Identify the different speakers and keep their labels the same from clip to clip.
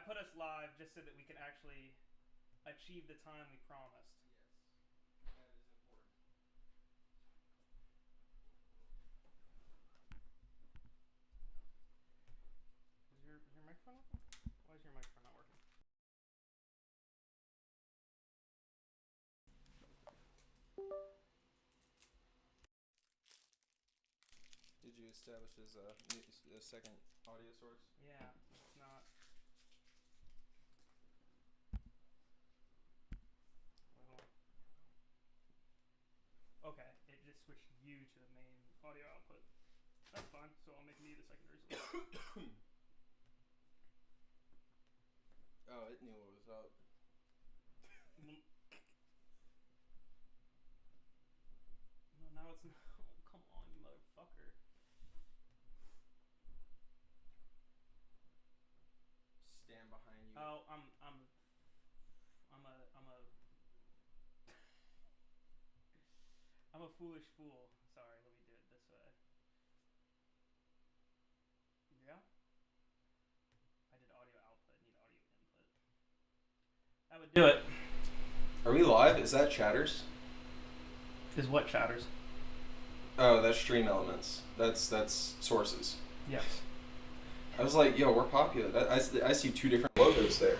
Speaker 1: put us live just so that we can actually achieve the time we promised.
Speaker 2: Yes, that is important.
Speaker 1: Is your microphone working? Why is your microphone not working?
Speaker 2: Did you establish as a second audio source?
Speaker 1: Yeah, it's not. Wait, hold on. Okay, it just switched you to the main audio output. That's fine. So I'll make me the secondary source.
Speaker 2: Oh, it knew what was up.
Speaker 1: No, now it's not. Oh, come on, you motherfucker.
Speaker 2: Stand behind you.
Speaker 1: Oh, I'm I'm a foolish fool. Sorry, let me do it this way. Yeah? I did audio output, need audio input. That would do it.
Speaker 2: Are we live? Is that chatters?
Speaker 1: Is what chatters?
Speaker 2: Oh, that's Stream Elements. That's sources.
Speaker 1: Yes.
Speaker 2: I was like, yo, we're popular. I see two different logos there.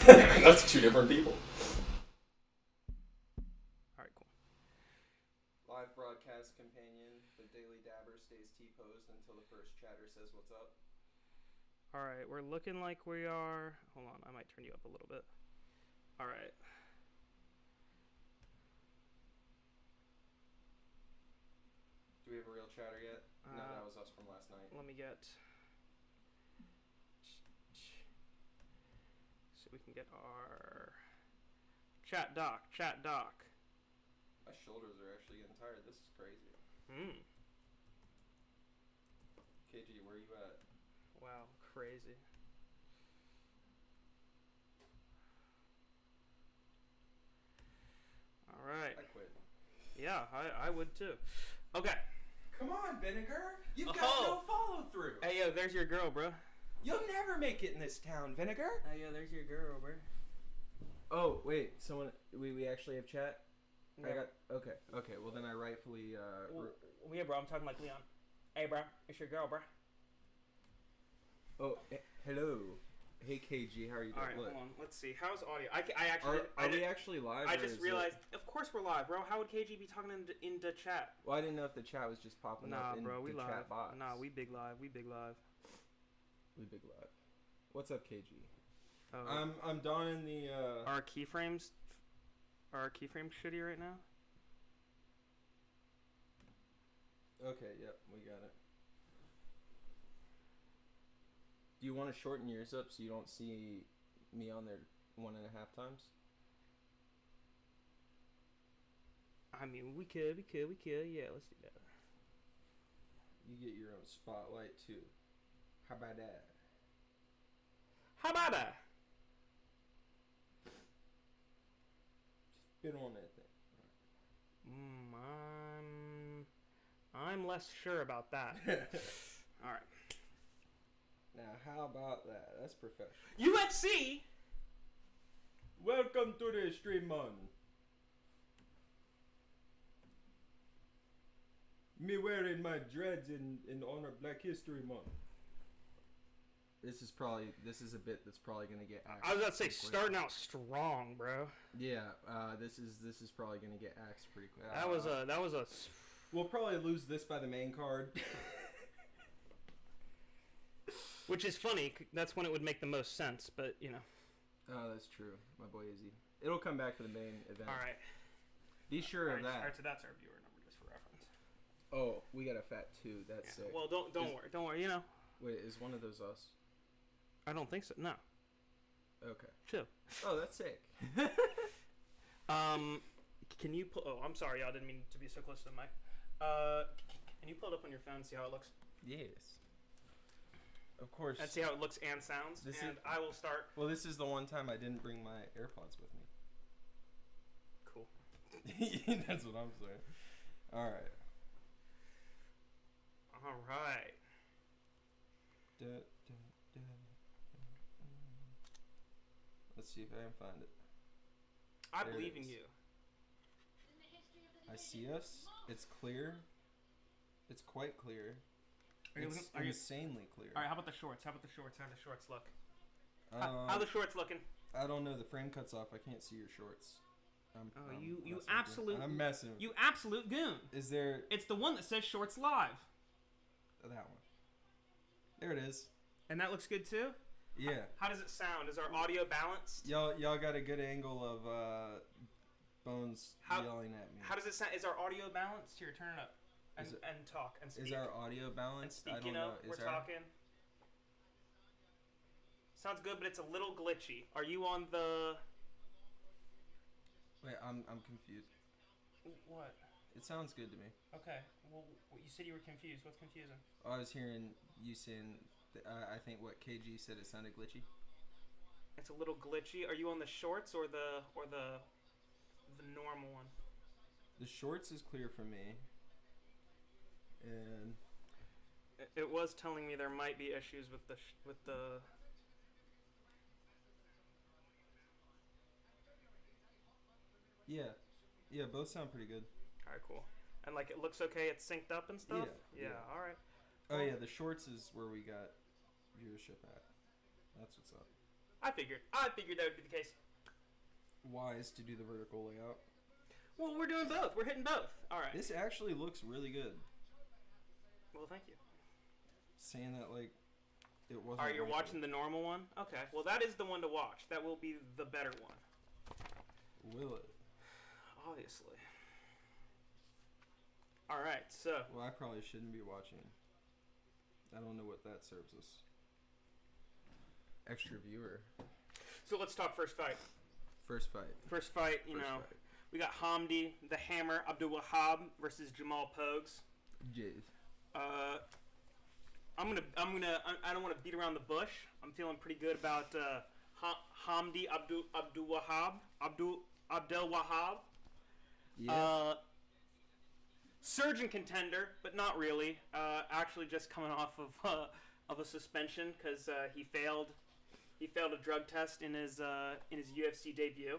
Speaker 2: That's two different people.
Speaker 1: Alright, cool.
Speaker 2: Live broadcast companion. The Daily Dabber stays T-posed until the first chatter says what's up.
Speaker 1: Alright, we're looking like we are. Hold on, I might turn you up a little bit. Alright.
Speaker 2: Do we have a real chatter yet? No, that was us from last night.
Speaker 1: Let me get. So we can get our chat doc.
Speaker 2: My shoulders are actually getting tired. This is crazy. KG, where you at?
Speaker 1: Wow, crazy. All right.
Speaker 2: I quit.
Speaker 1: Yeah, I would too. Okay.
Speaker 2: Come on, Vinegar. You've got no follow through.
Speaker 1: Hey, yo, there's your girl, bro.
Speaker 2: You'll never make it in this town, Vinegar.
Speaker 1: Hey, yo, there's your girl, bro.
Speaker 2: Oh, wait. Someone. We actually have chat?
Speaker 1: Yeah.
Speaker 2: I got. Okay. Well, then I rightfully.
Speaker 1: Yeah, bro. I'm talking like Leon. Hey, bro. It's your girl, bro.
Speaker 2: Oh, hello. Hey, KG. How are you doing?
Speaker 1: All right, hold on. Let's see. How's audio? I actually.
Speaker 2: Are we actually live?
Speaker 1: I just realized. Of course we're live, bro. How would KG be talking into chat?
Speaker 2: Well, I didn't know if the chat was just popping up in
Speaker 1: bro, we
Speaker 2: the
Speaker 1: live.
Speaker 2: chat box.
Speaker 1: Nah, we big live. We big live.
Speaker 2: What's up, KG?
Speaker 1: Oh.
Speaker 2: I'm donning the.
Speaker 1: Are our keyframes shitty right now?
Speaker 2: Okay. Yep. We got it. Do you want to shorten yours up so you don't see me on there 1.5 times?
Speaker 1: I mean, we could. Yeah, let's do that.
Speaker 2: You get your own spotlight too. How about that? Spit on that thing.
Speaker 1: I'm less sure about that. All right.
Speaker 2: Now, how about that? That's professional.
Speaker 1: UFC.
Speaker 2: Welcome to the stream, man. Me wearing my dreads in honor of Black History Month. This is a bit that's probably gonna get axed.
Speaker 1: I was about to say starting out strong, bro.
Speaker 2: Yeah, this is probably gonna get axed pretty quick.
Speaker 1: That was a.
Speaker 2: We'll probably lose this by the main card.
Speaker 1: Which is funny. That's when it would make the most sense, but you know.
Speaker 2: Oh, that's true, my boy Izzy. It'll come back for the main event.
Speaker 1: All right.
Speaker 2: Be sure of that.
Speaker 1: All right, so that's our viewer number, just for reference.
Speaker 2: Oh, we got a fat 2. That's sick.
Speaker 1: Well, don't worry. You know.
Speaker 2: Wait, is one of those us?
Speaker 1: I don't think so. No.
Speaker 2: Okay.
Speaker 1: Chill.
Speaker 2: Oh, that's sick.
Speaker 1: Can you pull? Oh, I'm sorry, y'all. Didn't mean to be so close to the mic. Can you pull it up on your phone and see how it looks?
Speaker 2: Yes. Of course.
Speaker 1: And see how it looks and sounds. I will start.
Speaker 2: Well, this is the one time I didn't bring my AirPods with me.
Speaker 1: Cool.
Speaker 2: That's what I'm saying. All right. Let's see if I can find it.
Speaker 1: I
Speaker 2: There it
Speaker 1: believe in
Speaker 2: is.
Speaker 1: you.
Speaker 2: I see us. It's clear. It's quite clear.
Speaker 1: Are you
Speaker 2: It's
Speaker 1: looking- are you-
Speaker 2: insanely clear.
Speaker 1: All right, how about the shorts? How about the shorts? How do the shorts look?
Speaker 2: Um,
Speaker 1: How the shorts looking?
Speaker 2: I don't know. The frame cuts off. I can't see your shorts. I'm
Speaker 1: You
Speaker 2: messing with
Speaker 1: absolute.
Speaker 2: I'm messing with
Speaker 1: You absolute goon.
Speaker 2: Is there
Speaker 1: It's the one that says shorts live.
Speaker 2: that one? There it is.
Speaker 1: And that looks good too?
Speaker 2: Yeah.
Speaker 1: How does it sound? Is our audio balanced?
Speaker 2: Y'all got a good angle of Bones
Speaker 1: How-
Speaker 2: yelling at me.
Speaker 1: How does it sound? Is our audio balanced? Here, turn it up. And,
Speaker 2: Is it-
Speaker 1: and talk and speak.
Speaker 2: Is our audio
Speaker 1: and
Speaker 2: balanced?
Speaker 1: speak,
Speaker 2: I don't
Speaker 1: you know?
Speaker 2: know.
Speaker 1: We're
Speaker 2: Is our
Speaker 1: talking. Sounds good, but it's a little glitchy. Are you on the...
Speaker 2: Wait, I'm confused.
Speaker 1: What?
Speaker 2: It sounds good to me.
Speaker 1: Okay. Well, you said you were confused. What's confusing?
Speaker 2: I was hearing you saying I think what KG said it sounded glitchy.
Speaker 1: It's a little glitchy. Are you on the shorts or the normal one?
Speaker 2: The shorts is clear for me. And
Speaker 1: It was telling me there might be issues with the.
Speaker 2: yeah, both sound pretty good.
Speaker 1: All right, cool. And like it looks okay. It's synced up and stuff.
Speaker 2: Yeah.
Speaker 1: All right.
Speaker 2: Oh
Speaker 1: Well-
Speaker 2: yeah, the shorts is where we got viewership at. That's what's up.
Speaker 1: I figured that would be the case.
Speaker 2: Wise to do the vertical layout.
Speaker 1: Well, we're doing both. We're hitting both. All right.
Speaker 2: This actually looks really good.
Speaker 1: Well, thank you.
Speaker 2: Saying that like it wasn't.
Speaker 1: All right, you're
Speaker 2: like
Speaker 1: watching the normal one. Okay. Well, that is the one to watch. That will be the better one.
Speaker 2: Will it?
Speaker 1: Obviously. All right. So.
Speaker 2: Well, I probably shouldn't be watching. I don't know what that serves us. Extra viewer.
Speaker 1: So let's talk first fight.
Speaker 2: First fight.
Speaker 1: First fight. You
Speaker 2: First
Speaker 1: know,
Speaker 2: fight.
Speaker 1: we got Hamdi the Hammer Abdul Wahab versus Jamal Pogues.
Speaker 2: Jeez.
Speaker 1: I don't want to beat around the bush. I'm feeling pretty good about Hamdi Abdul Wahab. Abdel Wahab.
Speaker 2: Yeah.
Speaker 1: Surgeon contender, but not really. Actually, just coming off of a suspension because he failed a drug test in his UFC debut.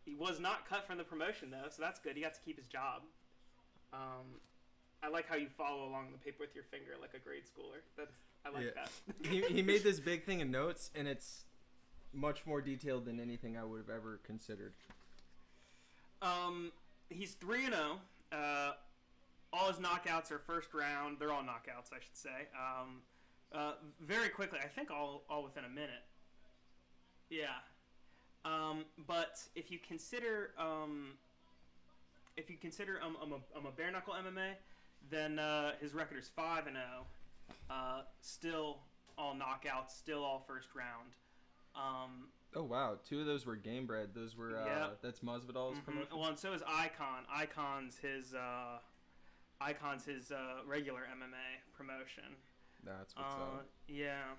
Speaker 1: He was not cut from the promotion though, so that's good. He got to keep his job. I like how you follow along the paper with your finger like a grade schooler. I like that.
Speaker 2: he made this big thing of notes, and it's much more detailed than anything I would have ever considered.
Speaker 1: He's 3-0. All his knockouts are first round. They're all knockouts, I should say. Very quickly, I think all within a minute. Yeah. But if you consider I'm a bare knuckle MMA, then his record is 5-0. Still all knockouts, still all first round.
Speaker 2: Oh wow, 2 of those were game bred. Those were
Speaker 1: Yep.
Speaker 2: that's Masvidal's promotion.
Speaker 1: Well, and so is Icon. Icon's his regular MMA promotion.
Speaker 2: That's what's up.
Speaker 1: Yeah.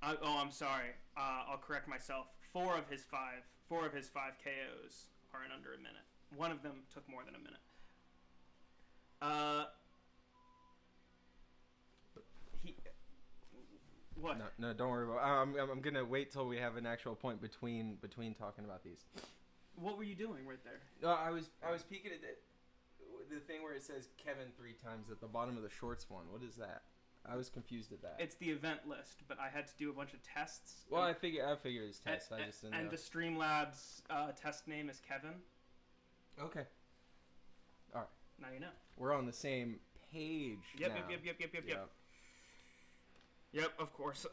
Speaker 1: I'm sorry. I'll correct myself. 4 of his 5 KOs are in under a minute. One of them took more than a minute. What?
Speaker 2: No, don't worry about. I'm gonna wait till we have an actual point between talking about these.
Speaker 1: What were you doing right there?
Speaker 2: No, I was peeking at the thing where it says Kevin 3 times at the bottom of the shorts one. What is that? I was confused at that.
Speaker 1: It's the event list, but I had to do a bunch of tests.
Speaker 2: Well, I figured it's tests. I just didn't know.
Speaker 1: And the Streamlabs test name is Kevin.
Speaker 2: Okay. All right.
Speaker 1: Now you know.
Speaker 2: We're on the same page.
Speaker 1: Yep,
Speaker 2: now.
Speaker 1: Yep, of course.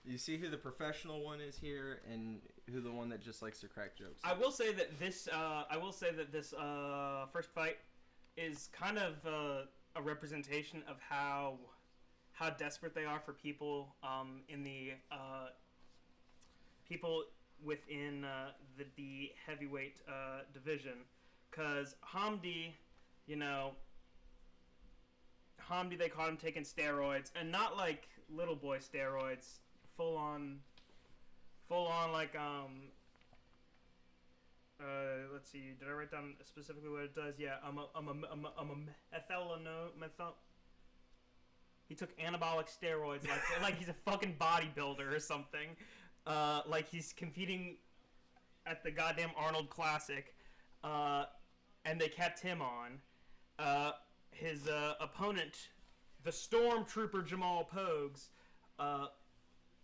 Speaker 2: You see who the professional one is here, and who the one that just likes to crack jokes.
Speaker 1: I will say that this first fight is kind of a representation of how desperate they are for people in the people within the heavyweight division, because Hamdi, they caught him taking steroids, and not like little boy steroids, full on like let's see, did I write down specifically what it does? Yeah, He took anabolic steroids like he's a fucking bodybuilder or something. Like he's competing at the goddamn Arnold Classic, and they kept him on. His opponent, the Stormtrooper Jamal Pogues,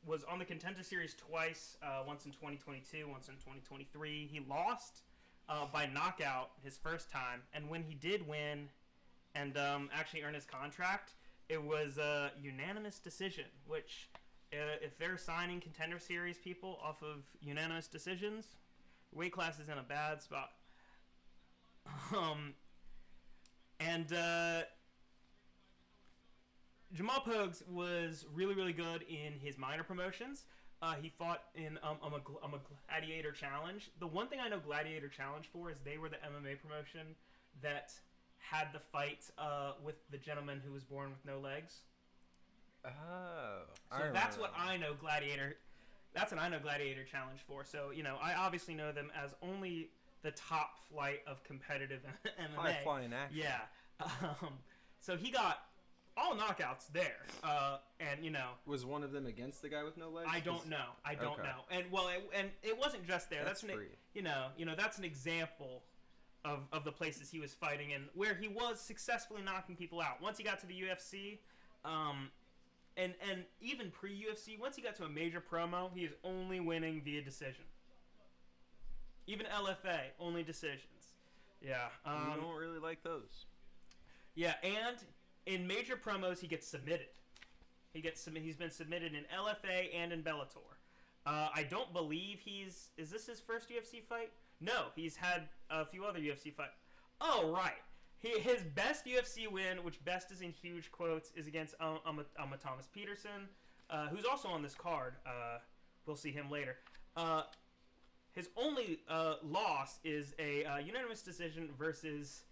Speaker 1: was on the Contender Series twice, once in 2022, once in 2023. He lost by knockout his first time, and when he did win and actually earn his contract, it was a unanimous decision, which, if they're signing Contender Series people off of unanimous decisions, weight class is in a bad spot. Jamal Pogues was really, really good in his minor promotions. He fought in a Gladiator Challenge. The one thing I know Gladiator Challenge for is they were the MMA promotion that had the fight with the gentleman who was born with no legs.
Speaker 2: Oh,
Speaker 1: so that's what I know Gladiator. That's what I know Gladiator Challenge for. So I obviously know them as only the top flight of competitive MMA.
Speaker 2: High flying action.
Speaker 1: Yeah. So he got all knockouts there, and
Speaker 2: was one of them against the guy with no legs?
Speaker 1: I don't know. And it wasn't just there. That's that's an example of the places he was fighting in where he was successfully knocking people out. Once he got to the UFC, and even pre-UFC, once he got to a major promo, he is only winning via decision. Even LFA, only decisions. Yeah.
Speaker 2: You don't really like those. Yeah,
Speaker 1: and in major promos, he gets submitted. He's been submitted in LFA and in Bellator. I don't believe is this his first UFC fight? No, he's had a few other UFC fights. Oh, right. His best UFC win, which best is in huge quotes, is against Thomas Peterson, who's also on this card. We'll see him later. His only loss is a unanimous decision versus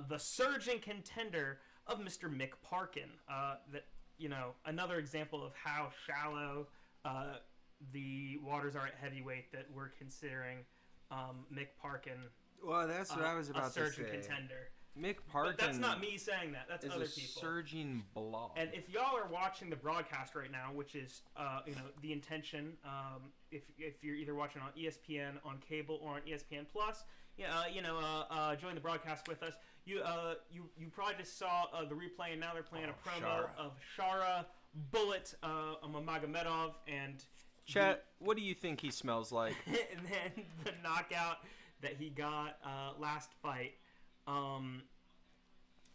Speaker 1: the surging contender of Mr. Mick Parkin. Another example of how shallow the waters are at heavyweight that we're considering Mick Parkin.
Speaker 2: Well, that's what I was about to say.
Speaker 1: A surging contender.
Speaker 2: Mick Parkin.
Speaker 1: But that's not me saying that. That's other people.
Speaker 2: Is a surging blob.
Speaker 1: And if y'all are watching the broadcast right now, which is the intention, if you're either watching on ESPN on cable or on ESPN Plus, join the broadcast with us. You probably just saw the replay, and now they're playing a promo of Shara, Bullet, Magomedov, and
Speaker 2: Chet. What do you think he smells like?
Speaker 1: And then the knockout that he got last fight.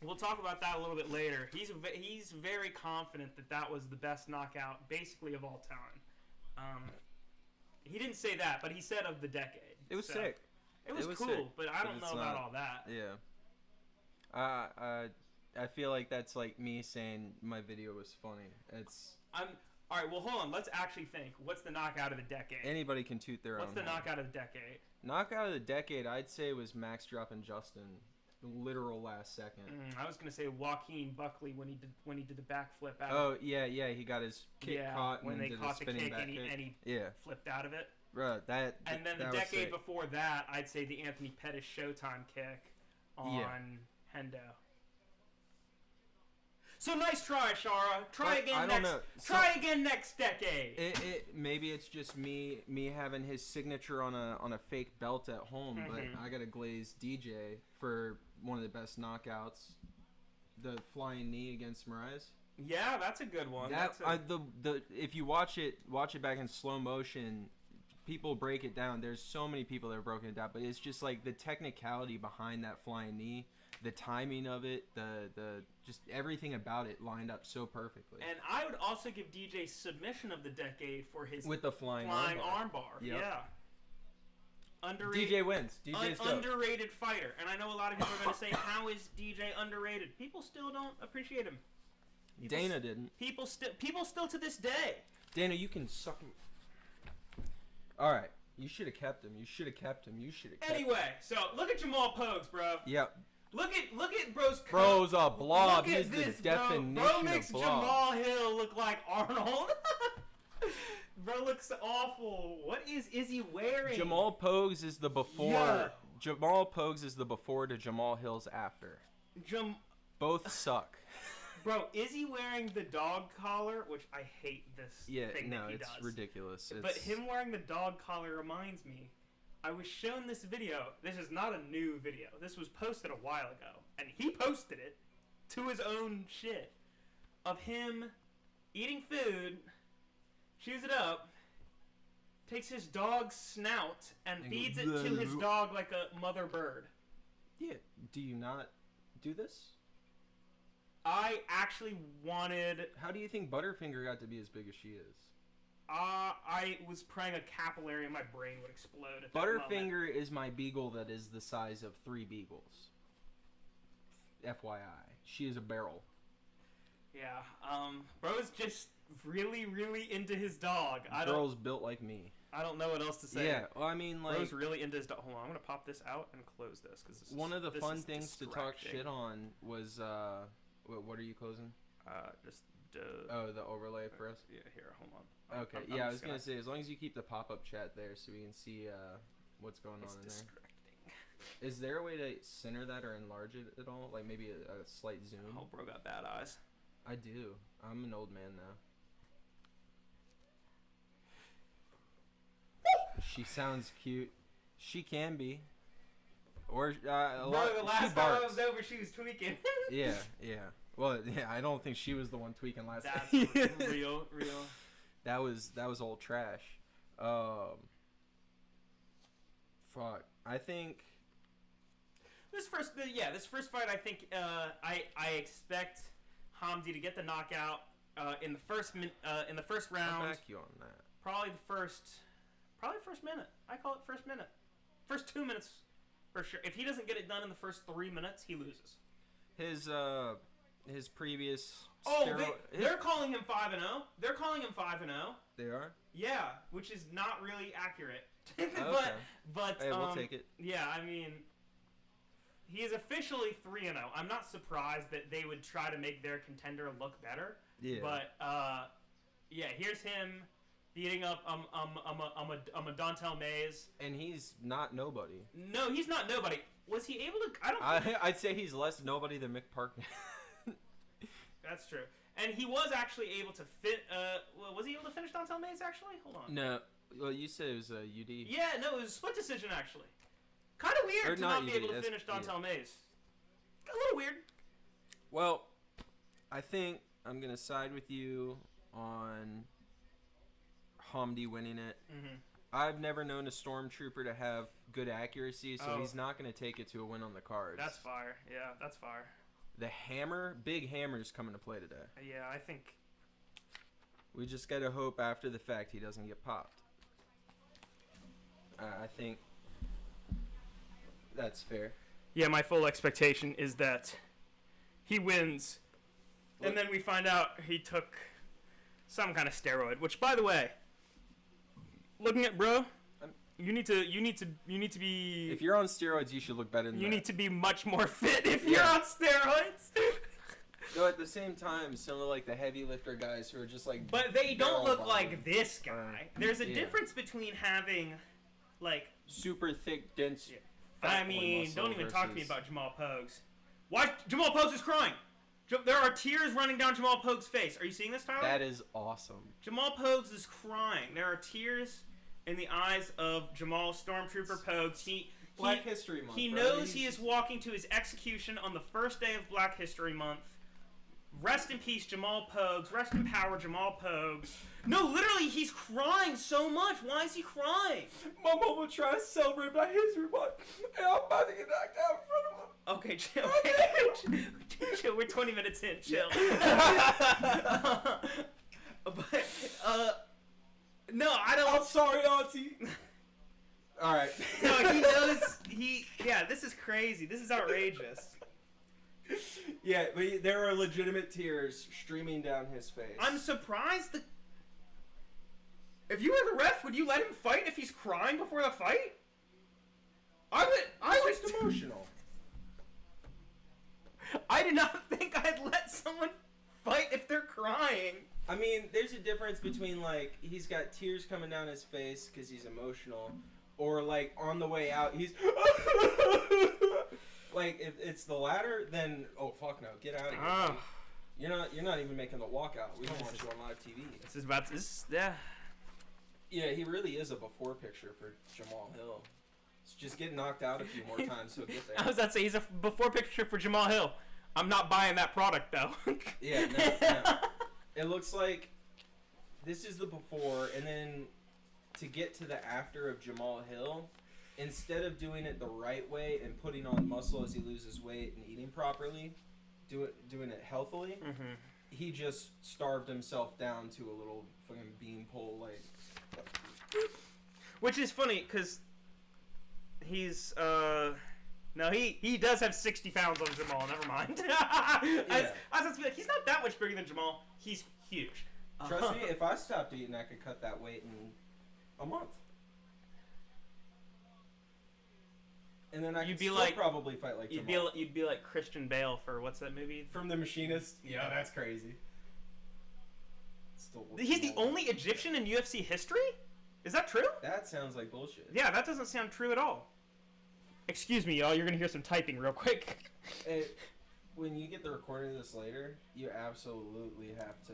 Speaker 1: We'll talk about that a little bit later. He's very confident that was the best knockout, basically, of all time. He didn't say that, but he said of the decade.
Speaker 2: It was sick.
Speaker 1: It was cool, sick, but I don't know about all that.
Speaker 2: Yeah. I feel like that's like me saying my video was funny.
Speaker 1: All right, well, hold on. Let's actually think. What's the knockout of the decade?
Speaker 2: Anybody can toot their own.
Speaker 1: What's the knockout of the decade?
Speaker 2: Knockout of the decade, I'd say, was Max dropping Justin, literal last second.
Speaker 1: I was gonna say Joaquin Buckley when he did the backflip out.
Speaker 2: Oh yeah, he got his kick caught
Speaker 1: when they
Speaker 2: did
Speaker 1: caught the kick and he
Speaker 2: yeah.
Speaker 1: flipped out of it.
Speaker 2: Bro,
Speaker 1: and then the decade before that, I'd say the Anthony Pettis Showtime kick on Hendo. So nice try, Shara. Try again next decade.
Speaker 2: Maybe it's just me having his signature on a fake belt at home, but I got to glaze DJ for one of the best knockouts, the flying knee against Moraes.
Speaker 1: Yeah, that's a good one.
Speaker 2: If you watch it back in slow motion, people break it down. There's so many people that have broken it down, but it's just like the technicality behind that flying knee, the timing of it, the just everything about it lined up so perfectly.
Speaker 1: And I would also give DJ submission of the decade for his
Speaker 2: with the flying
Speaker 1: armbar.
Speaker 2: Yep.
Speaker 1: Yeah. Underrated,
Speaker 2: DJ wins. DJ's
Speaker 1: underrated fighter. And I know a lot of people are going to say, how is DJ underrated? People still don't appreciate him.
Speaker 2: Dana didn't.
Speaker 1: People still to this day.
Speaker 2: Dana, you can suck him. All right. You should have kept him.
Speaker 1: Anyway, so look at Jamal Pogues, bro.
Speaker 2: Yep.
Speaker 1: Look at bro's coat.
Speaker 2: Bro's a blob.
Speaker 1: He's
Speaker 2: the definition
Speaker 1: bro makes
Speaker 2: of blob.
Speaker 1: Jamal Hill look like Arnold. Bro looks awful. What is he wearing?
Speaker 2: Jamal Pogues is the before.
Speaker 1: Yeah.
Speaker 2: Jamal Pogues is the before to Jamal Hill's after. Both suck.
Speaker 1: Bro, is he wearing the dog collar? Which I hate this thing that he does.
Speaker 2: It's ridiculous.
Speaker 1: But him wearing the dog collar reminds me. I was shown this video. This is not a new video. This was posted a while ago. And he posted it to his own shit. Of him eating food, chews it up, takes his dog's snout, and feeds it to his dog like a mother bird.
Speaker 2: Yeah. Do you not do this?
Speaker 1: I actually wanted...
Speaker 2: How do you think Butterfinger got to be as big as she is?
Speaker 1: I was praying a capillary in my brain would explode at that
Speaker 2: Butterfinger is my beagle that is the size of 3 beagles. FYI. She is a barrel.
Speaker 1: Yeah. Bro's just really, really into his dog.
Speaker 2: Bro's built like me.
Speaker 1: I don't know what else to say.
Speaker 2: Yeah, well, I mean, like...
Speaker 1: Bro's really into his dog. Hold on, I'm going to pop this out and close this. Cause
Speaker 2: one of the fun things to talk shit on was... What are you closing? The overlay for us?
Speaker 1: Yeah, here, hold on.
Speaker 2: Okay, I was going to say, as long as you keep the pop-up chat there so we can see what's going on in there. Is there a way to center that or enlarge it at all? Like maybe a slight zoom?
Speaker 1: Oh, bro got bad eyes.
Speaker 2: I do. I'm an old man now. She sounds cute. She can be. Or
Speaker 1: the last time I was over, she was tweaking.
Speaker 2: Yeah. Well, yeah, I don't think she was the one tweaking last time.
Speaker 1: That's real.
Speaker 2: That was old trash. Fuck. I think
Speaker 1: this first fight, I think I expect Hamdi to get the knockout in the first round.
Speaker 2: I'll back you on that.
Speaker 1: Probably first minute. I call it first minute. First 2 minutes for sure. If he doesn't get it done in the first 3 minutes, he loses.
Speaker 2: His previous
Speaker 1: they're calling him 5-0. They're calling him 5-0.
Speaker 2: They are?
Speaker 1: Yeah, which is not really accurate.
Speaker 2: Okay.
Speaker 1: but
Speaker 2: hey, we'll take it.
Speaker 1: Yeah, I mean, he is officially 3-0. I'm not surprised that they would try to make their contender look better.
Speaker 2: Yeah.
Speaker 1: But here's him beating up a Dontel Mays.
Speaker 2: And he's not nobody.
Speaker 1: No, he's not nobody. Was he able to?
Speaker 2: I'd say he's less nobody than Mick Park.
Speaker 1: That's true. And he was actually able to was he able to finish Dontel Mays actually? Hold on.
Speaker 2: No. Well, you said it was a UD.
Speaker 1: Yeah, no, it was a split decision actually. Kind of weird to not be able to finish Dontel Mays. A little weird.
Speaker 2: Well, I think I'm gonna side with you on Hamdi winning it. Mm-hmm. I've never known a Stormtrooper to have good accuracy, so he's not going to take it to a win on the cards.
Speaker 1: That's fire. Yeah, that's fire.
Speaker 2: The big hammer's coming to play today.
Speaker 1: Yeah, I think...
Speaker 2: We just got to hope after the fact he doesn't get popped. I think that's fair.
Speaker 1: Yeah, my full expectation is that he wins, and then we find out he took some kind of steroid, which, by the way... Looking at bro, you need to be.
Speaker 2: If you're on steroids, you should look better than that.
Speaker 1: You need to be much more fit if you're on steroids.
Speaker 2: Though at the same time, some of like the heavy lifter guys who are just like.
Speaker 1: But they don't look like this guy. There's a difference between having, like,
Speaker 2: super thick, dense.
Speaker 1: Yeah. I mean, don't even talk to me about Jamal Pogues. Why Jamal Pogues is crying? There are tears running down Jamal Pogues' face. Are you seeing this, Tyler?
Speaker 2: That is awesome.
Speaker 1: Jamal Pogues is crying. There are tears in the eyes of Jamal Stormtrooper Pogues.
Speaker 2: Black History Month.
Speaker 1: He knows he is walking to his execution on the first day of Black History Month. Rest in peace, Jamal Pogues. Rest in power, Jamal Pogues. No, literally, he's crying so much. Why is he crying?
Speaker 2: My mama trying to celebrate Black History Month, and I'm about to get knocked out in front of him.
Speaker 1: Okay, chill. Chill. We're 20 minutes in. Chill. No, I don't.
Speaker 2: I'm sorry, Auntie. All right.
Speaker 1: No, he knows. Yeah, this is crazy. This is outrageous.
Speaker 2: Yeah, but there are legitimate tears streaming down his face.
Speaker 1: I'm surprised. If you were the ref, would you let him fight if he's crying before the fight? I was
Speaker 2: just emotional.
Speaker 1: I did not think I'd let someone fight if they're crying.
Speaker 2: I mean, there's a difference between, like, he's got tears coming down his face because he's emotional, or, like, on the way out, he's... Like, if it's the latter, then... Oh, fuck no. Get out of here. You're not even making the walkout. We don't want you on live TV.
Speaker 1: Yeah.
Speaker 2: Yeah, he really is a before picture for Jamal Hill. Just get knocked out a few more times, he'll get there.
Speaker 1: I was about to say, he's a before picture for Jamal Hill. I'm not buying that product, though.
Speaker 2: Yeah, no. It looks like this is the before, and then to get to the after of Jamal Hill, instead of doing it the right way and putting on muscle as he loses weight and eating properly, doing it healthily, he just starved himself down to a little fucking beanpole, like...
Speaker 1: Which is funny, because... He's, no, he does have 60 pounds on Jamal, never mind. I was like, he's not that much bigger than Jamal. He's huge.
Speaker 2: Trust me, if I stopped eating, I could cut that weight in a month. And then I could probably fight like Jamal.
Speaker 1: You'd be like Christian Bale for, what's that movie?
Speaker 2: From The Machinist? Yeah, that's crazy.
Speaker 1: He's the only Egyptian in UFC history? Is that true?
Speaker 2: That sounds like bullshit.
Speaker 1: Yeah, that doesn't sound true at all. Excuse me, y'all. You're going to hear some typing real quick.
Speaker 2: When you get the recording of this later, you absolutely have to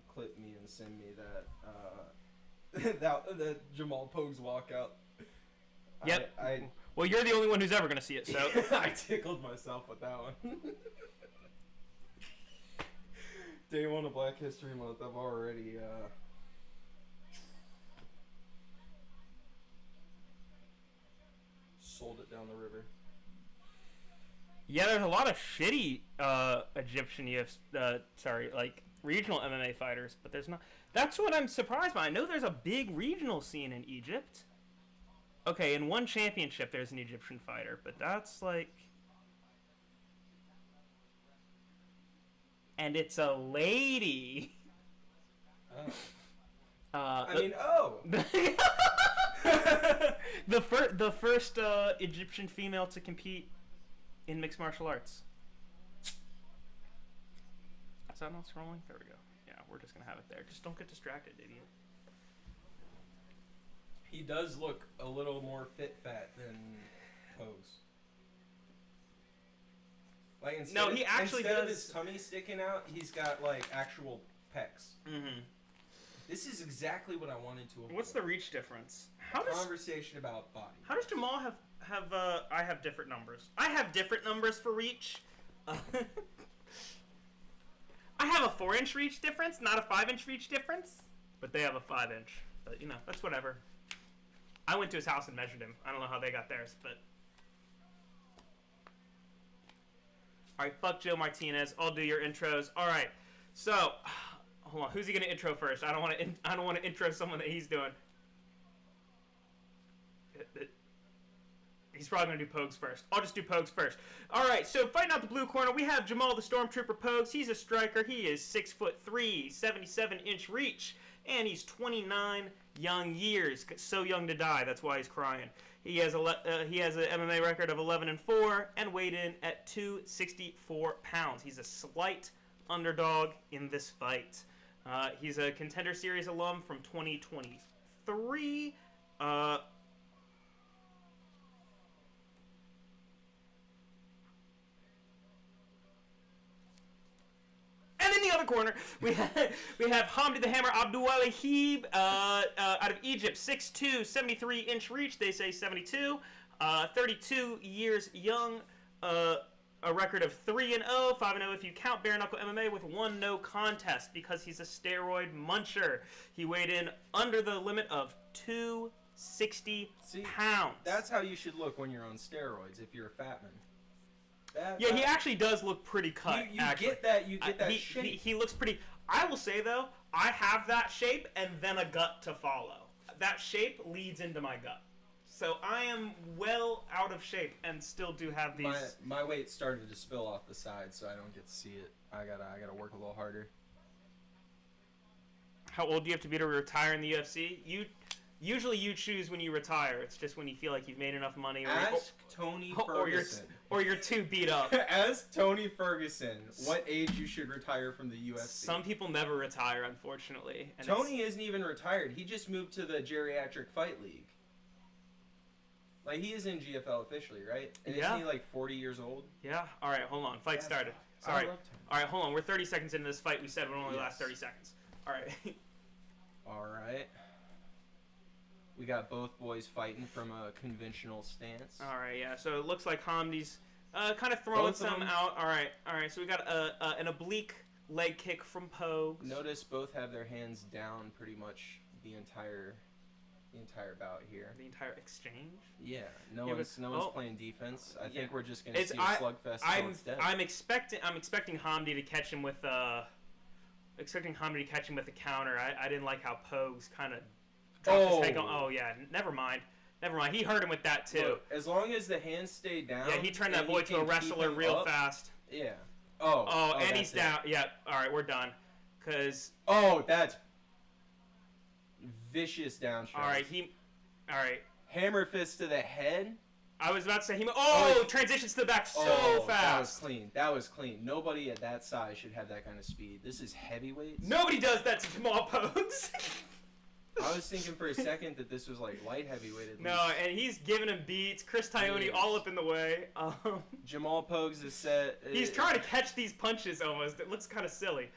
Speaker 2: clip me and send me that Jamal Pogues walkout.
Speaker 1: Yep. Well, you're the only one who's ever going to see it, so.
Speaker 2: I tickled myself with that one. Day 1 of Black History Month, I've already... sold it down the river.
Speaker 1: Yeah, there's a lot of shitty Egyptian regional MMA fighters, but there's not. That's what I'm surprised by. I know there's a big regional scene in Egypt. Okay, in one championship there's an Egyptian fighter, but that's like... And it's a lady.
Speaker 2: Oh.
Speaker 1: The first Egyptian female to compete in mixed martial arts. Is that not scrolling? There we go. Yeah, we're just gonna have it there. Just don't get distracted, idiot.
Speaker 2: He does look a little more fat than Pose. Like instead of his tummy sticking out, he's got like actual pecs. Mm-hmm. This is exactly what I wanted to avoid.
Speaker 1: What's the reach difference?
Speaker 2: Conversation about body.
Speaker 1: How does Jamal have I have different numbers. I have different numbers for reach. I have a 4-inch reach difference, not a 5-inch reach difference. But they have a 5-inch. But, you know, that's whatever. I went to his house and measured him. I don't know how they got theirs, but... Alright, fuck Joe Martinez. I'll do your intros. Alright, so... Hold on, who's he gonna intro first? I don't want to intro someone that he's doing. He's probably gonna do Pogues first. I'll just do Pogues first. All right, so fighting out the blue corner, we have Jamal the Stormtrooper Pogues. He's a striker. He is 6'3", 77-inch reach, and he's 29 young years. So young to die. That's why he's crying. He has an MMA record of 11-4 and weighed in at 264 pounds. He's a slight underdog in this fight. He's a Contender Series alum from 2023. And in the other corner, we have Hamdi the Hammer Abdulwahib out of Egypt, 6'2", 73-inch reach. They say 72, 32 years young. A record of 3-0, 5-0 if you count bare knuckle MMA, with 1 no contest because he's a steroid muncher. He weighed in under the limit of 260 pounds.
Speaker 2: That's how you should look when you're on steroids if you're a fat man.
Speaker 1: He actually does look pretty cut.
Speaker 2: You get that shape.
Speaker 1: He looks pretty. I will say though, I have that shape and then a gut to follow. That shape leads into my gut. So I am well out of shape and still do have these.
Speaker 2: My weight started to spill off the side, so I don't get to see it. I gotta work a little harder.
Speaker 1: How old do you have to be to retire in the UFC? Usually you choose when you retire. It's just when you feel like you've made enough money.
Speaker 2: Ask Tony Ferguson.
Speaker 1: Or you're too beat up.
Speaker 2: Ask Tony Ferguson what age you should retire from the UFC.
Speaker 1: Some people never retire, unfortunately. And
Speaker 2: Tony isn't even retired. He just moved to the Geriatric Fight League. Like, he is in GFL officially, right? And isn't he like 40 years old?
Speaker 1: Yeah. All right, hold on. Fight started. Sorry.
Speaker 2: I love turns.
Speaker 1: All right, hold on. We're 30 seconds into this fight. We said it would only last 30 seconds. All right.
Speaker 2: All right. We got both boys fighting from a conventional stance.
Speaker 1: All right, yeah. So it looks like Hamdi's kind of throwing some out. All right. So we got an oblique leg kick from Pogues.
Speaker 2: Notice both have their hands down pretty much the entire bout here.
Speaker 1: The entire exchange.
Speaker 2: Yeah. No one's playing defense. I think we're just gonna see a slugfest.
Speaker 1: I'm expecting Hamdi to catch him with a counter. I didn't like how Pogues kind of dropped his head. Oh yeah. Never mind. He hurt him with that too.
Speaker 2: Look, as long as the hands stay down.
Speaker 1: Yeah, he turned that boy to a wrestler real fast.
Speaker 2: Yeah.
Speaker 1: And he's down. Yeah. All right, we're done.
Speaker 2: That's vicious down strike.
Speaker 1: All right.
Speaker 2: Hammer fist to the head.
Speaker 1: I was about to say transitions to the back fast.
Speaker 2: That was clean. Nobody at that size should have that kind of speed. This is heavyweights.
Speaker 1: Nobody does that to Jamal Pogues.
Speaker 2: I was thinking for a second that this was like light heavyweight at least.
Speaker 1: No, and he's giving him beats. Chris Taioni all up in the way.
Speaker 2: Jamal Pogues is set.
Speaker 1: He's trying to catch these punches almost. It looks kind of silly.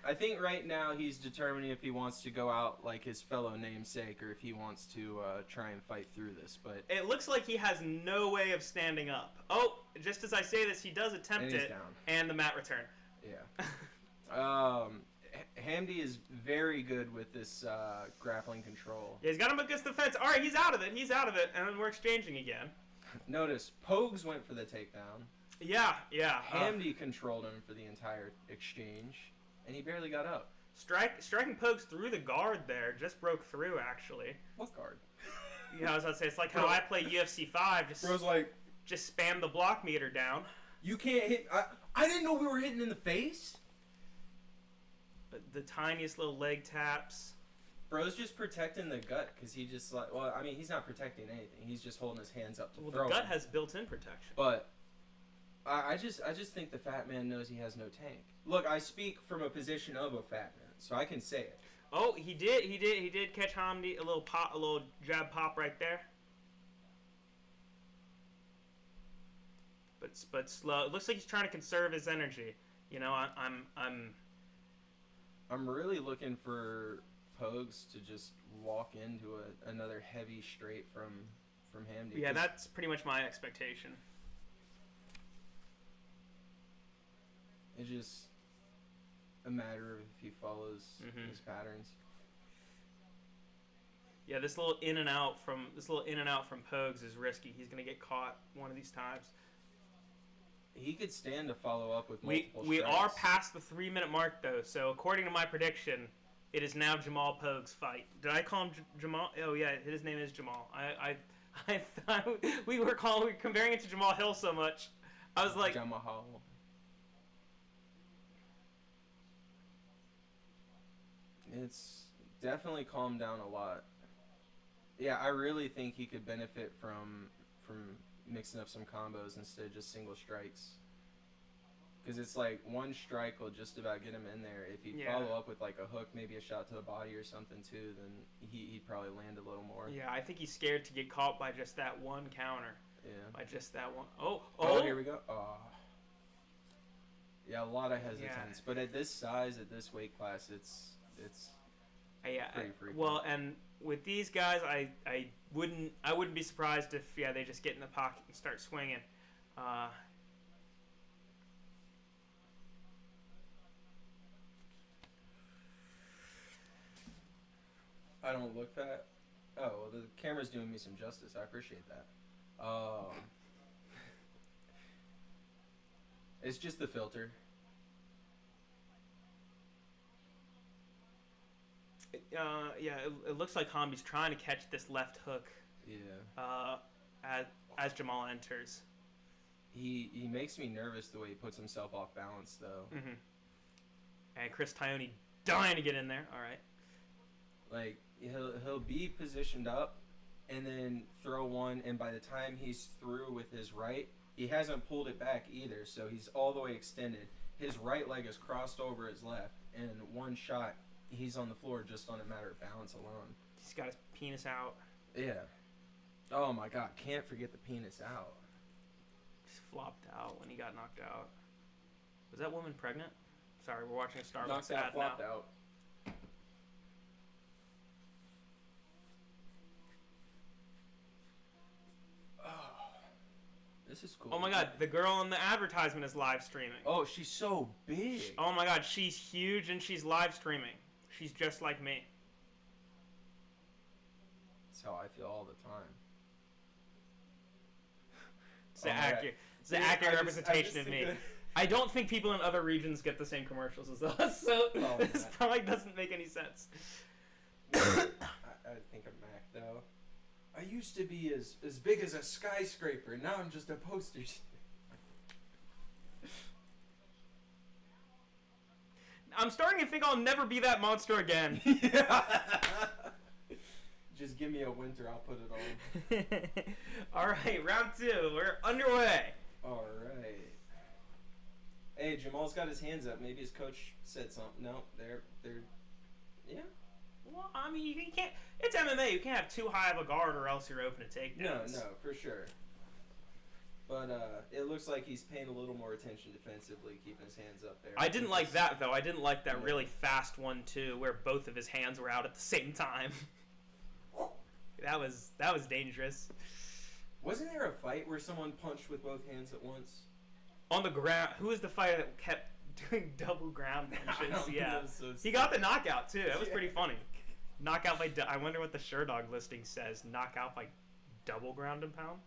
Speaker 2: I think right now he's determining if he wants to go out like his fellow namesake or if he wants to try and fight through this. But
Speaker 1: it looks like he has no way of standing up. Oh, just as I say this, he does attempt it, and the mat return.
Speaker 2: Yeah. Hamdi is very good with this grappling control.
Speaker 1: Yeah, he's got him against the fence. All right, he's out of it, and we're exchanging again.
Speaker 2: Notice, Pogues went for the takedown.
Speaker 1: Yeah.
Speaker 2: Hamdi controlled him for the entire exchange, and he barely got up.
Speaker 1: Striking Pogues through the guard there, just broke through, actually.
Speaker 2: What guard?
Speaker 1: Yeah, I was about to say, it's like how I play UFC 5. Just spam the block meter down.
Speaker 2: You can't hit... I didn't know we were hitting in the face.
Speaker 1: The tiniest little leg taps.
Speaker 2: Bro's just protecting the gut because he just he's not protecting anything. He's just holding his hands up to throw.
Speaker 1: The gut has built-in protection.
Speaker 2: But I just think the fat man knows he has no tank. Look, I speak from a position of a fat man, so I can say it.
Speaker 1: Oh, he did catch Hamdi a little jab pop right there. But slow. It looks like he's trying to conserve his energy. You know,
Speaker 2: I'm really looking for Pogues to just walk into another heavy straight from Hamdi.
Speaker 1: Yeah, that's pretty much my expectation.
Speaker 2: It's just a matter of if he follows his patterns.
Speaker 1: Yeah, this little in and out from Pogues is risky. He's gonna get caught one of these times.
Speaker 2: He could stand to follow up with multiple
Speaker 1: We
Speaker 2: strikes.
Speaker 1: are past the 3-minute mark, though, so according to my prediction, it is now Jamal Pogues' fight. Did I call him Jamal? Oh, yeah, his name is Jamal. I thought we were comparing it to Jamal Hill so much. I was like...
Speaker 2: Jamal. It's definitely calmed down a lot. Yeah, I really think he could benefit from mixing up some combos instead of just single strikes. Because it's like one strike will just about get him in there. If he'd follow up with like a hook, maybe a shot to the body or something too, then he'd probably land a little more.
Speaker 1: Yeah, I think he's scared to get caught by just that one counter.
Speaker 2: Yeah.
Speaker 1: By just that one.
Speaker 2: Oh, here we go. Oh. Yeah, a lot of hesitance. But at this size, at this weight class, it's pretty freaky.
Speaker 1: Well, and with these guys, I wouldn't be surprised if they just get in the pocket and start swinging.
Speaker 2: I don't look fat. Oh, well, the camera's doing me some justice. I appreciate that. It's just the filter.
Speaker 1: It looks like Hamdi's trying to catch this left hook.
Speaker 2: Yeah.
Speaker 1: As Jamal enters.
Speaker 2: He makes me nervous the way he puts himself off balance, though.
Speaker 1: Mm-hmm. And Chris Taioni dying to get in there. All right.
Speaker 2: Like he'll be positioned up, and then throw one, and by the time he's through with his right, he hasn't pulled it back either, so he's all the way extended. His right leg is crossed over his left, and one shot, he's on the floor just on a matter of balance alone.
Speaker 1: He's got his penis out.
Speaker 2: Yeah. Oh my God, can't forget the penis out.
Speaker 1: Just flopped out when he got knocked out. Was that woman pregnant? Sorry, we're watching a Starbucks
Speaker 2: Knocked
Speaker 1: ad
Speaker 2: out, flopped
Speaker 1: now.
Speaker 2: out. This is cool.
Speaker 1: Oh my god, the girl in the advertisement is live streaming.
Speaker 2: Oh, she's so big.
Speaker 1: Oh my god, she's huge and she's live streaming. She's just like me.
Speaker 2: That's how I feel all the time.
Speaker 1: It's the accurate representation of me. I don't think people in other regions get the same commercials as us, so this probably doesn't make any sense.
Speaker 2: I think I'm Mac, though. I used to be as big as a skyscraper. Now I'm just a poster.
Speaker 1: I'm starting to think I'll never be that monster again.
Speaker 2: Just give me a winter, I'll put it on.
Speaker 1: Alright, round 2. We're underway.
Speaker 2: Alright. Hey, Jamal's got his hands up. Maybe his coach said something. No, they're yeah.
Speaker 1: Well, I mean, you can't. It's MMA. You can't have too high of a guard, or else you're open to takedowns.
Speaker 2: No, for sure. But it looks like he's paying a little more attention defensively, keeping his hands up there.
Speaker 1: I didn't like that though. I didn't like that really fast one too, where both of his hands were out at the same time. That was dangerous.
Speaker 2: Wasn't there a fight where someone punched with both hands at once?
Speaker 1: On the ground. Who was the fighter that kept doing double ground punches? Yeah,
Speaker 2: so
Speaker 1: he got the knockout too. That was pretty funny. Knockout by. I wonder what the Sherdog listing says. Knockout by double ground and pound.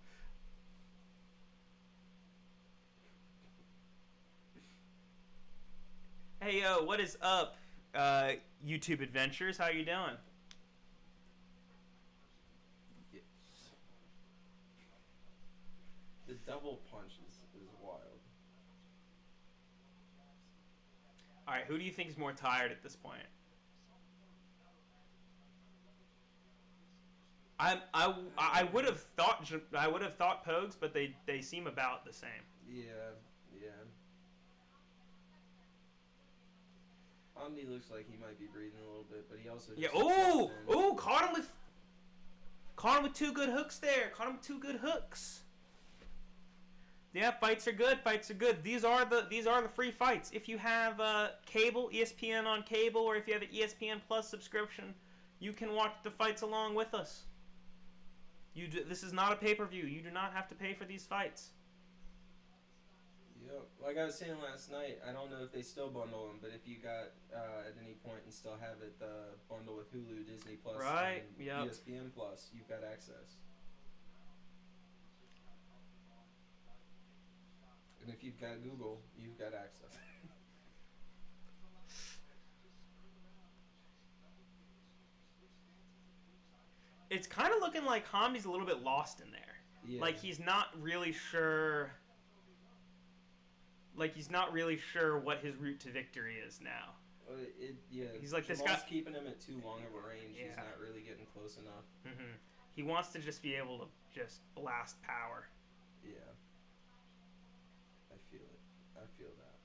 Speaker 1: Hey yo, what is up, YouTube Adventures? How you doing?
Speaker 2: Yes. The double punch is wild.
Speaker 1: All right, who do you think is more tired at this point? I would have thought Pogues, but they seem about the same.
Speaker 2: Yeah. Omni looks like he might be breathing a little bit, but he also caught him with 2 good hooks there. Caught him with 2 good hooks.
Speaker 1: Yeah, fights are good. These are the free fights. If you have cable, ESPN on cable, or if you have an ESPN Plus subscription, you can watch the fights along with us. This is not a pay-per-view. You do not have to pay for these fights.
Speaker 2: Yep. Like I was saying last night, I don't know if they still bundle them, but if you got at any point and still have it bundle with Hulu, Disney Plus,
Speaker 1: right,
Speaker 2: and ESPN Plus, you've got access. And if you've got Google, you've got access.
Speaker 1: It's kind of looking like Hamdi's a little bit lost in there.
Speaker 2: Yeah.
Speaker 1: Like he's not really sure. What his route to victory is now.
Speaker 2: He's
Speaker 1: like,
Speaker 2: Jamal's
Speaker 1: this guy
Speaker 2: keeping him at too long of a range.
Speaker 1: Yeah.
Speaker 2: He's not really getting close enough.
Speaker 1: Mm-hmm. He wants to just be able to just blast power.
Speaker 2: Yeah. I feel it. I feel that.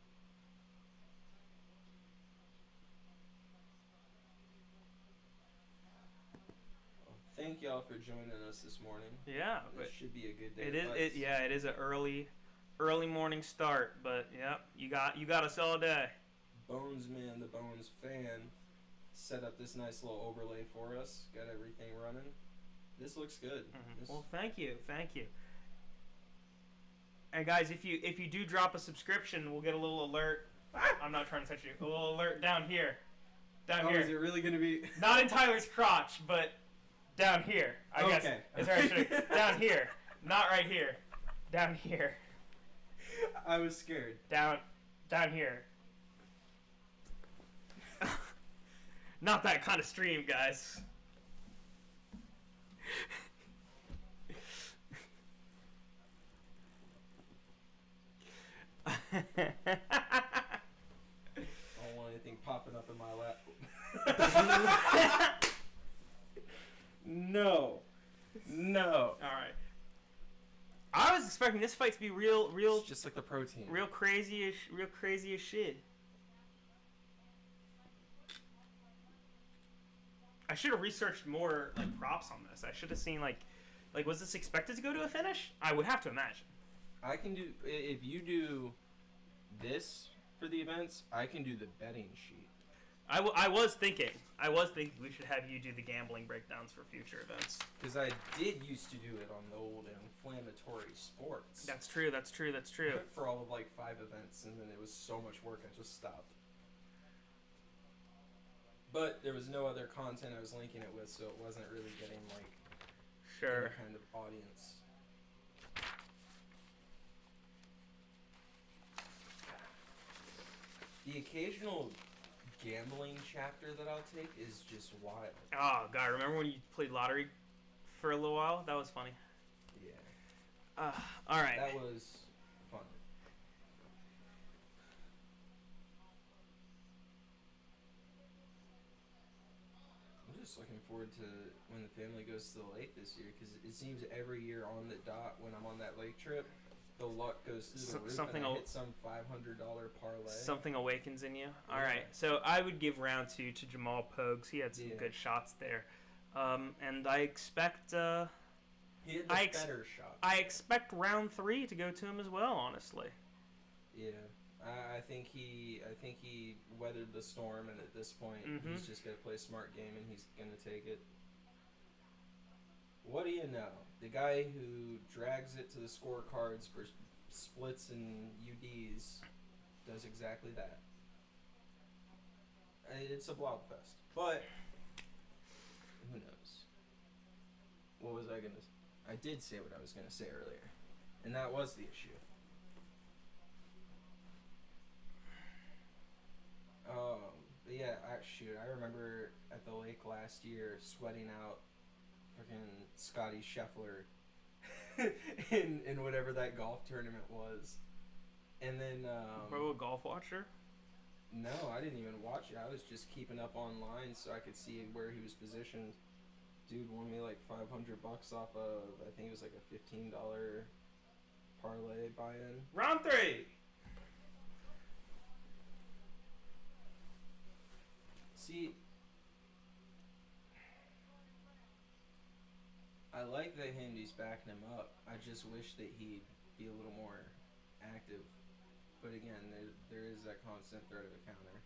Speaker 2: Well, thank y'all for joining us this morning.
Speaker 1: Yeah,
Speaker 2: This should be a good day.
Speaker 1: It is an early morning start, but yeah, you got us all day.
Speaker 2: Bones Man, the Bones fan, set up this nice little overlay for us. Got everything running. This looks good.
Speaker 1: Mm-hmm. Well, thank you. And guys, if you do drop a subscription, we'll get a little alert. I'm not trying to touch you. A little alert down here. Here.
Speaker 2: Is it really gonna be?
Speaker 1: Not in Tyler's crotch, but down here. I guess. It's right. Down here. Not right here. Down here.
Speaker 2: I was scared.
Speaker 1: Down here. Not that kind of stream, guys.
Speaker 2: I don't want anything popping up in my lap. No.
Speaker 1: All right. I was expecting this fight to be real.
Speaker 2: It's just like the protein.
Speaker 1: Real crazy as shit. I should have researched more props on this. I should have seen like was this expected to go to a finish? I would have to imagine.
Speaker 2: I can do if you do this for the events, I can do the betting sheet.
Speaker 1: I was thinking we should have you do the gambling breakdowns for future events.
Speaker 2: Because I did used to do it on the old Inflammatory Sports.
Speaker 1: That's true.
Speaker 2: For all of like 5 events, and then it was so much work, I just stopped. But there was no other content I was linking it with, so it wasn't really getting like any kind of audience. The occasional gambling chapter that I'll take is just wild.
Speaker 1: Oh god, remember when you played lottery for a little while? That was funny.
Speaker 2: Yeah.
Speaker 1: All right.
Speaker 2: That was fun. I'm just looking forward to when the family goes to the lake this year, because it seems every year on the dot when I'm on that lake trip, the luck goes through the roof, and I hit some $500 parlay.
Speaker 1: Something awakens in you. All right, so I would give round 2 to Jamal Pogues. He had some good shots there, and I expect.
Speaker 2: He had the better shots.
Speaker 1: I expect round 3 to go to him as well. Honestly.
Speaker 2: Yeah, I think he weathered the storm, and at this point, he's just gonna play a smart game, and he's gonna take it. What do you know? The guy who drags it to the scorecards for splits and UDs does exactly that. It's a blobfest. But who knows? What was I gonna say? I did say what I was gonna say earlier. And that was the issue. But yeah, I remember at the lake last year sweating out freaking Scotty Scheffler in whatever that golf tournament was. And then
Speaker 1: Pro Golf Watcher?
Speaker 2: No, I didn't even watch it. I was just keeping up online so I could see where he was positioned. Dude won me like $500 off of, I think it was like a $15 parlay buy-in.
Speaker 1: Round 3.
Speaker 2: See, I like that Handy's backing him up. I just wish that he'd be a little more active. But again, there is that constant threat of a counter.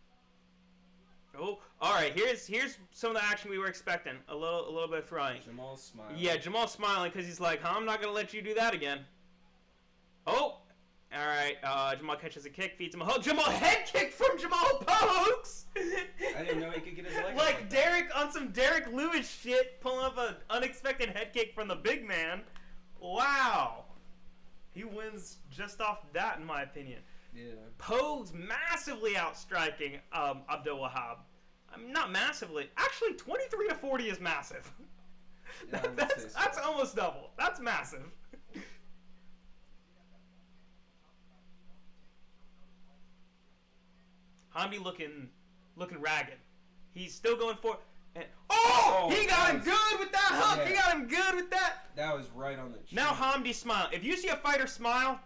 Speaker 1: Oh, all right. Here's some of the action we were expecting. A little bit of throwing.
Speaker 2: Jamal's smiling.
Speaker 1: Yeah, Jamal's smiling because he's like, I'm not gonna let you do that again. Oh, all right. Jamal catches a kick, feeds him a hook. Jamal head kick from Jamal Pogues.
Speaker 2: I didn't know he could get his leg.
Speaker 1: Like Derek on some Derek Lewis shit, pulling up an unexpected head kick from the big man. Wow, he wins just off that, in my opinion.
Speaker 2: Yeah.
Speaker 1: Pogues massively outstriking Abdul Wahab. I mean, not massively. Actually, 23-40 is massive.
Speaker 2: Yeah,
Speaker 1: that's almost double. That's massive. Hamdi looking ragged. He's still going for. And, he got him good with that hook. Yeah. He got him good with that.
Speaker 2: That was right on the chin.
Speaker 1: Now Hamdi smile. If you see a fighter smile,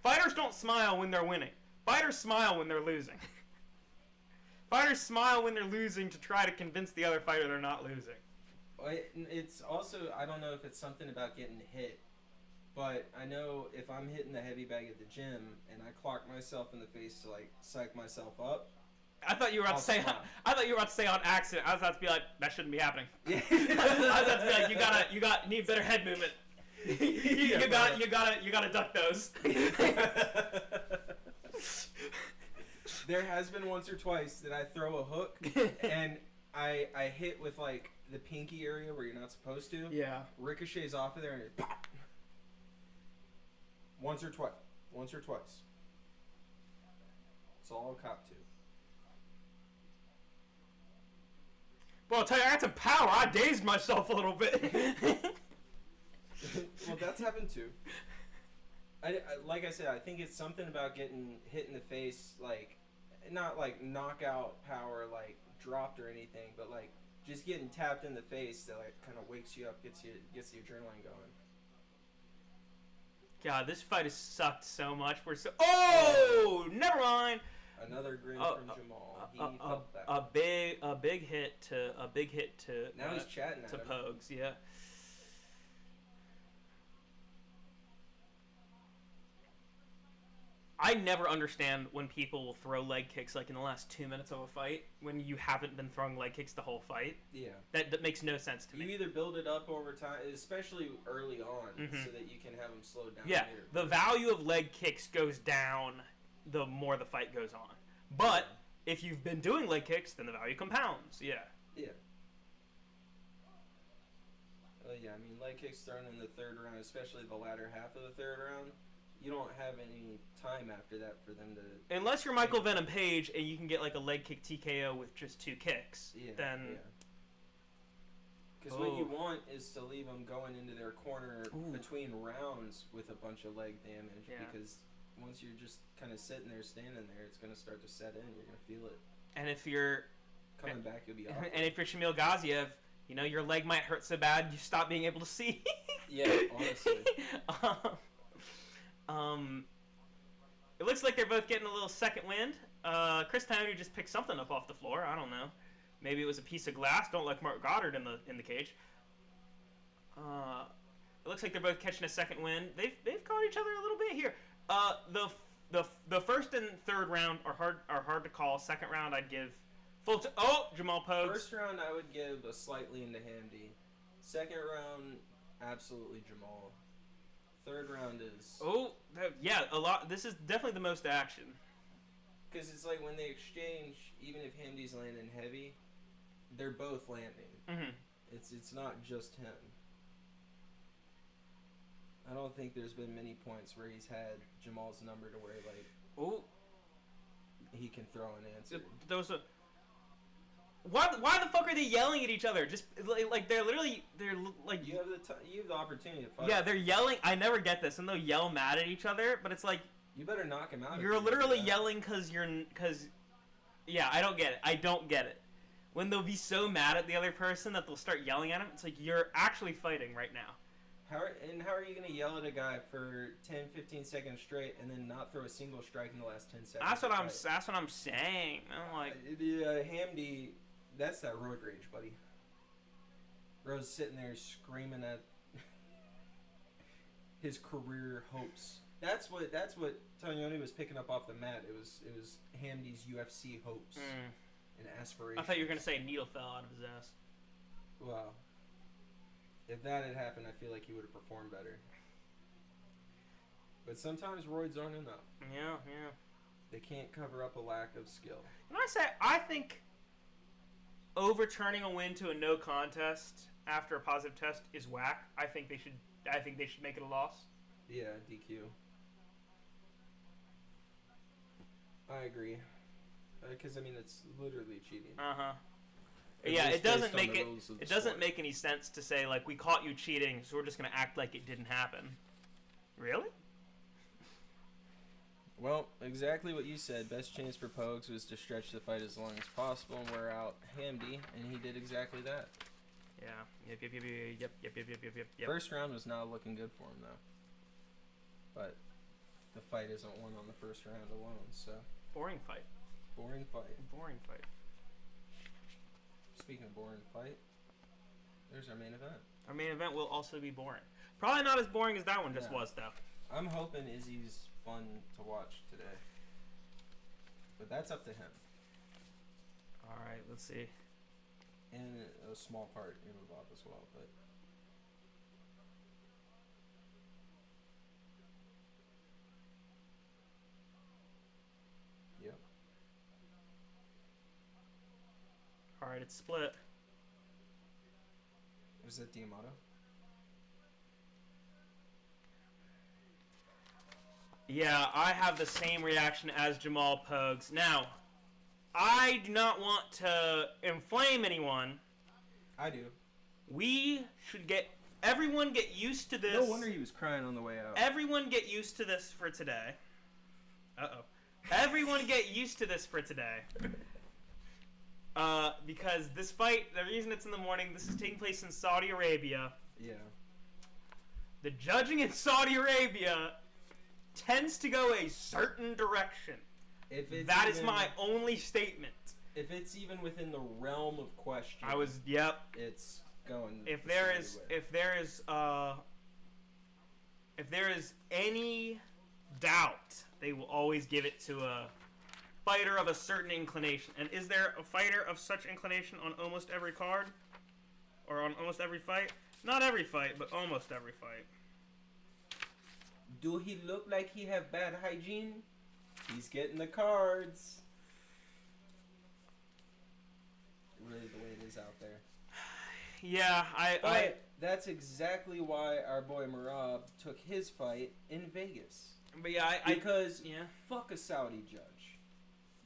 Speaker 1: fighters don't smile when they're winning. Fighters smile when they're losing. Fighters smile when they're losing to try to convince the other fighter they're not losing.
Speaker 2: It's also, I don't know if it's something about getting hit, but I know if I'm hitting the heavy bag at the gym and I clock myself in the face to like psych myself up.
Speaker 1: I thought you were about to say. I thought you were about to say on accident. I was about to be like, that shouldn't be happening.
Speaker 2: Yeah.
Speaker 1: I was about to be like, you need better head movement. You gotta duck those.
Speaker 2: There has been once or twice that I throw a hook and I hit with like the pinky area where you're not supposed to.
Speaker 1: Yeah.
Speaker 2: Ricochets off of there and it pop. Once or twice. It's all I'll cop to.
Speaker 1: Well, I'll tell you, I had some power. I dazed myself a little bit.
Speaker 2: Well, that's happened too. I like I said, I think it's something about getting hit in the face, like, not like knockout power, like dropped or anything, but like just getting tapped in the face that like kind of wakes you up, gets the adrenaline going.
Speaker 1: God, this fight has sucked so much. Oh, never mind.
Speaker 2: Another grin from Jamal. He felt that.
Speaker 1: A big hit to
Speaker 2: now he's chatting
Speaker 1: to
Speaker 2: at him.
Speaker 1: Pogues, yeah. I never understand when people will throw leg kicks like in the last 2 minutes of a fight when you haven't been throwing leg kicks the whole fight.
Speaker 2: Yeah.
Speaker 1: That makes no sense to me.
Speaker 2: You either build it up over time, especially early on, so that you can have them slow down later.
Speaker 1: The value of leg kicks goes down the more the fight goes on. But if you've been doing leg kicks, then the value compounds. Yeah.
Speaker 2: Yeah. Yeah, I mean, leg kicks thrown in the third round, especially the latter half of the third round, you don't have any time after that for them to...
Speaker 1: Unless you're Michael Venom Page and you can get like a leg kick TKO with just 2 kicks, then...
Speaker 2: Because what you want is to leave them going into their corner between rounds with a bunch of leg damage, because once you're just kind of sitting there, standing there, it's going to start to set in, you're going to feel it.
Speaker 1: And if you're...
Speaker 2: Coming back, you'll be off.
Speaker 1: And if you're Shamil Gaziev, you know, your leg might hurt so bad you stop being able to see.
Speaker 2: Yeah, honestly.
Speaker 1: It looks like they're both getting a little second wind. Chris Tony just picked something up off the floor. I don't know. Maybe it was a piece of glass. Don't like Mark Goddard in the cage. It looks like they're both catching a second wind. They've caught each other a little bit here. The first and third round are hard to call. Second round I'd give full to Jamal Pogues.
Speaker 2: First round I would give a slightly into Hamdi. Second round, absolutely Jamal. Third round is...
Speaker 1: a lot. This is definitely the most action.
Speaker 2: Because it's like when they exchange, even if Hamdi's landing heavy, they're both landing.
Speaker 1: Mm-hmm.
Speaker 2: It's not just him. I don't think there's been many points where he's had Jamal's number to where, like, he can throw an answer.
Speaker 1: There was a... Why the fuck are they yelling at each other? Just like they're like
Speaker 2: you have the opportunity to fight.
Speaker 1: Yeah, they're yelling. I never get this, and they'll yell mad at each other. But it's like
Speaker 2: you better knock him out.
Speaker 1: You're literally yelling because I don't get it. I don't get it. When they'll be so mad at the other person that they'll start yelling at him, it's like you're actually fighting right now.
Speaker 2: How are you going to yell at a guy for 10, 15 seconds straight and then not throw a single strike in the last 10 seconds?
Speaker 1: That's what I'm saying. I'm like
Speaker 2: Hamdi. That's that road rage, buddy. Bro's sitting there screaming at his career hopes. That's what Tonioni was picking up off the mat. It was Hamdi's UFC hopes and aspirations.
Speaker 1: I thought you were gonna say a needle fell out of his ass.
Speaker 2: Well, if that had happened, I feel like he would have performed better. But sometimes roids aren't enough.
Speaker 1: Yeah.
Speaker 2: They can't cover up a lack of skill.
Speaker 1: And I think overturning a win to a no contest after a positive test is whack. I think they should make it a loss.
Speaker 2: Yeah, DQ. I agree. Because I mean, it's literally cheating.
Speaker 1: Yeah, it doesn't make any sense to say like we caught you cheating, so we're just gonna act like it didn't happen. Really?
Speaker 2: Well, exactly what you said. Best chance for Pogues was to stretch the fight as long as possible and wear out Hamdi, and he did exactly that.
Speaker 1: Yeah. Yep.
Speaker 2: First round was not looking good for him, though. But the fight isn't won on the first round alone, so...
Speaker 1: Boring fight.
Speaker 2: Speaking of boring fight, there's our main event.
Speaker 1: Our main event will also be boring. Probably not as boring as that one just was, though.
Speaker 2: I'm hoping Izzy's fun to watch today. But that's up to him.
Speaker 1: Alright, let's see.
Speaker 2: And a small part Imavov as well, but... Yep.
Speaker 1: Alright, it's split.
Speaker 2: Was that D'Amato?
Speaker 1: Yeah, I have the same reaction as Jamal Pogues. Now, I do not want to inflame anyone.
Speaker 2: I do.
Speaker 1: We should everyone get used to this.
Speaker 2: No wonder he was crying on the way out.
Speaker 1: Everyone get used to this for today. Everyone get used to this for today. Because this fight, the reason it's in the morning, this is taking place in Saudi Arabia.
Speaker 2: Yeah.
Speaker 1: The judging in Saudi Arabia tends to go a certain direction. That is my only statement.
Speaker 2: If it's even within the realm of question, it's going.
Speaker 1: If there is any doubt, they will always give it to a fighter of a certain inclination. And is there a fighter of such inclination on almost every card? Or on almost every fight? Not every fight, but almost every fight.
Speaker 2: Do he look like he have bad hygiene? He's getting the cards. Really the way it is out there.
Speaker 1: Yeah,
Speaker 2: But that's exactly why our boy Merab took his fight in Vegas.
Speaker 1: But yeah,
Speaker 2: because
Speaker 1: yeah.
Speaker 2: Fuck a Saudi judge.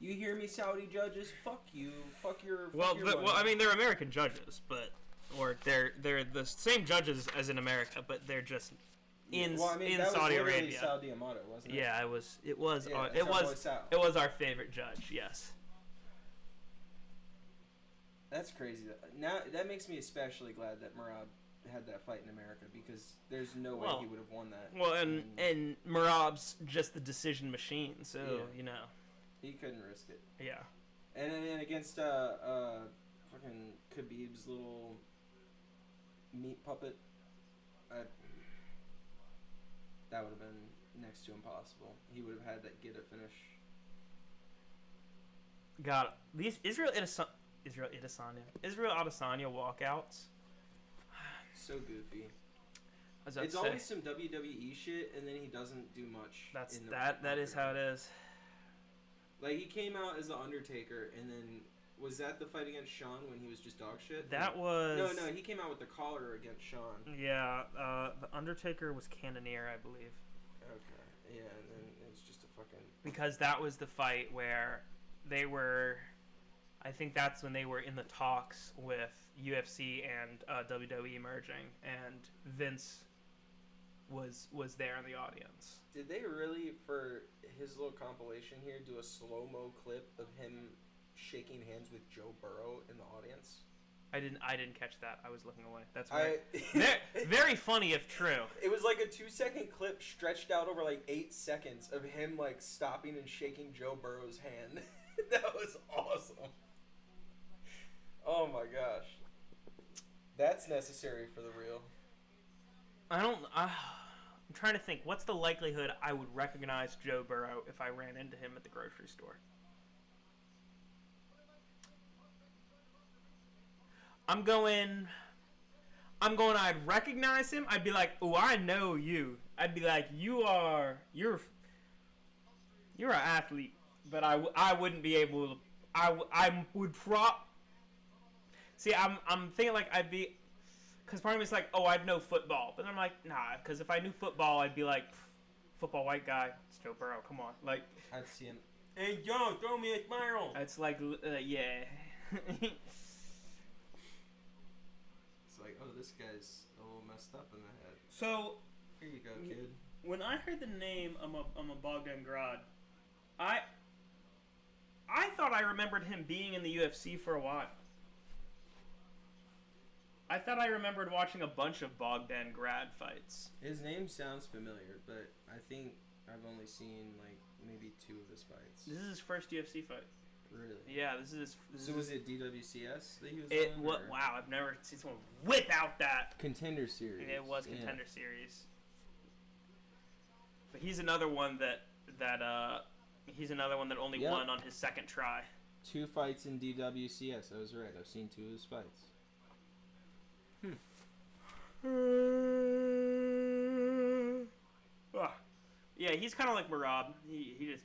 Speaker 2: You hear me, Saudi judges? Fuck you. Fuck your.
Speaker 1: Well,
Speaker 2: your
Speaker 1: well, I mean, they're American judges, but they're the same judges as in America, but they're just in
Speaker 2: that
Speaker 1: Saudi
Speaker 2: was
Speaker 1: Arabia.
Speaker 2: Saudi Amato, wasn't it?
Speaker 1: Yeah, it was. It was.
Speaker 2: Yeah,
Speaker 1: It was our favorite judge. Yes.
Speaker 2: That's crazy. Now that makes me especially glad that Merab had that fight in America, because there's no way he would have won that.
Speaker 1: Well, and Merab's just the decision machine, so you know
Speaker 2: he couldn't risk it.
Speaker 1: Yeah.
Speaker 2: And then against fucking Khabib's little meat puppet, that would have been next to impossible. He would have had that get a finish.
Speaker 1: God, these Israel Adesanya walkouts.
Speaker 2: So goofy.
Speaker 1: It's
Speaker 2: always some WWE shit, and then he doesn't do much.
Speaker 1: That is how it is.
Speaker 2: Like, he came out as the Undertaker, and then was that the fight against Sean when he was just dog shit?
Speaker 1: That was
Speaker 2: no. He came out with the collar against Sean.
Speaker 1: Yeah, the Undertaker was Cannonier, I believe.
Speaker 2: Okay, yeah, and then it was just a fucking.
Speaker 1: Because that was the fight where they were. I think that's when they were in the talks with UFC and WWE merging, and Vince was there in the audience.
Speaker 2: Did they really, for his little compilation here, do a slow-mo clip of him shaking hands with Joe Burrow in the audience?
Speaker 1: I didn't catch that. I was looking away. That's right. Very funny if true.
Speaker 2: It was like a 2-second clip stretched out over like 8 seconds of him like stopping and shaking Joe Burrow's hand. That was awesome. Oh my gosh. That's necessary for the real.
Speaker 1: I'm trying to think. What's the likelihood I would recognize Joe Burrow if I ran into him at the grocery store? I'm going. I'd recognize him. I'd be like, "Oh, I know you." I'd be like, "You're an athlete," but I wouldn't be able to. I would See, I'm thinking like I'd be, because part of me is like, oh, I'd know football, but then I'm like, nah, because if I knew football, I'd be like, football white guy, it's Joe Burrow, come on, like.
Speaker 2: I'd see him. Hey, Joe, throw me a smile.
Speaker 1: It's like, yeah.
Speaker 2: It's like, oh, this guy's a little messed up in the head.
Speaker 1: So,
Speaker 2: here you go, kid.
Speaker 1: When I heard the name Bogdan Grad, I thought I remembered him being in the UFC for a while. I thought I remembered watching a bunch of Bogdan Grad fights.
Speaker 2: His name sounds familiar, but I think I've only seen like maybe 2 of his fights.
Speaker 1: This is his first UFC fight.
Speaker 2: Really?
Speaker 1: Yeah, this is.
Speaker 2: So was it DWCS that he was on?
Speaker 1: Wow, I've never seen someone whip out that
Speaker 2: Contender Series.
Speaker 1: It was Contender Series. But he's another one that only won on his second try.
Speaker 2: 2 fights in DWCS. I was right. I've seen 2 of his fights.
Speaker 1: Yeah, he's kind of like Merab. He just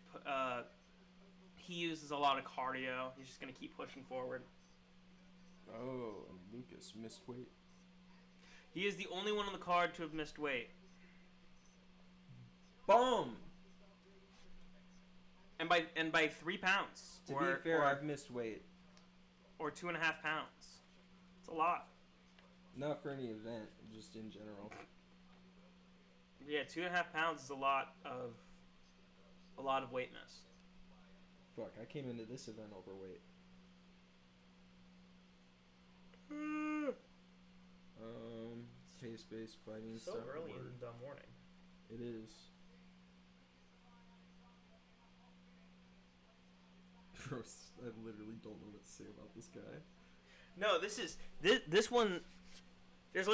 Speaker 1: he uses a lot of cardio. He's just gonna keep pushing forward.
Speaker 2: Oh, and Lucas missed weight.
Speaker 1: He is the only one on the card to have missed weight.
Speaker 2: Boom.
Speaker 1: And by 3 pounds.
Speaker 2: To be fair, I've missed weight.
Speaker 1: Or 2.5 pounds. It's a lot.
Speaker 2: Not for any event, just in general.
Speaker 1: Yeah, 2.5 pounds is a lot of weight miss.
Speaker 2: Fuck, I came into this event overweight. Pace-based fighting.
Speaker 1: So early in the morning.
Speaker 2: It is. I literally don't know what to say about this guy.
Speaker 1: No, this one. There's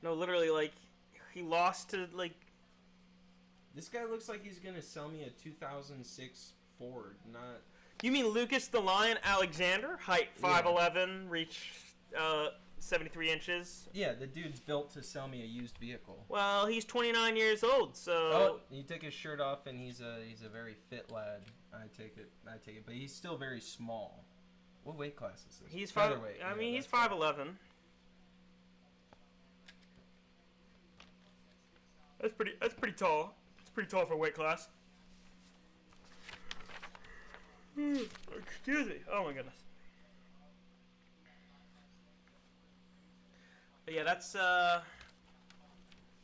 Speaker 1: No, literally, like, he lost to, like...
Speaker 2: This guy looks like he's gonna sell me a 2006 Ford, not...
Speaker 1: You mean Lucas the Lion Alexander? Height 5'11", reach 73 inches.
Speaker 2: Yeah, the dude's built to sell me a used vehicle.
Speaker 1: Well, he's 29 years old, so...
Speaker 2: Oh, he took his shirt off, and he's a very fit lad. I take it, but he's still very small. What weight class is this?
Speaker 1: He's
Speaker 2: featherweight.
Speaker 1: he's 5'11". That's pretty tall. It's pretty tall for weight class. Excuse me. Oh my goodness. But yeah, that's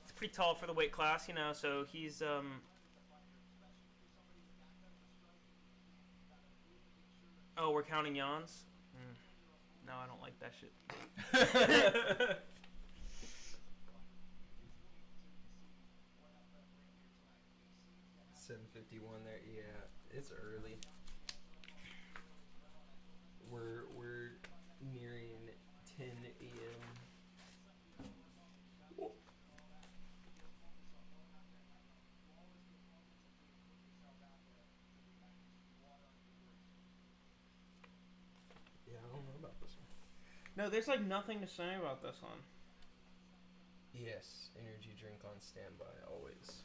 Speaker 1: it's pretty tall for the weight class, you know. So he's Oh, we're counting yawns? No, I don't like that shit.
Speaker 2: 7:51 there. Yeah, it's early. We're nearing 10 a.m. Yeah, I don't know about this one.
Speaker 1: No, there's like nothing to say about this one.
Speaker 2: Yes, energy drink on standby always.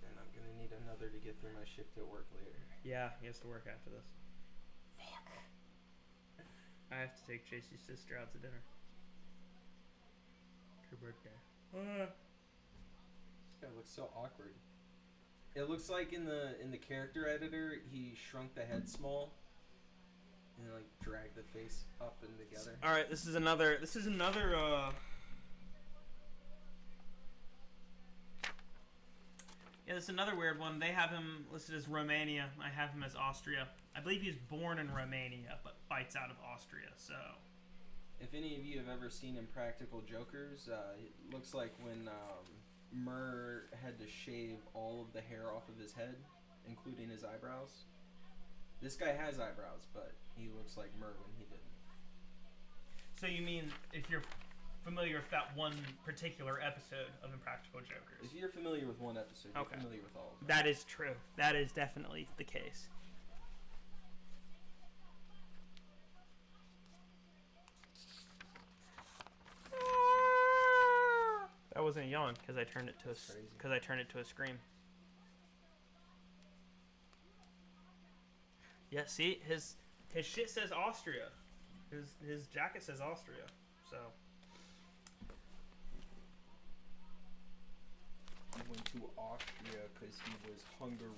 Speaker 2: And I'm gonna need another to get through my shift at work later.
Speaker 1: Yeah, he has to work after this.
Speaker 2: Fuck.
Speaker 1: I have to take JC's sister out to dinner. Her birthday.
Speaker 2: This guy looks so awkward. It looks like in the character editor he shrunk the head small and like dragged the face up and together.
Speaker 1: All right, this is another Yeah, this is another weird one. They have him listed as Romania. I have him as Austria. I believe he was born in Romania, but fights out of Austria, so...
Speaker 2: If any of you have ever seen Impractical Jokers, it looks like when Murr had to shave all of the hair off of his head, including his eyebrows. This guy has eyebrows, but he looks like Murr when he didn't.
Speaker 1: So you mean if you're familiar with that one particular episode of Impractical Jokers?
Speaker 2: If you're familiar with one episode, you're
Speaker 1: okay.
Speaker 2: familiar with all of them.
Speaker 1: That is true. That is definitely the case. That wasn't a yawn because I turned it to a scream. Yeah, see, his shit says Austria. His jacket says Austria. So
Speaker 2: he went to Austria because he was Hungary.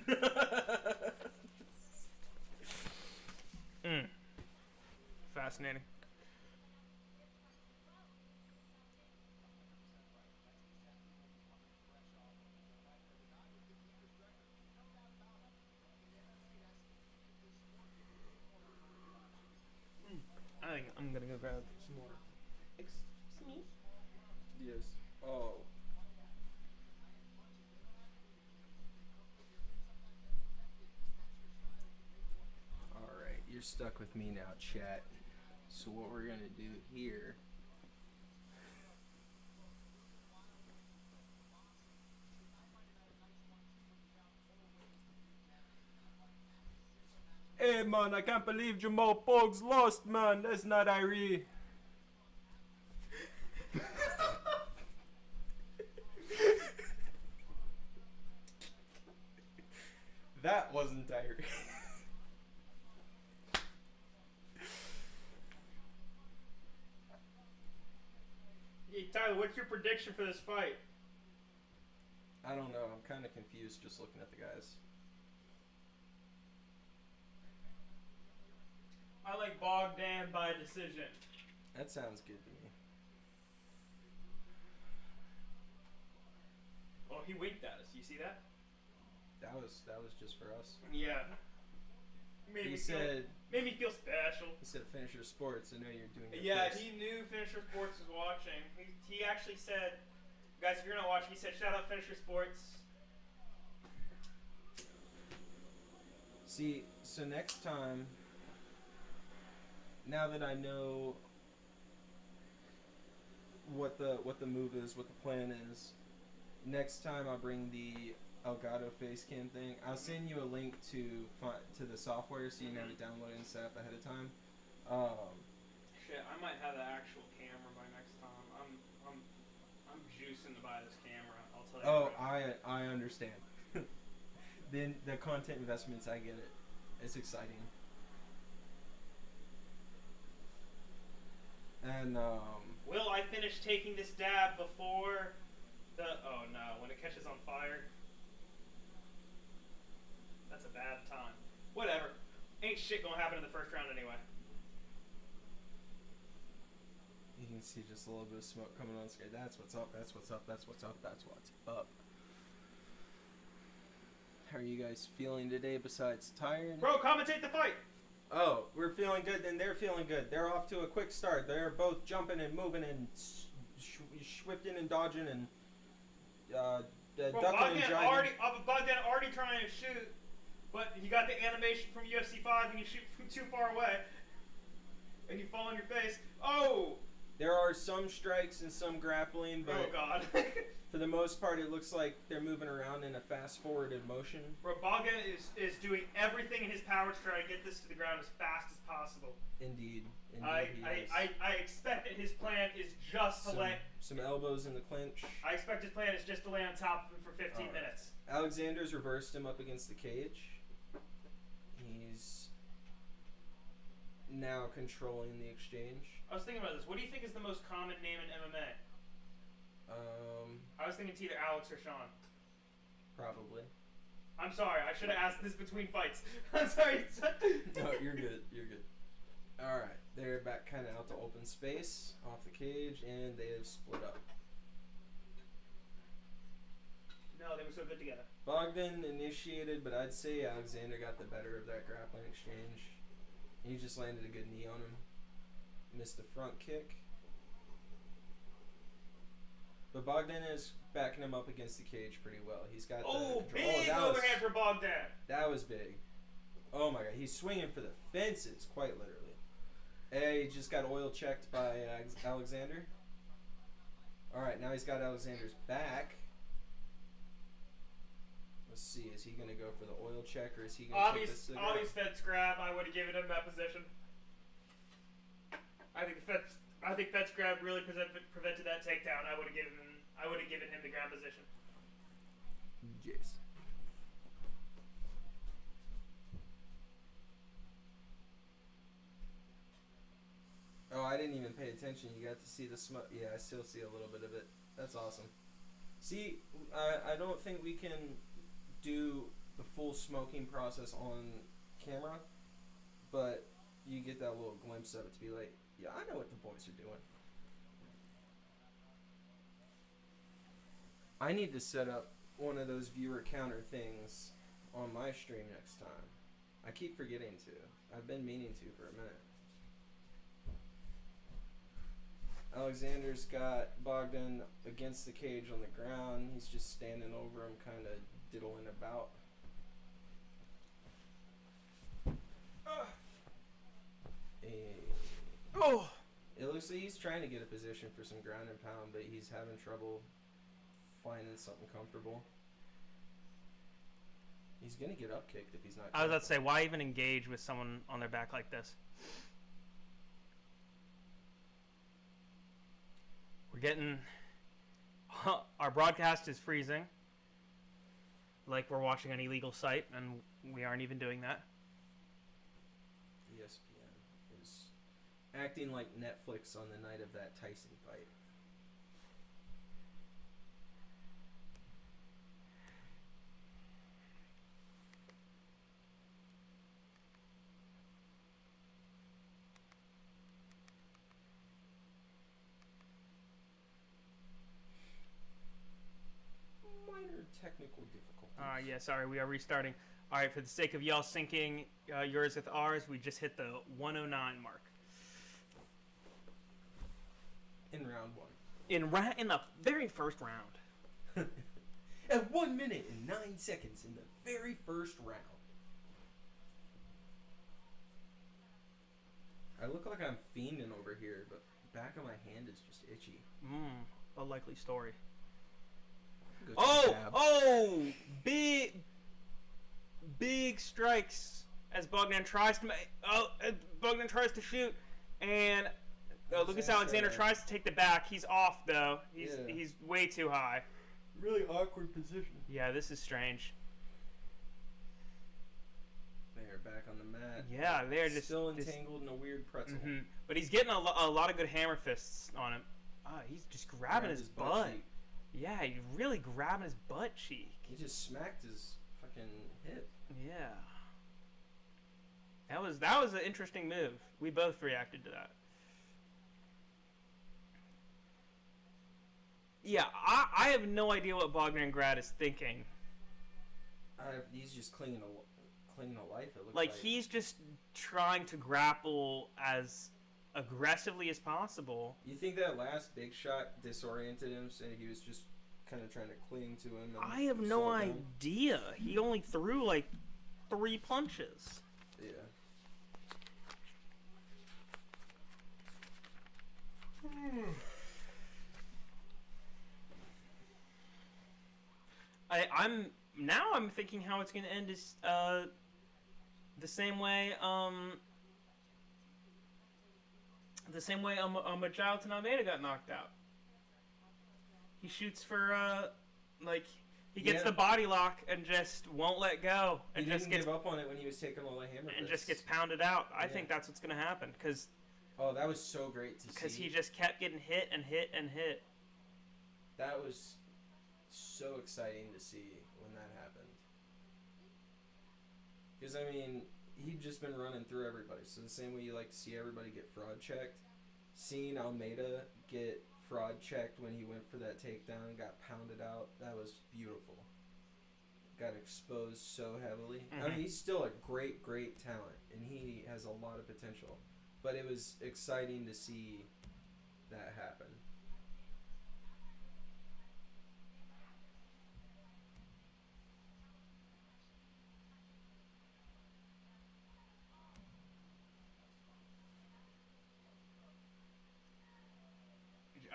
Speaker 2: I don't know.
Speaker 1: Fascinating. I think I'm gonna go grab some more. Excuse me?
Speaker 2: Yes. Oh. Alright, you're stuck with me now, chat. So what we're gonna do here... Hey man, I can't believe Jamal Pogues lost, man. That's not Irie. That wasn't Irie.
Speaker 1: Hey Tyler, what's your prediction for this fight?
Speaker 2: I don't know. I'm kind of confused just looking at the guys.
Speaker 1: I like Bogdan by decision.
Speaker 2: That sounds good to me.
Speaker 1: Oh, he winked at us. You see that?
Speaker 2: That was just for us.
Speaker 1: Yeah. Made me feel special.
Speaker 2: He said Finisher Sports. I know you're doing it.
Speaker 1: Yeah,
Speaker 2: first.
Speaker 1: he knew Finisher Sports was watching. He actually said, guys, if you're not watching, he said, shout out Finisher Sports.
Speaker 2: See, so next time now that I know what the move is, what the plan is, next time I'll bring the Elgato face cam thing. I'll send you a link to the software so you can have it downloaded and set up ahead of time.
Speaker 1: Shit, I might have the actual camera by next time. I'm juicing to buy this camera. I'll tell you.
Speaker 2: Oh, I understand. Then the content investments, I get it. It's exciting. And
Speaker 1: will I finish taking this dab before the? Oh no! When it catches on fire, that's a bad time. Whatever. Ain't shit gonna happen in the first round anyway.
Speaker 2: You can see just a little bit of smoke coming on screen. That's what's up. That's what's up. That's what's up. That's what's up. How are you guys feeling today besides tired?
Speaker 1: Bro, commentate the fight!
Speaker 2: Oh, we're feeling good, then they're feeling good. They're off to a quick start. They're both jumping and moving and swifting and dodging and ducking and jiving.
Speaker 1: Bogdan already trying to shoot, but you got the animation from UFC 5 and you shoot from too far away. And you fall on your face. Oh!
Speaker 2: There are some strikes and some grappling, but
Speaker 1: oh god.
Speaker 2: for the most part, it looks like they're moving around in a fast-forwarded motion.
Speaker 1: Bro, Bogdan is doing everything in his power to try to get this to the ground as fast as possible.
Speaker 2: Indeed.
Speaker 1: I expect that his plan is just to lay...
Speaker 2: Some elbows in the clinch.
Speaker 1: I expect his plan is just to lay on top of him for 15 minutes.
Speaker 2: Alexander's reversed him up against the cage. He's now controlling the exchange.
Speaker 1: I was thinking about this. What do you think is the most common name in MMA? I was thinking it's either Alex or Sean.
Speaker 2: Probably.
Speaker 1: I'm sorry. I should have asked this between fights. I'm sorry.
Speaker 2: No, you're good. You're good. All right. They're back kind of out to open space off the cage, and they have split up.
Speaker 1: No, they were so good together.
Speaker 2: Bogdan initiated, but I'd say Alexander got the better of that grappling exchange. He just landed a good knee on him. Missed the front kick. But Bogdan is backing him up against the cage pretty well. He's got the
Speaker 1: big overhand for Bogdan.
Speaker 2: That was big. Oh my god, he's swinging for the fences, quite literally. He just got oil checked by Alexander. Alright, now he's got Alexander's back. Let's see, is he going to go for the oil check or is he going to take this cigarette?
Speaker 1: Obvious fence grab, I would have given him that position. I think fence grab really prevented that takedown. I would have given him the ground position.
Speaker 2: Yes. Oh, I didn't even pay attention. You got to see the smoke. Yeah, I still see a little bit of it. That's awesome. See, I don't think we can do the full smoking process on camera, but you get that little glimpse of it to be like, yeah, I know what the boys are doing. I need to set up one of those viewer counter things on my stream next time. I keep forgetting to. I've been meaning to for a minute. Alexander's got Bogdan against the cage on the ground. He's just standing over him, kind of diddling about. Oh! It looks like he's trying to get a position for some ground and pound, but he's having trouble finding something comfortable. He's going to get up kicked if he's not.
Speaker 1: I was about to say, why even engage with someone on their back like this? We're getting... Our broadcast is freezing. Like we're watching an illegal site, and we aren't even doing that.
Speaker 2: ESPN is acting like Netflix on the night of that Tyson fight. Minor technical difficulties.
Speaker 1: Yeah, sorry, we are restarting. All right, for the sake of y'all syncing yours with ours, we just hit the 109 mark.
Speaker 2: In round one.
Speaker 1: In the very first round.
Speaker 2: At 1 minute and 9 seconds in the very first round. I look like I'm fiending over here, but back of my hand is just itchy.
Speaker 1: A likely story.
Speaker 2: Go take a
Speaker 1: Oh!
Speaker 2: tab.
Speaker 1: Oh! Big strikes as Bogdan tries to Bogdan tries to shoot, and Lucas Alexander tries to take the back. He's off though. He's way too high.
Speaker 2: Really awkward position.
Speaker 1: Yeah, this is strange.
Speaker 2: They're back on the mat.
Speaker 1: Yeah, they're just
Speaker 2: still entangled in a weird pretzel.
Speaker 1: Mm-hmm. But he's getting a lot of good hammer fists on him. He's just grabbing his butt. Yeah, he's really grabbing his butt cheek.
Speaker 2: He just smacked his fucking hip.
Speaker 1: Yeah. That was an interesting move. We both reacted to that. Yeah, I have no idea what Bogdan Grad is thinking.
Speaker 2: He's just clinging to life. It looks
Speaker 1: like he's just trying to grapple as aggressively as possible.
Speaker 2: You think that last big shot disoriented him, so he was just kind of trying to cling to him?
Speaker 1: I have no idea. He only threw like 3 punches.
Speaker 2: Yeah. I'm thinking how it's gonna end is the same way Jonathan Almeida got knocked out. He shoots for he gets the body lock and just won't let go, and he
Speaker 1: just
Speaker 2: didn't give up on it when he was taking all the hammer
Speaker 1: and
Speaker 2: fists.
Speaker 1: just gets pounded out. I think that's what's gonna happen because.
Speaker 2: Oh, that was so great to see.
Speaker 1: Because he just kept getting hit and hit and hit.
Speaker 2: That was so exciting to see when that happened. Because, I mean, he'd just been running through everybody. So the same way you like to see everybody get fraud checked, seeing Almeida get fraud checked when he went for that takedown and got pounded out, that was beautiful. Got exposed so heavily. Mm-hmm. I mean, he's still a great, great talent, and he has a lot of potential. But it was exciting to see that happen.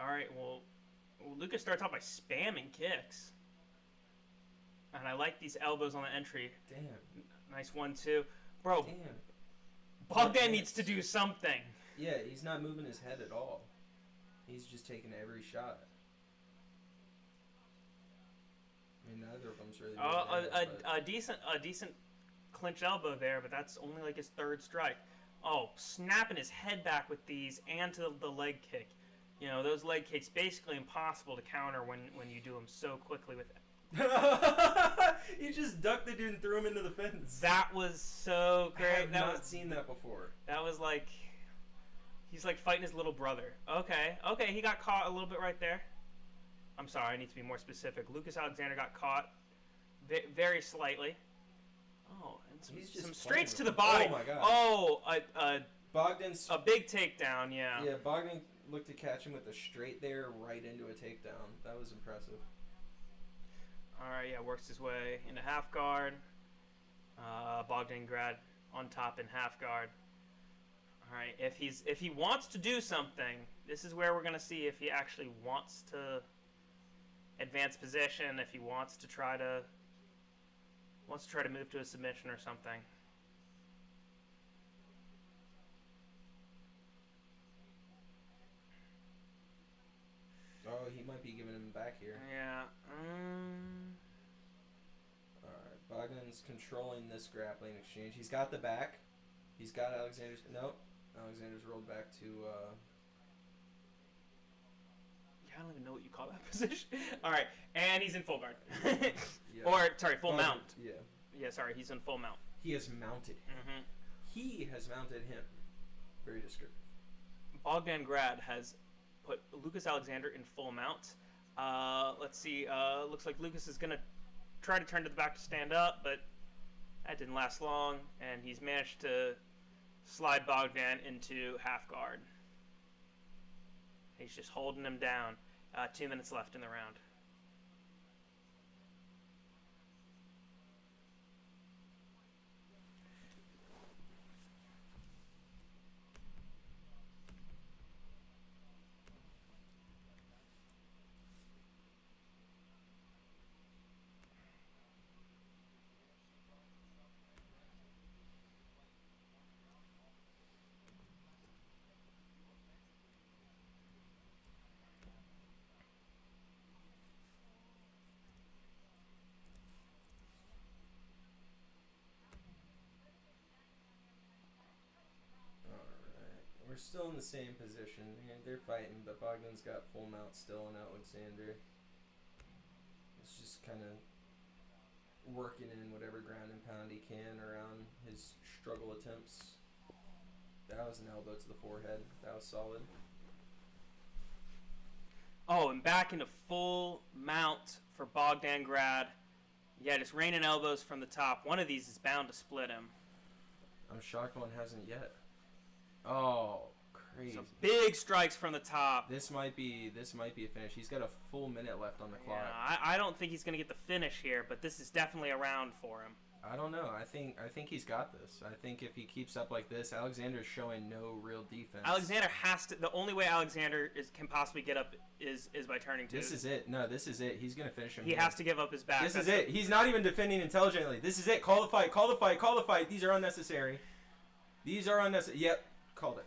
Speaker 1: All right, well, Lucas starts off by spamming kicks. And I like these elbows on the entry.
Speaker 2: Damn.
Speaker 1: Nice 1-2. Bro.
Speaker 2: Damn.
Speaker 1: Bogdan needs to do something.
Speaker 2: Yeah, he's not moving his head at all. He's just taking every shot. I mean, neither of them's really.
Speaker 1: A decent clinch elbow there, but that's only like his 3rd strike. Oh, snapping his head back with these and to the leg kick. You know, those leg kicks basically impossible to counter when you do them so quickly with it.
Speaker 2: He just ducked the dude and threw him into the fence.
Speaker 1: That was so great.
Speaker 2: I have not seen that before.
Speaker 1: That was like, he's like fighting his little brother. Okay, he got caught a little bit right there. I'm sorry, I need to be more specific. Lucas Alexander got caught very slightly. Oh, and some straights to the body.
Speaker 2: Oh my god.
Speaker 1: Oh,
Speaker 2: Bogdan's
Speaker 1: a big takedown. Yeah.
Speaker 2: Yeah, Bogdan looked to catch him with a straight there right into a takedown. That was impressive.
Speaker 1: Alright, yeah, works his way into half guard. Bogdan Grad on top in half guard. Alright, if he wants to do something, this is where we're gonna see if he actually wants to advance position, if he wants to try to move to a submission or something.
Speaker 2: Oh, he might be giving him back here.
Speaker 1: Yeah.
Speaker 2: Alright, Bogdan's controlling this grappling exchange. He's got the back. He's got Alexander's... Nope. Alexander's rolled back to...
Speaker 1: Yeah, I don't even know what you call that position. Alright, and he's in full guard.
Speaker 2: Yeah.
Speaker 1: Or, sorry, full mount.
Speaker 2: Yeah.
Speaker 1: Yeah, sorry, he's in full mount.
Speaker 2: He has mounted him.
Speaker 1: Mm-hmm.
Speaker 2: He has mounted him. Very descriptive.
Speaker 1: Bogdan Grad has put Lucas Alexander in full mount. Let's see. Looks like Lucas is going to try to turn to the back to stand up, but that didn't last long, and he's managed to slide Bogdan into half guard. He's just holding him down. 2 minutes left in the round.
Speaker 2: We're still in the same position. They're fighting, but Bogdan's got full mount still on Alexander. It's just kind of working in whatever ground and pound he can around his struggle attempts. That was an elbow to the forehead. That was solid.
Speaker 1: Oh, and back into full mount for Bogdangrad. Yeah, just raining elbows from the top. One of these is bound to split him.
Speaker 2: I'm shocked one hasn't yet. Oh, crazy.
Speaker 1: Some big strikes from the top.
Speaker 2: This might be a finish. He's got a full minute left on the clock.
Speaker 1: Yeah, I don't think he's going to get the finish here, but this is definitely a round for him.
Speaker 2: I don't know. I think he's got this. I think if he keeps up like this, Alexander's showing no real defense.
Speaker 1: Alexander has to. The only way Alexander can possibly get up is by turning to.
Speaker 2: This is it. No, this is it. He's gonna finish him.
Speaker 1: He has to give up his back.
Speaker 2: This is it. He's not even defending intelligently. This is it. Call the fight. Call the fight. Call the fight. These are unnecessary. These are unnecessary. Yep. Called it.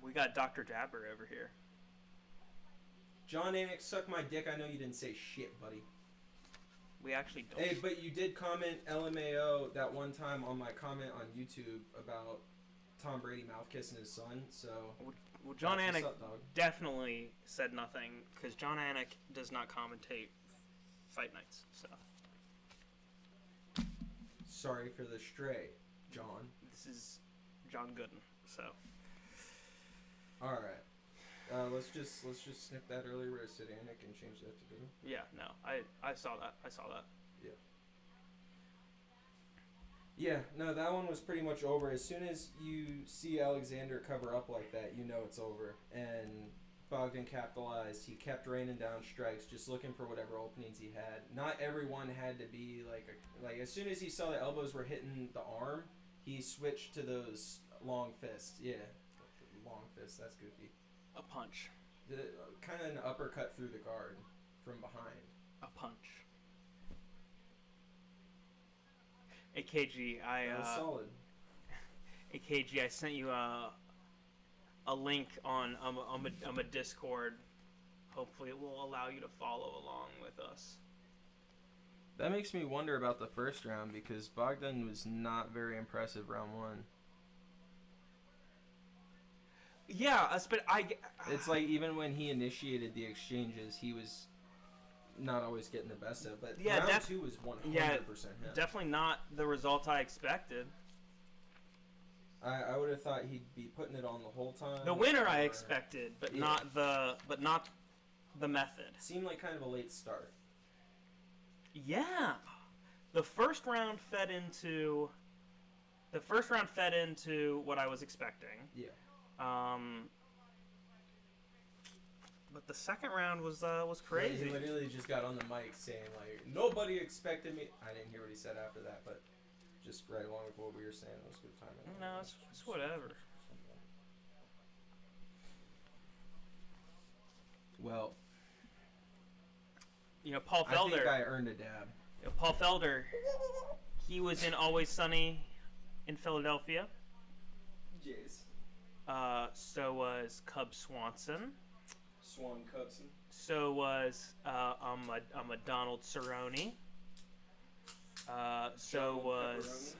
Speaker 1: We got Dr. Jabber over here.
Speaker 2: John Anik, suck my dick. I know you didn't say shit, buddy.
Speaker 1: We actually don't.
Speaker 2: Hey, but you did comment LMAO that one time on my comment on YouTube about Tom Brady mouth kissing his son. So,
Speaker 1: well, John Anik definitely said nothing because John Anik does not commentate fight nights. So,
Speaker 2: sorry for the stray, John.
Speaker 1: This is John Gooden. So,
Speaker 2: all right. Let's just snip that early roasted Anik and change that to Gooden.
Speaker 1: Yeah, no, I saw that.
Speaker 2: Yeah. Yeah, no, that one was pretty much over. As soon as you see Alexander cover up like that, you know it's over. And Bogdan capitalized. He kept raining down strikes, just looking for whatever openings he had. Not everyone had to be like as soon as he saw the elbows were hitting the arm, he switched to those long fists. Yeah, long fists. That's goofy.
Speaker 1: A punch.
Speaker 2: Kind of an uppercut through the guard from behind.
Speaker 1: A punch. AKG,
Speaker 2: That was solid.
Speaker 1: AKG, I sent you a link on a Discord. Hopefully, it will allow you to follow along with us.
Speaker 2: That makes me wonder about the first round because Bogdan was not very impressive round one.
Speaker 1: Yeah, but
Speaker 2: it's like even when he initiated the exchanges, he was not always getting the best of it. But
Speaker 1: yeah,
Speaker 2: round two was 100% him.
Speaker 1: Definitely not the result I expected.
Speaker 2: I would have thought he'd be putting it on the whole time.
Speaker 1: The winner I expected, but not the method.
Speaker 2: Seemed like kind of a late start.
Speaker 1: Yeah, the first round fed into what I was expecting.
Speaker 2: Yeah.
Speaker 1: But the second round was crazy.
Speaker 2: Yeah, he literally just got on the mic saying like nobody expected me. I didn't hear what he said after that, but just right along with what we were saying, it was good timing.
Speaker 1: No, it's whatever.
Speaker 2: Well,
Speaker 1: Paul Felder.
Speaker 2: I think I earned a dab.
Speaker 1: Paul Felder, he was in Always Sunny in Philadelphia.
Speaker 2: Jays.
Speaker 1: So was Cub Swanson.
Speaker 2: Swan Cubson.
Speaker 1: So was a Donald Cerrone. So was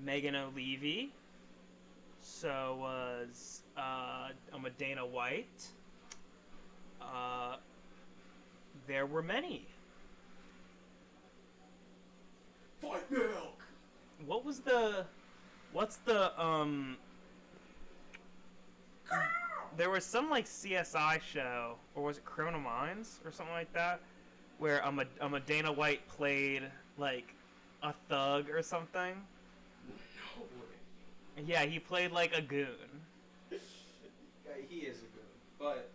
Speaker 1: Megan O'Leary. So was a Dana White. There were many.
Speaker 2: Fight milk.
Speaker 1: What's the there was some like CSI show, or was it Criminal Minds or something like that, where a Dana White played like a thug or something.
Speaker 2: No way.
Speaker 1: Yeah, he played like a goon.
Speaker 2: Yeah, he is a goon, but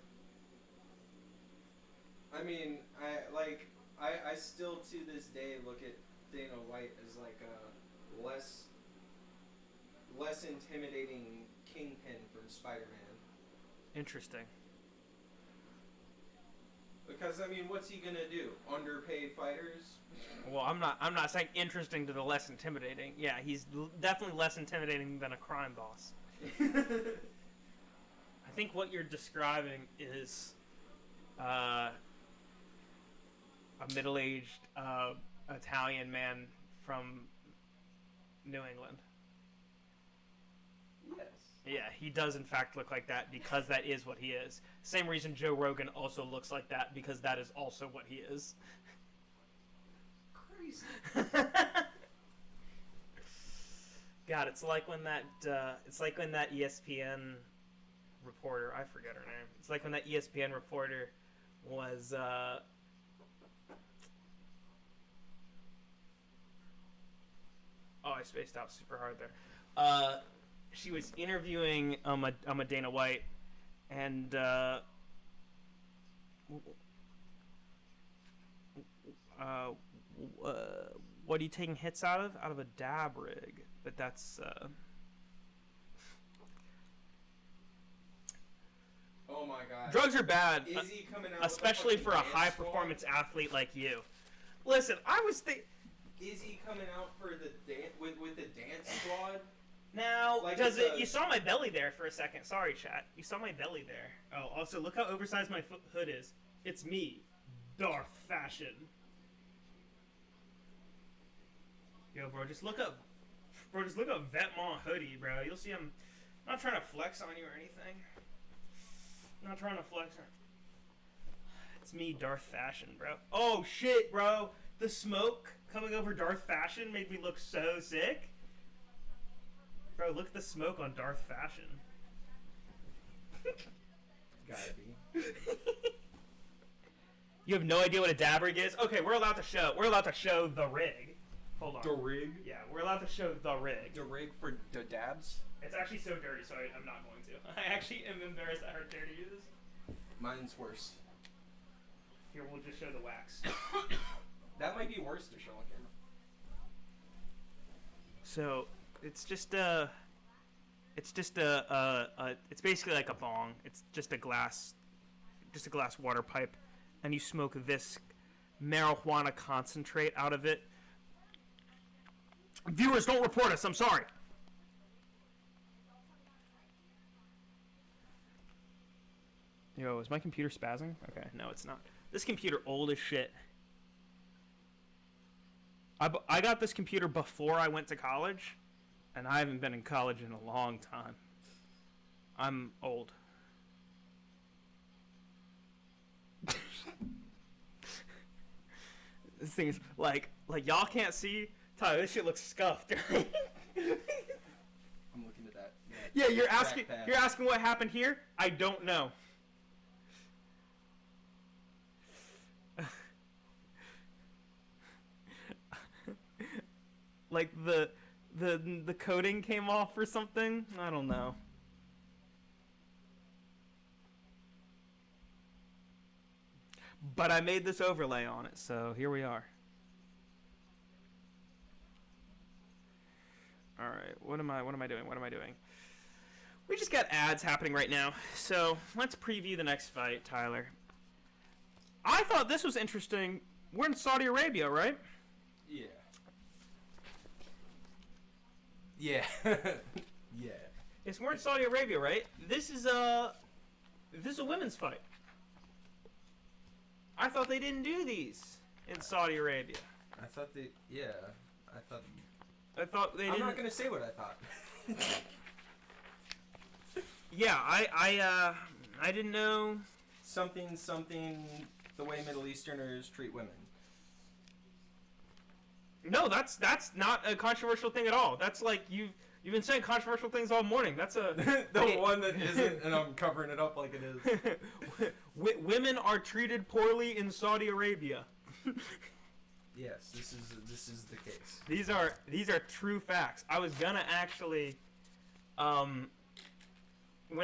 Speaker 2: I mean, I still to this day look at Dana White as like a less intimidating Kingpin from Spider-Man.
Speaker 1: Interesting.
Speaker 2: Because I mean, what's he gonna do? Underpay fighters?
Speaker 1: Well, I'm not saying interesting to the less intimidating. Yeah, he's definitely less intimidating than a crime boss. I think what you're describing is a middle-aged Italian man from New England. he does in fact look like that because that is what he is. Same reason Joe Rogan also looks like that because that is also what he is.
Speaker 2: Crazy.
Speaker 1: God, it's like when that ESPN reporter, I forget her name. It's like when that ESPN reporter was I spaced out super hard there. She was interviewing Dana White, and what are you taking hits out of? Out of a dab rig, but that's.
Speaker 2: Oh my god.
Speaker 1: Drugs are bad,
Speaker 2: Is he coming out
Speaker 1: especially
Speaker 2: with
Speaker 1: for a high-performance athlete like you. Listen, I was thinking.
Speaker 2: Is he coming out for the with the dance squad?
Speaker 1: Now,
Speaker 2: Like
Speaker 1: does
Speaker 2: it's
Speaker 1: it? You saw my belly there for a second. Sorry, chat. You saw my belly there. Oh, also look how oversized my hood is. It's me, Darth Fashion. Yo, bro, just look up. Bro, just look up Vetements hoodie, bro. You'll see I'm not trying to flex on you or anything. I'm not trying to flex on. It's me, Darth Fashion, bro. Oh shit, bro. The smoke coming over Darth Fashion made me look so sick. Bro, look at the smoke on Darth Fashion.
Speaker 2: Gotta be.
Speaker 1: You have no idea what a dab rig is? Okay, we're allowed to show. We're allowed to show the rig. Hold on.
Speaker 2: The rig?
Speaker 1: Yeah, we're allowed to show the rig.
Speaker 2: The rig for the dabs?
Speaker 1: It's actually so dirty, so I'm not going to. I actually am embarrassed at how dirty it is.
Speaker 2: Mine's worse.
Speaker 1: Here, we'll just show the wax.
Speaker 2: That might be worse to show on camera.
Speaker 1: So it's basically like a bong. It's just a glass water pipe, and you smoke this marijuana concentrate out of it. Viewers, don't report us. I'm sorry. Yo, is my computer spazzing? Okay, no, it's not. This computer old as shit. I got this computer before I went to college, and I haven't been in college in a long time. I'm old. This thing is like y'all can't see. Tyler, this shit looks scuffed.
Speaker 2: I'm looking at that.
Speaker 1: Yeah, you're asking what happened here? I don't know. Like the coating came off or something? I don't know. But I made this overlay on it, so here we are. All right, what am I doing? We just got ads happening right now, so let's preview the next fight, Tyler. I thought this was interesting. We're in Saudi Arabia, right?
Speaker 2: Yeah. Yeah. Yeah.
Speaker 1: Yes, we're in Saudi Arabia, right? This is a women's fight. I thought they didn't do these in Saudi Arabia.
Speaker 2: I thought they. Yeah. I thought they
Speaker 1: didn't.
Speaker 2: I'm not gonna say what I thought.
Speaker 1: Yeah, I didn't know.
Speaker 2: Something. The way Middle Easterners treat women.
Speaker 1: No, that's not a controversial thing at all. That's like you've been saying controversial things all morning. That's a
Speaker 2: the one that isn't, and I'm covering it up like it is.
Speaker 1: Women are treated poorly in Saudi Arabia.
Speaker 2: Yes, this is the case.
Speaker 1: These are true facts. I was gonna actually, when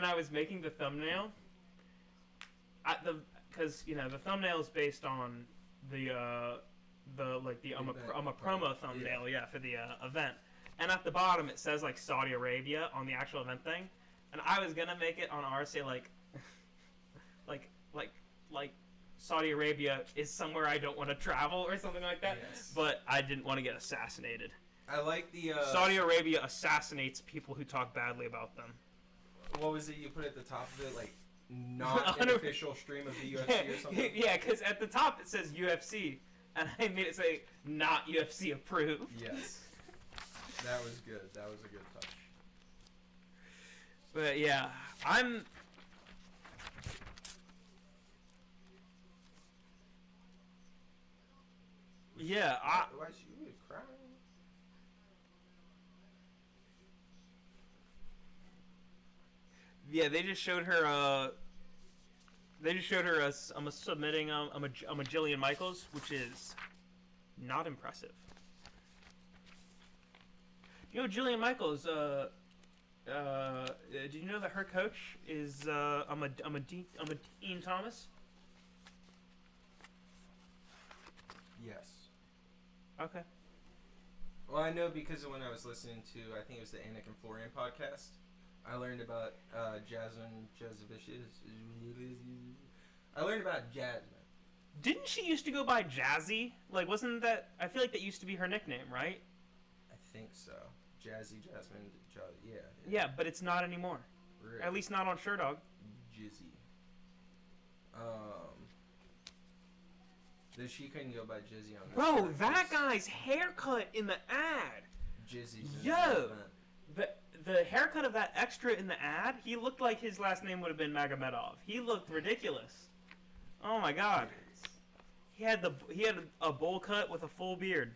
Speaker 1: I was making the thumbnail, because the thumbnail is based on I'm a promo thumbnail, yeah, for the event, and at the bottom it says like Saudi Arabia on the actual event thing, and I was gonna make it on ours say like Saudi Arabia is somewhere I don't want to travel or something like that,
Speaker 2: yes.
Speaker 1: But I didn't want to get assassinated.
Speaker 2: I like the
Speaker 1: Saudi Arabia assassinates people who talk badly about them.
Speaker 2: What was it you put at the top of it, like not an official stream of the UFC or something?
Speaker 1: Yeah, because at the top it says UFC, and I made it say not UFC approved.
Speaker 2: Yes, that was good. That was a good touch.
Speaker 1: But yeah, I'm. Yeah,
Speaker 2: Why she crying?
Speaker 1: Yeah, they just showed her. They just showed her I'm submitting I'm a Jillian Michaels, which is not impressive. You know, Jillian Michaels. Did you know that her coach is I'm a Dean Thomas?
Speaker 2: Yes.
Speaker 1: Okay.
Speaker 2: Well, I know because of when I was listening to, I think it was the Anakin Florian podcast. I learned about Jasmine Jazavicius. I learned about Jasmine.
Speaker 1: Didn't she used to go by Jazzy? Like, wasn't that? I feel like that used to be her nickname, right?
Speaker 2: I think so. Jazzy Jasmine. Yeah.
Speaker 1: Yeah, but it's not anymore.
Speaker 2: Really?
Speaker 1: At least not on Sherdog.
Speaker 2: Jizzy. She couldn't go by Jizzy on this.
Speaker 1: Bro, that guy's haircut in the ad.
Speaker 2: Jizzy's
Speaker 1: Yo, the haircut of that extra in the ad, he looked like his last name would have been Magomedov. He looked ridiculous. Oh my god. He had a bowl cut with a full beard.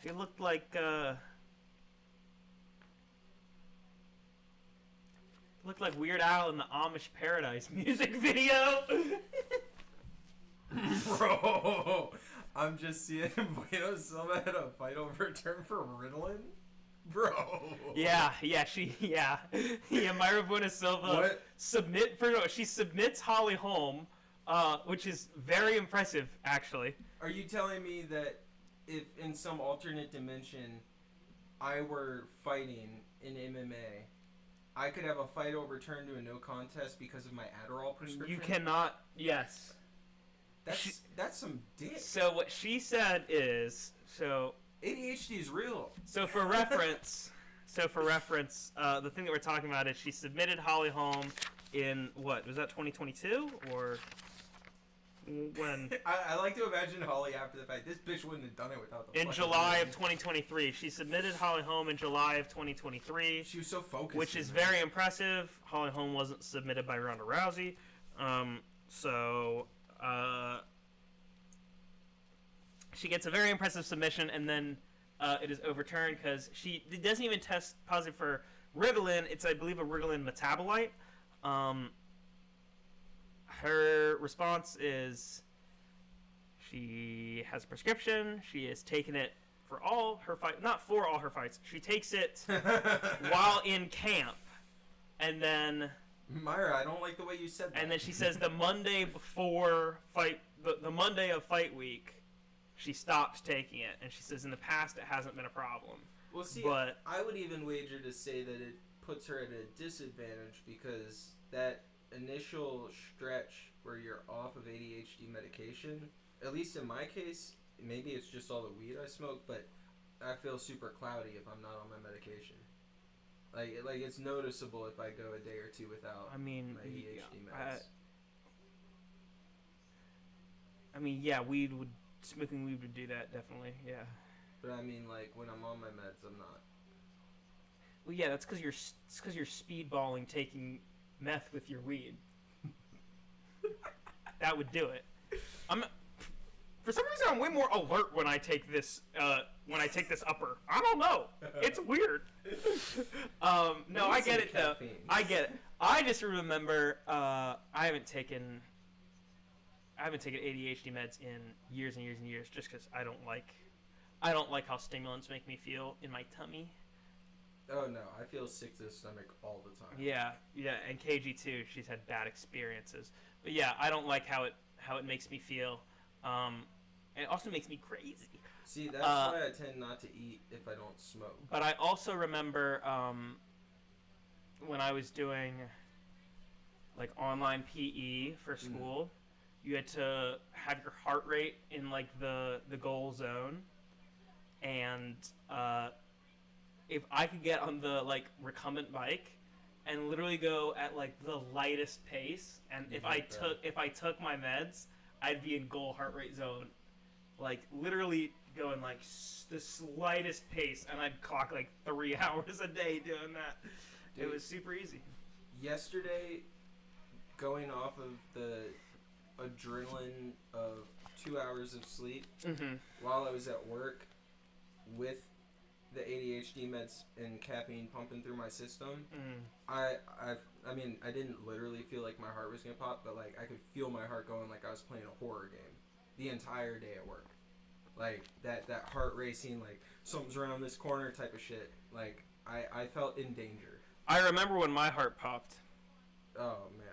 Speaker 1: He looked like Weird Al in the Amish Paradise music video.
Speaker 2: Bro, I'm just seeing Bueno Silva had a fight overturned for Ritalin. Bro.
Speaker 1: Yeah, Myra Bueno Silva she submits Holly Holm, which is very impressive, actually.
Speaker 2: Are you telling me that if in some alternate dimension I were fighting in MMA, I could have a fight overturned to a no contest because of my Adderall prescription?
Speaker 1: You cannot. Yes.
Speaker 2: That's some dick.
Speaker 1: So what she said is
Speaker 2: ADHD is real.
Speaker 1: So for reference, the thing that we're talking about is she submitted Holly Holm in what was that 2022 or when?
Speaker 2: I like to imagine Holly after the fact. This bitch wouldn't have done it without the.
Speaker 1: In July of 2023, she submitted Holly Holm in July of 2023.
Speaker 2: She was so focused,
Speaker 1: which is very impressive. Holly Holm wasn't submitted by Ronda Rousey, she gets a very impressive submission, and then it is overturned because it doesn't even test positive for Ritalin. It's, I believe, a Ritalin metabolite. Her response is she has a prescription. She has taken it for all her fights. Not for all her fights. She takes it while in camp. And then...
Speaker 2: Myra, I don't like the way you said that.
Speaker 1: And then she says the Monday before fight... The Monday of fight week, she stopped taking it. And she says in the past it hasn't been a problem.
Speaker 2: Well, see,
Speaker 1: but
Speaker 2: I would even wager to say that it puts her at a disadvantage because that initial stretch where you're off of ADHD medication, at least in my case, maybe it's just all the weed I smoke, but I feel super cloudy if I'm not on my medication. Like it's noticeable if I go a day or two without my ADHD meds.
Speaker 1: Smoking weed would do that, definitely, yeah.
Speaker 2: But I mean, like, when I'm on my meds, I'm not.
Speaker 1: Well, yeah, that's because you're speedballing taking meth with your weed. That would do it. For some reason, I'm way more alert when I take this upper. I don't know. It's weird. No, I get it though. I get it. I just remember I haven't taken ADHD meds in years and years and years, just because I don't like how stimulants make me feel in my tummy.
Speaker 2: Oh no, I feel sick to the stomach all the time.
Speaker 1: Yeah, and KG too. She's had bad experiences, but yeah, I don't like how it makes me feel. And it also makes me crazy.
Speaker 2: See, that's why I tend not to eat if I don't smoke.
Speaker 1: But I also remember when I was doing like online PE for school, you had to have your heart rate in like the goal zone, and if I could get on the like recumbent bike and literally go at like the lightest pace, and if I took my meds, I'd be in goal heart rate zone, like literally going like the slightest pace, and I'd clock like 3 hours a day doing that. Dude, it was super easy.
Speaker 2: yesterday, going off of the adrenaline of 2 hours of sleep while I was at work with the ADHD meds and caffeine pumping through my system, I mean, I didn't literally feel like my heart was gonna pop, but like I could feel my heart going like I was playing a horror game the entire day at work. Like that heart racing, like something's around this corner type of shit. Like I felt in danger.
Speaker 1: I remember when my heart popped.
Speaker 2: Oh man.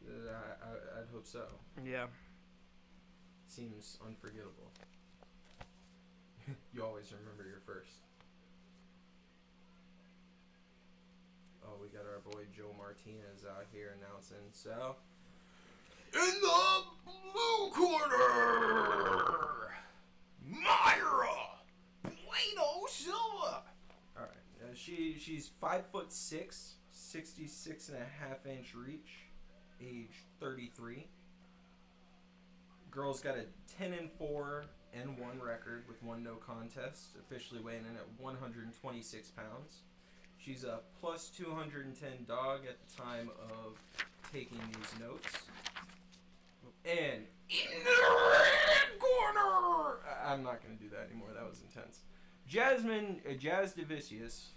Speaker 2: I'd hope so.
Speaker 1: Yeah.
Speaker 2: Seems unforgivable. You always remember your first. Oh, we got our boy Joe Martinez out here announcing. So, in the blue corner, Myra Bueno Silva. All right, she's 5'6", 66.5-inch reach, age 33. Girl's got a 10-4 and 1 record with 1 no contest, officially weighing in at 126 pounds. She's a plus 210 dog at the time of taking these notes. And in the red corner, I'm not going to do that anymore. That was intense. Jazz Divicius.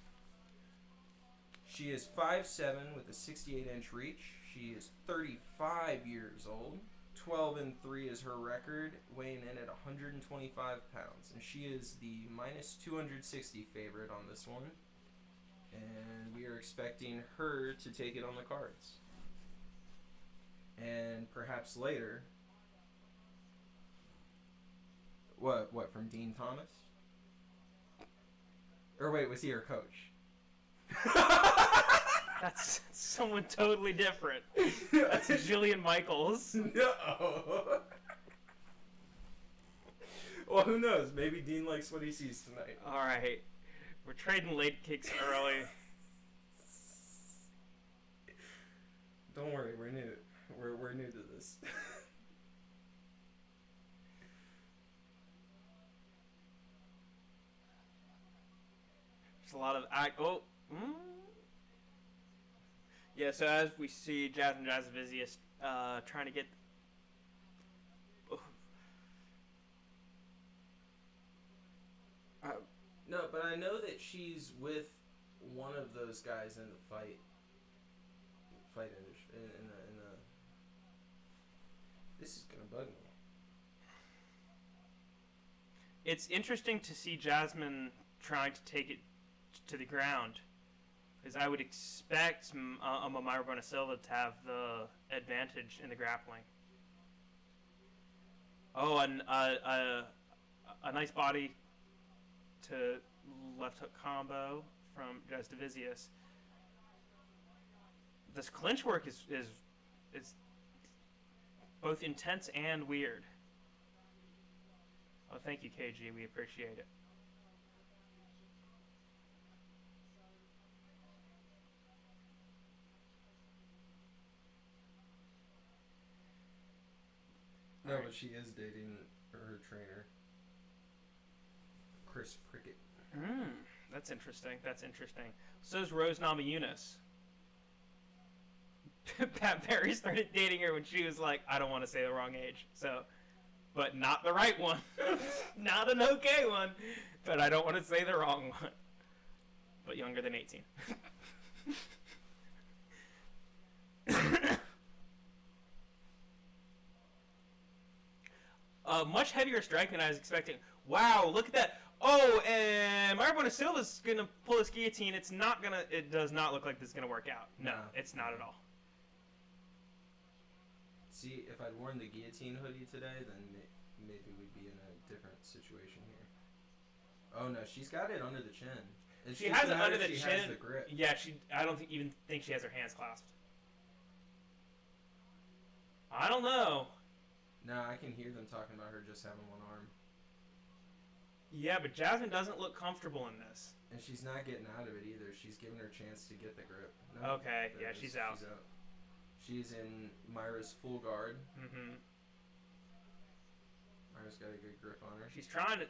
Speaker 2: She is 5'7" with a 68-inch reach. She is 35 years old. 12-3 is her record, weighing in at 125 pounds. And she is the minus 260 favorite on this one. And we are expecting her to take it on the cards. And perhaps later... What, from Dean Thomas? Or wait, was he her coach?
Speaker 1: That's someone totally different. That's Jillian Michaels.
Speaker 2: No. Well, who knows? Maybe Dean likes what he sees tonight.
Speaker 1: All right. We're trading late kicks early.
Speaker 2: Don't worry, we're new. We're new to this.
Speaker 1: There's a lot of Yeah, so as we see Jazz Vicious trying to get...
Speaker 2: No, but I know that she's with one of those guys in the fight industry. In the... This is gonna bug me.
Speaker 1: It's interesting to see Jasmine trying to take it to the ground. Because I would expect Myra Bueno Silva to have the advantage in the grappling. Oh, and a nice body to left hook combo from Jazz Divicius. This clinch work is both intense and weird. Oh, thank you, KG. We appreciate it.
Speaker 2: No, but she is dating her trainer, Chris Prickett.
Speaker 1: That's interesting. That's interesting. So's Rose Namajunas. Pat Barry started dating her when she was like, I don't want to say the wrong age. So, but not the right one. Not an okay one. But I don't want to say the wrong one. But younger than 18. Much heavier strike than I was expecting. Wow, look at that. Oh, and Myra Bueno Silva's going to pull his guillotine. It does not look like this is going to work out. No, it's not at all.
Speaker 2: See, if I'd worn the guillotine hoodie today, then maybe we'd be in a different situation here. Oh no, she's got it under the chin.
Speaker 1: She has it under the
Speaker 2: chin.
Speaker 1: chin.
Speaker 2: Has the grip.
Speaker 1: Yeah, I don't even think she has her hands clasped. I don't know.
Speaker 2: No, I can hear them talking about her just having one arm.
Speaker 1: Yeah, but Jasmine doesn't look comfortable in this.
Speaker 2: And she's not getting out of it either. She's giving her a chance to get the grip. No,
Speaker 1: okay, yeah, she's out.
Speaker 2: She's in Myra's full guard.
Speaker 1: Mm-hmm.
Speaker 2: Myra's got a good grip on her.
Speaker 1: She's trying to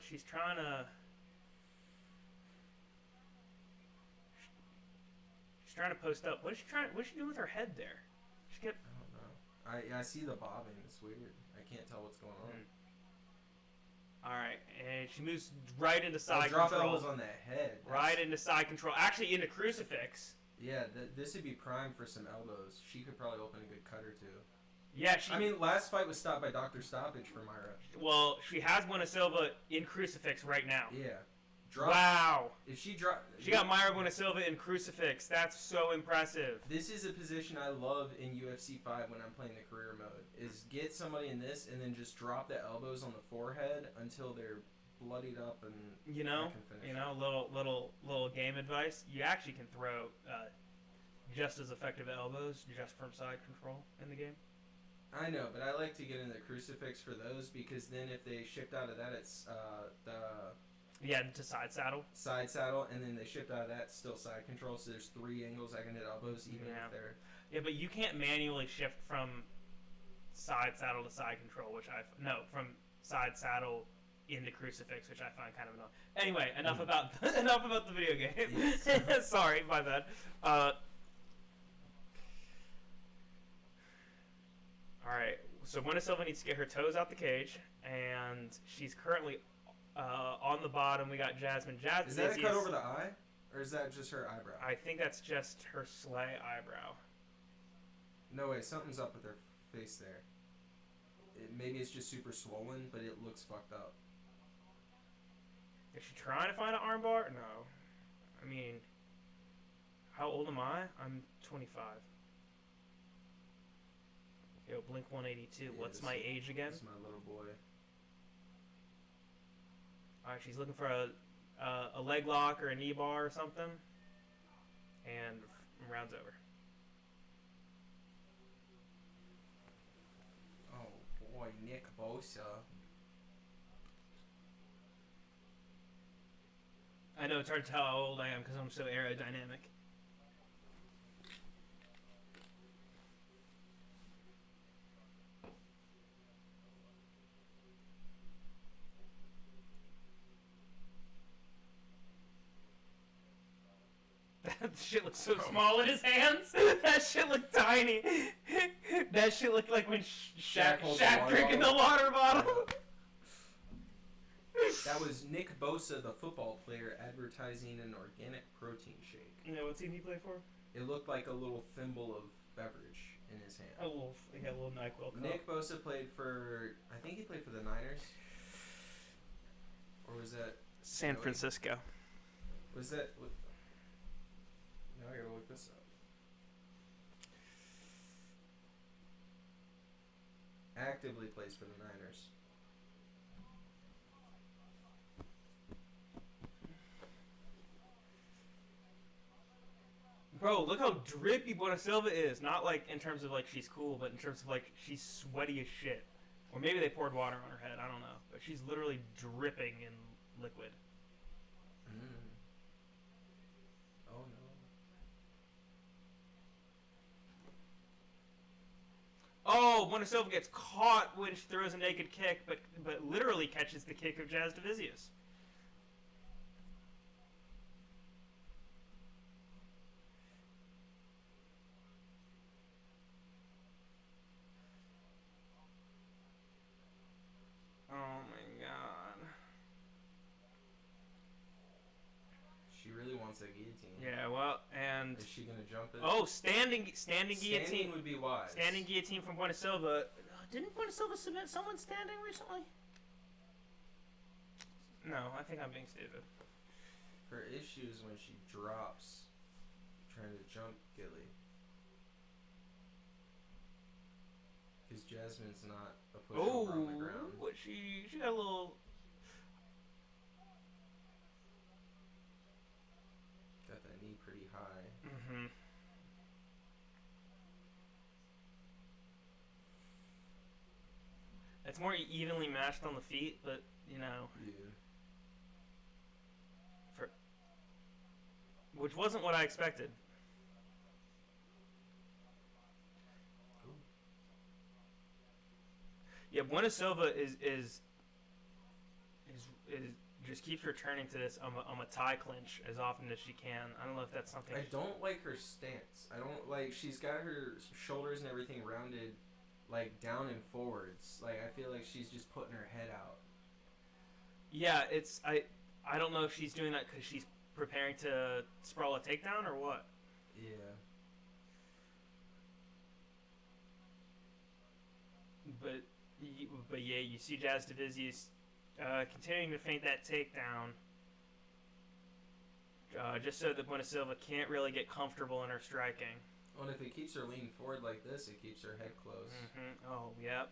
Speaker 1: trying to post up. What's she doing with her head there? She kept.
Speaker 2: I don't know. I see the bobbing. It's weird. I can't tell what's going on.
Speaker 1: All right, and she moves right into side
Speaker 2: drop
Speaker 1: control.
Speaker 2: elbows on that head.
Speaker 1: Right into side control. Actually, into crucifix.
Speaker 2: Yeah, this would be prime for some elbows. She could probably open a good cut or two.
Speaker 1: Yeah,
Speaker 2: I mean, last fight was stopped by Dr. Stoppage for Myra.
Speaker 1: Well, she has Buenasilva in crucifix right now.
Speaker 2: Yeah.
Speaker 1: Wow.
Speaker 2: If she
Speaker 1: got Myra Buenasilva in crucifix. That's so impressive.
Speaker 2: This is a position I love in UFC 5 when I'm playing the career mode. Is get somebody in this and then just drop the elbows on the forehead until they're bloodied up and
Speaker 1: I can finish. Little game advice. You actually can throw just as effective elbows just from side control in the game.
Speaker 2: I know, but I like to get in the crucifix for those because then if they shift out of that, it's
Speaker 1: to side saddle.
Speaker 2: Side saddle, and then they shift out of that, still side control. So there's 3 angles I can hit elbows, even if they're.
Speaker 1: Yeah, but you can't manually shift from side saddle to side control, from side saddle into crucifix, which I find kind of annoying. Anyway, enough about the video game. Yes. Sorry, my bad. All right, so Buenasilva needs to get her toes out the cage, and she's currently on the bottom. We got Jasmine.
Speaker 2: Is that a cut over the eye, or is that just her eyebrow?
Speaker 1: I think that's just her slay eyebrow.
Speaker 2: No way, something's up with her face there. Maybe it's just super swollen, but it looks fucked up.
Speaker 1: Is she trying to find an armbar? No. I mean, how old am I? I'm 25. Yo, Blink 182. Yeah, what's my age again?
Speaker 2: This is my little boy.
Speaker 1: Alright, she's looking for a leg lock or a knee bar or something. And round's over.
Speaker 2: Oh boy, Nick Bosa.
Speaker 1: I know it's hard to tell how old I am because I'm so aerodynamic. That shit looks so small in his hands. That shit looked tiny. That shit looked like when Shaq drinking the water bottle.
Speaker 2: That was Nick Bosa, the football player, advertising an organic protein shake.
Speaker 1: Yeah, what team he play for?
Speaker 2: It looked like a little thimble of beverage in his hand.
Speaker 1: A little NyQuil cup.
Speaker 2: Nick Bosa played for, I think he played for the Niners. Or was that
Speaker 1: San Francisco?
Speaker 2: Was that? Now I gotta look this up. Actively plays for the Niners.
Speaker 1: Bro, look how drippy Buenasilva is. Not like in terms of like she's cool, but in terms of like she's sweaty as shit. Or maybe they poured water on her head. I don't know. But she's literally dripping in liquid.
Speaker 2: Oh no.
Speaker 1: Oh, Buenasilva gets caught when she throws a naked kick, but literally catches the kick of Jazz Divisius. Oh my god.
Speaker 2: She really wants that guillotine.
Speaker 1: Yeah, well, and...
Speaker 2: Is she gonna jump it?
Speaker 1: Oh, standing guillotine.
Speaker 2: Standing would be wise.
Speaker 1: Standing guillotine from Buenasilva. Didn't Buenasilva submit someone standing recently? No, I think I'm being stupid.
Speaker 2: Her issue is when she drops, trying to jump Gilly. Because Jasmine's not a pushover on the ground.
Speaker 1: What she got a little...
Speaker 2: Got that knee pretty high.
Speaker 1: Mm-hmm. It's more evenly matched on the feet, but, you know...
Speaker 2: Yeah.
Speaker 1: Which wasn't what I expected.
Speaker 2: Ooh.
Speaker 1: Yeah, Buenasilva is just keeps returning to this a tie clinch as often as she can. I don't know if that's something.
Speaker 2: I don't like her stance. I don't like. She's got her shoulders and everything rounded, like down and forwards. Like I feel like she's just putting her head out.
Speaker 1: Yeah, it's I don't know if she's doing that because she's preparing to sprawl a takedown or what.
Speaker 2: Yeah.
Speaker 1: But yeah, you see Jazz Divizius continuing to feint that takedown, just so that Buena Silva can't really get comfortable in her striking.
Speaker 2: Well, if it keeps her leaning forward like this, it keeps her head close.
Speaker 1: Mm-hmm. Oh, yep.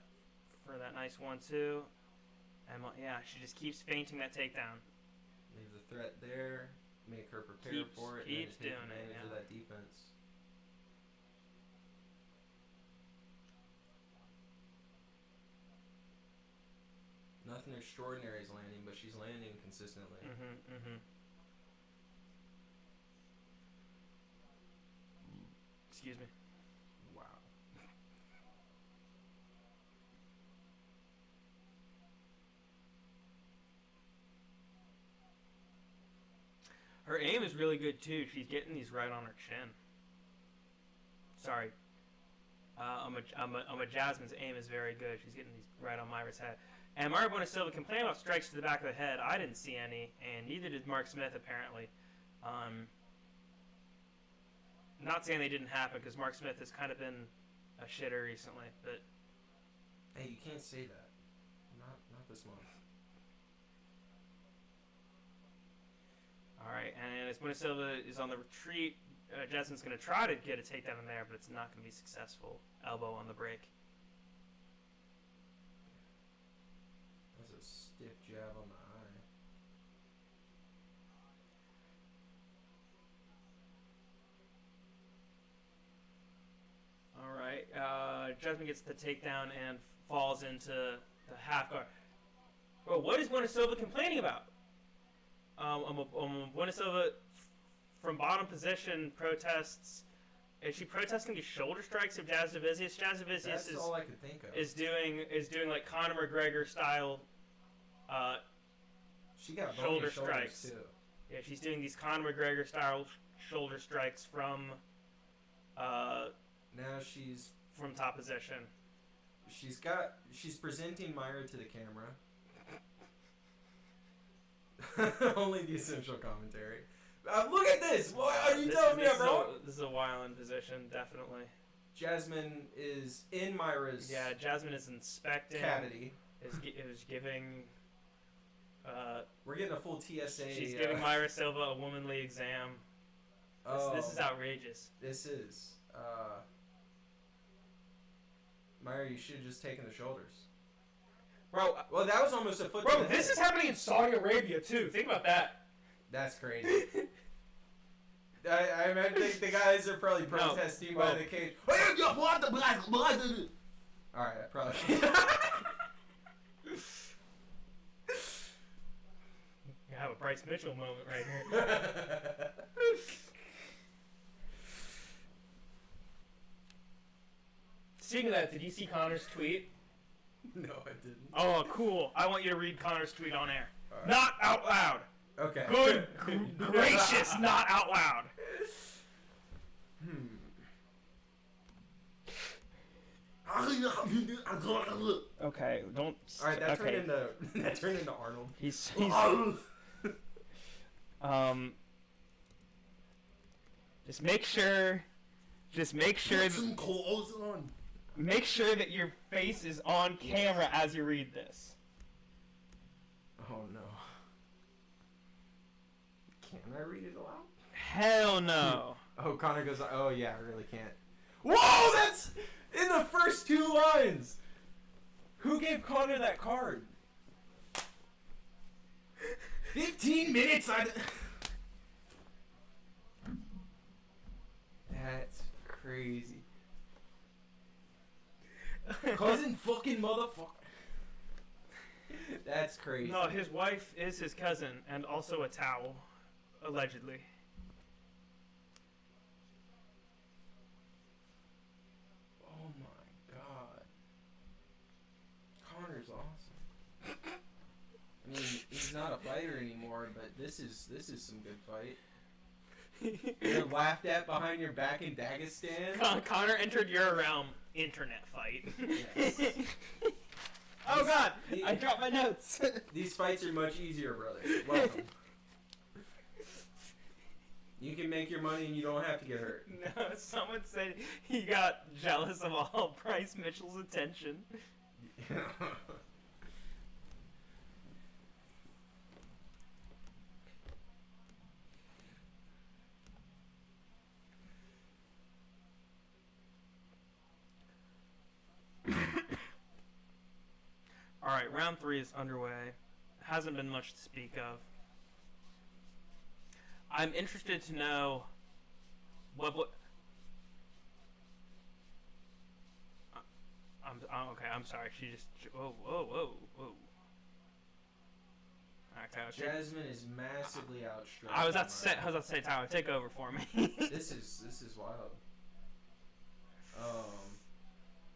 Speaker 1: For that nice 1-2. And yeah, she just keeps feinting that takedown.
Speaker 2: Leave the threat there, make her prepare for it, and then take advantage of that defense. Nothing extraordinary is landing, but she's landing consistently.
Speaker 1: Excuse me.
Speaker 2: Wow.
Speaker 1: Her aim is really good too. She's getting these right on her chin. Sorry. Jasmine's aim is very good. She's getting these right on Myra's head. And Mayra Buena Silva complained about strikes to the back of the head. I didn't see any, and neither did Mark Smith apparently. Not saying they didn't happen because Mark Smith has kind of been a shitter recently, but
Speaker 2: hey, you can't say that. Not this month.
Speaker 1: All right, and as Buena Silva is on the retreat, Jasmine's going to try to get a takedown in there, but it's not going to be successful. Elbow on the break.
Speaker 2: That's a stiff jab on the eye.
Speaker 1: All right, Jasmine gets the takedown and falls into the half guard. Bro, what is Buena Silva complaining about? Buena Silva from bottom position protests. Is she protesting the shoulder strikes of Jazz Divizius? Jazz Divizius
Speaker 2: all I could think of.
Speaker 1: Is doing like Conor McGregor style.
Speaker 2: She got
Speaker 1: shoulder strikes
Speaker 2: too.
Speaker 1: Yeah, she's doing these Conor McGregor style shoulder strikes from.
Speaker 2: Now she's
Speaker 1: from top position.
Speaker 2: She's presenting Myra to the camera. Only the essential commentary. Look at this! What are you telling me I'm wrong?
Speaker 1: This is a wild position, definitely.
Speaker 2: Jasmine is in Myra's
Speaker 1: Jasmine is inspecting.
Speaker 2: Cavity.
Speaker 1: Is giving...
Speaker 2: we're getting a full TSA.
Speaker 1: She's giving Myra Silva a womanly exam. This is outrageous.
Speaker 2: This is. Myra, you should have just taken the shoulders.
Speaker 1: Bro,
Speaker 2: well, that was almost a foot.
Speaker 1: Bro, this is happening in Saudi Arabia too. Think about that.
Speaker 2: That's crazy. I think the guys are probably protesting by the cage. Alright, probably.
Speaker 1: You have a Bryce Mitchell moment right here. Speaking of that, did you see Conor's tweet?
Speaker 2: No, I didn't.
Speaker 1: Oh, cool. I want you to read Conor's tweet on air. Right. Not out loud.
Speaker 2: Okay.
Speaker 1: Good gracious, not out loud. Okay, don't.
Speaker 2: All right, that turned into Arnold.
Speaker 1: He's just make sure.
Speaker 2: Put some clothes on.
Speaker 1: Make sure that your face is on camera as you read this.
Speaker 2: Oh no. Can I read it aloud?
Speaker 1: Hell no.
Speaker 2: Oh, Conor goes, oh yeah, I really can't. Whoa, that's in the first two lines. Who gave Conor that card? 15 minutes. That's crazy. Cousin fucking motherfucker. That's crazy.
Speaker 1: No, his wife is his cousin and also a towel, allegedly.
Speaker 2: Oh my god. Conor's awesome. I mean, he's not a fighter anymore. This is some good fight. You're laughed at behind your back in Dagestan.
Speaker 1: Connor entered your realm. Internet fight.
Speaker 2: Yes.
Speaker 1: Oh God! I dropped my notes.
Speaker 2: These fights are much easier, brother. Welcome. You can make your money and you don't have to get hurt.
Speaker 1: No, someone said he got jealous of all Bryce Mitchell's attention. Alright, round 3 is underway. Hasn't been much to speak of. I'm interested to know what okay, I'm sorry. She just whoa. Okay,
Speaker 2: Jasmine is massively outstretched.
Speaker 1: I was about to say, Tyler, take over for me.
Speaker 2: This is wild.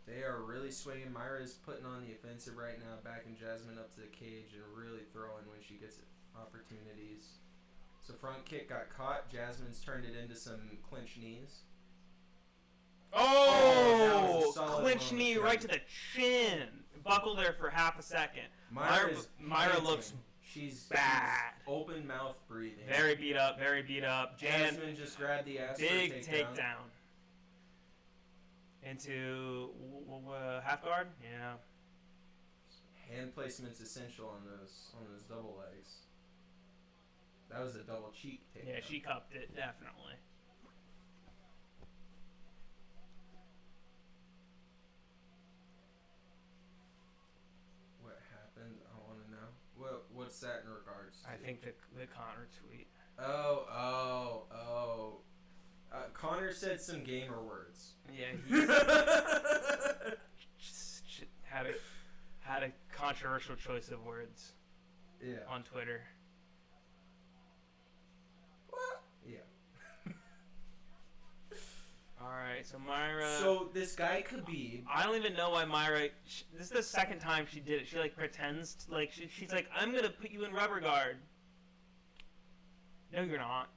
Speaker 2: They are really swinging. Myra is putting on the offensive right now, backing Jasmine up to the cage and really throwing when she gets opportunities. So front kick got caught. Jasmine's turned it into some clinch knees.
Speaker 1: Oh,
Speaker 2: clinch
Speaker 1: knee right to the chin. Buckled there for half a second. Myra looks
Speaker 2: she's
Speaker 1: bad.
Speaker 2: She's open mouth breathing.
Speaker 1: Very beat up.
Speaker 2: Jasmine just grabbed the ass.
Speaker 1: Big takedown. Into half guard. Yeah.
Speaker 2: Hand placement's essential on those double legs. That was a double cheek takedown.
Speaker 1: Yeah, she cupped it definitely.
Speaker 2: What happened? I want to know. What's that in regards to?
Speaker 1: I think the Connor tweet.
Speaker 2: Oh. Connor said some gamer words.
Speaker 1: Yeah, he had a controversial choice of words.
Speaker 2: Yeah.
Speaker 1: On Twitter.
Speaker 2: What? Yeah.
Speaker 1: All right, so Myra.
Speaker 2: So this guy Khabib.
Speaker 1: I don't even know why Myra. This is the second time she did it. She like pretends to, like she's like, I'm gonna put you in rubber guard. No, you're not.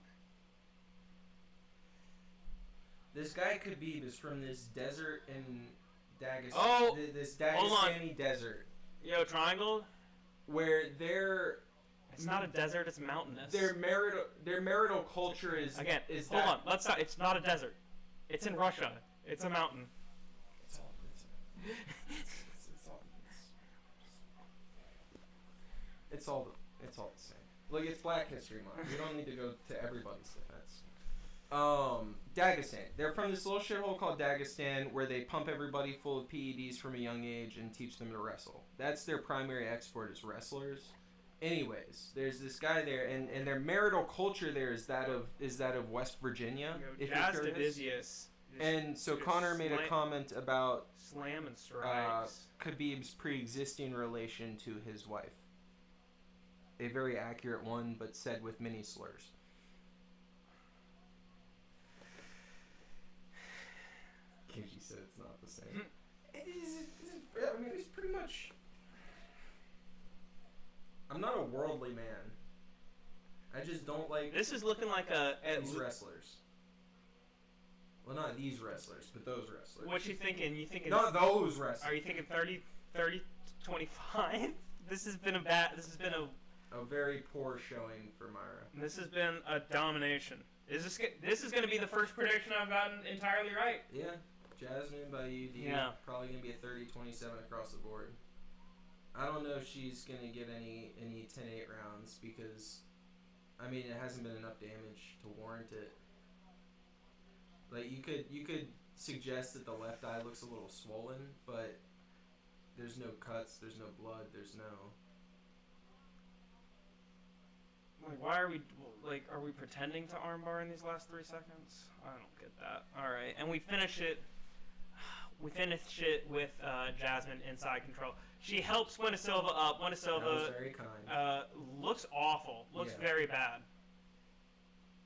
Speaker 2: This guy Khabib is from this desert in Dagestan.
Speaker 1: Oh,
Speaker 2: this Dagestani desert.
Speaker 1: Yo, triangle.
Speaker 2: Where they're.
Speaker 1: It's not a desert. It's mountainous.
Speaker 2: Their marital culture is
Speaker 1: again.
Speaker 2: Hold
Speaker 1: on. Let's not. It's not a desert. It's in Russia. It's a mountain.
Speaker 2: It's all the same. Look, it's Black History Month. We don't need to go to everybody's defense. Dagestan. They're from this little shithole called Dagestan where they pump everybody full of PEDs from a young age and teach them to wrestle. That's their primary export is wrestlers. Anyways, there's this guy there, and their marital culture there is that of West Virginia.
Speaker 1: Jazz Divisius.
Speaker 2: And so Connor made a comment about
Speaker 1: slam and strikes.
Speaker 2: Khabib's pre-existing relation to his wife. A very accurate one, but said with many slurs. She said it's not the same. I mean, it's pretty much. I'm not a worldly man. I just don't like.
Speaker 1: This is looking like
Speaker 2: these wrestlers. Well, not these wrestlers, but those wrestlers.
Speaker 1: What you thinking? You thinking?
Speaker 2: Not those wrestlers.
Speaker 1: Are you thinking 30, 25? This has been a
Speaker 2: very poor showing for Myra.
Speaker 1: This has been a domination. This is going to be the first prediction I've gotten entirely right.
Speaker 2: Yeah. Jasmine by UD.
Speaker 1: Yeah.
Speaker 2: Probably going to be a 30-27 across the board. I don't know if she's going to get any 10-8 rounds because, I mean, it hasn't been enough damage to warrant it. Like, you could suggest that the left eye looks a little swollen, but there's no cuts, there's no blood, there's no...
Speaker 1: Like, why are we pretending to armbar in these last 3 seconds? I don't get that. Alright, and we finish it with Jasmine inside control. She helps Winnesilva up. Winnesilva
Speaker 2: that was very kind.
Speaker 1: Looks awful. Looks very bad.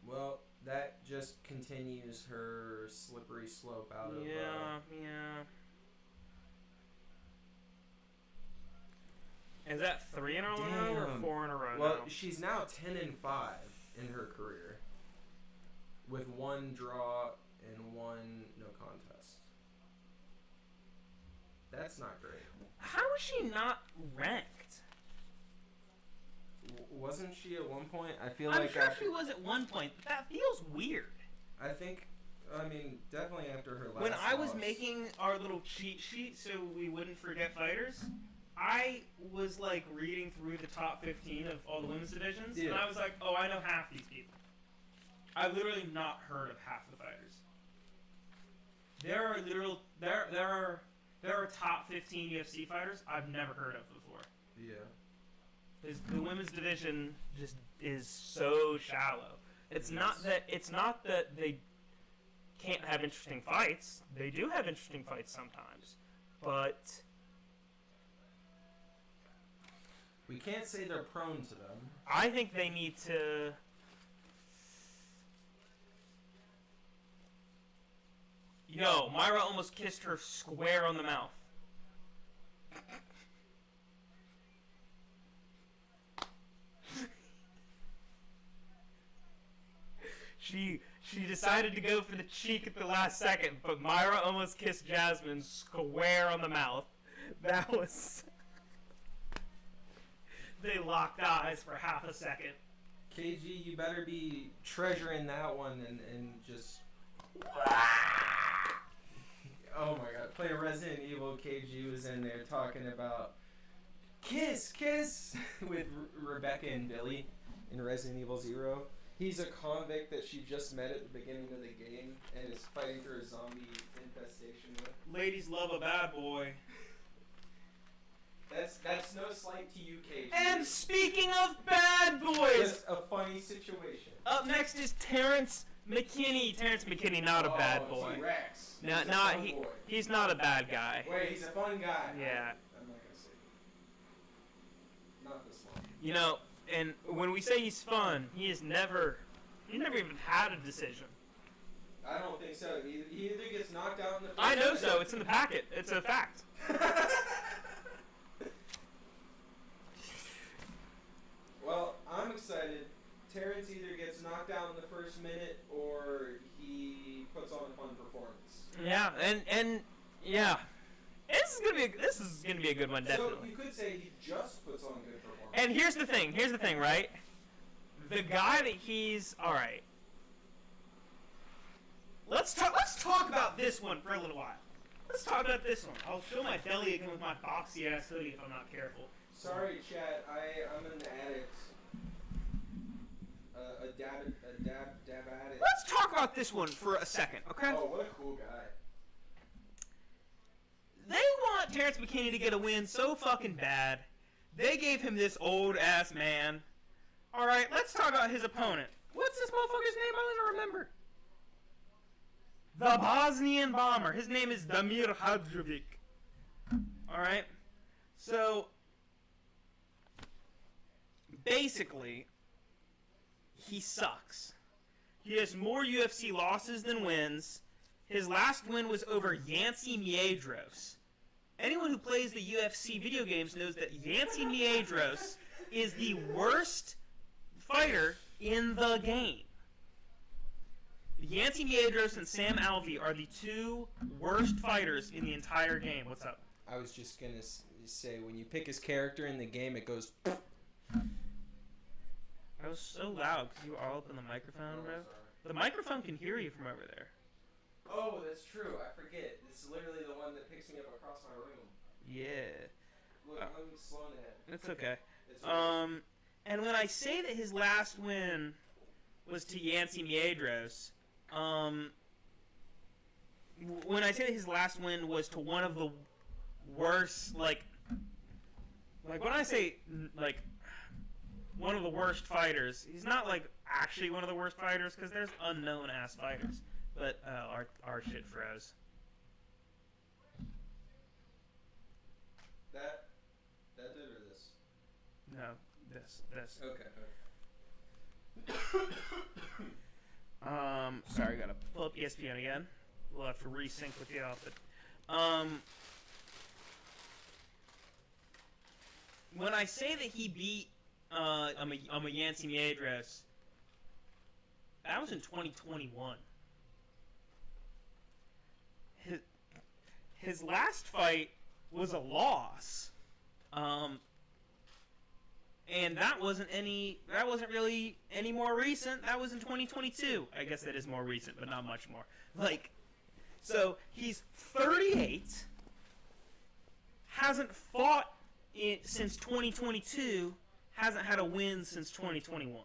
Speaker 2: Well, that just continues her slippery slope out of...
Speaker 1: Yeah. Is that 3 in a row or 4 in a row?
Speaker 2: Well,
Speaker 1: now?
Speaker 2: she's now 10-5 in her career, with 1 draw and 1 no contest. That's not great.
Speaker 1: How is she not ranked?
Speaker 2: Wasn't she at one point? I feel
Speaker 1: I'm
Speaker 2: like
Speaker 1: sure
Speaker 2: after,
Speaker 1: she was at one point, but that feels weird.
Speaker 2: I think, I mean, definitely after her last
Speaker 1: When I was
Speaker 2: loss.
Speaker 1: making our little cheat sheet so we wouldn't forget fighters, I was like reading through the top 15 of all the women's divisions, and I was like, oh, I know half these people. I've literally not heard of half the fighters. There are top 15 UFC fighters I've never heard of before.
Speaker 2: Yeah.
Speaker 1: Because the women's division just is so shallow. It's not that they can't have interesting fights. They do have interesting fights sometimes, but
Speaker 2: We can't say they're prone to them.
Speaker 1: I think they need to. Yo, Myra almost kissed her square on the mouth. She decided to go for the cheek at the last second, but Myra almost kissed Jasmine square on the mouth. That was... They locked eyes for half a second.
Speaker 2: KG, you better be treasuring that one and just... Oh my god, playing Resident Evil, KG was in there talking about kiss with Rebecca and Billy in Resident Evil 0. He's a convict that she just met at the beginning of the game and is fighting through a zombie infestation with.
Speaker 1: Ladies love a bad boy.
Speaker 2: That's no slight to you, KG.
Speaker 1: And speaking of bad boys,
Speaker 2: Just a funny situation.
Speaker 1: up next is Terrence McKinney. Terrence McKinney, not a bad boy.
Speaker 2: T-Rex.
Speaker 1: He's not a bad guy.
Speaker 2: Wait, he's a fun guy.
Speaker 1: Yeah.
Speaker 2: I'm not gonna say. Not this one.
Speaker 1: You know, and when we say he's fun, he's never even had a decision.
Speaker 2: I don't think so. He either gets knocked out in the first
Speaker 1: I know so. It's in the packet. It's a fact.
Speaker 2: Well, I'm excited. Terrence either gets knocked out in the first minute or he puts on a fun performance.
Speaker 1: Yeah, and yeah, this is gonna be a good one, definitely.
Speaker 2: So you could say he just puts on good performance.
Speaker 1: And here's the thing, right? The guy that he's all right. Let's talk about this one for a little while. Let's talk about this one. I'll show my belly again with my boxy ass hoodie if I'm not careful.
Speaker 2: Sorry, chat. I'm an addict. A dab addict.
Speaker 1: Let's talk about this one for a second, okay?
Speaker 2: Oh, what a cool guy.
Speaker 1: They want Terrence McKinney to get a win so fucking bad. They gave him this old ass man. All right, let's talk about his opponent. What's this motherfucker's name? I don't even remember. The Bosnian bomber. His name is Damir Hadjovic. All right. So basically, he sucks. He has more UFC losses than wins. His last win was over Yancy Miedros. Anyone who plays the UFC video games knows that Yancy Miedros is the worst fighter in the game. Yancy Miedros and Sam Alvey are the two worst fighters in the entire game. What's up?
Speaker 2: I was just gonna say, when you pick his character in the game, it goes...
Speaker 1: I was so loud because you were all up in the microphone, bro. The microphone can hear you from over there.
Speaker 2: Oh, that's true. I forget. It's literally the one that picks me up across my room.
Speaker 1: Yeah.
Speaker 2: Look, I'm slowing ahead.
Speaker 1: It's okay.
Speaker 2: It's okay.
Speaker 1: And when I say that his last win was to Yancy Miedros, when I say that his last win was to one of the worst, like when I say, like, one of the worst fighters, he's not, like, actually one of the worst fighters, because there's unknown-ass fighters. But, our shit froze.
Speaker 2: That did or this?
Speaker 1: No, this.
Speaker 2: Okay.
Speaker 1: Sorry, gotta pull up ESPN again. We'll have to resync with y'all, but,
Speaker 3: when I say that he beat Yancy Medeiros, that was in 2021. His last fight was a loss, and that wasn't really any more recent. That was in 2022. I guess that is more recent, but not much more. Like, so he's 38, hasn't fought since 2022, hasn't had a win since 2021.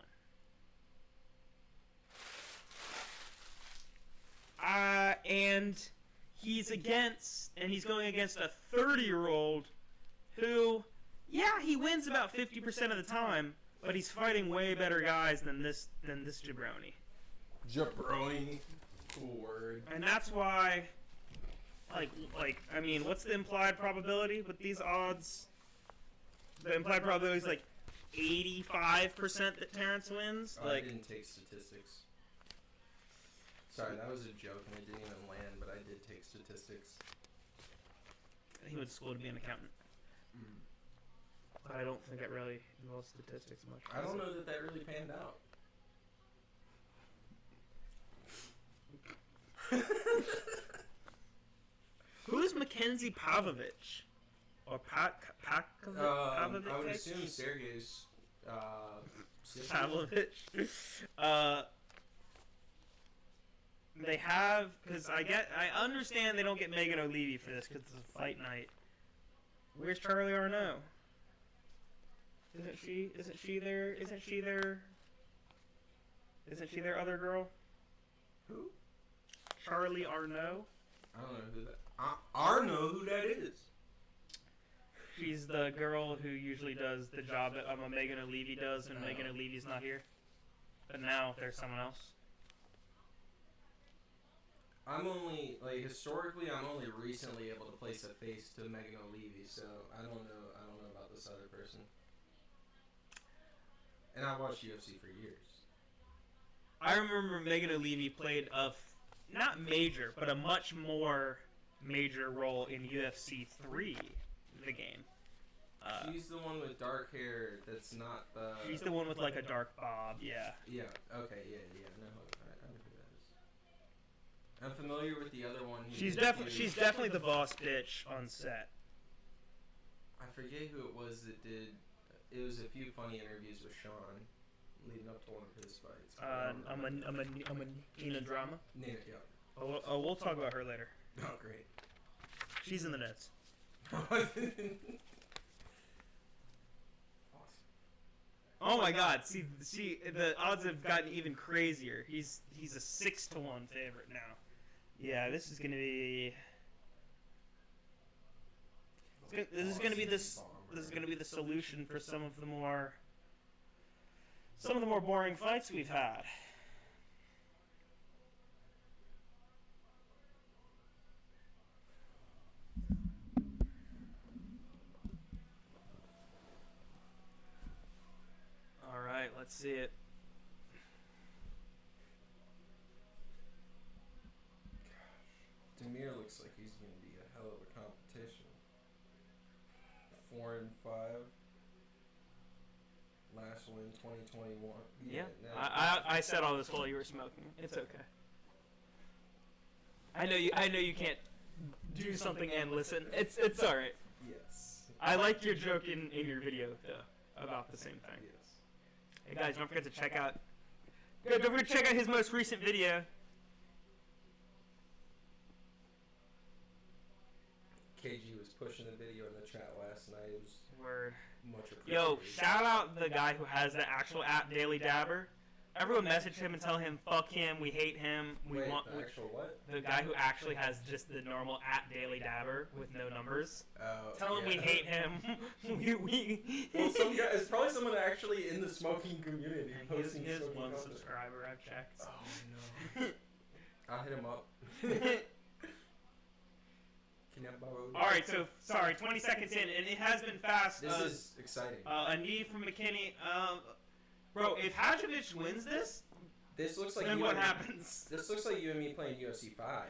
Speaker 3: And he's going against a 30-year-old who, yeah, he wins about 50% of the time, but he's fighting way better guys than this jabroni.
Speaker 2: Jabroni, cool word.
Speaker 3: And that's why, I mean, what's the implied probability with these odds? The implied probability is like 85% that Terrence wins.
Speaker 2: I didn't take statistics. Sorry, that was a joke and it didn't even land, but I did take statistics.
Speaker 3: He went to school to be an accountant. But I don't think it really involves statistics much.
Speaker 2: I don't know that really panned out.
Speaker 3: Who is Mackenzie Pavlovich? Or Pavlovich?
Speaker 2: I would assume Sergey's
Speaker 3: Pavlovich. They have, because I understand they don't get Megan O'Leary for this because it's a fight night. Where's Charlie Arnaud? Isn't she their other girl?
Speaker 2: Who?
Speaker 3: Charlie Arnaud.
Speaker 2: I don't know who that. I know who that is.
Speaker 3: She's the girl who usually does the job that Megan O'Leary does when Megan O'Leary's not here. But now there's someone else.
Speaker 2: Historically, I'm only recently able to place a face to Megan O'Leary, so I don't know about this other person. And I watched UFC for years.
Speaker 3: I remember Megan O'Leary played not major, but a much more major role in UFC 3, the game.
Speaker 2: She's the one with dark hair that's not the...
Speaker 3: She's the one with like a dark bob, yeah.
Speaker 2: Yeah, okay, yeah, no, I know who that is. I'm familiar with the other one.
Speaker 3: She's definitely the boss bitch on set.
Speaker 2: I forget who it was that did... It was a few funny interviews with Sean leading up to one of his fights.
Speaker 3: Nina Drama?
Speaker 2: Nina, yeah.
Speaker 3: Oh, we'll talk about her later.
Speaker 2: Oh, great.
Speaker 3: She's in the nets. Oh my God! See, the odds have gotten even crazier. He's a 6-1 favorite now. Yeah, this is gonna be. This is gonna be the solution for some of the more boring fights we've had. All right, let's see it.
Speaker 2: Demir looks like he's going to be a hell of a competition. 4-5. Last win 2021.
Speaker 3: Yeah. I said all this while you were smoking. It's okay. I know you can't do something and listen. It's all right.
Speaker 2: Yes.
Speaker 3: I liked your joke in your video though about the same thing.
Speaker 2: Yes.
Speaker 3: Hey guys, don't forget to check out his most recent video.
Speaker 2: KG was pushing the video in the chat last night. It was
Speaker 3: Word.
Speaker 2: much appreciated.
Speaker 3: Yo, shout out the guy who has the actual app Daily Dabber. Everyone message him and tell him fuck him, we hate him,
Speaker 2: The actual what?
Speaker 3: the guy who actually has just the normal at Daily Dabber with no numbers. Tell him we hate him.
Speaker 2: Well, it's probably someone actually in the smoking community.
Speaker 3: He has one subscriber, I've checked.
Speaker 2: Oh no. I'll hit him up.
Speaker 3: Alright, so, sorry, 20 seconds in, and it has been fast.
Speaker 2: This is exciting.
Speaker 3: A knee from McKinney. Bro, if Hadjovic wins this,
Speaker 2: looks like
Speaker 3: then what happens?
Speaker 2: This looks like you and me playing UFC 5.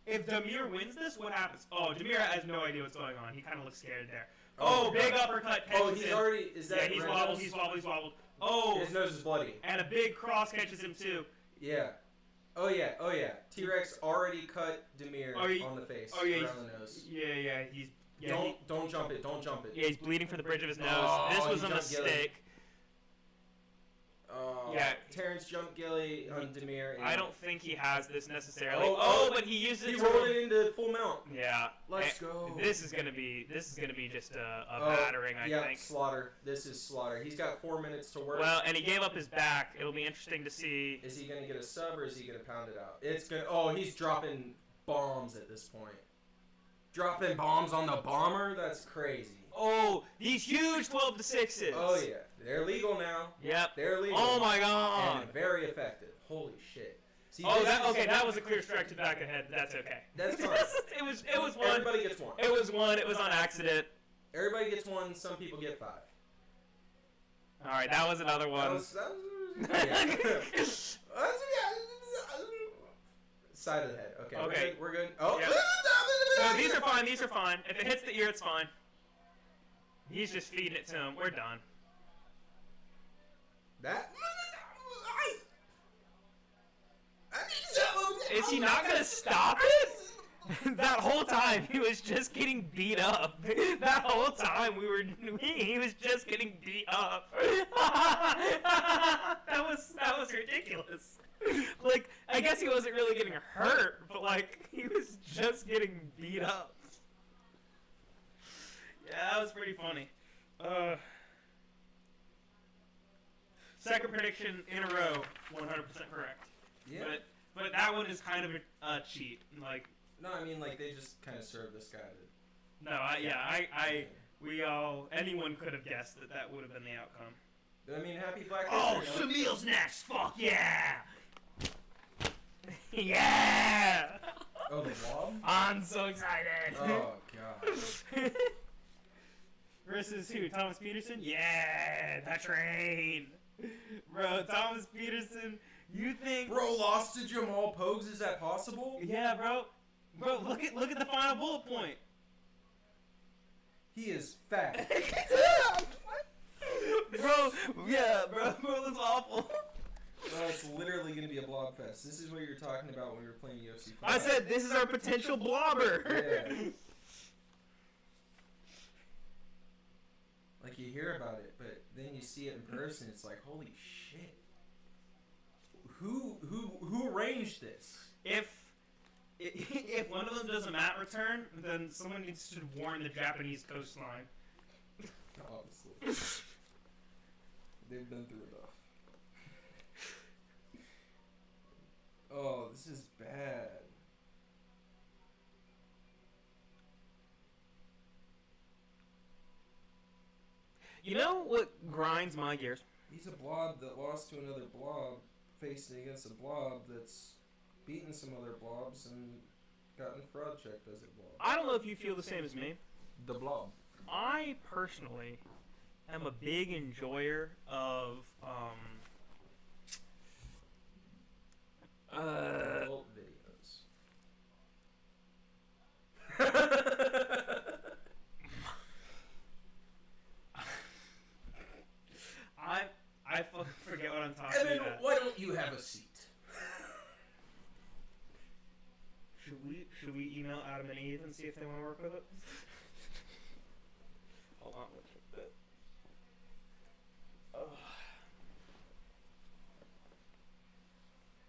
Speaker 3: If Demir wins this, what happens? Oh, Demir has no idea what's going on. He kind of looks scared there. Oh, big uppercut.
Speaker 2: Oh, he's already. Is that?
Speaker 3: Yeah, he's
Speaker 2: red
Speaker 3: wobbled.
Speaker 2: nose?
Speaker 3: He's wobbled. He's wobbled. Oh,
Speaker 2: his nose is bloody.
Speaker 3: and a big cross catches him too.
Speaker 2: Yeah. Oh yeah. Oh yeah. T-Rex already cut Demir on the face.
Speaker 3: Oh yeah.
Speaker 2: Around the nose.
Speaker 3: Yeah. He's. Yeah,
Speaker 2: Don't jump it. Don't jump it.
Speaker 3: Yeah, he's bleeding from the bridge of his nose.
Speaker 2: Oh,
Speaker 3: This was
Speaker 2: he
Speaker 3: a
Speaker 2: jumped
Speaker 3: mistake.
Speaker 2: Oh,
Speaker 3: Yeah.
Speaker 2: Terrence jumped Gilly on Demir.
Speaker 3: I don't think he has this necessarily.
Speaker 2: Oh,
Speaker 3: but he used it.
Speaker 2: He
Speaker 3: to
Speaker 2: rolled it into full mount.
Speaker 3: Yeah.
Speaker 2: Let's go.
Speaker 3: This is gonna be just a battering, I think.
Speaker 2: Slaughter. This is slaughter. He's got 4 minutes to work.
Speaker 3: Well, and he gave up his back. It'll be interesting to see.
Speaker 2: Is he gonna get a sub or is he gonna pound it out? It's gonna. Oh, he's dropping bombs at this point. Dropping bombs on the bomber? That's crazy.
Speaker 3: Oh, these huge 12 to 6s.
Speaker 2: Oh yeah, they're legal now.
Speaker 3: Yep.
Speaker 2: They're legal.
Speaker 3: Oh my god.
Speaker 2: And very effective. Holy shit. See,
Speaker 3: that was a clear strike to the back of the head. That's okay.
Speaker 2: That's fine.
Speaker 3: it was one.
Speaker 2: Everybody gets one.
Speaker 3: It was one. It was on accident.
Speaker 2: Everybody gets one. Some people get 5.
Speaker 3: All right, that was another one.
Speaker 2: Side of the head. Okay.
Speaker 3: Okay.
Speaker 2: We're good. Oh.
Speaker 3: Yeah. No, these are fine. These are fine. If it hits the ear, it's fine. He's just feeding it to him. We're done.
Speaker 2: That.
Speaker 3: Is he not gonna stop it? That whole time he was just getting beat up. That whole time he was just getting beat up. That was ridiculous. Like, I guess he wasn't really getting hurt, but like he was just getting beat up. Yeah, that was pretty funny. Second prediction in a row, 100% correct.
Speaker 2: Yeah.
Speaker 3: But that one is kind of a cheat. Like,
Speaker 2: no, I mean like they just kind of served this guy.
Speaker 3: Anyone could have guessed that would have been the outcome.
Speaker 2: I mean, happy Black
Speaker 3: Oh,
Speaker 2: History Month.
Speaker 3: Shamil's next. Fuck yeah. Yeah.
Speaker 2: Oh, the blob?
Speaker 3: I'm so excited.
Speaker 2: Oh god.
Speaker 3: Versus who? Thomas Peterson? Yeah, that train. Bro, Thomas Peterson, you think...
Speaker 2: Bro lost to Jamal Pogues, is that possible?
Speaker 3: Yeah, bro. Bro, look at the final bullet point.
Speaker 2: He is fat.
Speaker 3: Bro, yeah, bro looks awful.
Speaker 2: Well, it's literally going to be a blob fest. This is what you were talking about when we were playing UFC 5.
Speaker 3: I said this is our potential blobber.
Speaker 2: Yeah. Like you hear about it, but then you see it in person. It's like, holy shit! Who arranged this?
Speaker 3: If one of them does a mat return, then someone needs to warn the Japanese coastline.
Speaker 2: Honestly, they've been through enough. Oh, this is bad.
Speaker 3: You know what grinds my gears?
Speaker 2: He's a blob that lost to another blob, facing against a blob that's beaten some other blobs and gotten fraud checked as a blob.
Speaker 3: I don't know if you feel the same as me.
Speaker 2: The blob.
Speaker 3: I personally am a big enjoyer of
Speaker 2: Adult videos.
Speaker 3: I fucking forget what I'm talking
Speaker 2: Evan,
Speaker 3: about.
Speaker 2: why don't you have a seat?
Speaker 3: Should we email Adam and Eve and see if they want to work with it? Hold on, let's check that.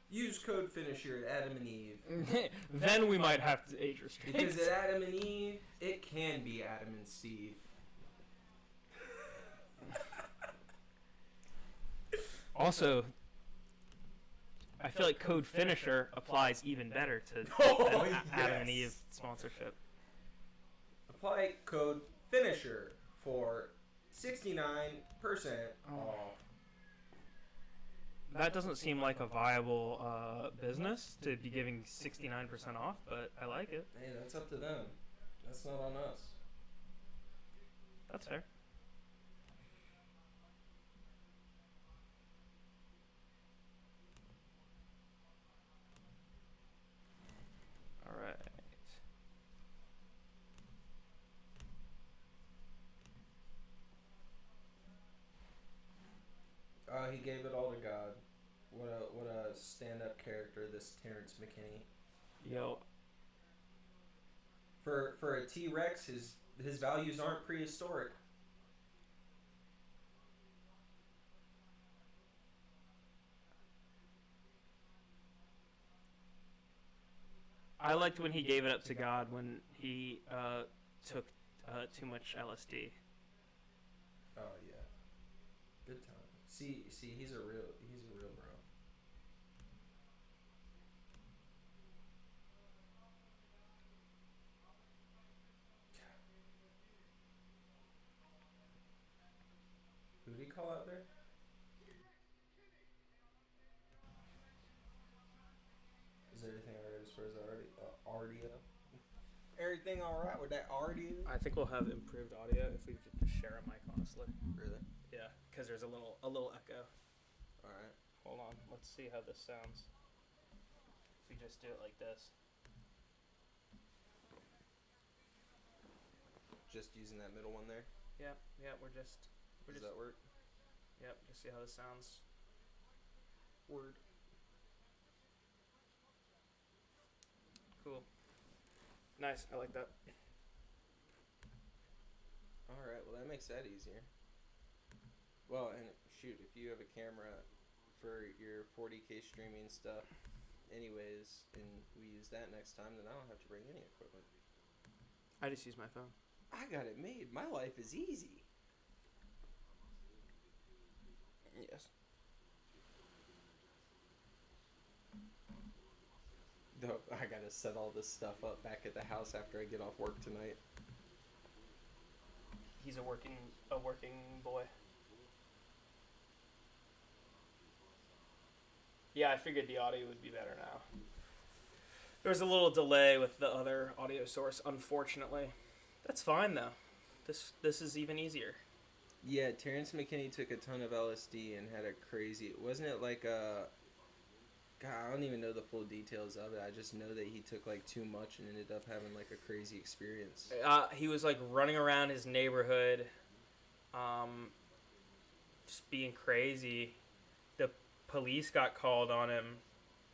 Speaker 2: Use code finisher at Adam and Eve.
Speaker 3: Then we might have to age restrict.
Speaker 2: Because at Adam and Eve, it can be Adam and Steve.
Speaker 3: Also, I feel like code finisher applies even better to Adam and Eve sponsorship.
Speaker 2: Apply code finisher for 69% off.
Speaker 3: That doesn't seem like a viable business to be giving 69% off, but I like it.
Speaker 2: Hey, that's up to them. That's not on us.
Speaker 3: That's fair. Alright.
Speaker 2: he gave it all to God. What a stand-up character, this Terrence McKinney.
Speaker 3: Yo.
Speaker 2: For a T-Rex, his values aren't prehistoric.
Speaker 3: I liked when he gave it up to God when he took too much LSD.
Speaker 2: Oh yeah, good time. See, he's a real bro. Who did he call out there? Is everything alright as far as audio? Everything alright with that audio?
Speaker 3: I think we'll have improved audio if we just share a mic, honestly.
Speaker 2: Really?
Speaker 3: Yeah, because there's a little echo.
Speaker 2: Alright.
Speaker 3: Hold on, let's see how this sounds. If we just do it like this.
Speaker 2: Just using that middle one there?
Speaker 3: Yeah, we're just.
Speaker 2: Does that work?
Speaker 3: Yep, just see how this sounds. Word. Cool. Nice, I like that.
Speaker 2: Alright, well that makes that easier. Well, and shoot, if you have a camera for your 40K streaming stuff anyways, and we use that next time, then I don't have to bring any equipment.
Speaker 3: I just use my phone.
Speaker 2: I got it made. My life is easy.
Speaker 3: Yes.
Speaker 2: Though I gotta set all this stuff up back at the house after I get off work tonight.
Speaker 3: He's a working boy. Yeah, I figured the audio would be better now. There's a little delay with the other audio source, unfortunately. That's fine though. This is even easier.
Speaker 2: Yeah, Terrence McKinney took a ton of LSD and had a crazy... Wasn't it like a... God, I don't even know the full details of it. I just know that he took like too much and ended up having like a crazy experience.
Speaker 3: He was like running around his neighborhood, just being crazy. The police got called on him.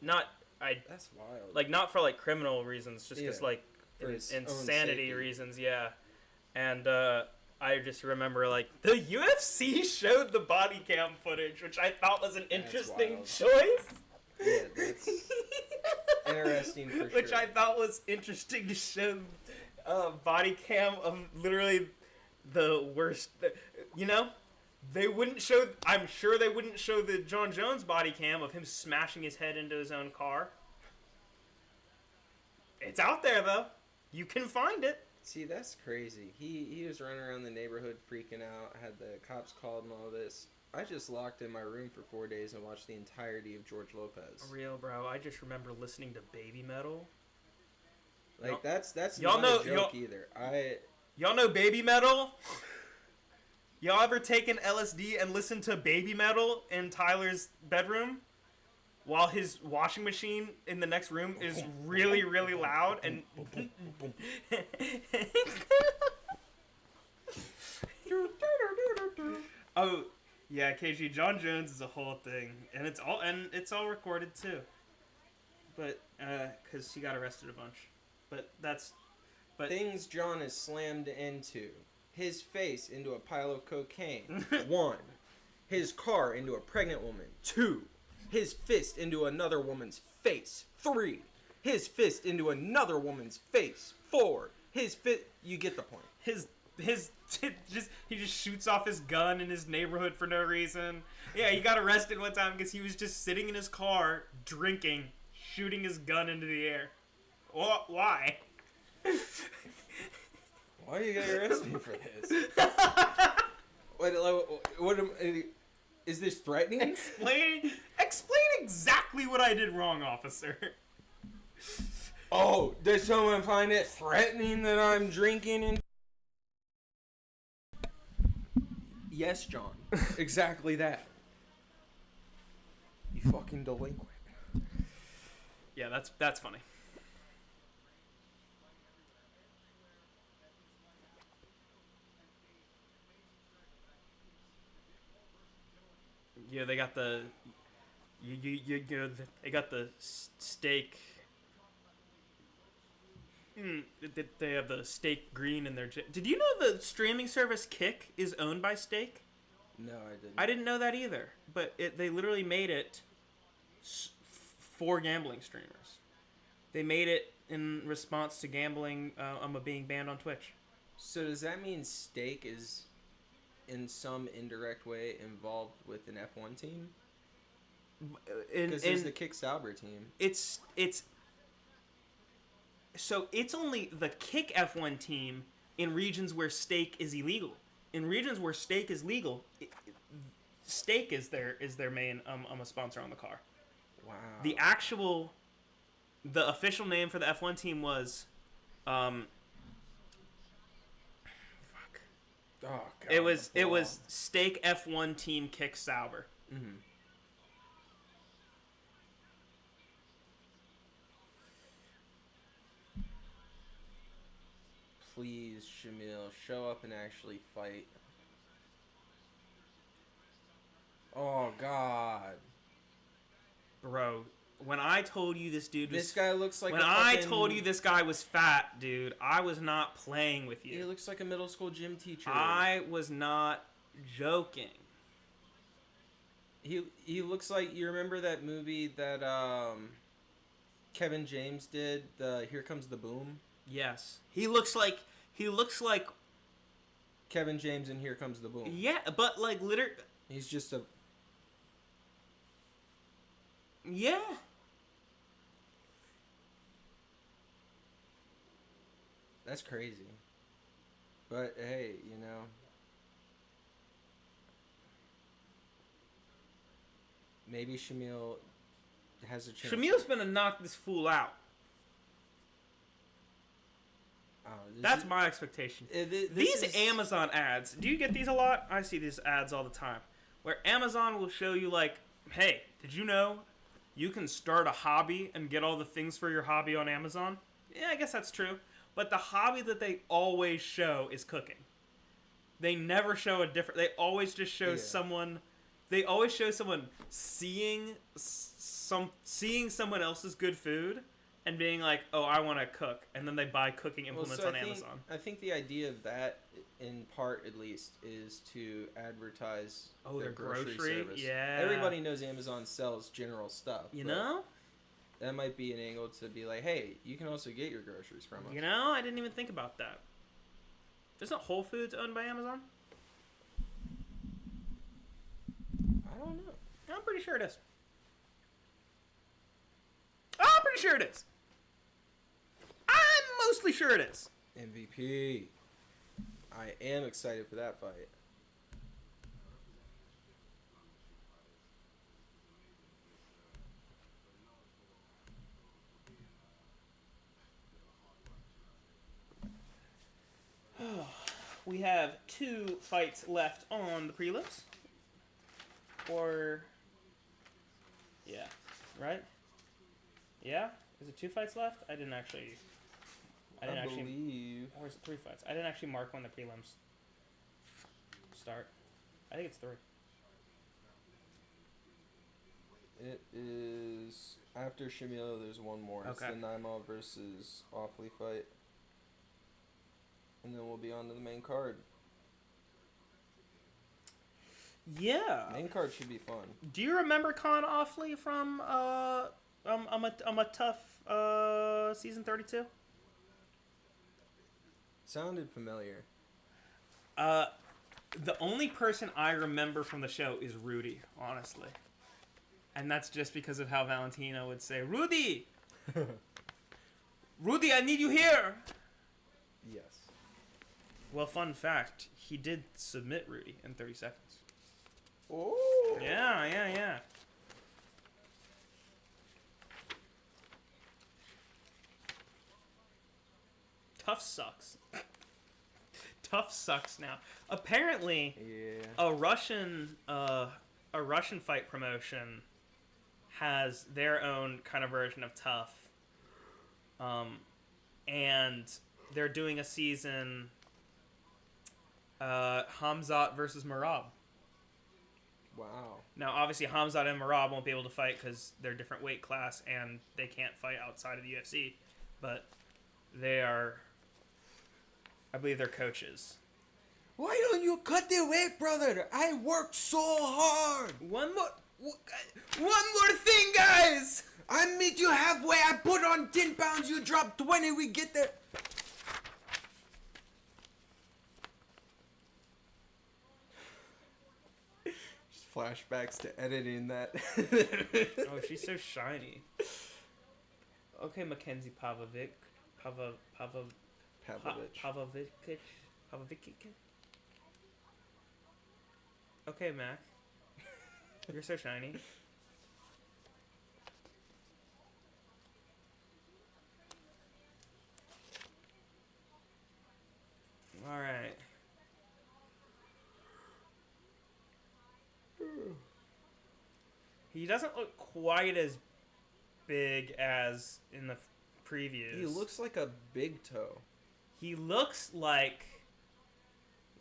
Speaker 2: That's wild.
Speaker 3: Like not for like criminal reasons, just because like
Speaker 2: for his
Speaker 3: insanity reasons. Yeah, and I just remember like the UFC showed the body cam footage, which I thought was an interesting choice.
Speaker 2: Yeah, that's interesting for sure.
Speaker 3: Which I thought was interesting to show body cam of literally the worst. You know, they wouldn't show. I'm sure they wouldn't show the John Jones body cam of him smashing his head into his own car. It's out there though. You can find it.
Speaker 2: See, that's crazy. He was running around the neighborhood freaking out. Had the cops called and all this. I just locked in my room for 4 days and watched the entirety of George Lopez.
Speaker 3: Real, bro. I just remember listening to Baby Metal.
Speaker 2: Like that's
Speaker 3: y'all
Speaker 2: not
Speaker 3: know,
Speaker 2: a joke either.
Speaker 3: Y'all know Baby Metal? Y'all ever taken LSD and listened to Baby Metal in Tyler's bedroom while his washing machine in the next room is really, really loud and oh. Yeah, KG, John Jones is a whole thing, and it's all recorded too. But because he got arrested a bunch, but
Speaker 2: things John is slammed into: his face into a pile of cocaine, 1; his car into a pregnant woman, 2; his fist into another woman's face, 3; his fist into another woman's face, 4; his fist. You get the point.
Speaker 3: He just shoots off his gun in his neighborhood for no reason. Yeah, he got arrested one time because he was just sitting in his car drinking, shooting his gun into the air. Why?
Speaker 2: Why are you gonna arrest me for this? What is this threatening?
Speaker 3: Explain exactly what I did wrong, officer.
Speaker 2: Oh, does someone find it threatening that I'm drinking and... Yes, John. Exactly that. You fucking delinquent.
Speaker 3: Yeah, that's funny. Yeah, they got the they got the steak. They have the steak green in their. Did you know the streaming service Kick is owned by Steak?
Speaker 2: No, I didn't.
Speaker 3: I didn't know that either. But they literally made it for gambling streamers. They made it in response to gambling being banned on Twitch.
Speaker 2: So does that mean Steak is, in some indirect way, involved with an F1 team? Because there's the Kick Sauber team.
Speaker 3: It's only the Kick F1 team in regions where Steak is illegal. In regions where Steak is legal, Steak is their main a sponsor on the car.
Speaker 2: Wow.
Speaker 3: The official name for the F1 team was
Speaker 2: Oh, God.
Speaker 3: it was Steak F1 Team Kick Sauber.
Speaker 2: Mm-hmm. Please, Shamil, show up and actually fight. Oh, God.
Speaker 3: Bro, when I told you this dude was...
Speaker 2: This guy looks like
Speaker 3: When I told you this guy was fat, dude, I was not playing with you.
Speaker 2: He looks like a middle school gym teacher.
Speaker 3: I was not joking.
Speaker 2: He looks like... You remember that movie that Kevin James did? The Here Comes the Boom?
Speaker 3: Yes. He looks like
Speaker 2: Kevin James in Here Comes the Boom.
Speaker 3: Yeah, but like literally
Speaker 2: He's just a...
Speaker 3: Yeah.
Speaker 2: That's crazy. But hey, you know. Maybe Shamil has a chance.
Speaker 3: Shamil's gonna knock this fool out. That's my expectation. These Amazon ads, do you get these a lot? I see these ads all the time. Where Amazon will show you like, hey, did you know you can start a hobby and get all the things for your hobby on Amazon? Yeah, I guess that's true. But the hobby that they always show is cooking. They never show a different... They always just show someone... They always show someone seeing someone else's good food and being like, oh, I want to cook. And then they buy cooking implements on Amazon.
Speaker 2: I think the idea of that, in part at least, is to advertise their grocery service.
Speaker 3: Yeah.
Speaker 2: Everybody knows Amazon sells general stuff.
Speaker 3: You know?
Speaker 2: That might be an angle to be like, hey, you can also get your groceries from us.
Speaker 3: You know, I didn't even think about that. Isn't Whole Foods owned by Amazon?
Speaker 2: I don't know.
Speaker 3: I'm pretty sure it is. I'm pretty sure it is. I'm mostly sure it is.
Speaker 2: MVP. I am excited for that fight.
Speaker 3: We have 2 fights left on the prelims. Or... Yeah. Right? Yeah? Is it 2 fights left? I didn't actually...
Speaker 2: I believe...
Speaker 3: Or is it 3 fights? I didn't actually mark when the prelims start. I think it's 3.
Speaker 2: It is... After Shamil, there's one more.
Speaker 3: Okay.
Speaker 2: It's the Imavov versus Offley fight. And then we'll be on to the main card.
Speaker 3: Yeah.
Speaker 2: Main card should be fun.
Speaker 3: Do you remember Con Offley from I'm a Tough season 32?
Speaker 2: Sounded familiar.
Speaker 3: The only person I remember from the show is Rudy, honestly. And that's just because of how Valentino would say, Rudy! Rudy, I need you here!
Speaker 2: Yes.
Speaker 3: Well, fun fact, he did submit Rudy in 30 seconds.
Speaker 2: Oh!
Speaker 3: Yeah. Tough sucks. Tough sucks now. Apparently, a Russian fight promotion has their own kind of version of Tough. And they're doing a season Hamzat versus Merab.
Speaker 2: Wow.
Speaker 3: Now, obviously, Hamzat and Merab won't be able to fight because they're different weight class and they can't fight outside of the UFC. But they are, I believe, they're coaches.
Speaker 2: Why don't you cut the weight, brother? I worked so hard.
Speaker 3: One more thing, guys.
Speaker 2: I meet you halfway. I put on 10 pounds. You drop 20. We get there. Just flashbacks to editing that.
Speaker 3: Oh, she's so shiny. Okay, Mackenzie Pavlovic. Pavlovic. Okay, Mac. You're so shiny. All right. He doesn't look quite as big as in the previews.
Speaker 2: He looks like a big toe.
Speaker 3: He looks like.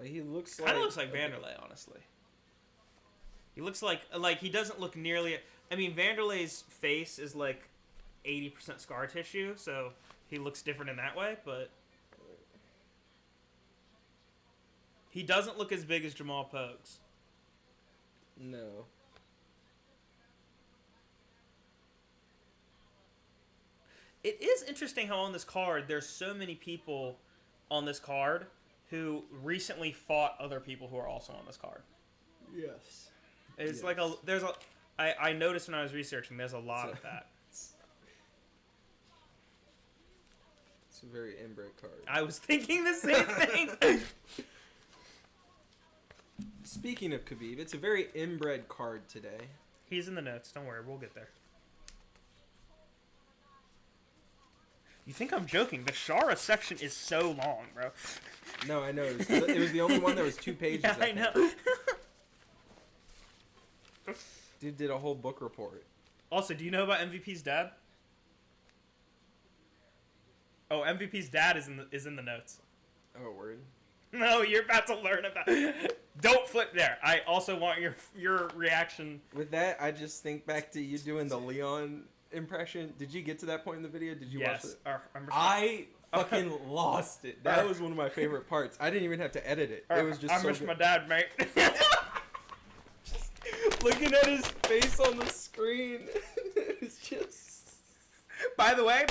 Speaker 2: He looks
Speaker 3: Kind of looks like Vanderlei, honestly. He looks like he doesn't look nearly. I mean, Vanderlei's face is like 80% scar tissue, so he looks different in that way. But he doesn't look as big as Jamal Pogues.
Speaker 2: No.
Speaker 3: It is interesting how on this card there's so many people on this card who recently fought other people who are also on this card.
Speaker 2: Yes.
Speaker 3: It's like I noticed when I was researching there's a lot of that.
Speaker 2: It's a very inbred card.
Speaker 3: I was thinking the same thing.
Speaker 2: Speaking of Khabib, it's a very inbred card today.
Speaker 3: He's in the notes. Don't worry, we'll get there. You think I'm joking? The Shara section is so long, bro.
Speaker 2: No, I know. It was the only one that was 2 pages.
Speaker 3: Yeah, I know.
Speaker 2: Dude did a whole book report.
Speaker 3: Also, do you know about MVP's dad? Oh, MVP's dad is in the notes.
Speaker 2: Oh, word.
Speaker 3: No, you're about to learn about it. Don't flip there. I also want your reaction.
Speaker 2: With that, I just think back to you doing the Leon impression. Did you get to that point in the video? Did you watch it? I fucking lost it. That was one of my favorite parts. I didn't even have to edit it. It was just
Speaker 3: I
Speaker 2: so
Speaker 3: miss
Speaker 2: good.
Speaker 3: my dad, mate.
Speaker 2: Looking at his face on the screen. It's just...
Speaker 3: By the way,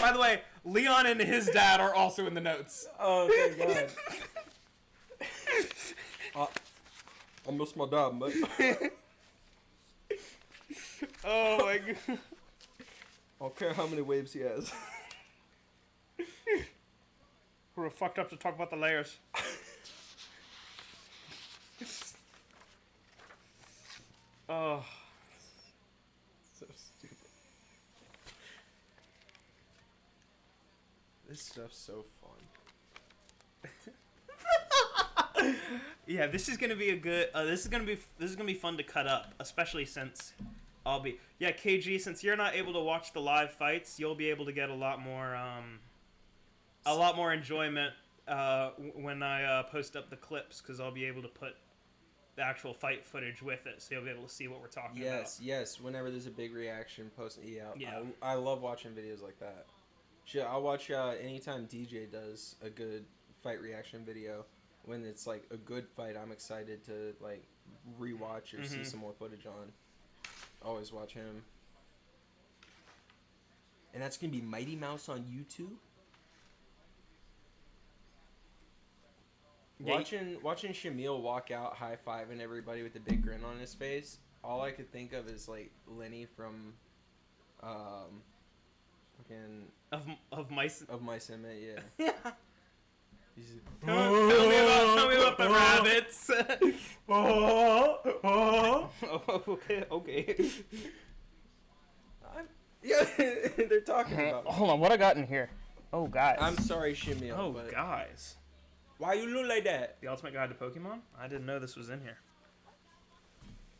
Speaker 3: Leon and his dad are also in the notes.
Speaker 2: Oh, thank God. I miss my dad, mate.
Speaker 3: Oh my God.
Speaker 2: I don't care how many waves he has.
Speaker 3: We're fucked up to talk about the layers. Oh.
Speaker 2: So stupid. This stuff's so fun.
Speaker 3: Yeah, this is gonna be a good. This is gonna be fun to cut up, especially since I'll be. Yeah, KG. Since you're not able to watch the live fights, you'll be able to get a lot more enjoyment when I post up the clips, because I'll be able to put the actual fight footage with it, so you'll be able to see what we're talking about.
Speaker 2: Yes. Whenever there's a big reaction, post.
Speaker 3: Yeah.
Speaker 2: I love watching videos like that. Shit, I'll watch anytime DJ does a good fight reaction video. When it's like a good fight, I'm excited to like rewatch or see some more footage on. Always watch him. And that's gonna be Mighty Mouse on YouTube.
Speaker 3: Yeah.
Speaker 2: Watching Shamil walk out high-fiving everybody with a big grin on his face, all I could think of is like Lenny from fucking
Speaker 3: of mice
Speaker 2: of Mice and Men, yeah.
Speaker 3: Yeah.
Speaker 2: He's
Speaker 3: Tell me about the rabbits. Okay.
Speaker 2: Yeah, they're talking about me.
Speaker 3: Hold on, what I got in here? Oh, guys.
Speaker 2: I'm sorry, Shamil.
Speaker 3: Oh,
Speaker 2: but
Speaker 3: guys.
Speaker 2: why you look like that?
Speaker 3: The Ultimate Guide to Pokemon? I didn't know this was in here.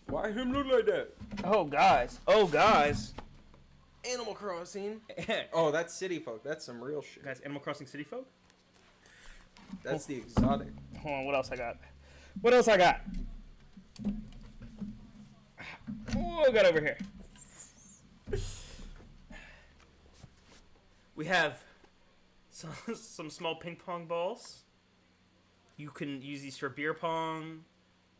Speaker 2: Why him look like that?
Speaker 3: Oh, guys.
Speaker 2: Animal Crossing. Oh, that's City Folk. That's some real shit.
Speaker 3: Guys, Animal Crossing City Folk?
Speaker 2: That's the exotic.
Speaker 3: Hold on, what else I got? Oh, got over here. We have some small ping pong balls. You can use these for beer pong.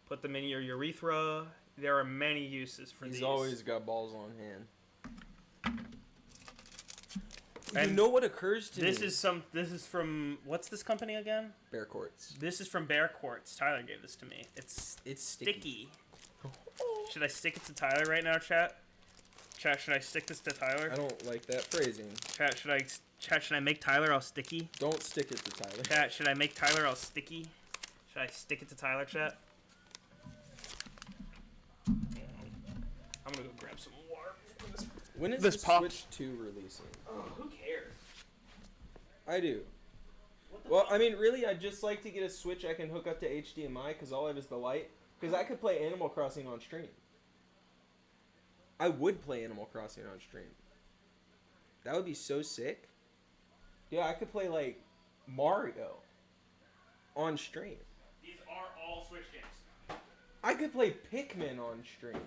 Speaker 3: Put them in your urethra. There are many uses for these.
Speaker 2: He's always got balls on hand.
Speaker 3: And
Speaker 2: you know what occurs to
Speaker 3: this
Speaker 2: me?
Speaker 3: This is from what's this company again?
Speaker 2: Bear Quartz.
Speaker 3: This is from Bear Quartz. Tyler gave this to me. It's sticky. Should I stick it to Tyler right now, chat? Chat, should I stick this to Tyler?
Speaker 2: I don't like that phrasing.
Speaker 3: Chat, should I make Tyler all sticky?
Speaker 2: Don't stick it to Tyler.
Speaker 3: Chat, should I make Tyler all sticky? Should I stick it to Tyler, chat? I'm gonna go grab some water.
Speaker 2: When is
Speaker 3: This
Speaker 2: the
Speaker 3: pops.
Speaker 2: Switch 2 releasing?
Speaker 3: Oh, who cares?
Speaker 2: I do. Well, I mean, really, I'd just like to get a Switch I can hook up to HDMI because all I have is the light. Because I could play Animal Crossing on stream. I would play Animal Crossing on stream. That would be so sick. Yeah, I could play, like, Mario on stream.
Speaker 3: These are all Switch games.
Speaker 2: I could play Pikmin on stream.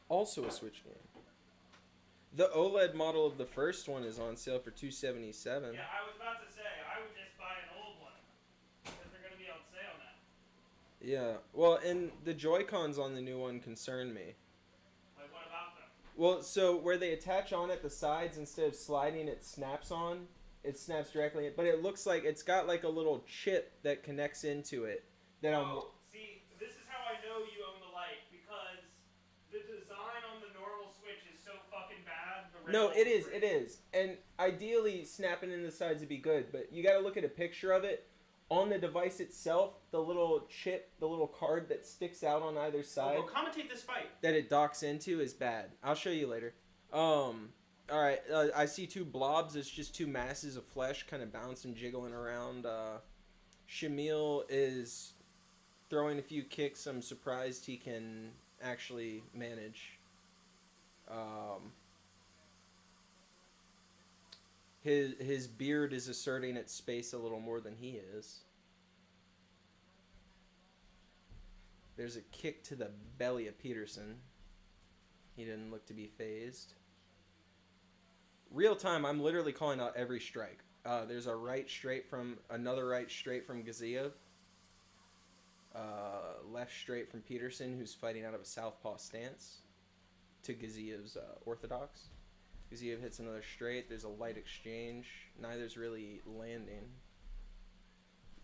Speaker 2: Also a Switch game. The OLED model of the first one is on sale for $277.
Speaker 3: Yeah, I was about to say, I would just buy an old one. Because they're going to be on sale now.
Speaker 2: Yeah. Well, and the Joy-Cons on the new one concern me.
Speaker 3: Like, what about them?
Speaker 2: Well, so where they attach on at the sides instead of sliding, it snaps on. It snaps directly in. But it looks like it's got like a little chip that connects into it. That
Speaker 3: See, this is how I know you own the light. Because the design on the normal Switch is so fucking bad.
Speaker 2: No, it is. And ideally, snapping in the sides would be good. But you got to look at a picture of it. On the device itself, the little chip, the little card that sticks out on either side.
Speaker 3: Oh, commentate this fight.
Speaker 2: That it docks into is bad. I'll show you later. Alright, I see two blobs. It's just two masses of flesh kind of bouncing, jiggling around. Shamil is throwing a few kicks I'm surprised he can actually manage. His beard is asserting its space a little more than he is. There's a kick to the belly of Peterson. He didn't look to be phased. Real time, I'm literally calling out every strike. There's a another right straight from Gaziev. Left straight from Peterson, who's fighting out of a southpaw stance, to Gaziev's orthodox. Gaziev hits another straight. There's a light exchange. Neither's really landing.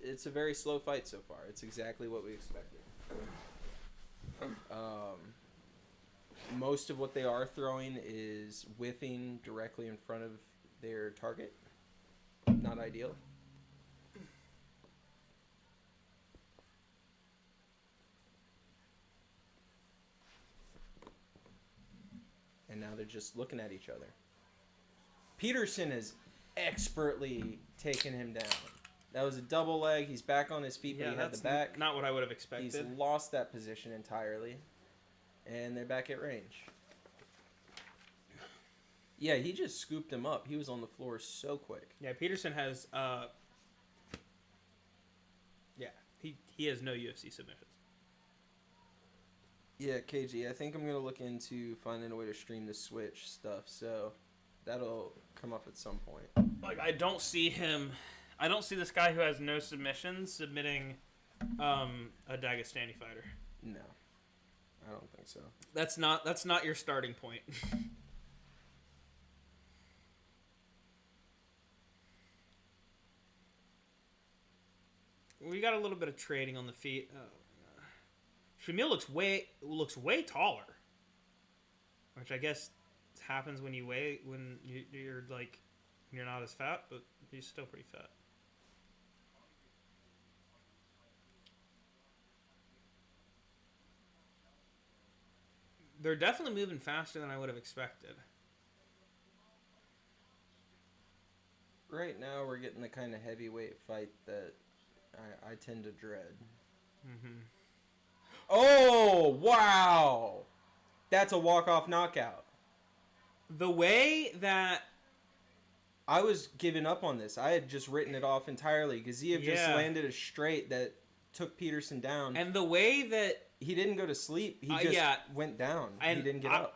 Speaker 2: It's a very slow fight so far. It's exactly what we expected. Most of what they are throwing is whiffing directly in front of their target. Not ideal. And now they're just looking at each other. Peterson has expertly taken him down. That was a double leg. He's back on his feet, but he had the back.
Speaker 3: Not what I would have expected.
Speaker 2: He's lost that position entirely. And they're back at range. Yeah, he just scooped him up. He was on the floor so quick.
Speaker 3: Yeah, Peterson has he has no UFC submissions.
Speaker 2: Yeah, KG, I think I'm going to look into finding a way to stream the Switch stuff, so that'll come up at some point.
Speaker 3: Like, I don't see this guy who has no submissions submitting a Dagestani fighter.
Speaker 2: No. I don't think so.
Speaker 3: That's not your starting point. We got a little bit of trading on the feet. Shamil looks way taller, which I guess happens when you weigh when you're not as fat, but he's still pretty fat. They're definitely moving faster than I would have expected.
Speaker 2: Right now, we're getting the kind of heavyweight fight that I tend to dread.
Speaker 3: Mm-hmm.
Speaker 2: Oh, wow! That's a walk-off knockout.
Speaker 3: The way that...
Speaker 2: I was giving up on this. I had just written it off entirely. Gaziev just landed a straight that took Peterson down.
Speaker 3: And the way that
Speaker 2: He didn't go to sleep. He just went down.
Speaker 3: And
Speaker 2: he didn't get up.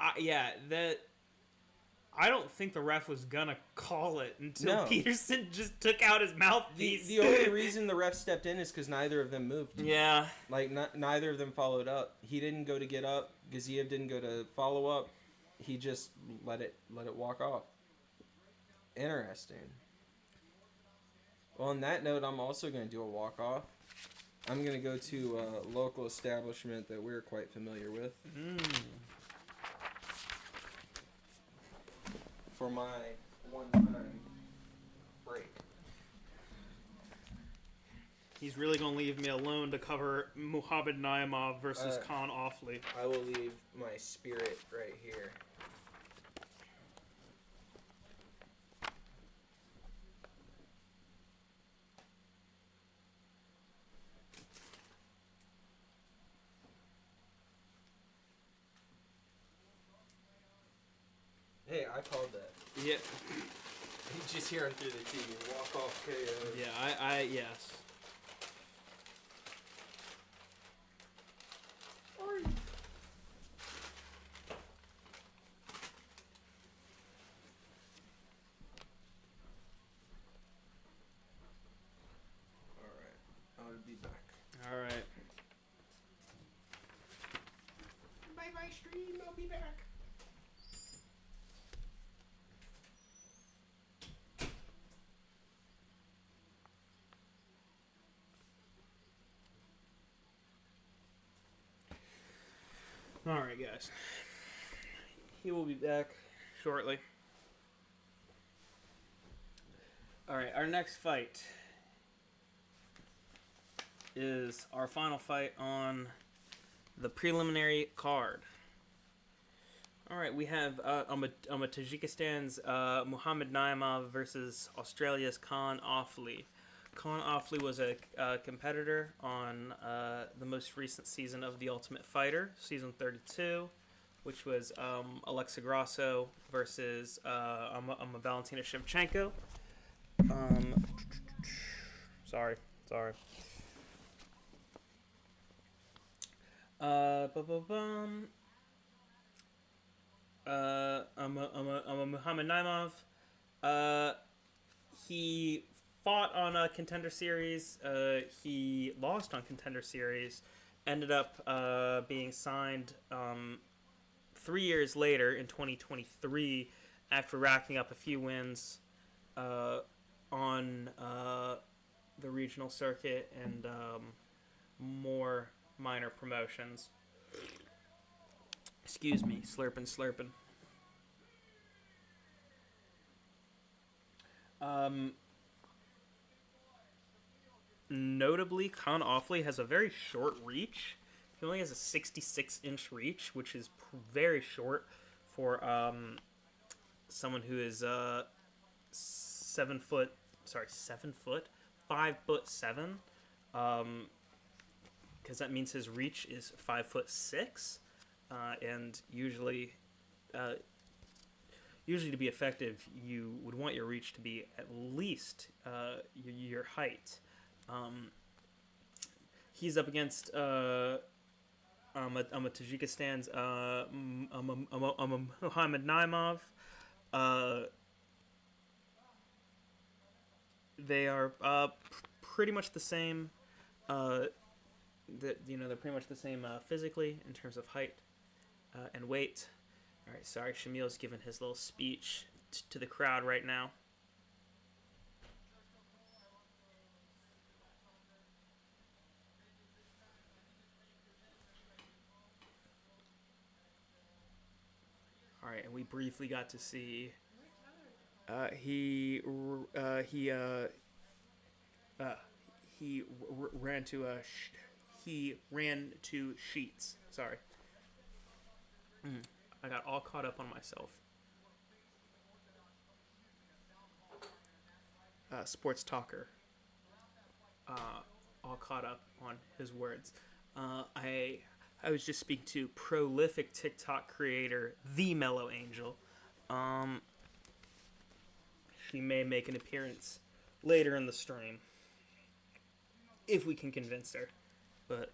Speaker 3: I don't think the ref was gonna call it until
Speaker 2: No.
Speaker 3: Peterson just took out his mouthpiece.
Speaker 2: The only reason the ref stepped in is because neither of them moved.
Speaker 3: Yeah.
Speaker 2: Like, neither of them followed up. He didn't go to get up. Gaziev didn't go to follow up. He just let it walk off. Interesting. Well, on that note, I'm also going to do a walk-off. I'm going to go to a local establishment that we're quite familiar with. For my one-time break.
Speaker 3: He's really going to leave me alone to cover Muhammad Naimov versus Khan Offley.
Speaker 2: I will leave my spirit right here. Hey, I called that.
Speaker 3: Yeah.
Speaker 2: You just hear him through the TV. Walk off KO.
Speaker 3: Yeah, yes.
Speaker 2: Alright. I'll be back.
Speaker 3: Alright.
Speaker 2: Bye-bye, stream. I'll be back.
Speaker 3: Alright, guys. He will be back shortly. Alright, our next fight is our final fight on the preliminary card. Alright, we have Tajikistan's Muhammad Naimov versus Australia's Khan Offley. Khan Offley was a competitor on the most recent season of The Ultimate Fighter, season 32, which was Alexa Grasso versus Valentina Shevchenko. Sorry. Muhammad Naimov. He fought on a Contender Series. He lost on Contender Series. Ended up being signed 3 years later in 2023 after racking up a few wins on the regional circuit and more minor promotions. Excuse me, slurping. Notably, Khan Offley has a very short reach. He only has a 66-inch reach, which is very short for someone who is 7 foot, 5'7", because that means his reach is 5'6", and usually to be effective, you would want your reach to be at least your height. He's up against Tajikistan's Muhammad Naimov. They are pretty much the same. They're pretty much the same physically in terms of height and weight. All right, sorry, Shamil's giving his little speech to the crowd right now. All right, and we briefly got to see he ran to Sheets. Sorry. I got all caught up on myself. Sports talker. All caught up on his words. I was just speaking to prolific TikTok creator, The Mellow Angel. She may make an appearance later in the stream. If we can convince her. But,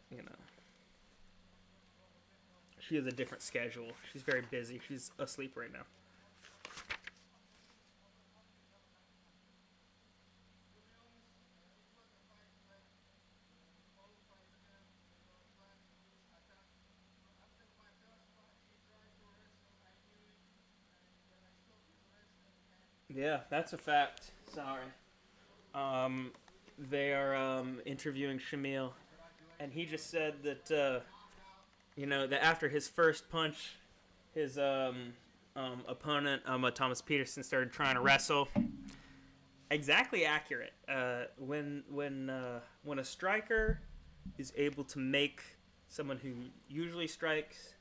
Speaker 3: she has a different schedule. She's very busy. She's asleep right now. Yeah, that's a fact. Sorry. They are interviewing Shamil, and he just said that that after his first punch, his opponent Thomas Peterson started trying to wrestle. Exactly accurate. When a striker is able to make someone who usually strikes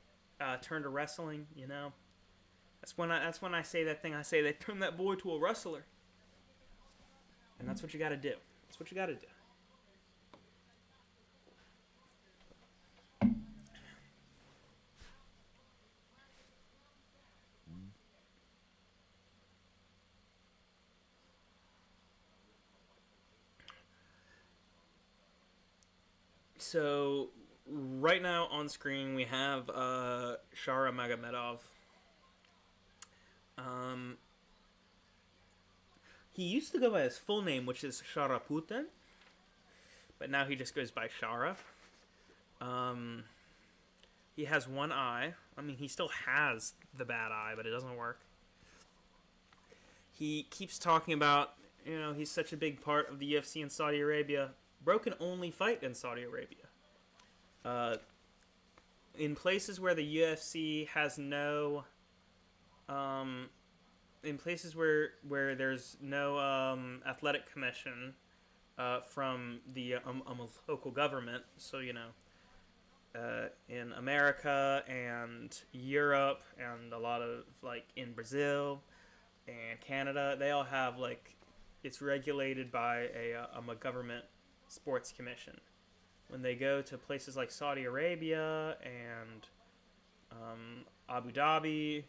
Speaker 3: turn to wrestling, that's when I say that thing. I say they turn that boy to a wrestler, and that's what you got to do. That's what you got to do. So right now on screen we have Shara Magomedov. He used to go by his full name, which is Sharaputin, but now he just goes by Shara. He has one eye. I mean, he still has the bad eye, but it doesn't work. He keeps talking about, he's such a big part of the UFC in Saudi Arabia. Bro can only fight in Saudi Arabia. In places where the UFC has no... in places where there's no athletic commission from the local government, so in America and Europe and a lot of in Brazil and Canada, they all have it's regulated by a government sports commission. When they go to places like Saudi Arabia and Abu Dhabi,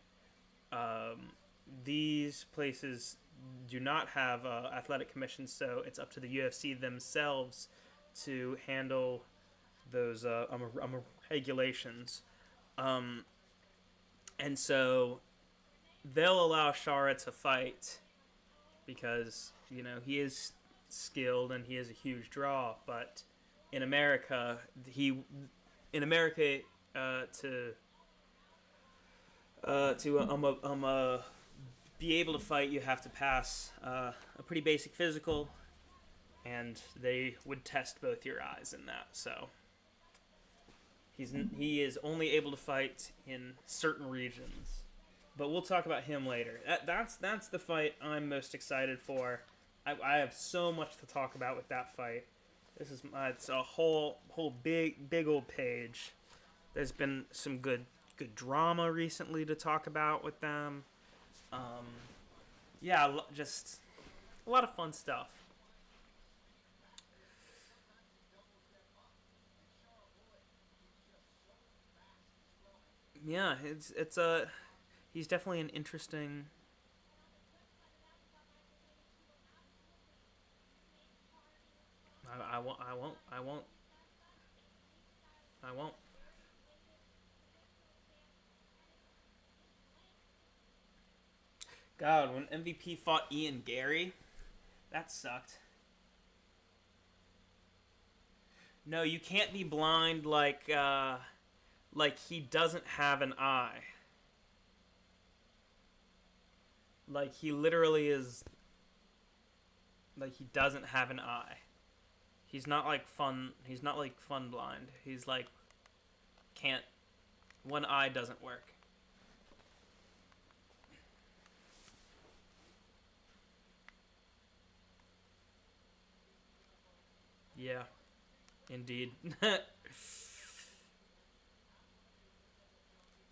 Speaker 3: these places do not have athletic commissions, so it's up to the UFC themselves to handle those regulations. And so they'll allow Shara to fight because, he is skilled and he is a huge draw. But in America, to be able to fight, you have to pass a pretty basic physical, and they would test both your eyes in that. So he is only able to fight in certain regions, but we'll talk about him later. That's the fight I'm most excited for. I have so much to talk about with that fight. It's a whole big old page. There's been some good drama recently to talk about with them. Just a lot of fun stuff. Yeah, he's definitely an interesting. I won't. God, when MVP fought Ian Gary, that sucked. No, you can't be blind like he doesn't have an eye. Like he literally is. Like he doesn't have an eye. He's not fun blind. He's can't. One eye doesn't work. Yeah, indeed.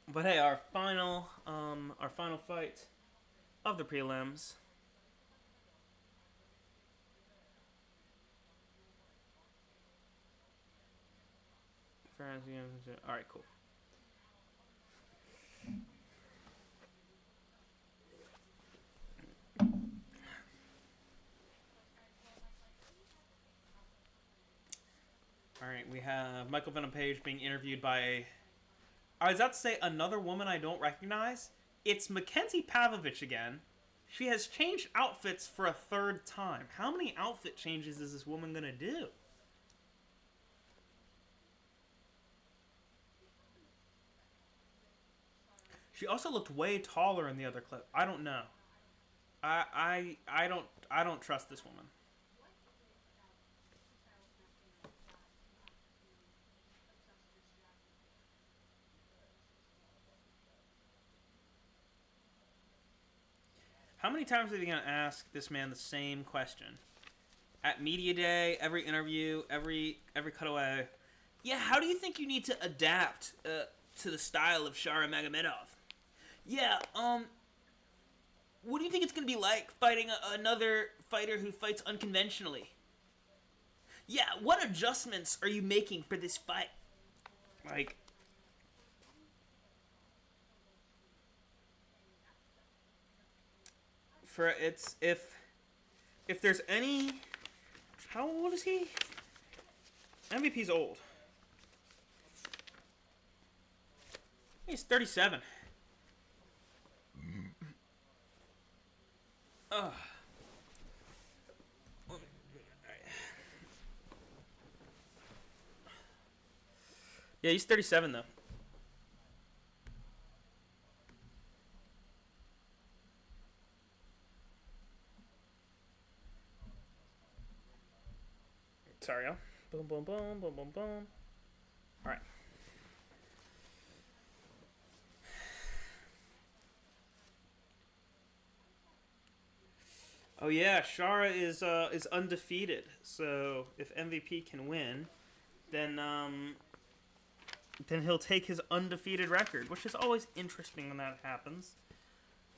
Speaker 3: But hey, our final fight of the prelims. All right, cool. All right, we have Michael Venom Page being interviewed by I was about to say another woman I don't recognize. It's Mackenzie Pavlovich again. She has changed outfits for a third time. How many outfit changes is this woman gonna do? She also looked way taller in the other clip. I don't know. I don't trust this woman. How many times are they going to ask this man the same question? At media day, every interview, every cutaway. Yeah, how do you think you need to adapt to the style of Shara Magomedov? Yeah, what do you think it's going to be like fighting another fighter who fights unconventionally? Yeah, what adjustments are you making for this fight? Like, for it's if there's any, how old is he? MVP's old. He's 37. Ugh. Yeah, he's 37 though. Sorry, y'all. Boom, boom, boom, boom, boom, boom. All right. Oh yeah, Shara is undefeated. So if MVP can win, then he'll take his undefeated record, which is always interesting when that happens.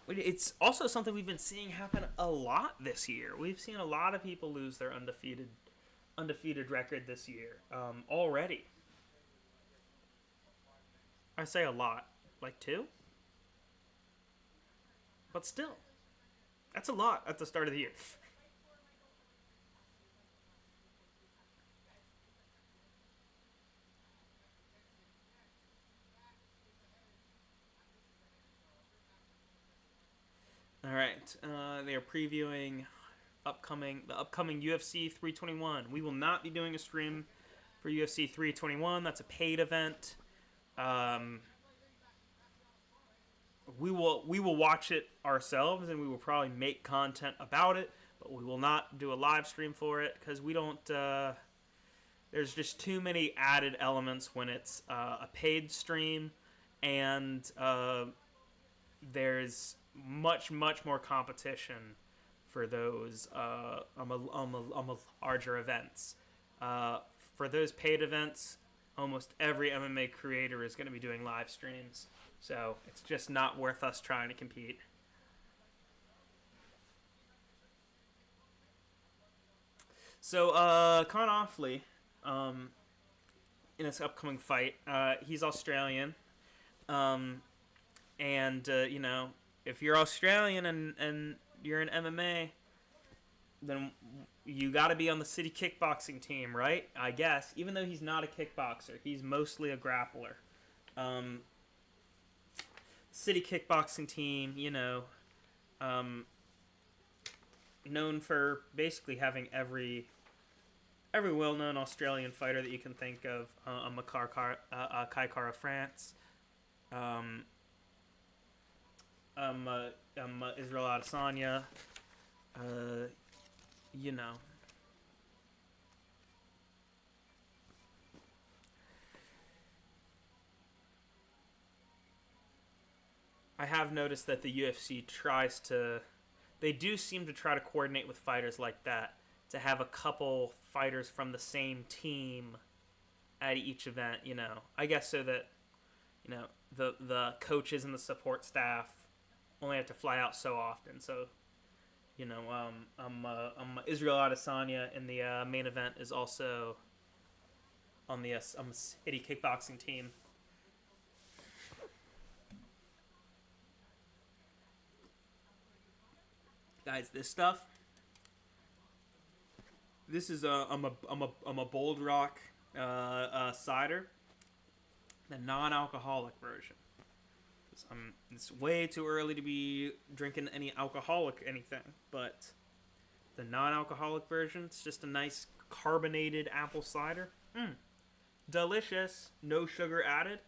Speaker 3: It's also something we've been seeing happen a lot this year. We've seen a lot of people lose their undefeated record this year already. I say a lot, like 2, but still, that's a lot at the start of the year. All right, they are previewing the upcoming UFC 321. We will not be doing a stream for UFC 321. That's a paid event. We will watch it ourselves, and we will probably make content about it, but we will not do a live stream for it because we don't. There's just too many added elements when it's a paid stream, and there's much more competition for those larger events. For those paid events, almost every MMA creator is going to be doing live streams, so it's just not worth us trying to compete. So Con Offley, in this upcoming fight, he's Australian, and you know, if you're Australian and you're in MMA, then you got to be on the city kickboxing team, right? I guess. Even though he's not a kickboxer, he's mostly a grappler. City kickboxing team, you know, known for basically having every well-known Australian fighter that you can think of. Kai Kara France. Israel Adesanya. You know. I have noticed that the UFC they do seem to try to coordinate with fighters like that to have a couple fighters from the same team at each event, you know. I guess so that, you know, the coaches and the support staff only have to fly out so often. So, you know, Israel Adesanya in the main event is also on the city kickboxing team. Guys, this stuff. This is I'm a Bold Rock cider. the non-alcoholic version. It's way too early to be drinking any alcoholic anything, but the non-alcoholic version, it's just a nice carbonated apple cider. Delicious. No sugar added.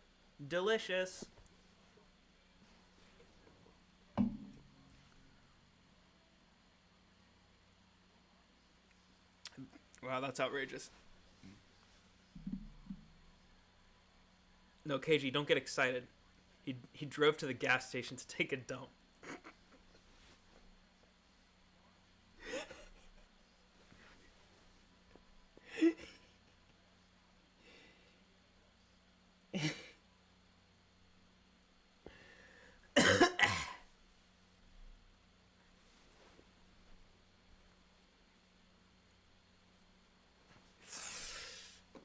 Speaker 3: Delicious. Wow, that's outrageous. No, KG, don't get excited. He drove to the gas station to take a dump.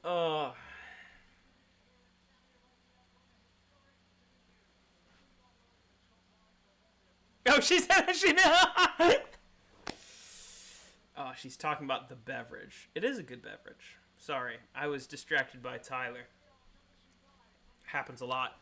Speaker 3: Oh. Oh, she's oh, she's talking about the beverage. It is a good beverage. Sorry, I was distracted by Tyler. Happens a lot.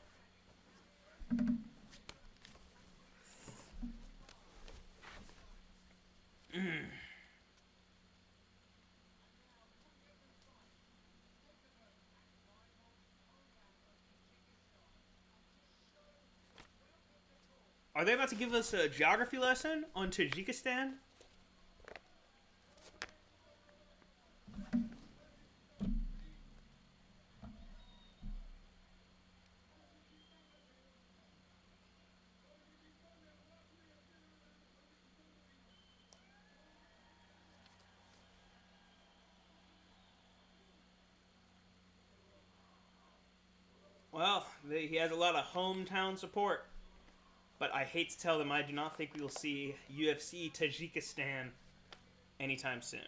Speaker 3: Are they about to give us a geography lesson on Tajikistan? Well, he has a lot of hometown support. But I hate to tell them, I do not think we will see UFC Tajikistan anytime soon.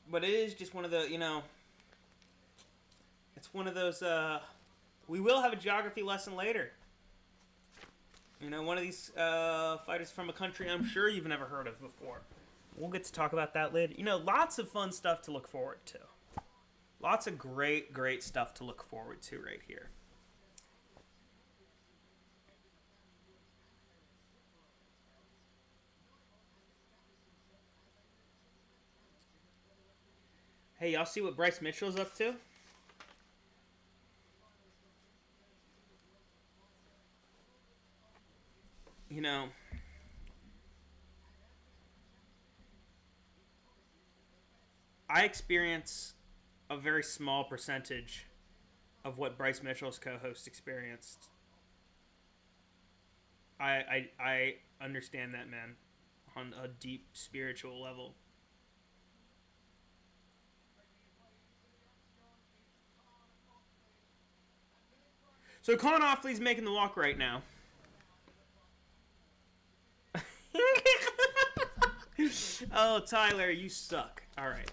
Speaker 3: But it is just one of the, it's one of those, we will have a geography lesson later. One of these fighters from a country I'm sure you've never heard of before. We'll get to talk about that later. Lots of fun stuff to look forward to. Lots of great, great stuff to look forward to right here. Hey, y'all see what Bryce Mitchell's up to? I experience a very small percentage of what Bryce Mitchell's co-host experienced. I understand that, man, on a deep spiritual level. So Con Offley's making the walk right now. Oh, Tyler, you suck. All right.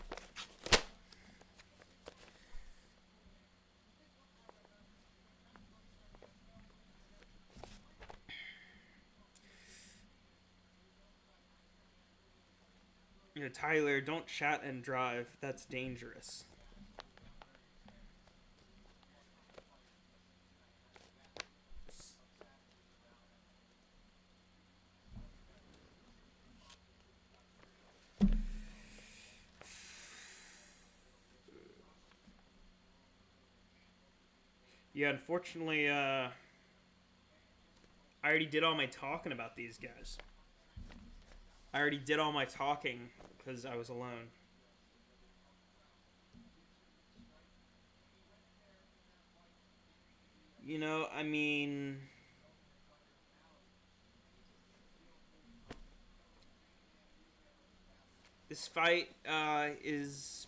Speaker 3: Tyler, don't chat and drive. That's dangerous. Yeah, unfortunately, I already did all my talking about these guys. I already did all my talking because I was alone. I mean, this fight is...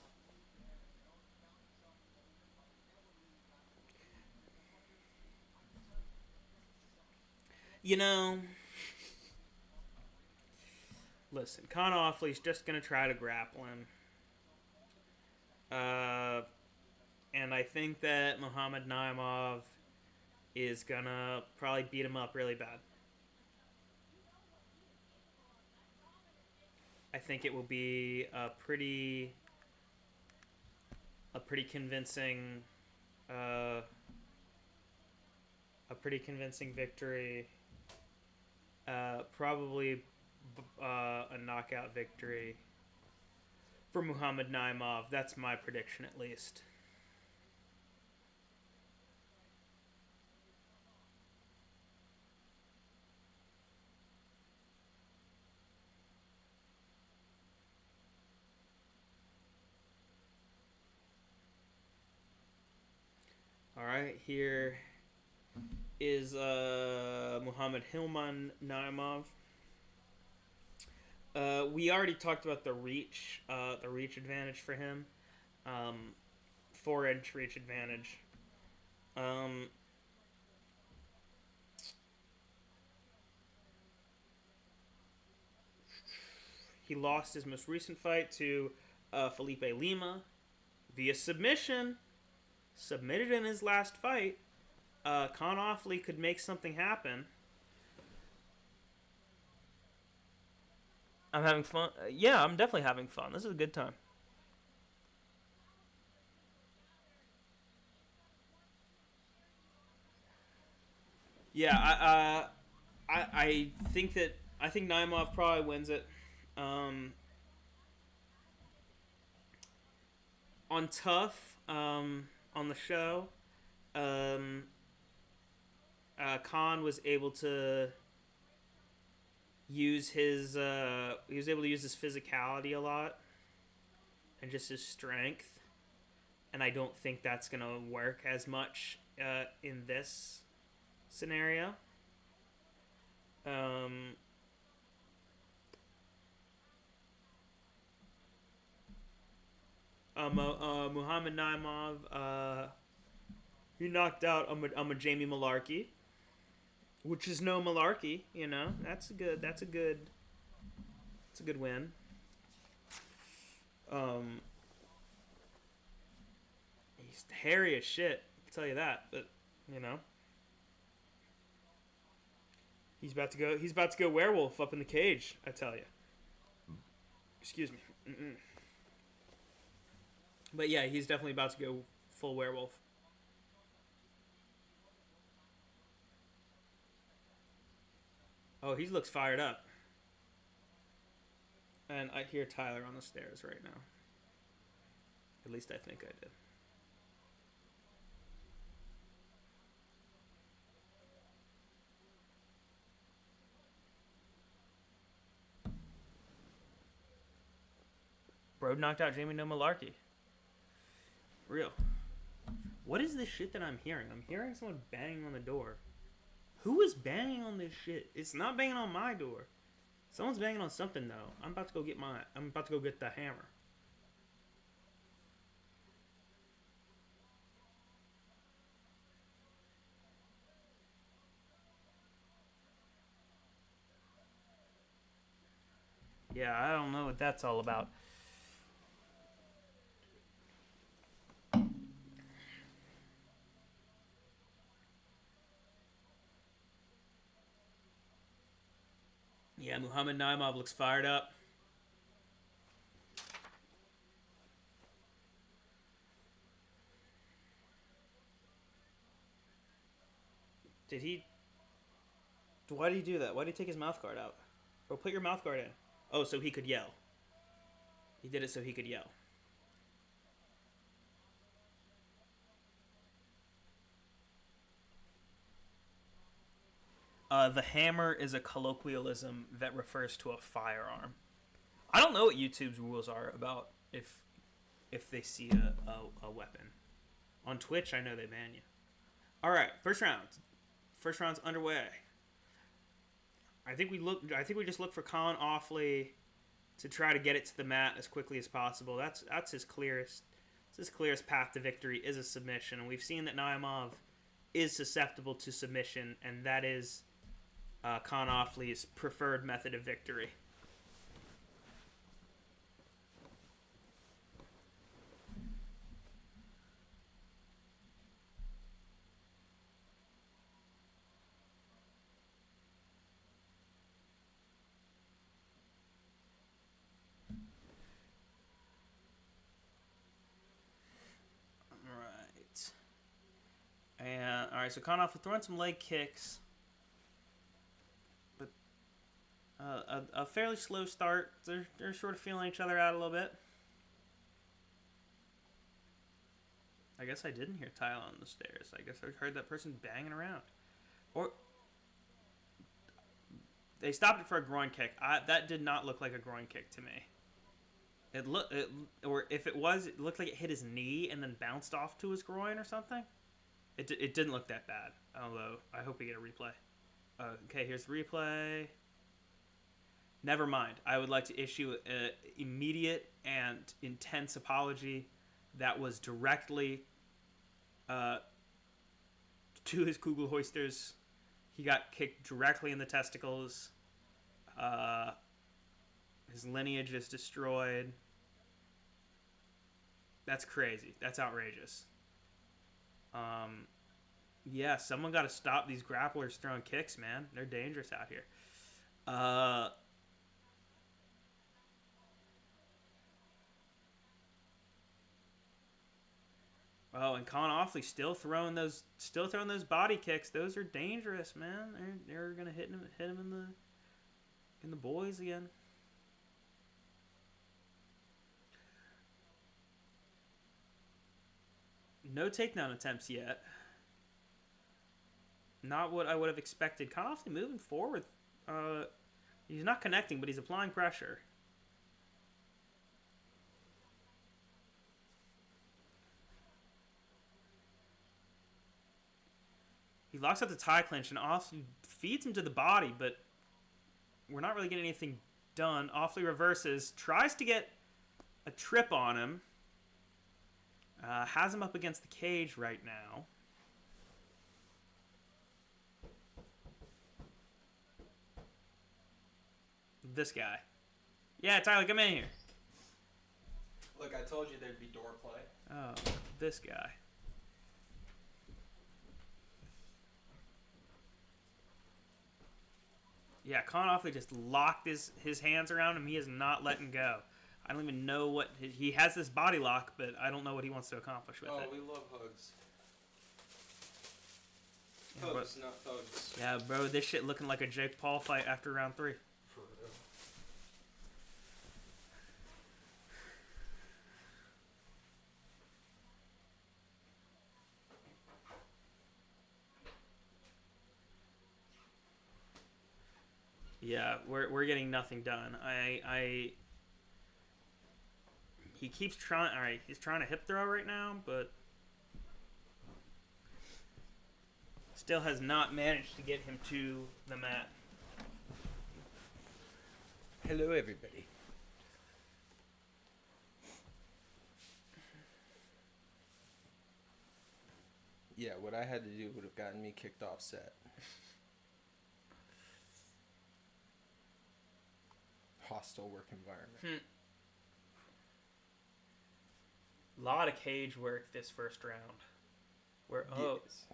Speaker 3: Listen, Con Offley's just going to try to grapple him. and I think that Muhammad Naimov is gonna probably beat him up really bad. I think it will be a pretty convincing victory. Probably a knockout victory for Muhammad Naimov. That's my prediction, at least. All right, here is Muhammad Hilman Naimov. We already talked about the reach advantage for him. 4-inch reach advantage. He lost his most recent fight to Felipe Lima via submission. Submitted in his last fight. Con Offley could make something happen. I'm having fun. Yeah, I'm definitely having fun. This is a good time. Yeah, I think Naimov probably wins it. On Tough, on the show, Khan was able to use his physicality a lot and just his strength, and I don't think that's gonna work as much in this scenario. Muhammad Naimov, he knocked out a Jamie Malarkey, which is no malarkey, you know. That's a good win. He's hairy as shit, I'll tell you that, but you know. He's about to go werewolf up in the cage, I tell you. Excuse me. But yeah, he's definitely about to go full werewolf. Oh, he looks fired up. And I hear Tyler on the stairs right now. At least I think I did. Bro knocked out Jamie No Malarkey. Real. What is this shit that I'm hearing? I'm hearing someone banging on the door. Who is banging on this shit? It's not banging on my door. Someone's banging on something though. I'm about to go get the hammer. Yeah, I don't know what that's all about. Yeah, Muhammad Naimov looks fired up. Did he... Why did he do that? Why did he take his mouth guard out? Or put your mouth guard in. Oh, so he could yell. He did it so he could yell. The hammer is a colloquialism that refers to a firearm. I don't know what YouTube's rules are about if they see a weapon. On Twitch, I know they ban you. All right, first round. First round's underway. I think we just look for Colin Offley to try to get it to the mat as quickly as possible. That's his clearest path to victory is a submission, and we've seen that Naimov is susceptible to submission, and that is Con Offley's preferred method of victory.
Speaker 1: right, so Konoff throwing some leg kicks. But a fairly slow start. They're sort of feeling each other out a little bit. I guess I didn't hear Tyler on the stairs. I guess I heard that person banging around. Or they stopped it for a groin kick. That did not look like a groin kick to me. Or if it was, it looked like it hit his knee and then bounced off to his groin or something. It didn't look that bad. Although I hope we get a replay. Okay, here's the replay. Never mind. I would like to issue an immediate and intense apology. That was directly to his Kugelhoisters. He got kicked directly in the testicles. His lineage is destroyed. That's crazy. That's outrageous. Yeah, someone got to stop these grapplers throwing kicks, man. They're dangerous out here. Oh, and Con Offley still throwing those body kicks. Those are dangerous, man. They're gonna hit him in the boys again. No takedown attempts yet. Not what I would have expected. Con Offley moving forward. He's not connecting, but he's applying pressure. He locks up the tie clinch and Offley feeds him to the body, but we're not really getting anything done. Offley reverses, tries to get a trip on him. Has him up against the cage right now. This guy. Yeah, Tyler, come in here.
Speaker 2: Look, I told you there'd be door play.
Speaker 1: Oh, this guy. Yeah, Con Offley just locked his hands around him. He is not letting go. I don't even know what... He has this body lock, but I don't know what he wants to accomplish with it.
Speaker 2: Oh, we love hugs.
Speaker 1: Yeah,
Speaker 2: Hugs, not thugs.
Speaker 1: Yeah, bro, this shit looking like a Jake Paul fight after round 3.
Speaker 2: For real.
Speaker 1: Yeah, we're getting nothing done. He keeps trying. All right, he's trying to hip throw right now, but still has not managed to get him to the mat.
Speaker 2: Hello, everybody. Yeah, what I had to do would have gotten me kicked off set. Hostile work environment.
Speaker 1: A lot of cage work this first round.
Speaker 2: Yes.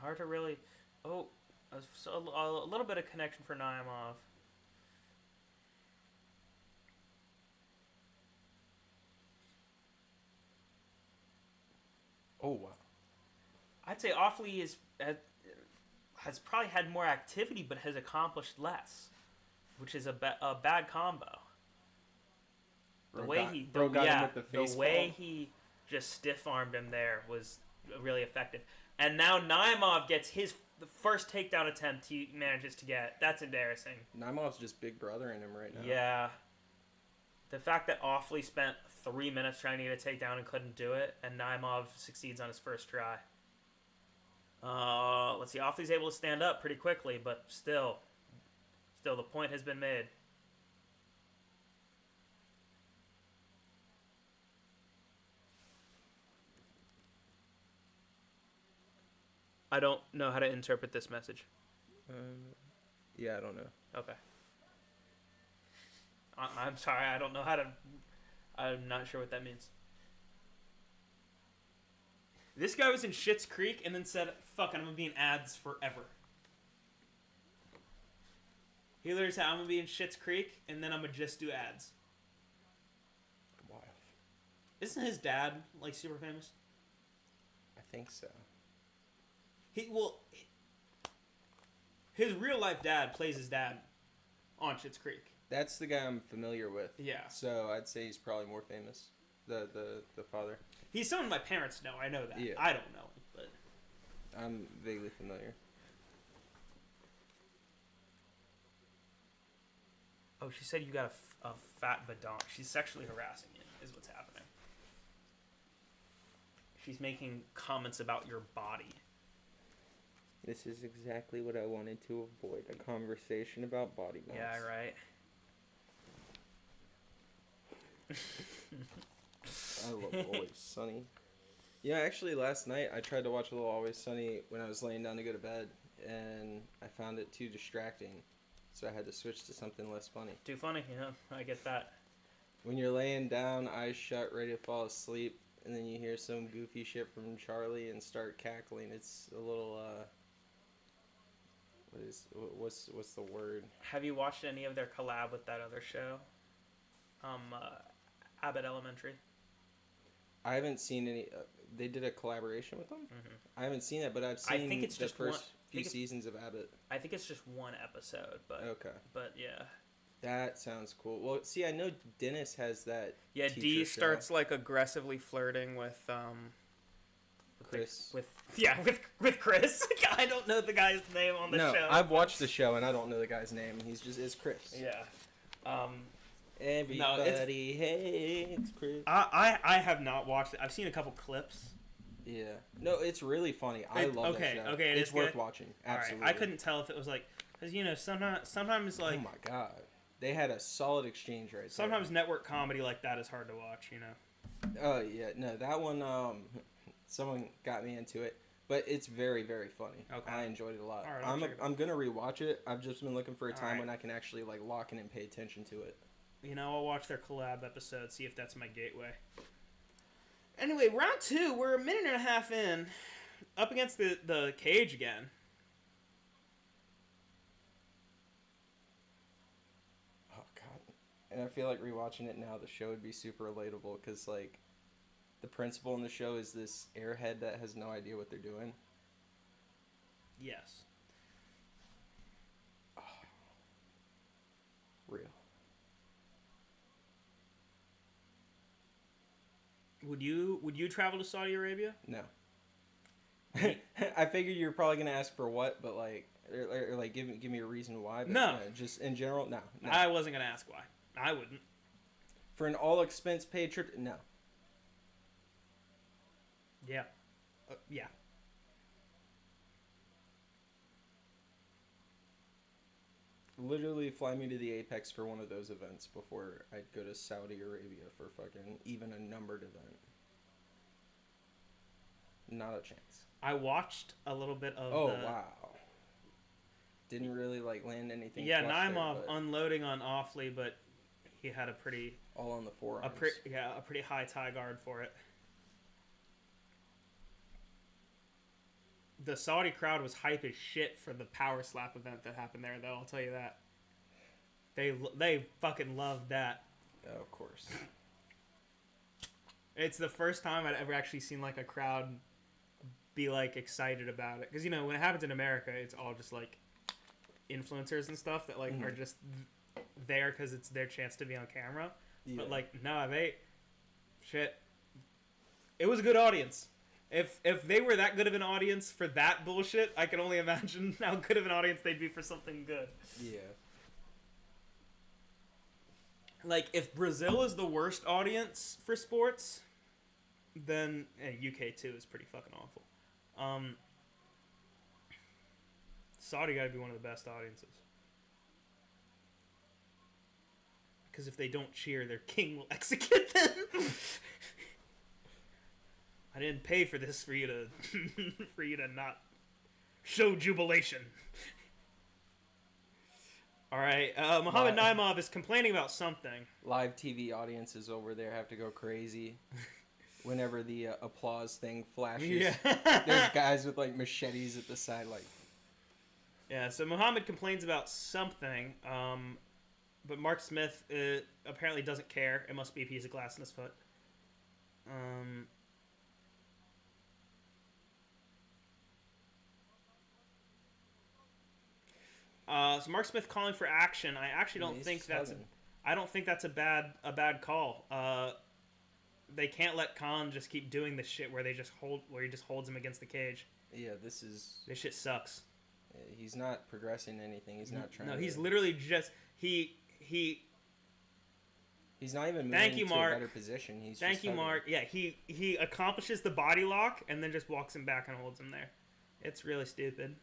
Speaker 1: Hard to really. Oh, a little bit of connection for Naimov.
Speaker 2: Oh, wow.
Speaker 1: I'd say Offley has probably had more activity, but has accomplished less, which is a bad combo. The way he just stiff armed him there was really effective. And now Naimov gets the first takedown attempt he manages to get. That's embarrassing.
Speaker 2: Naimov's just big brother in him right now.
Speaker 1: Yeah. The fact that Offley spent 3 minutes trying to get a takedown and couldn't do it, and Naimov succeeds on his first try. Let's see. Offley's able to stand up pretty quickly, but still the point has been made. I don't know how to interpret this message.
Speaker 2: Yeah, I don't know.
Speaker 1: Okay. I'm sorry, I don't know how to... I'm not sure what that means.
Speaker 3: This guy was in Schitt's Creek and then said, fuck it, I'm going to be in ads forever. He literally said, I'm going to be in Schitt's Creek and then I'm going to just do ads.
Speaker 2: Wow.
Speaker 3: Isn't his dad, like, super famous?
Speaker 2: I think so.
Speaker 3: His real life dad plays his dad on Schitt's Creek.
Speaker 2: That's the guy I'm familiar with.
Speaker 3: Yeah.
Speaker 2: So I'd say he's probably more famous. The father.
Speaker 3: He's someone my parents know. I know that.
Speaker 2: Yeah.
Speaker 3: I don't know, but
Speaker 2: I'm vaguely familiar.
Speaker 3: oh, she said you got a fat badonk. She's sexually harassing you, is what's happening. She's making comments about your body.
Speaker 2: This is exactly what I wanted to avoid. A conversation about body mass.
Speaker 3: Yeah, right.
Speaker 2: I love Always Sunny. Yeah, actually last night I tried to watch a little Always Sunny when I was laying down to go to bed, and I found it too distracting. So I had to switch to something less funny.
Speaker 3: Too funny, I get that.
Speaker 2: When you're laying down, eyes shut, ready to fall asleep, and then you hear some goofy shit from Charlie and start cackling, it's a little, what's the word?
Speaker 3: Have you watched any of their collab with that other show? Abbott Elementary.
Speaker 2: I haven't seen any. They did a collaboration with them.
Speaker 3: Mm-hmm.
Speaker 2: I haven't seen it, but I've seen
Speaker 3: I think it's
Speaker 2: the
Speaker 3: just
Speaker 2: first
Speaker 3: one,
Speaker 2: few seasons of Abbott.
Speaker 3: I think it's just one episode, but
Speaker 2: Okay,
Speaker 3: but yeah.
Speaker 2: that sounds cool. Well, see, I know Dennis has that.
Speaker 3: Yeah,
Speaker 2: teacher
Speaker 3: D
Speaker 2: show.
Speaker 3: starts like aggressively flirting with
Speaker 2: Chris.
Speaker 3: with Chris. I don't know the guy's name on the
Speaker 2: no,
Speaker 3: show.
Speaker 2: I've watched the show and I don't know the guy's name. He's just is Chris.
Speaker 3: Yeah.
Speaker 2: Everybody hates Chris.
Speaker 3: I have not watched it. I've seen a couple clips.
Speaker 2: Yeah. No, it's really funny. I love that show.
Speaker 3: Okay,
Speaker 2: it's worth
Speaker 3: good.
Speaker 2: watching. Absolutely.
Speaker 3: All right. I couldn't tell if it was like, because sometimes like.
Speaker 2: Oh my god. They had a solid exchange right there.
Speaker 3: Sometimes network comedy like that is hard to watch.
Speaker 2: Oh yeah, no, that one. Someone got me into it, but it's very, very funny. Okay. I enjoyed it a lot.
Speaker 3: All right,
Speaker 2: I'm gonna rewatch it. I've just been looking for a time
Speaker 3: right.
Speaker 2: when I can actually like lock in and pay attention to it.
Speaker 3: I'll watch their collab episode, see if that's my gateway. Anyway, round 2, we're a minute and a half in, up against the cage again.
Speaker 2: Oh god, and I feel like rewatching it now, the show would be super relatable because like, the principal in the show is this airhead that has no idea what they're doing.
Speaker 3: Yes.
Speaker 2: Oh. Real.
Speaker 3: Would you travel to Saudi Arabia?
Speaker 2: No. I figured you're probably gonna ask for what, but like, or like give me a reason why. But
Speaker 3: no.
Speaker 2: Just in general, no.
Speaker 3: I wasn't gonna ask why. I wouldn't.
Speaker 2: For an all expense paid trip, no.
Speaker 3: Yeah. Yeah.
Speaker 2: Literally fly me to the Apex for one of those events before I'd go to Saudi Arabia for fucking even a numbered event. Not a chance.
Speaker 3: I watched a little bit of
Speaker 2: wow. Didn't really like land anything.
Speaker 3: Yeah,
Speaker 2: Naimov
Speaker 3: unloading on Awfully, but he had a pretty...
Speaker 2: all on the forearms.
Speaker 3: A pretty high tie guard for it. The Saudi crowd was hype as shit for the power slap event that happened there, though. I'll tell you that. They fucking loved that.
Speaker 2: Oh, of course.
Speaker 3: It's the first time I'd ever actually seen like a crowd be like excited about it, because when it happens in America, it's all just like influencers and stuff that like are just there because it's their chance to be on camera. Yeah. But like, nah, it was a good audience. If they were that good of an audience for that bullshit, I can only imagine how good of an audience they'd be for something good.
Speaker 2: Yeah.
Speaker 3: Like, if Brazil is the worst audience for sports, then UK too is pretty fucking awful. Saudi gotta be one of the best audiences. Because if they don't cheer, their king will execute them. I didn't pay for this for you to not show jubilation. All right, Muhammad Naimov is complaining about something.
Speaker 2: Live TV audiences over there have to go crazy whenever the applause thing flashes.
Speaker 3: Yeah.
Speaker 2: There's guys with like machetes at the side, like.
Speaker 3: Yeah. So Muhammad complains about something, but Mark Smith apparently doesn't care. It must be a piece of glass in his foot. So Mark Smith calling for action. I actually don't think that's. I don't think that's a bad call. They can't let Khan just keep doing this shit where he just holds him against the cage.
Speaker 2: Yeah, this
Speaker 3: shit sucks.
Speaker 2: He's not progressing anything. He's not trying.
Speaker 3: No, he's literally just He's
Speaker 2: not even moving to a better position. Thank you,
Speaker 3: Mark. Yeah, he accomplishes the body lock and then just walks him back and holds him there. It's really stupid.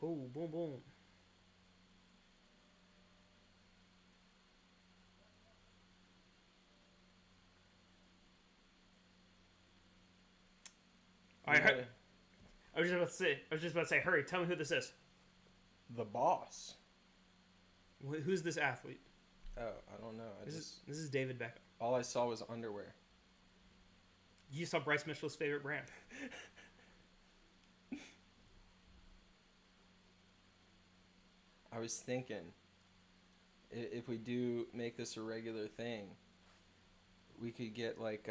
Speaker 3: Oh, boom, boom. I was just about to say, hurry, tell me who this is.
Speaker 2: The boss.
Speaker 3: Who's this athlete?
Speaker 2: Oh, I don't know.
Speaker 3: This is David Beckham.
Speaker 2: All I saw was underwear.
Speaker 3: You saw Bryce Mitchell's favorite brand.
Speaker 2: I was thinking, if we do make this a regular thing, we could get like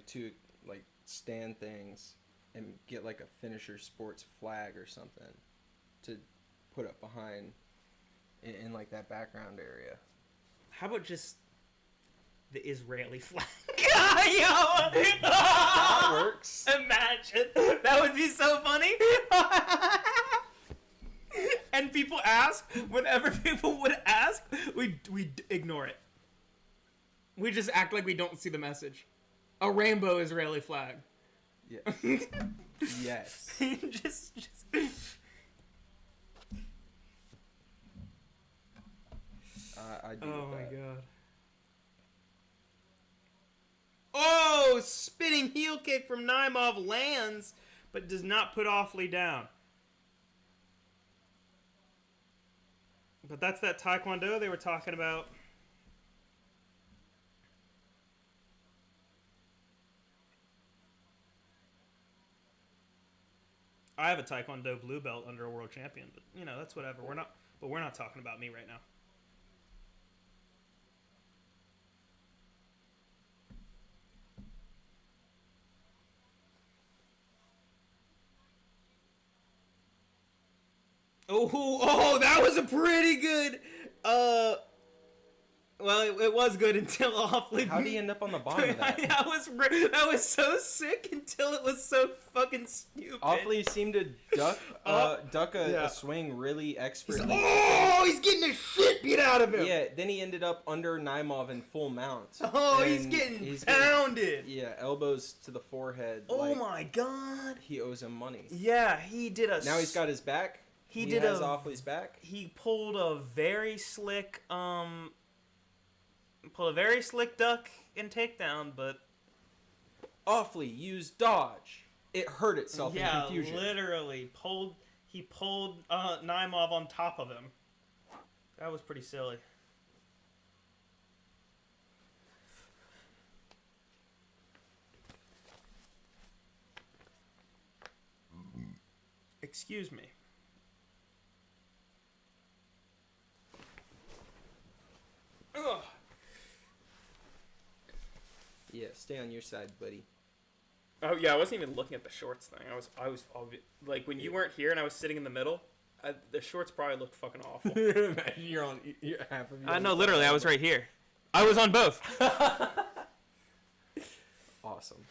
Speaker 2: two like stand things and get like a Finisher Sports flag or something to put up behind in like that background area.
Speaker 3: How about just the Israeli flag?
Speaker 2: That works.
Speaker 3: Imagine. That would be so funny. And people ask, whenever people would ask, we ignore it. We just act like we don't see the message. A rainbow Israeli flag.
Speaker 2: Yeah. Yes.
Speaker 3: just.
Speaker 2: I do.
Speaker 3: Oh my god. Oh, spinning heel kick from Naimov lands, but does not put Awfully down. But that's that Taekwondo they were talking about. I have a Taekwondo blue belt under a world champion, but you know, that's whatever. We're not talking about me right now. Oh, that was a pretty good. Well, it was good until Awfully.
Speaker 2: How did he end up on the bottom of that?
Speaker 3: that was so sick until it was so fucking stupid.
Speaker 2: Awfully seemed to duck a swing really expertly.
Speaker 3: He's getting the shit beat out of him.
Speaker 2: Yeah, then he ended up under Naimov in full mount.
Speaker 3: Oh, he's getting pounded.
Speaker 2: Yeah, elbows to the forehead.
Speaker 3: Oh my god.
Speaker 2: He owes him money.
Speaker 3: Yeah, he did a.
Speaker 2: Now he's got his back. He has Awfully's back.
Speaker 3: He pulled a very slick duck and takedown, but
Speaker 2: Awfully used dodge. It hurt itself in confusion.
Speaker 3: Yeah, literally he pulled Naimov on top of him. That was pretty silly. Excuse me. Ugh.
Speaker 2: Yeah, stay on your side, buddy.
Speaker 3: Oh yeah, I wasn't even looking at the shorts thing. I was like when you weren't here and I was sitting in the middle. The shorts probably looked fucking awful.
Speaker 2: you're half of you.
Speaker 3: I know, literally, I was right here. I was on both.
Speaker 2: Awesome.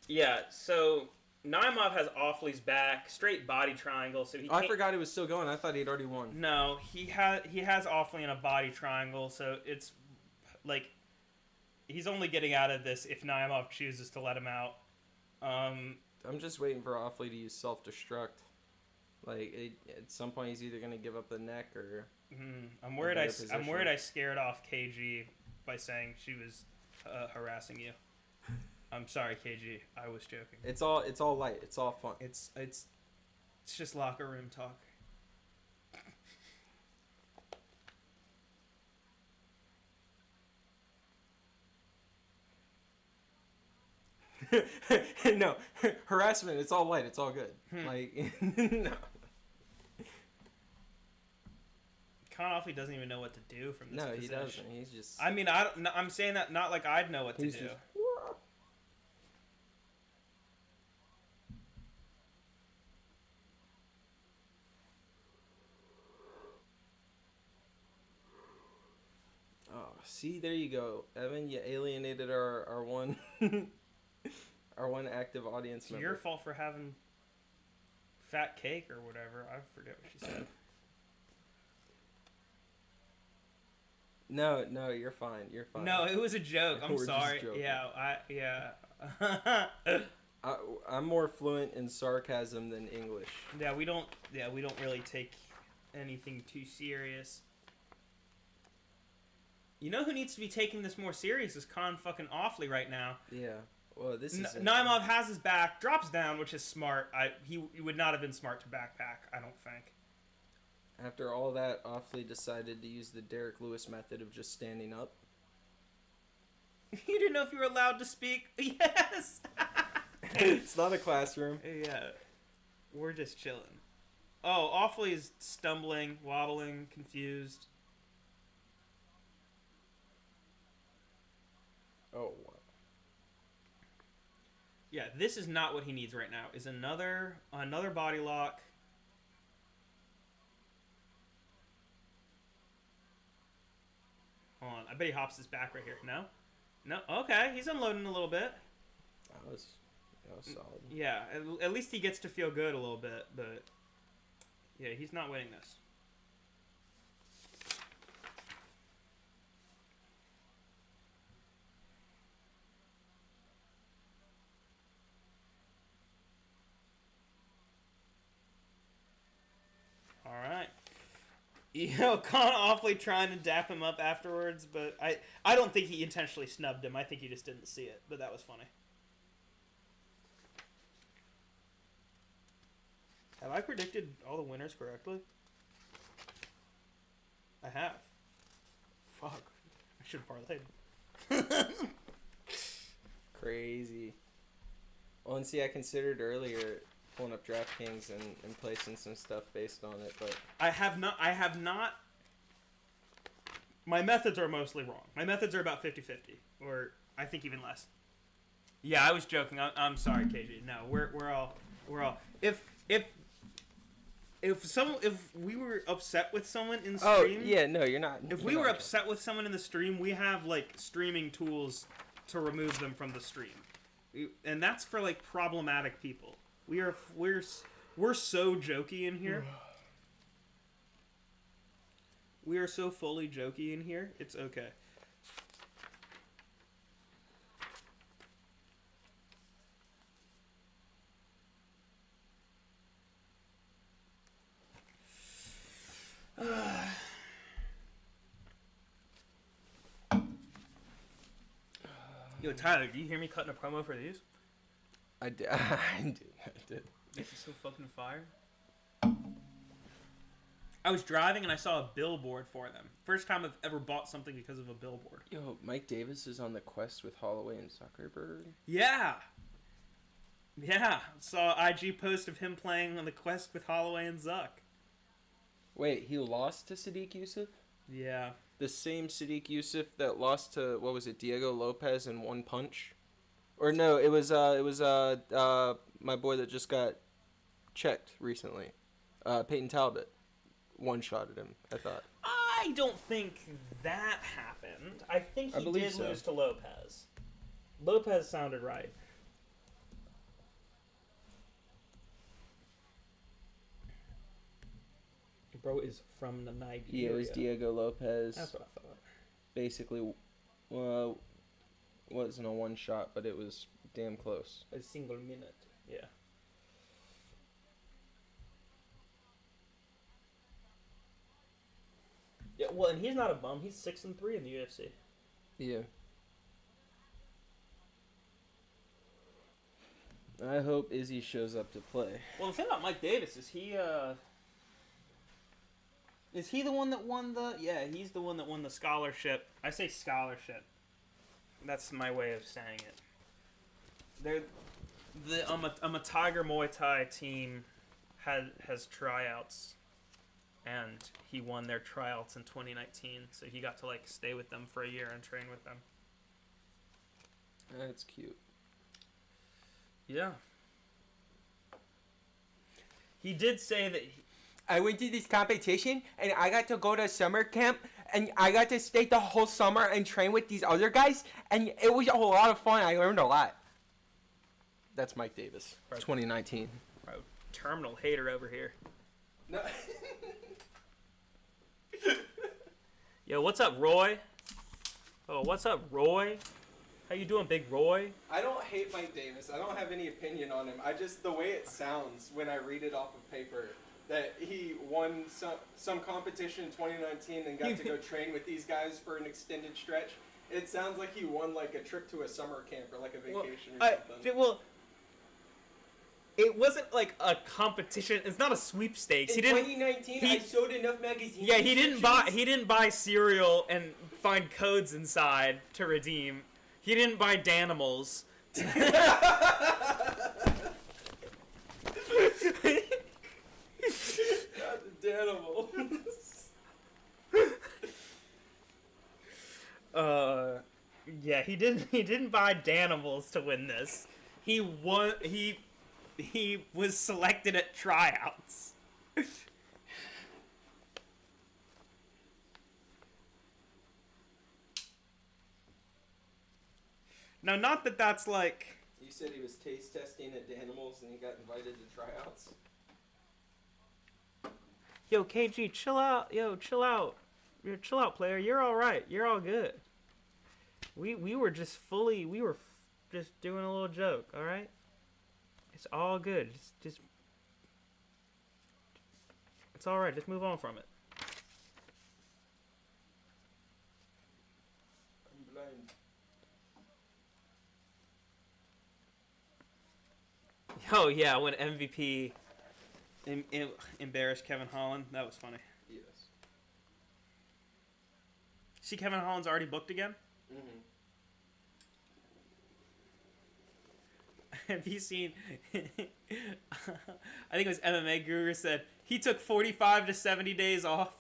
Speaker 3: Yeah, so Naimov has Awfully's back, straight body triangle. So
Speaker 2: I forgot he was still going. I thought he'd already won.
Speaker 3: No, he has Awfully in a body triangle, so it's like he's only getting out of this if Naimov chooses to let him out.
Speaker 2: I'm just waiting for Awfully to use self-destruct. Like at some point, he's either gonna give up the neck or.
Speaker 3: I'm worried. I scared off KG by saying she was harassing you. I'm sorry, KG. I was joking.
Speaker 2: It's all light. It's all fun.
Speaker 3: It's just locker room talk.
Speaker 2: No, harassment. It's all light. It's all good. Like, no.
Speaker 3: Con awfully doesn't even know what to do from this position.
Speaker 2: He doesn't. He's just.
Speaker 3: I mean, I'm saying that not like I'd know what to do.
Speaker 2: Just, oh, see, there you go, Evan. You alienated our one our one active audience member.
Speaker 3: It's your fault for having fat cake or whatever. I forget what she said.
Speaker 2: No, you're fine. You're fine.
Speaker 3: No, it was a joke. I'm
Speaker 2: We're
Speaker 3: sorry.
Speaker 2: just joking.
Speaker 3: Yeah.
Speaker 2: I'm more fluent in sarcasm than English.
Speaker 3: Yeah, we don't really take anything too serious. You know who needs to be taking this more serious is Con fucking awfully right now.
Speaker 2: Yeah. Well, this is
Speaker 3: Imavov has his back, drops down, which is smart. He would not have been smart to backpack, I don't think.
Speaker 2: After all that, Awfully decided to use the Derek Lewis method of just standing up.
Speaker 3: You didn't know if you were allowed to speak? Yes!
Speaker 2: It's not a classroom.
Speaker 3: Yeah. We're just chilling. Oh, Awfully is stumbling, wobbling, confused.
Speaker 2: Oh, wow.
Speaker 3: Yeah, this is not what he needs right now. Is another body lock. Hold on. I bet he hops his back right here. No? No? Okay, he's unloading a little bit.
Speaker 2: That was solid.
Speaker 3: Yeah, at least he gets to feel good a little bit, but yeah, he's not winning this. All right. You know, Con awfully trying to dap him up afterwards, but I don't think he intentionally snubbed him. I think he just didn't see it, but that was funny. Have I predicted all the winners correctly? I have. Fuck. I should have parlayed.
Speaker 2: Crazy. Well, and see, I considered earlier pulling up DraftKings and placing some stuff based on it, but
Speaker 3: I have not. My methods are mostly wrong. My methods are about 50-50, or I think even less. Yeah, I was joking. I'm sorry, KG. No, we're all if we were upset with someone in stream.
Speaker 2: Oh yeah, no, you're not.
Speaker 3: If we were upset with someone in the stream, we have like streaming tools to remove them from the stream, and that's for like problematic people. We're so jokey in here. We are so fully jokey in here. It's okay. Yo, Tyler, do you hear me cutting a promo for these?
Speaker 2: I did.
Speaker 3: This is so fucking fire. I was driving and I saw a billboard for them. First time I've ever bought something because of a billboard.
Speaker 2: Yo, Mike Davis is on the quest with Holloway and Zuckerberg.
Speaker 3: Yeah. Yeah. Saw an IG post of him playing on the quest with Holloway and Zuck.
Speaker 2: Wait, he lost to Sadiq Youssef?
Speaker 3: Yeah.
Speaker 2: The same Sadiq Youssef that lost to, what was it, Diego Lopez in one punch? Or no, it was my boy that just got checked recently. Peyton Talbot one-shotted him, I thought.
Speaker 3: I don't think that happened. I think he did lose to Lopez. Lopez sounded right. Bro is from the Nigeria.
Speaker 2: Yeah, it was Diego Lopez.
Speaker 3: That's what I thought.
Speaker 2: Basically, wasn't a one-shot, but it was damn close.
Speaker 3: A single minute, yeah. Yeah, well, and he's not a bum. He's 6-3 in the UFC.
Speaker 2: Yeah. I hope Izzy shows up to play.
Speaker 3: Well, the thing about Mike Davis is he the one that won the? Yeah, he's the one that won the scholarship. I say scholarship. That's my way of saying it. The Tiger Muay Thai team has tryouts, and he won their tryouts in 2019. So he got to like stay with them for a year and train with them.
Speaker 2: That's cute.
Speaker 3: Yeah. He did say that.
Speaker 2: I went to this competition and I got to go to summer camp and I got to stay the whole summer and train with these other guys and it was a whole lot of fun. I learned a lot. That's Mike Davis, 2019.
Speaker 3: Bro, terminal hater over here.
Speaker 2: No.
Speaker 3: Yo, what's up, Roy? Oh, what's up, Roy? How you doing, Big Roy?
Speaker 2: I don't hate Mike Davis. I don't have any opinion on him. I just, the way it sounds when I read it off of paper, that he won some competition in 2019 and got to go train with these guys for an extended stretch. It sounds like he won like a trip to a summer camp or like a vacation or something.
Speaker 3: It wasn't like a competition. It's not a sweepstakes.
Speaker 2: In 2019, I sold enough magazines.
Speaker 3: Yeah, he didn't buy cereal and find codes inside to redeem. He didn't buy Danimals. Yeah, he didn't buy Danimals to win this. He won. He was selected at tryouts. Now, not that that's like...
Speaker 2: You said he was taste testing at Danimals and he got invited to tryouts?
Speaker 3: Yo, KG, chill out. Yo, chill out. Chill out, player. You're all right. You're all good. We were just just doing a little joke, all right? It's all good. Just it's all right. Just move on from it.
Speaker 2: I'm blind.
Speaker 3: Oh yeah, when MVP embarrassed Kevin Holland, that was funny.
Speaker 2: Yes.
Speaker 3: See, Kevin Holland's already booked again.
Speaker 2: Mm-hmm.
Speaker 3: Have you seen? I think it was MMA Guru said he took 45 to 70 days off.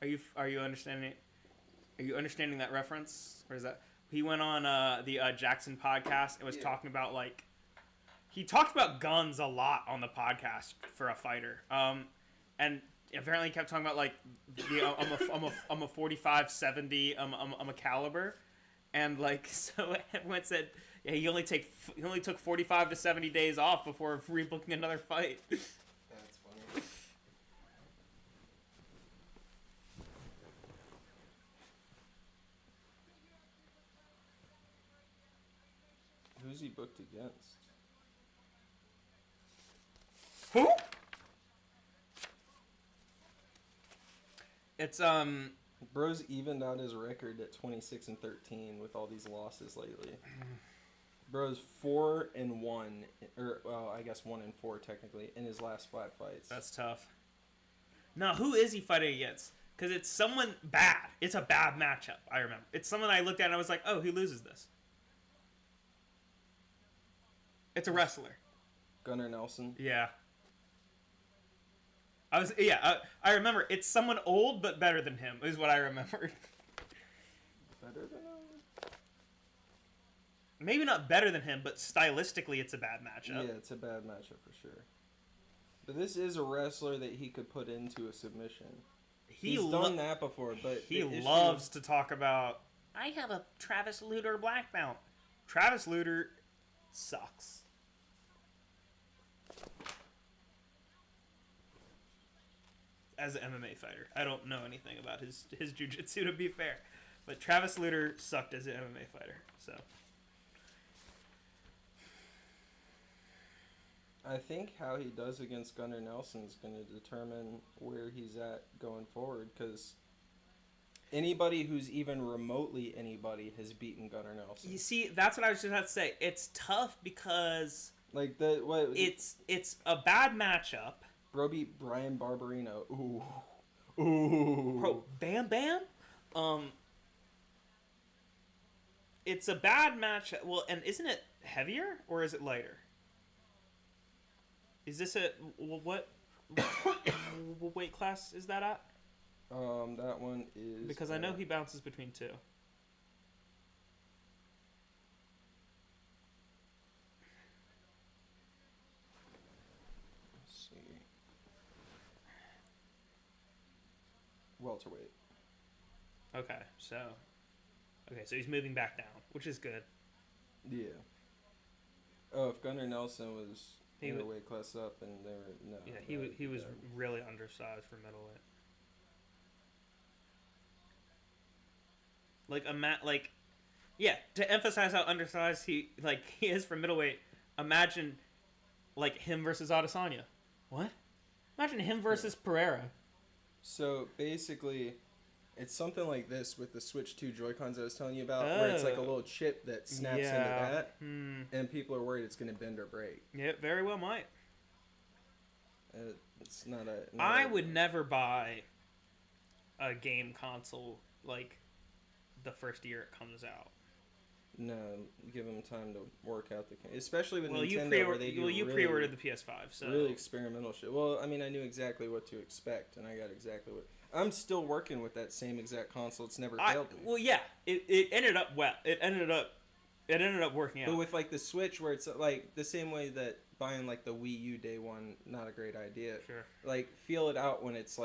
Speaker 3: Are you understanding? Are you understanding that reference? Or is that he went on the Jackson podcast and was talking about like he talked about guns a lot on the podcast for a fighter. And apparently he kept talking about like I'm a 45 70 I'm a caliber, and like so everyone said. Yeah, he only took 45 to 70 days off before rebooking another fight.
Speaker 2: That's funny. Who's he booked against?
Speaker 3: Who? It's
Speaker 2: Bro's evened out his record at 26-13 with all these losses lately. Bro's 4-1, or well, I guess 1-4 technically in his last 5 fights.
Speaker 3: That's tough. Now, who is he fighting against? Because it's someone bad. It's a bad matchup. I remember. It's someone I looked at and I was like, oh, he loses this. It's a wrestler.
Speaker 2: Gunnar Nelson.
Speaker 3: Yeah. I remember. It's someone old but better than him. Is what I remembered.
Speaker 2: Better than him?
Speaker 3: Maybe not better than him, but stylistically, it's a bad matchup.
Speaker 2: Yeah, it's a bad matchup for sure. But this is a wrestler that he could put into a submission. He's done that before, but
Speaker 3: he loves to talk about. I have a Travis Lutter black belt. Travis Lutter sucks. As an MMA fighter, I don't know anything about his jiu-jitsu to be fair, but Travis Lutter sucked as an MMA fighter. So.
Speaker 2: I think how he does against Gunnar Nelson is going to determine where he's at going forward, because anybody who's even remotely anybody has beaten Gunnar Nelson.
Speaker 3: You see, that's what I was just about to say. It's tough because
Speaker 2: Like the what?
Speaker 3: It's a bad matchup.
Speaker 2: Bro beat Brian Barberino. Ooh.
Speaker 3: Bro, Bam Bam. It's a bad matchup. Well, and isn't it heavier or is it lighter? Is this what weight class is that at?
Speaker 2: That one is
Speaker 3: Because I know he bounces between two.
Speaker 2: Let's see. Welterweight.
Speaker 3: Okay, so he's moving back down, which is good.
Speaker 2: Yeah. Oh, if Gunnar Nelson was
Speaker 3: He
Speaker 2: in the
Speaker 3: would-
Speaker 2: weight class up, and they were no.
Speaker 3: Yeah, he was really undersized for middleweight. To emphasize how undersized he is for middleweight. Imagine him versus Adesanya. What? Imagine him versus Pereira.
Speaker 2: So basically, it's something like this with the Switch 2 Joy-Cons I was telling you about, where it's like a little chip that snaps into that, and people are worried it's going to bend or break.
Speaker 3: Yeah, very well might.
Speaker 2: It's not a.
Speaker 3: I would never buy a game console the first year it comes out.
Speaker 2: No, give them time to work out the game, especially with Nintendo, where they do
Speaker 3: you
Speaker 2: really,
Speaker 3: pre-ordered the PS5, so
Speaker 2: really experimental shit. Well, I mean, I knew exactly what to expect, and I got exactly what. I'm still working with that same exact console. It's never failed me.
Speaker 3: Well, yeah, it ended up well. It ended up working out.
Speaker 2: But with the Switch, where it's the same way that buying the Wii U day one, not a great idea.
Speaker 3: Sure.
Speaker 2: Feel it out when it's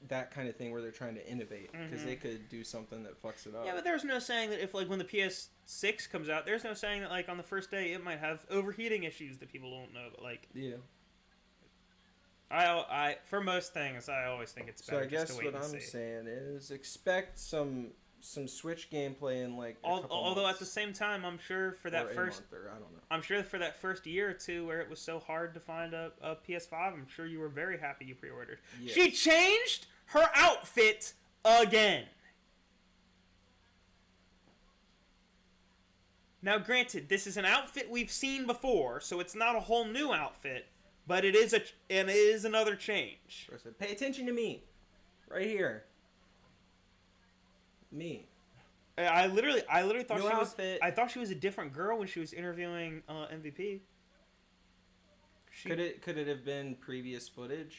Speaker 2: that kind of thing where they're trying to innovate, because they could do something that fucks it up.
Speaker 3: Yeah, but there's no saying that if when the PS6 comes out, there's no saying that on the first day it might have overheating issues that people don't know. But
Speaker 2: yeah.
Speaker 3: I for most things, I always think it's better.
Speaker 2: So I guess
Speaker 3: just to wait
Speaker 2: what
Speaker 3: and
Speaker 2: I'm
Speaker 3: see.
Speaker 2: saying is expect some Switch gameplay in
Speaker 3: Although at the same time, I'm sure for that
Speaker 2: I
Speaker 3: first,
Speaker 2: don't know.
Speaker 3: I'm sure for that first year or two where it was so hard to find a PS5, I'm sure you were very happy you pre-ordered.
Speaker 2: Yes.
Speaker 3: She changed her outfit again. Now, granted, this is an outfit we've seen before, so it's not a whole new outfit, but it is another change.
Speaker 2: I said, pay attention to me, right here. Me.
Speaker 3: I literally thought
Speaker 2: New outfit.
Speaker 3: I thought she was a different girl when she was interviewing MVP.
Speaker 2: Could it have been previous footage,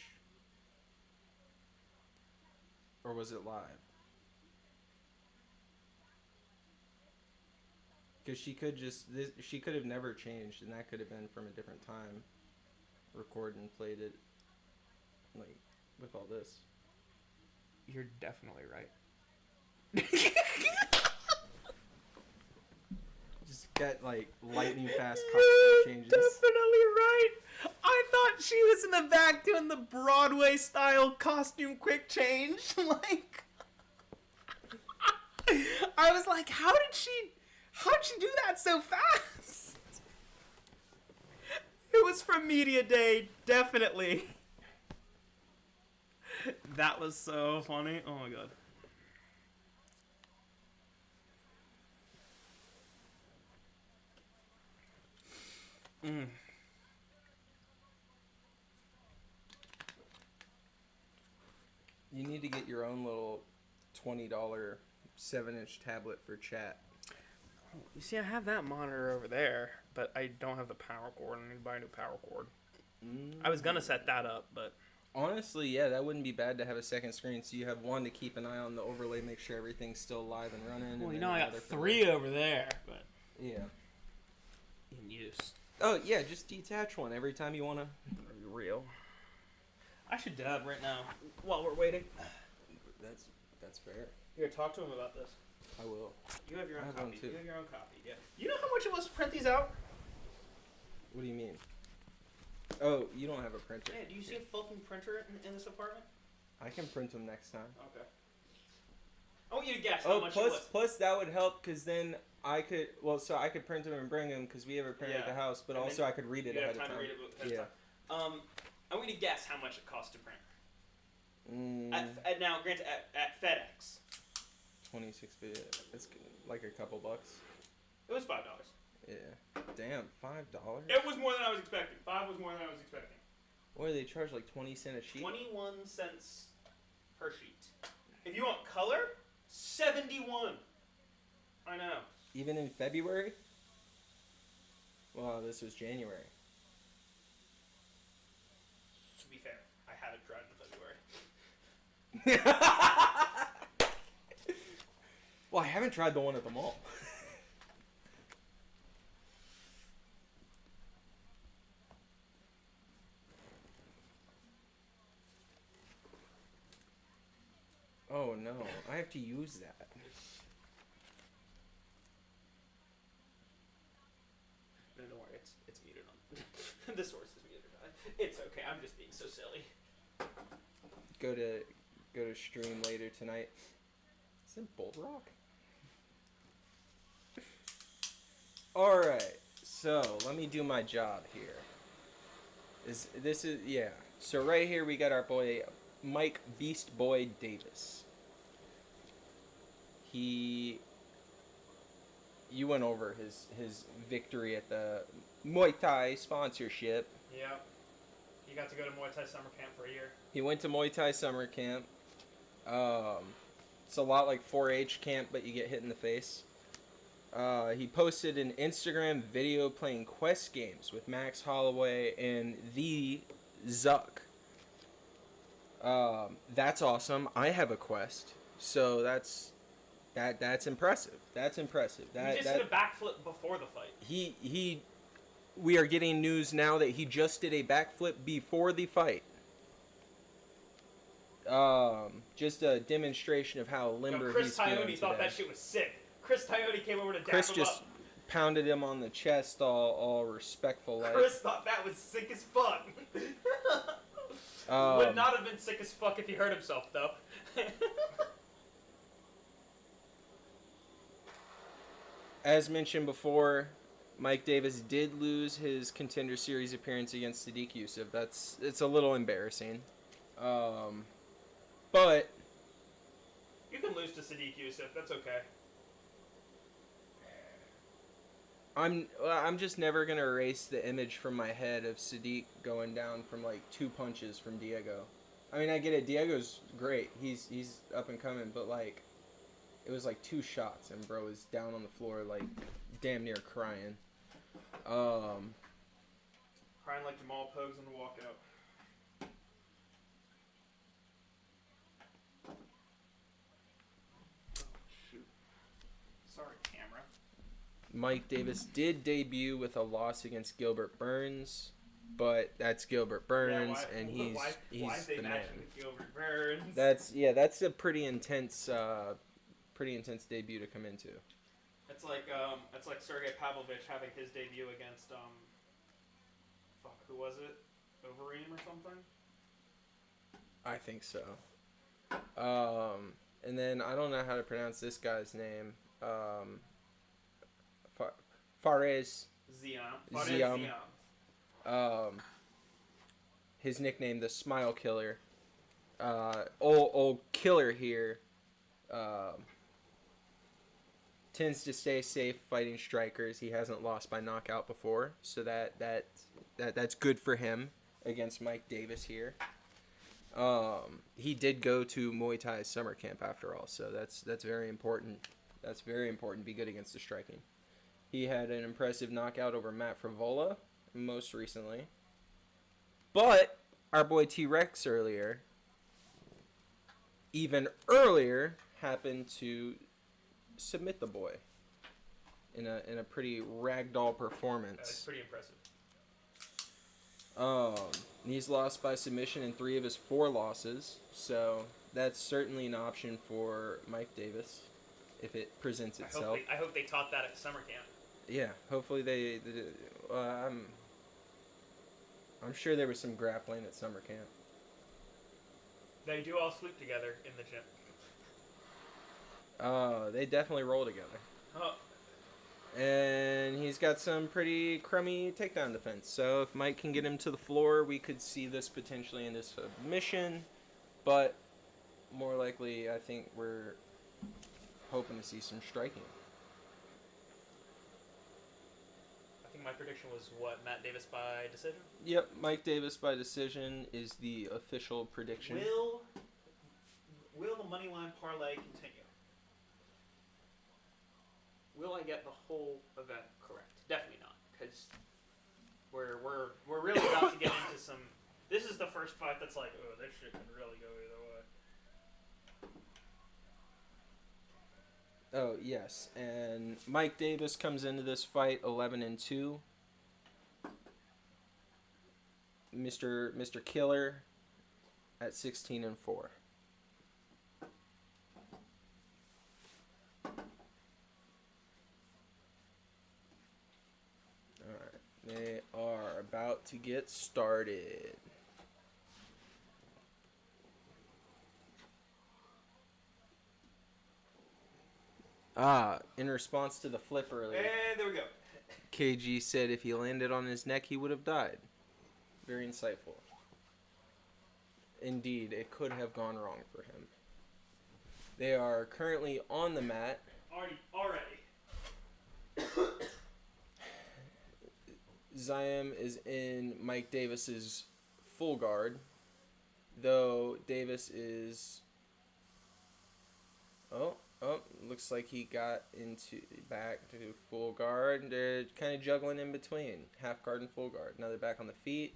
Speaker 2: or was it live? Because she could have never changed, and that could have been from a different time. Recorded and played it, with all this.
Speaker 3: You're definitely right.
Speaker 2: Just got lightning fast changes.
Speaker 3: Definitely right. I thought she was in the back doing the Broadway style costume quick change. I was like, how did she do that so fast? It was from Media Day, definitely. That was so funny. Oh my god.
Speaker 2: You need to get your own little $20 7-inch tablet for chat.
Speaker 3: You see, I have that monitor over there, but I don't have the power cord. I need to buy a new power cord. I was gonna set that up, but
Speaker 2: honestly, yeah, that wouldn't be bad to have a second screen, so you have one to keep an eye on the overlay, make sure everything's still live and running.
Speaker 3: well,
Speaker 2: and
Speaker 3: I got
Speaker 2: another for
Speaker 3: 3 over there, but
Speaker 2: yeah.
Speaker 3: in use.
Speaker 2: Oh yeah, just detach one every time you wanna.
Speaker 3: Real. I should dab right now while we're waiting.
Speaker 2: That's fair.
Speaker 3: Here, talk to him about this.
Speaker 2: I will.
Speaker 3: You have your own
Speaker 2: I have one
Speaker 3: copy.
Speaker 2: too.
Speaker 3: You have your own copy. Yeah. You know how much it was to print these out?
Speaker 2: What do you mean? Oh, you don't have a printer.
Speaker 3: Yeah. Do you see a fucking printer in this apartment?
Speaker 2: I can print them next time.
Speaker 3: Okay. I want you to guess how much it was.
Speaker 2: Plus that would help, because then I could I could print them and bring them, because we have a printer at the house, but
Speaker 3: And
Speaker 2: also
Speaker 3: then
Speaker 2: I could read it
Speaker 3: You
Speaker 2: ahead
Speaker 3: have
Speaker 2: of
Speaker 3: time
Speaker 2: time.
Speaker 3: to read it ahead of time. I want you to guess how much it cost to print. Now, granted, at FedEx.
Speaker 2: 26 bit. It's like a couple bucks.
Speaker 3: It was $5.
Speaker 2: Yeah. Damn, $5?
Speaker 1: It was more than I was expecting. 5 was more than I was expecting.
Speaker 2: What do they charge, like 20 cents a sheet?
Speaker 1: 21 cents per sheet. If you want color, 71. I know.
Speaker 2: Even in February? Well, this was January.
Speaker 1: To be fair, I haven't tried in February.
Speaker 2: Well, I haven't tried the one at the mall. Oh no, I have to use that.
Speaker 1: No, don't worry, it's muted on. The source is muted on. It's okay, I'm just being so silly.
Speaker 2: Go to stream later tonight. Is it Bull Rock? Alright, so let me do my job here. Yeah. So right here we got our boy Mike Beast Boy Davis. You went over his victory at the Muay Thai sponsorship.
Speaker 1: Yeah. You got to go to Muay Thai summer camp for a year.
Speaker 2: He went to Muay Thai summer camp. It's a lot like 4-H camp, but you get hit in the face. He posted an Instagram video playing quest games with Max Holloway and the Zuck. That's awesome. I have a quest, so that's impressive. That's impressive.
Speaker 1: He just did a backflip before the fight.
Speaker 2: We are getting news now that he just did a backflip before the fight. Just a demonstration of how limber he's feeling
Speaker 1: Chris Toyota thought that shit was sick. Chris Toyota came over to dap
Speaker 2: Chris
Speaker 1: him
Speaker 2: just
Speaker 1: up.
Speaker 2: pounded him on the chest, all respectful like.
Speaker 1: Chris thought that was sick as fuck. Would not have been sick as fuck if he hurt himself, though.
Speaker 2: As mentioned before, Mike Davis did lose his Contender Series appearance against Sadiq Yusuf. It's a little embarrassing. But
Speaker 1: you can lose to Sadiq Yusuf. That's okay.
Speaker 2: I'm just never gonna erase the image from my head of Sadiq going down from like 2 punches from Diego. I mean, I get it. Diego's great. He's up and coming, but like, it was like 2 shots and bro was down on the floor like damn near crying.
Speaker 1: Crying like Jamal Pogues in the walkout. Sorry, camera.
Speaker 2: Mike Davis did debut with a loss against Gilbert Burns, but that's Gilbert Burns, and he's
Speaker 1: the man. With Gilbert Burns?
Speaker 2: That's a pretty intense debut to come into.
Speaker 1: It's like Sergey Pavlovich having his debut against who was it? Overeem or something?
Speaker 2: I think so. And then I don't know how to pronounce this guy's name. Fares Ziam. His nickname, the Smile Killer. Old killer here. Tends to stay safe fighting strikers. He hasn't lost by knockout before, so that's good for him against Mike Davis here. He did go to Muay Thai summer camp after all, so that's very important. That's very important to be good against the striking. He had an impressive knockout over Matt Frivola most recently. But our boy T-Rex even earlier, happened to submit the boy in a pretty ragdoll performance.
Speaker 1: That's pretty impressive.
Speaker 2: He's lost by submission in 3 of his 4 losses, so that's certainly an option for Mike Davis if it presents itself.
Speaker 1: I hope they taught that at summer camp.
Speaker 2: Yeah, hopefully they I'm sure there was some grappling at summer camp.
Speaker 1: They do all sleep together in the gym.
Speaker 2: They definitely roll together.
Speaker 1: Oh.
Speaker 2: And he's got some pretty crummy takedown defense. So if Mike can get him to the floor, we could see this potentially in his submission. But more likely, I think we're hoping to see some striking.
Speaker 1: My prediction was what? Matt Davis by decision?
Speaker 2: Yep, Mike Davis by decision is the official prediction.
Speaker 1: Will the money line parlay continue? Will I get the whole event correct? Definitely not, because we're really about to get into some. This is the first fight that's like, oh, this shit could really go either way.
Speaker 2: Oh yes, and Mike Davis comes into this fight 11-2. Mr. Killer at 16-4. Alright, they are about to get started. In response to the flip earlier,
Speaker 1: And there we go.
Speaker 2: KG said if he landed on his neck, he would have died. Very insightful. Indeed, it could have gone wrong for him. They are currently on the mat.
Speaker 1: Already.
Speaker 2: Ziam is in Mike Davis's full guard, though Davis is. Looks like he got back to full guard. They're kind of juggling in between half guard and full guard. Now they're back on the feet.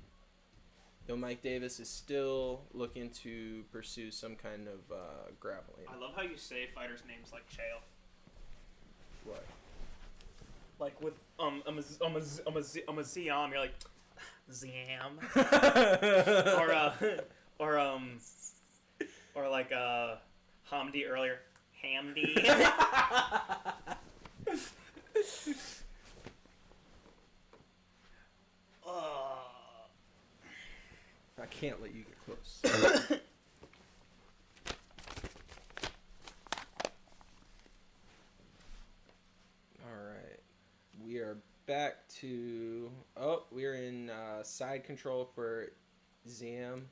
Speaker 2: Though Mike Davis is still looking to pursue some kind of grappling.
Speaker 1: I love how you say fighters' names like Chael.
Speaker 2: What?
Speaker 1: Like with I'm a Ziam, you're like Ziam. or like Hamdi earlier. Hamdi.
Speaker 2: I can't let you get close. Alright. We are back to... Oh, we're in side control for Ziam.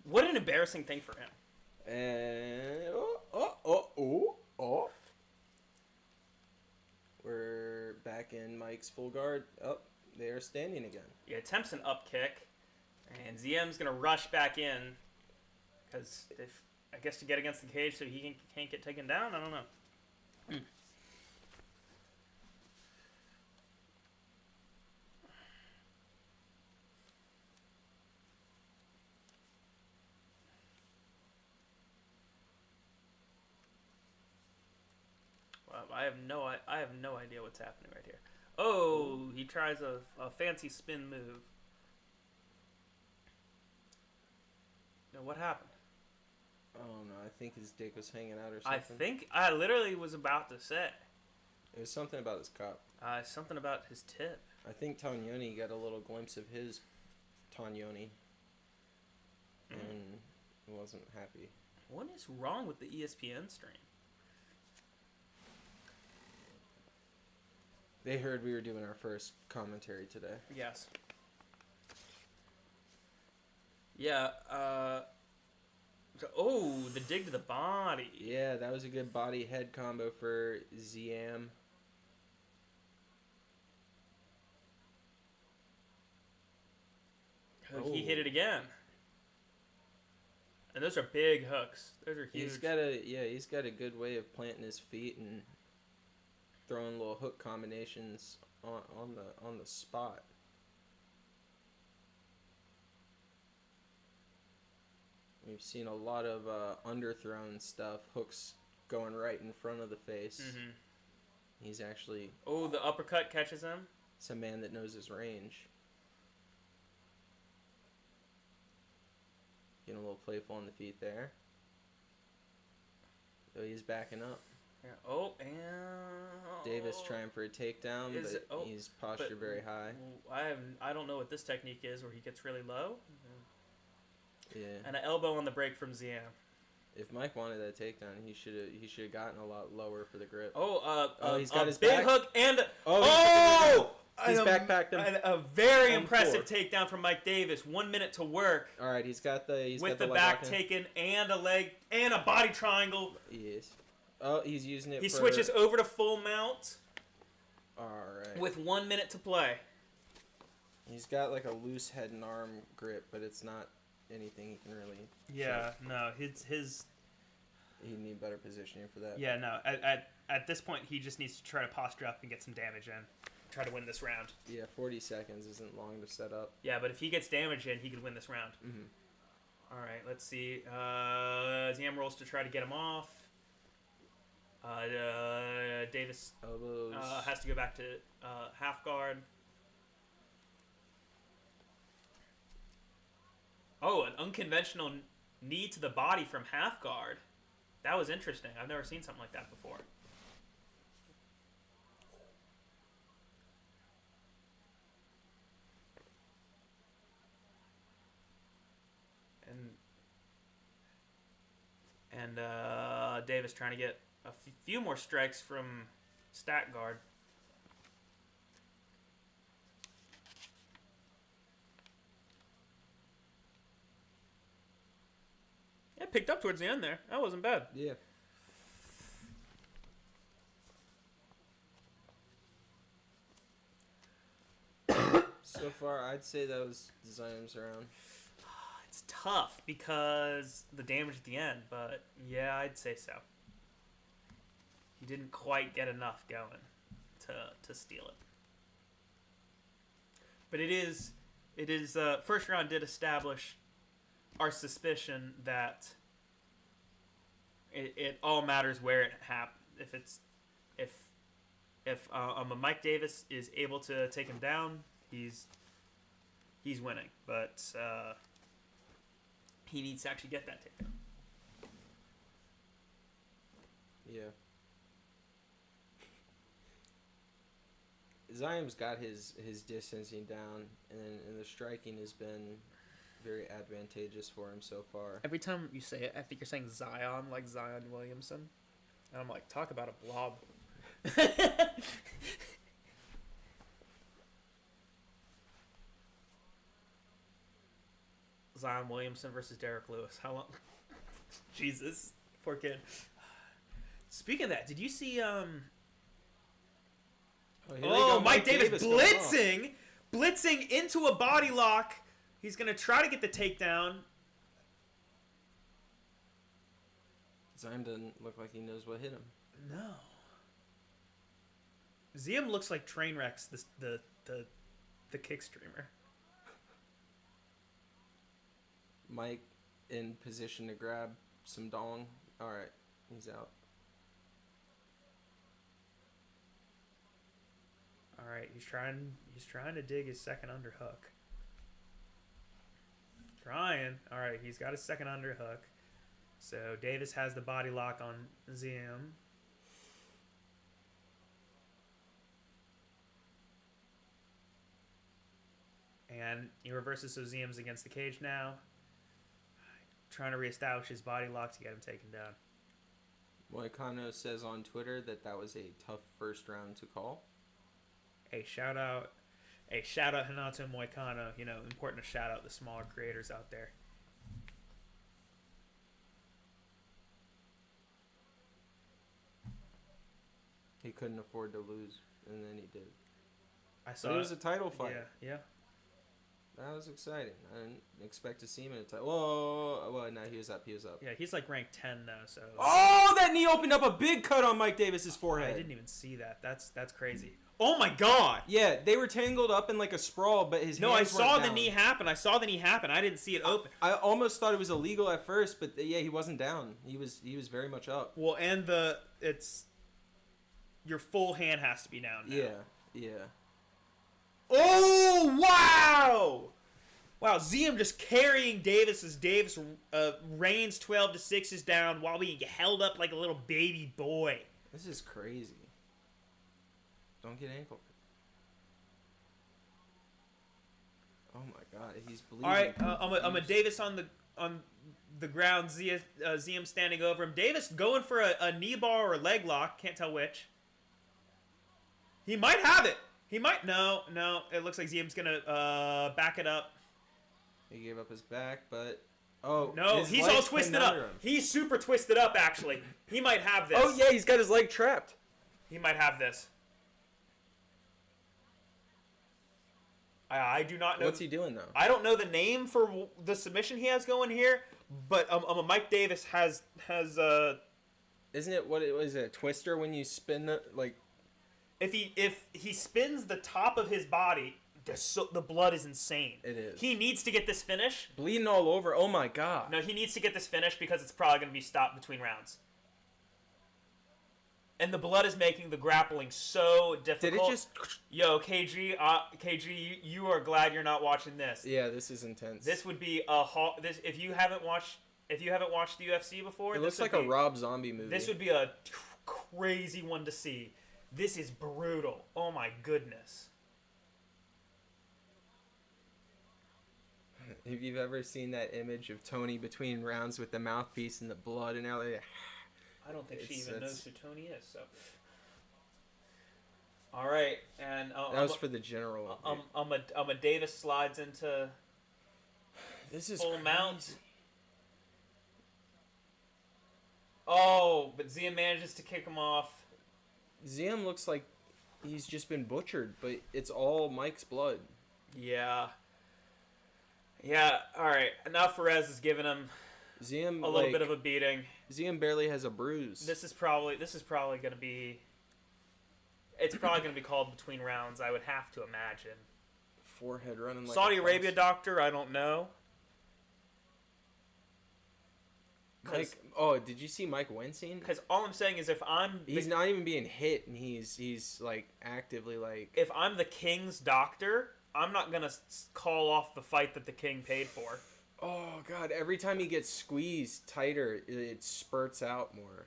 Speaker 1: What an embarrassing thing for him.
Speaker 2: And... We're back in Mike's full guard. Oh, they are standing again.
Speaker 1: He attempts an up kick, and Ziam's going to rush back in, because I guess to get against the cage so he can't get taken down? I don't know. I have no idea what's happening right here. Oh, he tries a fancy spin move. Now, what happened?
Speaker 2: Oh no, I think his dick was hanging out or something.
Speaker 1: I literally was about to say.
Speaker 2: It was something about his cup.
Speaker 1: Something about his tip.
Speaker 2: I think Tanyoni got a little glimpse of his Tanyoni and wasn't happy.
Speaker 1: What is wrong with the ESPN stream?
Speaker 2: They heard we were doing our first commentary today.
Speaker 1: Yes. Yeah, the dig to the body.
Speaker 2: Yeah, that was a good body-head combo for Ziam.
Speaker 1: He hit it again. And those are big hooks. Those are huge.
Speaker 2: He's got a good way of planting his feet and throwing little hook combinations on the spot. We've seen a lot of underthrown stuff, hooks going right in front of the face. Mm-hmm. He's actually...
Speaker 1: Oh, the uppercut catches him?
Speaker 2: It's a man that knows his range. Getting a little playful on the feet there. So he's backing up.
Speaker 1: Yeah. Oh, and...
Speaker 2: Davis trying for a takedown, but he's postured very high.
Speaker 1: I don't know what this technique is where he gets really low.
Speaker 2: Yeah.
Speaker 1: And an elbow on the break from Ziam.
Speaker 2: If Mike wanted that takedown, he should have gotten a lot lower for the grip.
Speaker 1: He's
Speaker 2: got his
Speaker 1: big
Speaker 2: back
Speaker 1: hook and
Speaker 2: he's backpacked him.
Speaker 1: A very impressive takedown from Mike Davis. 1 minute to work.
Speaker 2: All right, he's got the
Speaker 1: back taken and a leg and a body triangle.
Speaker 2: Yes. Oh, he's using it.
Speaker 1: He switches over to full mount.
Speaker 2: All right.
Speaker 3: with 1 minute to play.
Speaker 2: He's got like a loose head and arm grip, but it's not anything he can really.
Speaker 3: Yeah,
Speaker 2: show.
Speaker 3: no, his.
Speaker 2: He'd need better positioning for that.
Speaker 3: Yeah, no. At this point, he just needs to try to posture up and get some damage in. Try to win this round.
Speaker 2: Yeah, 40 seconds isn't long to set up.
Speaker 3: Yeah, but if he gets damage in, he could win this round.
Speaker 2: Mm-hmm.
Speaker 3: All right, let's see. Zam rolls to try to get him off. Davis
Speaker 2: Elbows.
Speaker 3: has to go back to half guard. Oh, an unconventional knee to the body from half guard. That was interesting. I've never seen something like that before. And Davis trying to get a few more strikes from stack guard. Yeah, picked up towards the end there. That wasn't bad.
Speaker 2: Yeah. So far, I'd say those designs around.
Speaker 3: It's tough because the damage at the end, but yeah, I'd say so. He didn't quite get enough going to steal it. But it is first round did establish our suspicion that it all matters where it happened. If Mike Davis is able to take him down, he's winning. But he needs to actually get that takedown.
Speaker 2: Yeah. Ziam's got his distancing down, and the striking has been very advantageous for him so far.
Speaker 3: Every time you say it, I think you're saying Zion, like Zion Williamson. And I'm like, talk about a blob. Zion Williamson versus Derek Lewis. How long? Jesus, poor kid. Speaking of that, did you see Mike Davis blitzing into a body lock. He's gonna try to get the takedown.
Speaker 2: Ziam doesn't look like he knows what hit him.
Speaker 3: No. Ziam looks like Trainwreck's the kick streamer.
Speaker 2: Mike in position to grab some dong. All right, he's out.
Speaker 3: All right, he's trying to dig his second underhook. Trying. All right, he's got his second underhook. So Davis has the body lock on Ziam. And he reverses, so Ziam's against the cage now. Trying to reestablish his body lock to get him taken down.
Speaker 2: Moicano says on Twitter that was a tough first round to call.
Speaker 3: A shout out Hanato Moicano. You know, important to shout out the smaller creators out there.
Speaker 2: He couldn't afford to lose, and then he did.
Speaker 3: I saw
Speaker 2: it was a title fight.
Speaker 3: Yeah.
Speaker 2: That was exciting. I didn't expect to see him in a title. Whoa, well, no, he was up.
Speaker 3: Yeah, he's like ranked 10 now. So.
Speaker 2: Oh, that knee opened up a big cut on Mike Davis's forehead.
Speaker 3: I didn't even see that. That's crazy. Oh my God.
Speaker 2: Yeah, they were tangled up in like a sprawl, but his hands
Speaker 3: I
Speaker 2: weren't
Speaker 3: saw
Speaker 2: down.
Speaker 3: the knee happen. I didn't see it open.
Speaker 2: I almost thought it was illegal at first, but yeah, he wasn't down. He was very much up.
Speaker 3: Well, and your full hand has to be down now.
Speaker 2: Yeah.
Speaker 3: Oh, wow! Wow, Ziam just carrying Davis as Davis reigns 12-6 down while being held up like a little baby boy.
Speaker 2: This is crazy. Don't get ankle. Oh my God, he's bleeding.
Speaker 3: All right, I'm a Davis on the ground. Ziam standing over him. Davis going for a knee bar or leg lock. Can't tell which. He might have it. He might. No. It looks like Ziam's gonna back it up.
Speaker 2: He gave up his back, but
Speaker 3: no, he's all twisted up. He's super twisted up. Actually, he might have this.
Speaker 2: Oh yeah, he's got his leg trapped.
Speaker 3: He might have this. I do not know.
Speaker 2: What's he doing though?
Speaker 3: I don't know the name for the submission he has going here, but Mike Davis has
Speaker 2: Isn't it what it was? A twister when you spin the like?
Speaker 3: if he spins the top of his body, the blood is insane.
Speaker 2: It is.
Speaker 3: He needs to get this finish.
Speaker 2: Bleeding all over. Oh my god.
Speaker 3: No, he needs to get this finish because it's probably going to be stopped between rounds. And the blood is making the grappling so difficult.
Speaker 2: Did it just?
Speaker 3: Yo, KG, you are glad you're not watching this.
Speaker 2: Yeah, this is intense.
Speaker 3: This would be this if you haven't watched the UFC before.
Speaker 2: It looks like a Rob Zombie movie.
Speaker 3: This would be a crazy one to see. This is brutal. Oh my goodness.
Speaker 2: If you've ever seen that image of Tony between rounds with the mouthpiece and the blood and everything.
Speaker 3: I don't think she even knows who Tony is. So, all right, and
Speaker 2: that was for the general.
Speaker 3: Davis slides into
Speaker 2: This is
Speaker 3: full
Speaker 2: crazy.
Speaker 3: mount. Oh, but Zia manages to kick him off.
Speaker 2: Ziam looks like he's just been butchered, but it's all Mike's blood.
Speaker 3: Yeah. Yeah. All right. Now Perez is giving him
Speaker 2: Ziam
Speaker 3: a little bit of a beating.
Speaker 2: Ziam barely has a bruise.
Speaker 3: This is probably going to be. It's probably going to be called between rounds. I would have to imagine.
Speaker 2: Forehead running like
Speaker 3: Saudi
Speaker 2: a
Speaker 3: Arabia
Speaker 2: faucet.
Speaker 3: doctor. I don't know.
Speaker 2: Mike, oh, did you see Mike wincing?
Speaker 3: Because all I'm saying is, if I'm
Speaker 2: He's not even being hit, and he's like actively like.
Speaker 3: if I'm the King's doctor, I'm not gonna call off the fight that the King paid for.
Speaker 2: Oh god! Every time he gets squeezed tighter, it spurts out more.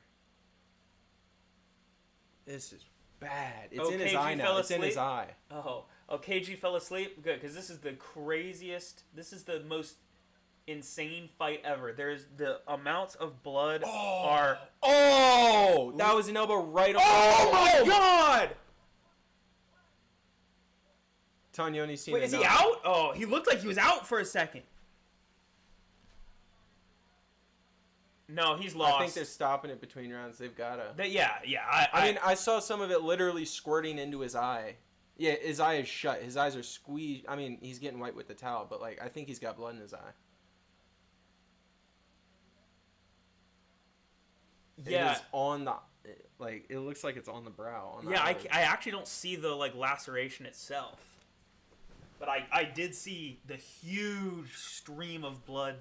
Speaker 2: This is bad. It's in his
Speaker 3: KG
Speaker 2: eye now.
Speaker 3: fell
Speaker 2: It's in his
Speaker 3: asleep?
Speaker 2: eye.
Speaker 3: Oh, KG fell asleep. Good, because this is the craziest. This is the most insane fight ever. There's the amounts of blood are.
Speaker 2: Oh! That was an elbow right on.
Speaker 3: Oh my god!
Speaker 2: Tanyoni's seen
Speaker 3: Wait,
Speaker 2: it
Speaker 3: is he
Speaker 2: enough.
Speaker 3: out? Oh, he looked like he was out for a second. No, he's lost.
Speaker 2: I think they're stopping it between rounds. They've gotta.
Speaker 3: Yeah.
Speaker 2: I mean, I saw some of it literally squirting into his eye. Yeah, his eye is shut. His eyes are squeezed. I mean, he's getting white with the towel, but like, I think he's got blood in his eye.
Speaker 3: Yeah.
Speaker 2: It is on the, like, it looks like it's on the brow. On the
Speaker 3: Yeah, I
Speaker 2: eyelid.
Speaker 3: actually don't see the like laceration itself, but I did see the huge stream of blood.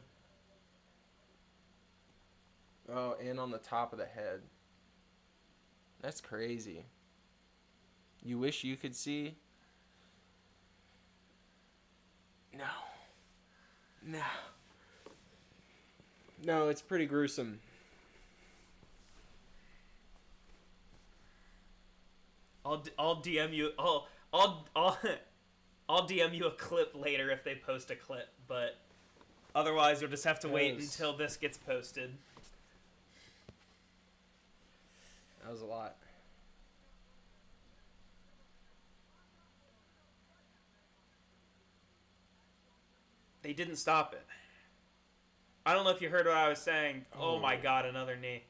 Speaker 2: Oh, and on the top of the head. That's crazy. You wish you could see? No. No. No, it's pretty gruesome.
Speaker 3: I'll DM you. I'll DM you a clip later if they post a clip, but otherwise you'll just have to wait
Speaker 2: Yes.
Speaker 3: until this gets posted.
Speaker 2: That was a lot.
Speaker 3: They didn't stop it. I don't know if you heard what I was saying. Oh my god, another knee.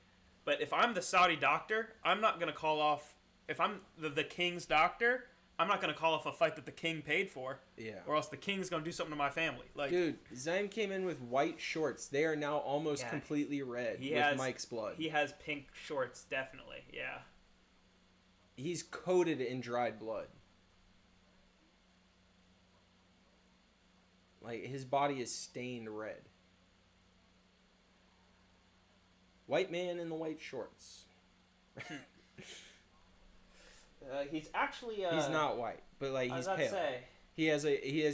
Speaker 3: But if I'm the Saudi doctor, I'm not going to call off. If I'm the King's doctor, I'm not going to call off a fight that the King paid for.
Speaker 2: Yeah.
Speaker 3: Or else the King's going to do something to my family. Like,
Speaker 2: Dude, Zaim came in with white shorts. They are now almost
Speaker 3: Yeah.
Speaker 2: completely red
Speaker 3: He
Speaker 2: with
Speaker 3: has-
Speaker 2: Mike's blood.
Speaker 3: he has pink shorts, definitely. Yeah.
Speaker 2: He's coated in dried blood. Like, his body is stained red. White man in the white shorts.
Speaker 3: He's actually.
Speaker 2: He's not white, but like
Speaker 3: I was
Speaker 2: he's
Speaker 3: about to
Speaker 2: pale.
Speaker 3: say.
Speaker 2: He has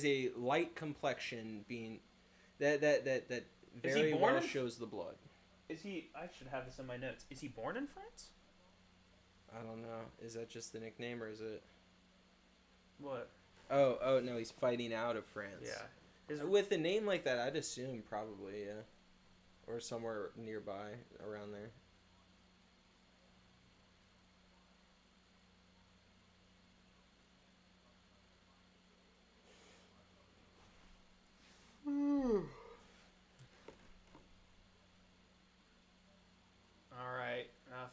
Speaker 2: a light complexion, being that
Speaker 3: Is he
Speaker 2: very
Speaker 3: born
Speaker 2: well
Speaker 3: in-
Speaker 2: shows the blood.
Speaker 3: Is he? I should have this in my notes. Is he born in France?
Speaker 2: I don't know. Is that just the nickname, or is it?
Speaker 3: What?
Speaker 2: Oh no, he's fighting out of France.
Speaker 3: Yeah.
Speaker 2: With a name like that, I'd assume probably, yeah. Or somewhere nearby, around there.
Speaker 3: All right.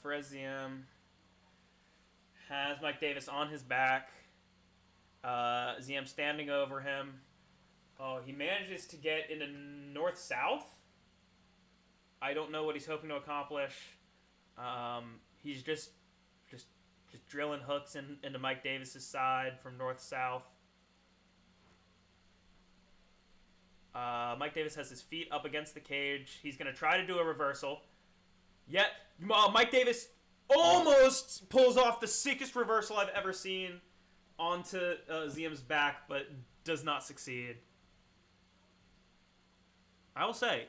Speaker 3: Ferezium has Mike Davis on his back.
Speaker 1: ZM standing over him. Oh, he manages to get into north-south. I don't know what he's hoping to accomplish. He's just drilling hooks into Mike Davis's side from north-south. Mike Davis has his feet up against the cage. He's going to try to do a reversal. Yet, Mike Davis almost pulls off the sickest reversal I've ever seen onto ZM's back, but does not succeed. I will say,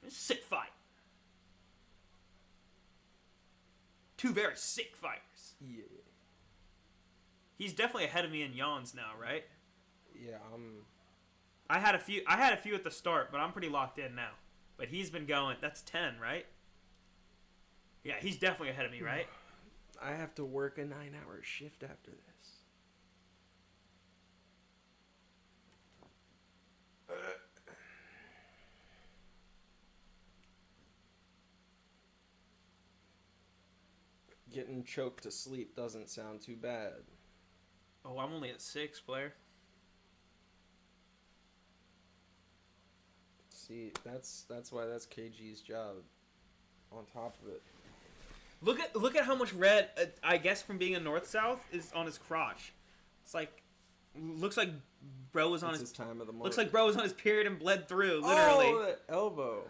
Speaker 1: sick fight. Two very sick fighters.
Speaker 2: Yeah.
Speaker 1: He's definitely ahead of me in yawns now, right?
Speaker 2: Yeah,
Speaker 1: I had a few at the start, but I'm pretty locked in now. But he's been going. That's 10, right? Yeah, he's definitely ahead of me, right?
Speaker 2: I have to work a 9-hour shift after this. Getting choked to sleep doesn't sound too bad.
Speaker 1: Oh, I'm only at 6, player.
Speaker 2: See, that's why that's KG's job. On top of it.
Speaker 1: Look at how much red, I guess from being a north-south, is on his crotch. It's like, looks like bro was on
Speaker 2: his time of the month.
Speaker 1: Looks like bro was on his period and bled through, literally.
Speaker 2: Oh, that elbow.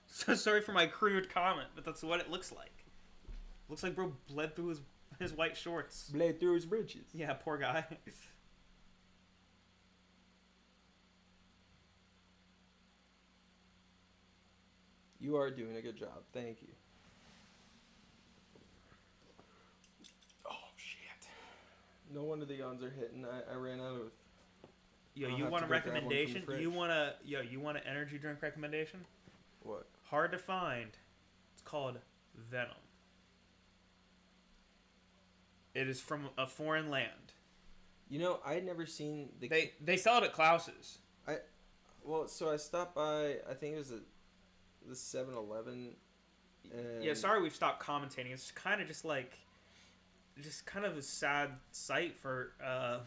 Speaker 1: So sorry for my crude comment, but that's what it looks like. Looks like bro bled through his white shorts.
Speaker 2: Bled through his britches.
Speaker 1: Yeah, poor guy.
Speaker 2: You are doing a good job. Thank you. Oh, shit. No wonder the yawns are hitting. I ran out of...
Speaker 1: Yo,
Speaker 2: I'll
Speaker 1: you
Speaker 2: have
Speaker 1: want
Speaker 2: to
Speaker 1: a
Speaker 2: go grab one from the
Speaker 1: recommendation?
Speaker 2: fridge.
Speaker 1: You want an energy drink recommendation?
Speaker 2: What?
Speaker 1: Hard to find. It's called Venom. It is from a foreign land.
Speaker 2: You know, I had never seen the...
Speaker 1: They sell it at Klaus's.
Speaker 2: Well, so I stopped by, I think it was the 7-Eleven.
Speaker 1: Yeah, sorry we've stopped commentating. It's kind of just kind of a sad sight for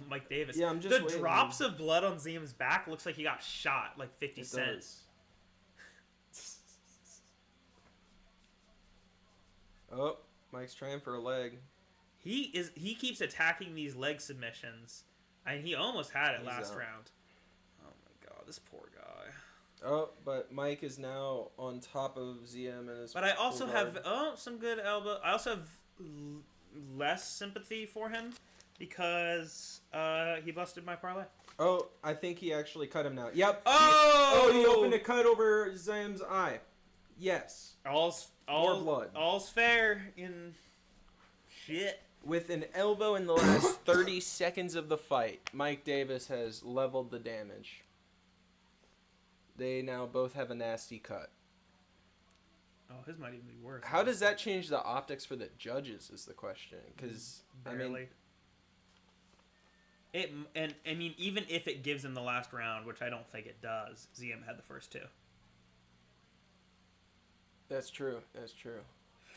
Speaker 1: Mike Davis.
Speaker 2: Yeah, I'm just
Speaker 1: the drops of blood on Ziem's back looks like he got shot like 50 cents.
Speaker 2: Oh, Mike's trying for a leg.
Speaker 1: He keeps attacking these leg submissions, and he almost had it last round. Oh my god, this poor guy.
Speaker 2: Oh, but Mike is now on top of ZM and his.
Speaker 1: But I also have some good elbow. I also have less sympathy for him because he busted my parlay.
Speaker 2: Oh, I think he actually cut him now. Yep.
Speaker 1: Oh!
Speaker 2: He opened a cut over ZM's eye. Yes. More blood.
Speaker 1: All's fair in shit.
Speaker 2: With an elbow in the last 30 seconds of the fight, Mike Davis has leveled the damage. They now both have a nasty cut.
Speaker 1: Oh, his might even be worse.
Speaker 2: How does that change the optics for the judges is the question. Because,
Speaker 1: barely. I mean, even if it gives him the last round, which I don't think it does, ZM had the first two.
Speaker 2: That's true. That's true.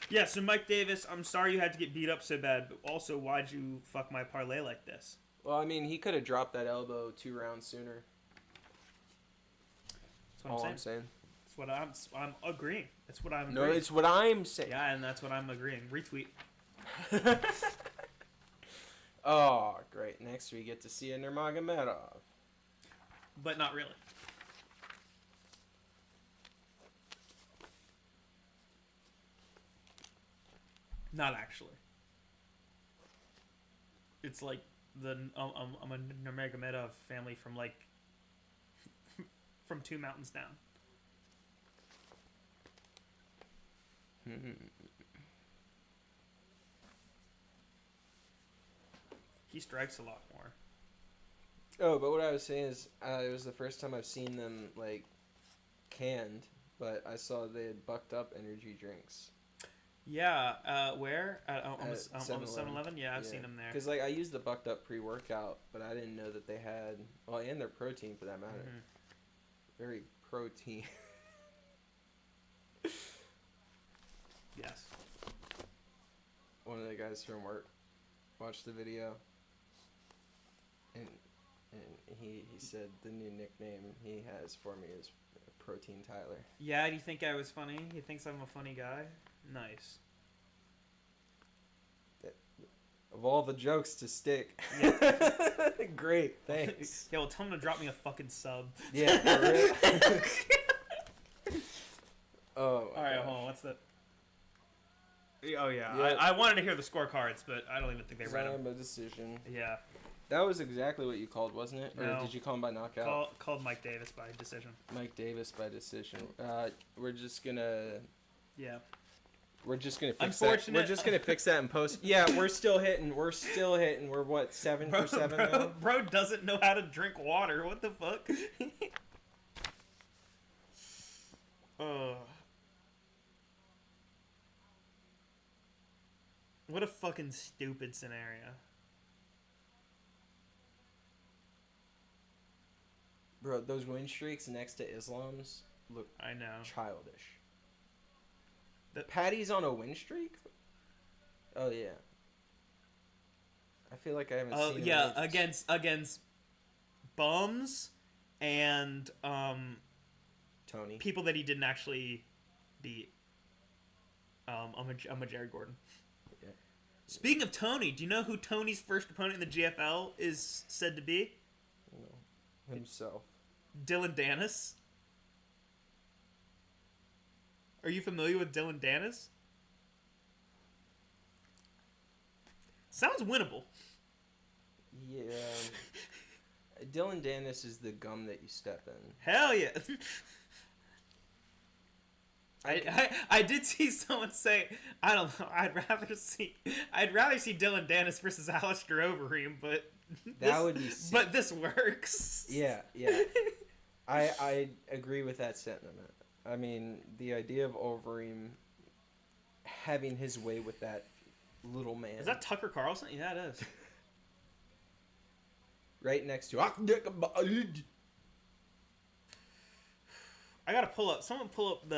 Speaker 1: Yeah, so Mike Davis, I'm sorry you had to get beat up so bad, but also why'd you fuck my parlay like this?
Speaker 2: Well, I mean, he could have dropped that elbow 2 rounds sooner.
Speaker 1: That's what I'm saying. That's what I'm agreeing. That's what I'm agreeing.
Speaker 2: No, it's what I'm saying.
Speaker 1: Yeah, and that's what I'm agreeing. Retweet.
Speaker 2: Oh, great. Next we get to see a Nurmagomedov.
Speaker 1: But not really. Not actually. It's like I'm a Nurmagomedov family from like from 2 mountains down. He strikes a lot more.
Speaker 2: Oh, but what I was saying is, it was the first time I've seen them like canned, but I saw they had bucked up energy drinks.
Speaker 1: Yeah, where? On the
Speaker 2: 7-Eleven.
Speaker 1: 7-Eleven? Yeah, I've seen them there.
Speaker 2: Because like I used the bucked up pre-workout, but I didn't know that they had and their protein for that matter.
Speaker 1: Mm-hmm.
Speaker 2: Very protein.
Speaker 1: Yes.
Speaker 2: One of the guys from work watched the video, and he said the new nickname he has for me is Protein Tyler.
Speaker 3: Yeah, do you think I was funny? He thinks I'm a funny guy? Nice.
Speaker 2: Of all the jokes to stick.
Speaker 3: Yeah.
Speaker 2: Great, thanks.
Speaker 3: Yeah, well, tell him to drop me a fucking sub.
Speaker 2: Yeah, for real. Oh, my
Speaker 3: Alright,
Speaker 2: gosh.
Speaker 3: hold on, what's that? Oh, yeah.
Speaker 2: Yeah.
Speaker 3: I wanted to hear the scorecards, but I don't even think they read them.
Speaker 2: Time of decision.
Speaker 3: Yeah.
Speaker 2: That was exactly what you called, wasn't it? Or
Speaker 3: No.
Speaker 2: did you call him by knockout?
Speaker 3: Called Mike Davis by decision.
Speaker 2: Mike Davis by decision. We're just gonna
Speaker 3: Yeah.
Speaker 2: fix that.
Speaker 3: Unfortunate.
Speaker 2: We're just gonna fix that in post. Yeah, we're still hitting. We're what, 7 for 7 now?
Speaker 3: Bro doesn't know how to drink water. What the fuck? What a fucking stupid scenario.
Speaker 2: Bro, those win streaks next to Islam's look
Speaker 3: I know.
Speaker 2: childish.
Speaker 3: The-
Speaker 2: Patty's on a win streak? Oh yeah. I feel like I haven't seen him
Speaker 3: Yeah,
Speaker 2: in ages.
Speaker 3: against bums and
Speaker 2: Tony.
Speaker 3: people that he didn't actually beat. I'm a Jared Gordon.
Speaker 2: Yeah.
Speaker 3: Speaking of Tony, do you know who Tony's first opponent in the GFL is said to be?
Speaker 2: Himself.
Speaker 3: Dylan Dennis. Are you familiar with Dylan Dennis? Sounds winnable.
Speaker 2: Yeah. Dylan Dennis is the gum that you step in.
Speaker 3: Hell yeah. I did see someone say, I don't know, I'd rather see Dylan Dennis versus Alistair Overeem, but
Speaker 2: That would be sick.
Speaker 3: But this works.
Speaker 2: Yeah. I agree with that sentiment. I mean, the idea of Overeem having his way with that little man.
Speaker 3: Is that Tucker Carlson? Yeah, it is.
Speaker 2: Right next to...
Speaker 3: I gotta pull up. Someone pull up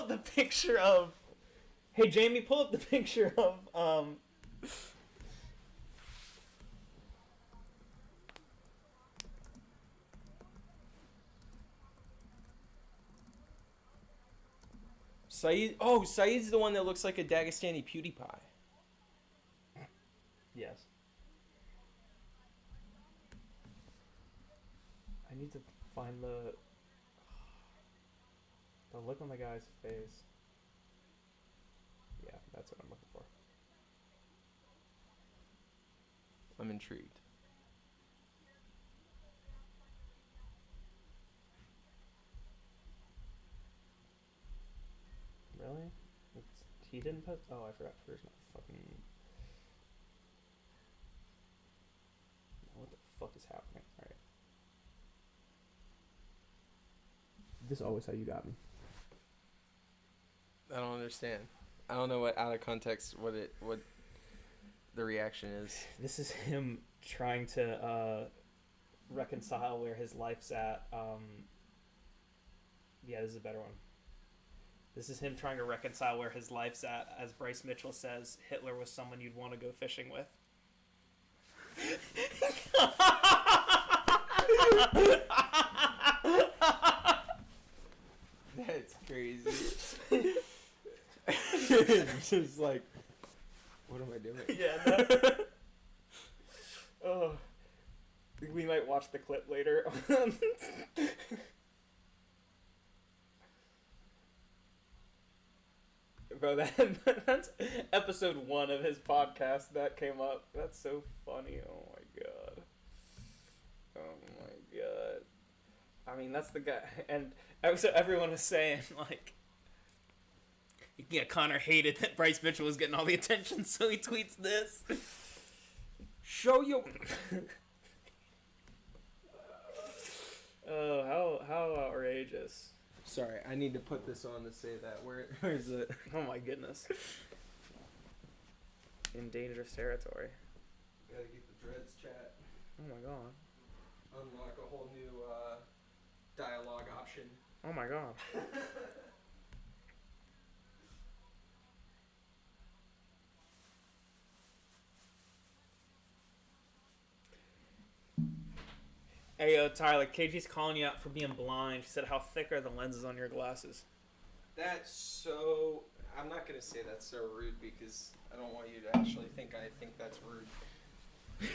Speaker 3: the picture of. Hey Jamie, pull up the picture of
Speaker 2: Saeed. Oh, Saeed's the one that looks like a Dagestani PewDiePie.
Speaker 3: Yes. I need to find the look on the guy's face. Yeah, that's what I'm looking for.
Speaker 2: I'm intrigued.
Speaker 3: Really? He didn't put. Oh, I forgot. There's no fucking. What the fuck is happening? All right. This is always how you got me.
Speaker 2: I don't understand. I don't know what out of context what the reaction is.
Speaker 3: This is him trying to reconcile where his life's at. Yeah, this is a better one. This is him trying to reconcile where his life's at. As Bryce Mitchell says, Hitler was someone you'd want to go fishing with.
Speaker 2: That's crazy. Just like, what am I doing?
Speaker 3: Yeah, no. Oh. We might watch the clip later. Bro, that's episode 1 of his podcast that came up. That's so funny. Oh my god. Oh my god. I mean, that's the guy. And so everyone was saying, like, yeah, Connor hated that Bryce Mitchell was getting all the attention, so he tweets this.
Speaker 2: Show you.
Speaker 3: Oh, how outrageous.
Speaker 2: Sorry, I need to put this on to say that. Where's it?
Speaker 3: Oh my goodness. In dangerous territory.
Speaker 2: Gotta get the dreads chat.
Speaker 3: Oh my god.
Speaker 2: Unlock a whole new dialogue option.
Speaker 3: Oh my god. Hey, Tyler, KG's calling you out for being blind. She said, how thick are the lenses on your glasses?
Speaker 2: That's so... I'm not going to say that's so rude because I don't want you to actually think I think that's rude.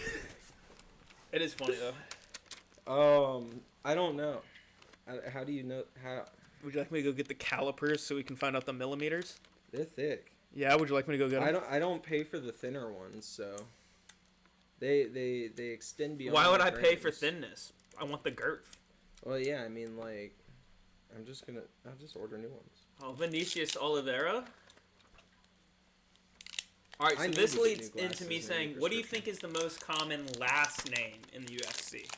Speaker 3: It is funny, though.
Speaker 2: I don't know. How do you know... How?
Speaker 3: Would you like me to go get the calipers so we can find out the millimeters?
Speaker 2: They're thick.
Speaker 3: Yeah, would you like me to go get them?
Speaker 2: I don't pay for the thinner ones, so... They extend beyond...
Speaker 3: Why would
Speaker 2: my
Speaker 3: I pay for
Speaker 2: frames.
Speaker 3: thinness? I want the girth.
Speaker 2: Well, yeah, I mean, like... I'll just order new ones.
Speaker 3: Oh, Vinicius Oliveira. Alright, so
Speaker 2: I need
Speaker 3: this
Speaker 2: to get
Speaker 3: leads
Speaker 2: new
Speaker 3: into me
Speaker 2: glasses and
Speaker 3: saying,
Speaker 2: new
Speaker 3: what do you
Speaker 2: prescription.
Speaker 3: think is the most common last name in the UFC?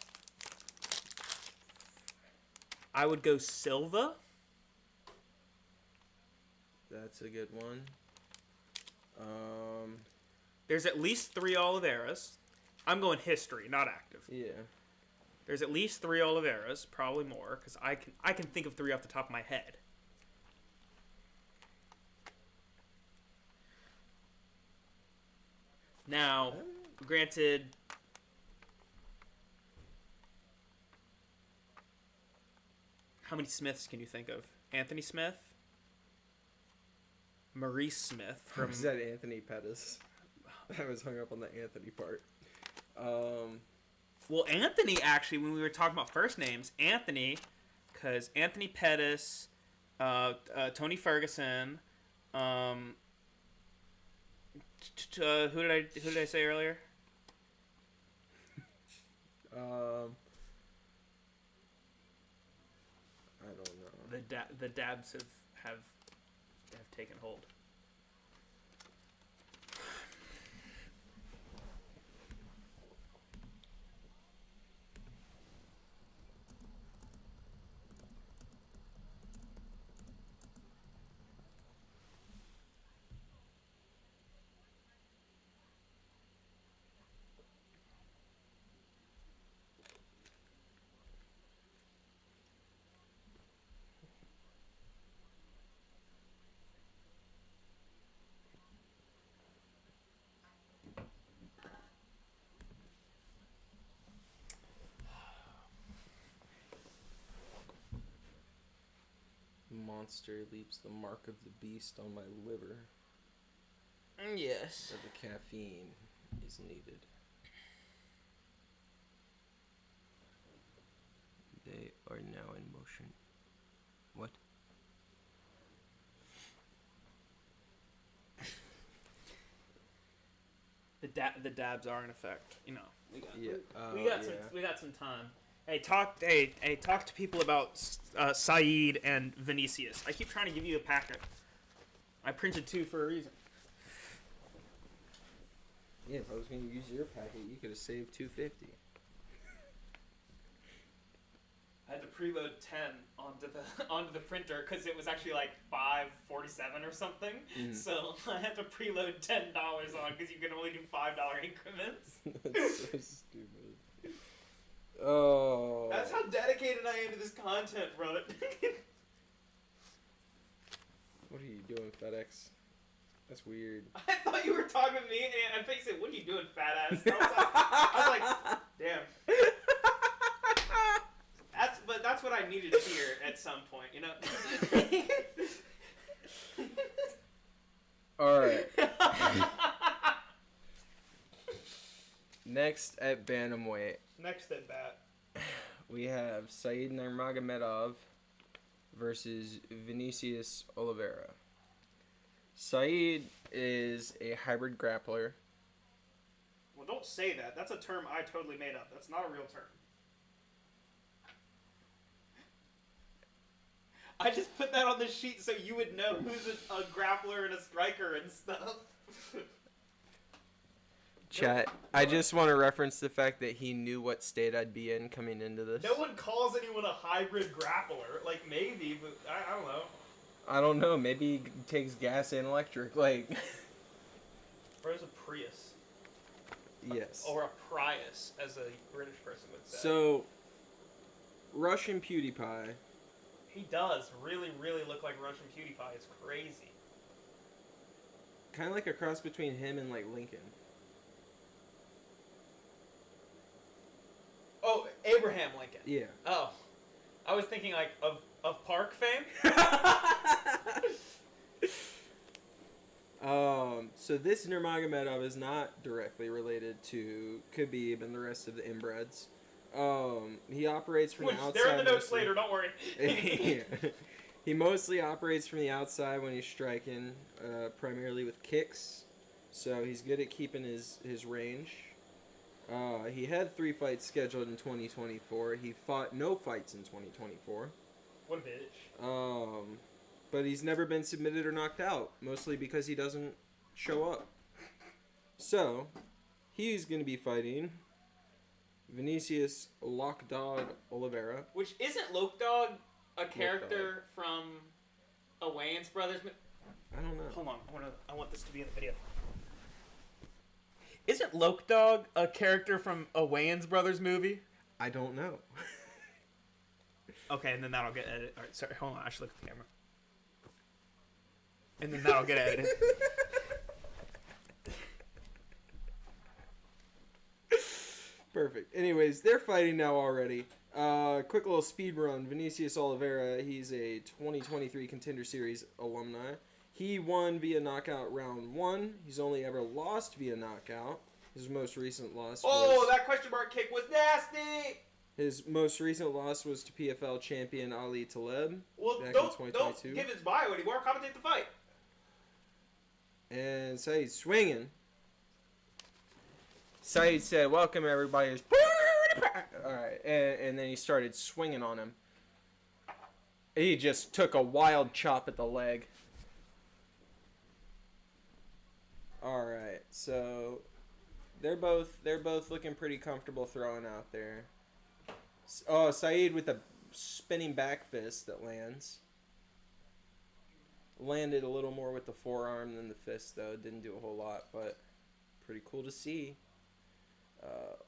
Speaker 3: I would go Silva.
Speaker 2: That's a good one.
Speaker 3: There's at least 3 Oliveiras. I'm going history, not active.
Speaker 2: Yeah.
Speaker 3: There's at least 3 Oliveiras, probably more, because I can think of 3 off the top of my head. Now, granted, how many Smiths can you think of? Anthony Smith? Maurice Smith from...
Speaker 2: Is that Anthony Pettis? I was hung up on the Anthony part.
Speaker 3: Well, Anthony, actually, when we were talking about first names, Anthony, because Anthony Pettis, Tony Ferguson, who did I say earlier?
Speaker 2: I don't know.
Speaker 3: The dabs have taken hold.
Speaker 2: Monster leaves the mark of the beast on my liver.
Speaker 3: Yes.
Speaker 2: Where the caffeine is needed. They are now in motion. What?
Speaker 3: The dabs are in effect. You know, we got some time. Hey, talk to people about Saeed and Vinicius. I keep trying to give you a packet. I printed 2 for a reason.
Speaker 2: Yeah, if I was going to use your packet, you could have saved $250.
Speaker 1: I had to preload 10 onto the printer because it was actually like $5.47 or something. So I had to preload $10 on because you can only do $5 increments.
Speaker 2: That's so stupid. Oh.
Speaker 1: That's how dedicated I am to this content, brother.
Speaker 2: What are you doing, FedEx? That's weird.
Speaker 1: I thought you were talking to me, and I think you said, "What are you doing, fat ass?" I was like, "Damn." That's what I needed to hear at some point, you know.
Speaker 2: All right. Next at bantamweight,
Speaker 1: Next at bat.
Speaker 2: we have Saeed Nurmagomedov versus Vinicius Oliveira. Saeed is a hybrid grappler.
Speaker 1: Well, don't say that. That's a term I totally made up. That's not a real term. I just put that on the sheet so you would know who's a grappler and a striker and stuff.
Speaker 2: Chat, I just want to reference the fact that he knew what state I'd be in coming into this.
Speaker 1: No one calls anyone a hybrid grappler. Like, maybe, but I don't know.
Speaker 2: I don't know. Maybe he takes gas and electric. Like,
Speaker 1: Bro's a Prius.
Speaker 2: yes.
Speaker 1: Or a Prius, as a British person would say.
Speaker 2: So, Russian PewDiePie.
Speaker 1: He does really, really look like Russian PewDiePie. It's crazy.
Speaker 2: Kind of like a cross between him and, like, Lincoln.
Speaker 1: Oh, Abraham
Speaker 2: Yeah.
Speaker 3: Oh, I was thinking like of Park fame.
Speaker 2: So this Nurmagomedov is not directly related to Khabib and the rest of the inbreds. He operates from the outside.
Speaker 3: They're in the notes
Speaker 2: mostly.
Speaker 3: later. Don't worry.
Speaker 2: He mostly operates from the outside when he's striking, primarily with kicks. So he's good at keeping his range. He had 3 fights scheduled in 2024. He fought no fights in 2024.
Speaker 3: What a bitch.
Speaker 2: But he's never been submitted or knocked out, mostly because he doesn't show up. So, he's going to be fighting Vinicius Lockdog Oliveira.
Speaker 3: Which isn't Lokedog a character from a Wayans Brothers?
Speaker 2: I don't know.
Speaker 1: Hold on, I want this to be in the video.
Speaker 3: Isn't Lokedog a character from a Wayans Brothers movie?
Speaker 2: I don't know.
Speaker 3: Okay, and then that'll get edited. Alright, sorry, hold on, I should look at the camera. And then that'll get edited.
Speaker 2: Perfect. Anyways, they're fighting now already. Quick little speed run. Vinicius Oliveira, he's a 2023 Contender Series alumni. He won via knockout round 1. He's only ever lost via knockout. His most recent loss was...
Speaker 3: that question mark kick was nasty!
Speaker 2: His most recent loss was to PFL champion Ali Taleb
Speaker 3: Well,
Speaker 2: back in
Speaker 3: don't
Speaker 2: 2022.
Speaker 3: give his bio anymore. Commentate the fight.
Speaker 2: And Saeed swinging. Saeed said, "Welcome everybody." Alright, and then he started swinging on him. He just took a wild chop at the leg. Alright, so they're both looking pretty comfortable throwing out there. Oh, Saeed with a spinning back fist that lands. Landed a little more with the forearm than the fist, though. Didn't do a whole lot, but pretty cool to see.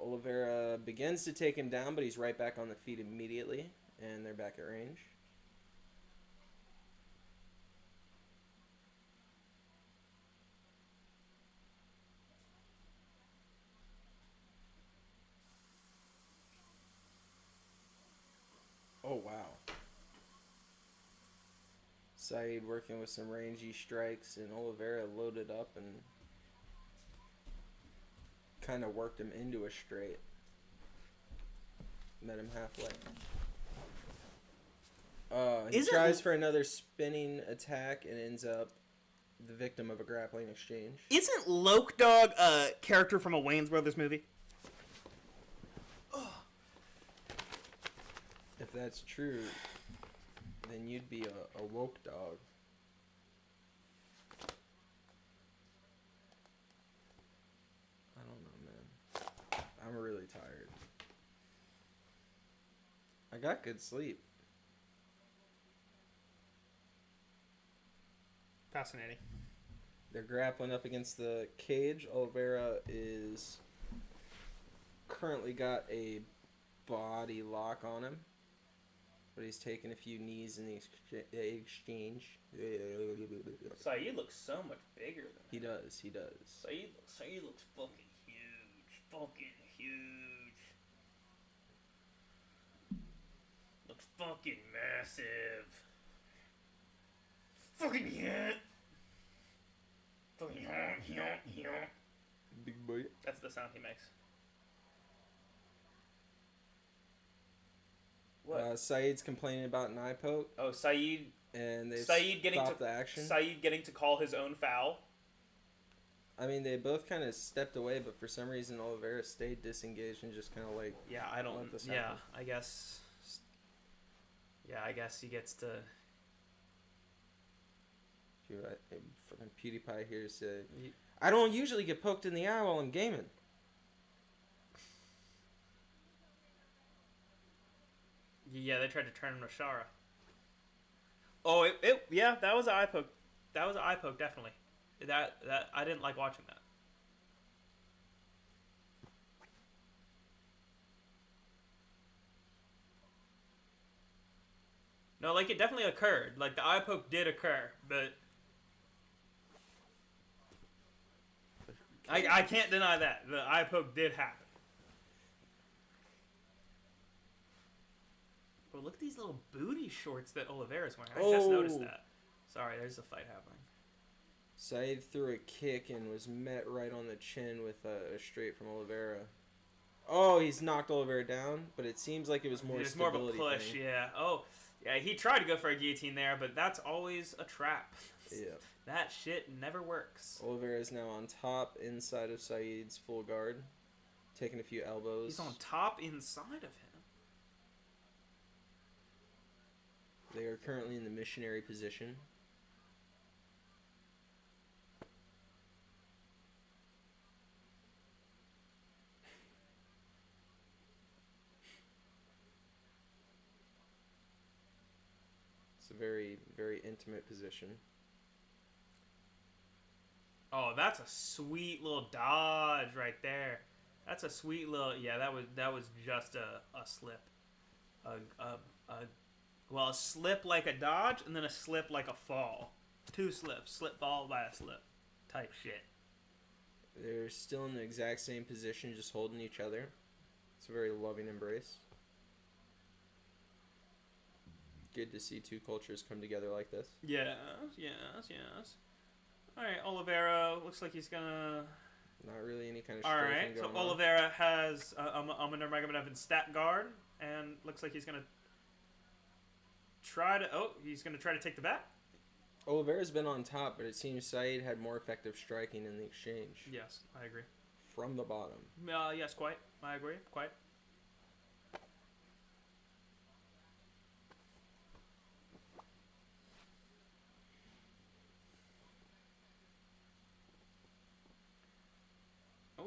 Speaker 2: Oliveira begins to take him down, but he's right back on the feet immediately, and they're back at range. Oh, wow. Saeed working with some rangy strikes, and Oliveira loaded up and kind of worked him into a straight. Met him halfway. He tries for another spinning attack and ends up the victim of a grappling exchange.
Speaker 3: Isn't Lokedog a character from a Wayans Brothers movie?
Speaker 2: If that's true, then you'd be a woke dog. I don't know, man. I'm really tired. I got good sleep.
Speaker 3: Fascinating.
Speaker 2: They're grappling up against the cage. Oliveira is currently got a body lock on him, but he's taking a few knees in the exchange.
Speaker 1: Saeed looks so much bigger than
Speaker 2: He does.
Speaker 1: Saeed looks fucking huge. Fucking huge. Looks fucking massive. Fucking yeah. Fucking yeah.
Speaker 2: Big boy.
Speaker 1: That's the sound he makes. What?
Speaker 2: Saeed's complaining about an eye poke,
Speaker 1: Oh, Saeed
Speaker 2: and they
Speaker 1: getting
Speaker 2: stopped the action.
Speaker 1: Saeed getting to call his own foul.
Speaker 2: I mean, they both kind of stepped away, but for some reason, Oliveira stayed disengaged and just kind of like...
Speaker 1: Yeah, I don't.
Speaker 2: Let this
Speaker 1: Yeah,
Speaker 2: happen.
Speaker 1: I guess. Yeah, I guess he gets to.
Speaker 2: Fucking PewDiePie here said, "I don't usually get poked in the eye while I'm gaming."
Speaker 1: Yeah, they tried to turn him to Shara. Oh, yeah, that was an eye poke. That was an eye poke, definitely. That I didn't like watching that. No, like it definitely occurred. Like the eye poke did occur, but I can't deny that the eye poke did happen. But look at these little booty shorts that Oliveira's wearing. I just noticed that. Sorry, there's a fight happening.
Speaker 2: Said threw a kick and was met right on the chin with a straight from Oliveira. Oh, he's knocked Oliveira down, but it seems like it was more
Speaker 1: There's more of a push,
Speaker 2: thing.
Speaker 1: yeah. Oh, yeah, he tried to go for a guillotine there, but that's always a trap.
Speaker 2: Yeah.
Speaker 1: That shit never works.
Speaker 2: Oliveira is now on top, inside of Said's full guard, taking a few elbows.
Speaker 1: He's on top inside of him.
Speaker 2: They are currently in the missionary position. It's a very, very intimate position.
Speaker 1: Oh, that's a sweet little dodge right there. That's a sweet little... Yeah, that was just a slip. A slip like a dodge, and then a slip like a fall. 2 slips. Slip followed by a slip. Type shit.
Speaker 2: They're still in the exact same position, just holding each other. It's a very loving embrace. Good to see 2 cultures come together like this.
Speaker 1: Yes. Alright, Oliveira looks like he's gonna...
Speaker 2: Not really any kind of
Speaker 1: Alright, so
Speaker 2: going
Speaker 1: Oliveira has Nurmagomedov in stat guard, and looks like he's gonna try to... Oh, he's gonna try to take the back.
Speaker 2: Oliveira's been on top, but it seems Said had more effective striking in the exchange.
Speaker 1: Yes, I agree.
Speaker 2: From the bottom.
Speaker 1: Yes, quite. I agree, quite.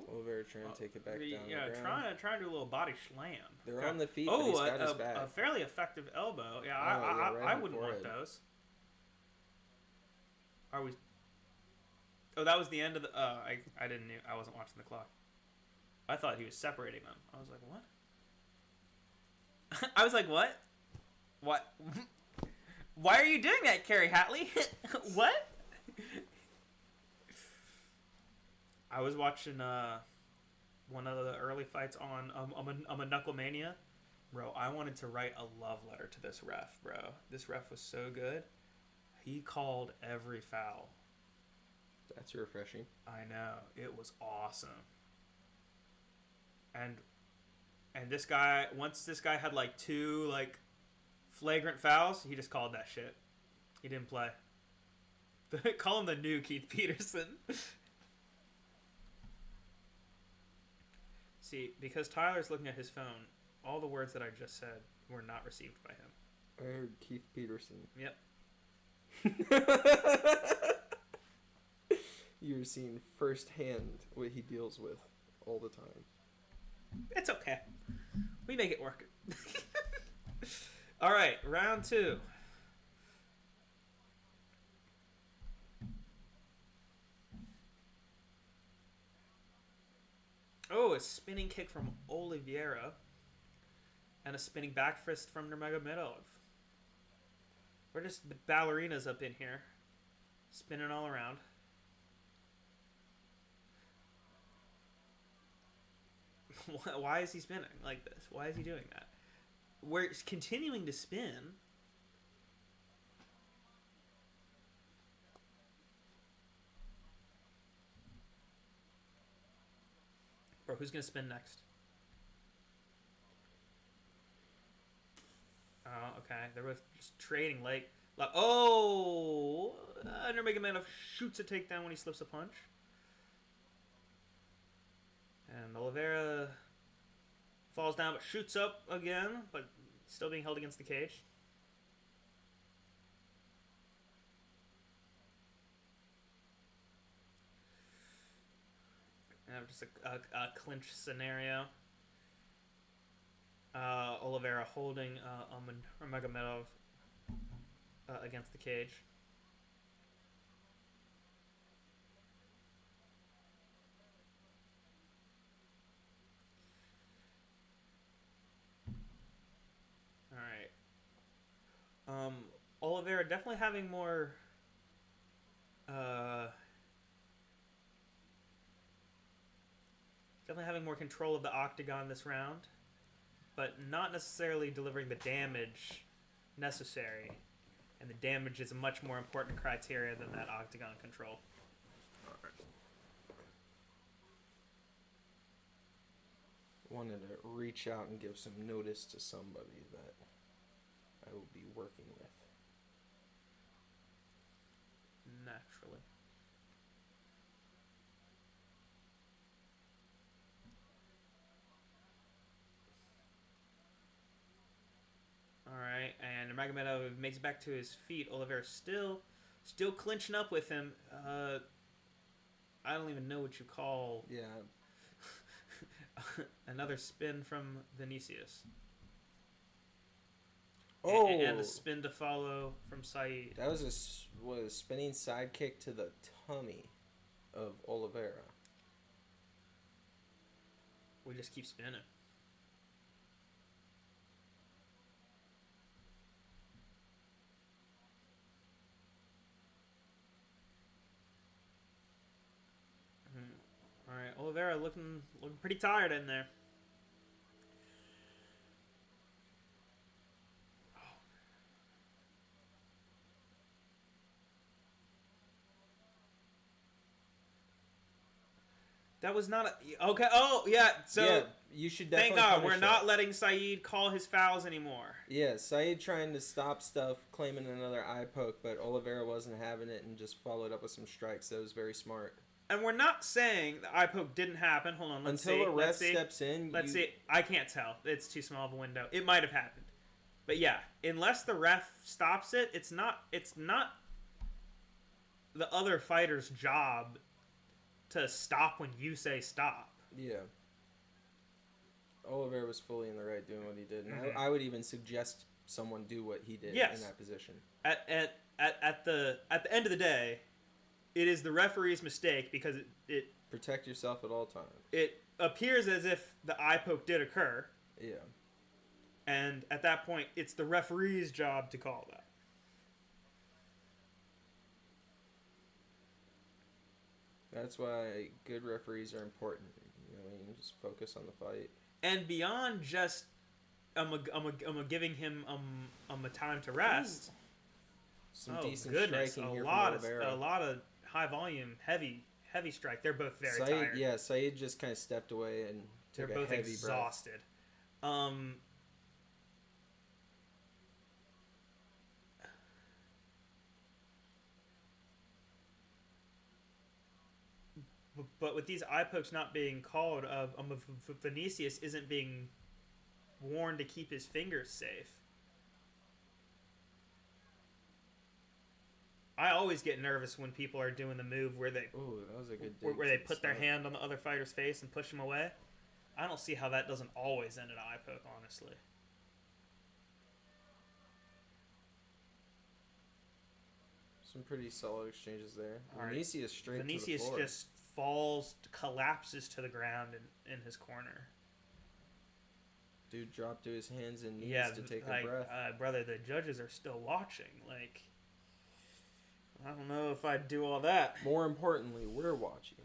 Speaker 2: Oliveira trying to take it back down the ground.
Speaker 1: trying to do a little body slam.
Speaker 2: They're on the feet, but he's got his back.
Speaker 1: A fairly effective elbow. Yeah,
Speaker 2: right
Speaker 1: I wouldn't want those. Are we... Oh, that was the end of the... I wasn't watching the clock. I thought he was separating them. I was like, what? I was like, what? What? Why are you doing that, Carrie Hatley? What? I was watching one of the early fights on a Knucklemania. Bro, I wanted to write a love letter to this ref, bro. This ref was so good. He called every foul.
Speaker 2: That's refreshing.
Speaker 1: I know. It was awesome. And this guy, once this guy had like 2 like flagrant fouls, he just called that shit. He didn't play. Call him the new Keith Peterson. See, because Tyler's looking at his phone, all the words that I just said were not received by him.
Speaker 2: I heard Keith Peterson.
Speaker 1: Yep.
Speaker 2: You're seeing firsthand what he deals with all the time.
Speaker 1: It's okay. We make it work. All right, round 2. Oh, a spinning kick from Oliveira. And a spinning back fist from Nurmagomedov. We're just the ballerinas up in here. Spinning all around. Why is he spinning like this? Why is he doing that? We're continuing to spin. Bro, who's going to spin next? Oh, okay. They're both just trading late. Oh! Nurmagomedov shoots a takedown when he slips a punch. And Oliveira falls down but shoots up again, but still being held against the cage. Just a clinch scenario. Oliveira holding Nurmagomedov against the cage. All right. Oliveira definitely having more. Definitely having more control of the octagon this round.
Speaker 3: but not necessarily delivering the damage necessary. And the damage is a much more important criteria than that octagon control.
Speaker 2: Wanted to reach out and give some notice to somebody that I will be working with.
Speaker 3: Naturally. Alright, and Nurmagomedov makes it back to his feet. Oliveira still clinching up with him. I don't even know what you call...
Speaker 2: Yeah.
Speaker 3: Another spin from Vinicius.
Speaker 2: Oh!
Speaker 3: And a spin to follow from Saeed.
Speaker 2: That was a spinning side kick to the tummy of Oliveira.
Speaker 3: We just keep spinning. All right, Oliveira looking pretty tired in there. That was not a... Okay, oh, yeah, so...
Speaker 2: Yeah, you should definitely
Speaker 3: thank God,
Speaker 2: punish
Speaker 3: we're not letting Saeed call his fouls anymore.
Speaker 2: Yeah, Saeed trying to stop stuff, claiming another eye poke, but Oliveira wasn't having it and just followed up with some strikes. That was very smart.
Speaker 3: And we're not saying the eye poke didn't happen. Hold on, let's see.
Speaker 2: Until a ref steps in,
Speaker 3: Let's see. I can't tell. It's too small of a window. It might have happened. But yeah, unless the ref stops it, it's not the other fighter's job to stop when you say stop.
Speaker 2: Yeah. Oliveira was fully in the right doing what he did. And
Speaker 3: Mm-hmm.
Speaker 2: I would even suggest someone do what he did in that position.
Speaker 3: At the end of the day, it is the referee's mistake because it
Speaker 2: Protect yourself at all times.
Speaker 3: it appears as if the eye poke did occur,
Speaker 2: Yeah.
Speaker 3: and at that point, it's the referee's job to call that.
Speaker 2: That's why good referees are important. You know, you can just focus on the fight.
Speaker 3: And beyond just I'm giving him a time to rest.
Speaker 2: Some
Speaker 3: Oh
Speaker 2: decent
Speaker 3: goodness,
Speaker 2: striking
Speaker 3: a
Speaker 2: here
Speaker 3: lot
Speaker 2: from Oliveira.
Speaker 3: of high volume, heavy strike. They're both very
Speaker 2: Saeed,
Speaker 3: tired.
Speaker 2: yeah, Saeed just kind of stepped away and
Speaker 3: They're
Speaker 2: took a
Speaker 3: both
Speaker 2: heavy
Speaker 3: exhausted. But with these eye pokes not being called, Vinicius isn't being warned to keep his fingers safe. I always get nervous when people are doing the move where they
Speaker 2: Oh, that was a good dig
Speaker 3: where they
Speaker 2: to the
Speaker 3: put their
Speaker 2: stomach.
Speaker 3: hand on the other fighter's face and push him away. I don't see how that doesn't always end in an eye poke, honestly.
Speaker 2: Some pretty solid exchanges there.
Speaker 3: All right.
Speaker 2: Vinicius straight to the
Speaker 3: Vinicius
Speaker 2: floor.
Speaker 3: just falls, collapses to the ground in his corner.
Speaker 2: Dude dropped to his hands and knees
Speaker 3: Yeah,
Speaker 2: to take
Speaker 3: like,
Speaker 2: a breath.
Speaker 3: brother, the judges are still watching. Like, I don't know if I'd do all that.
Speaker 2: More importantly, we're watching.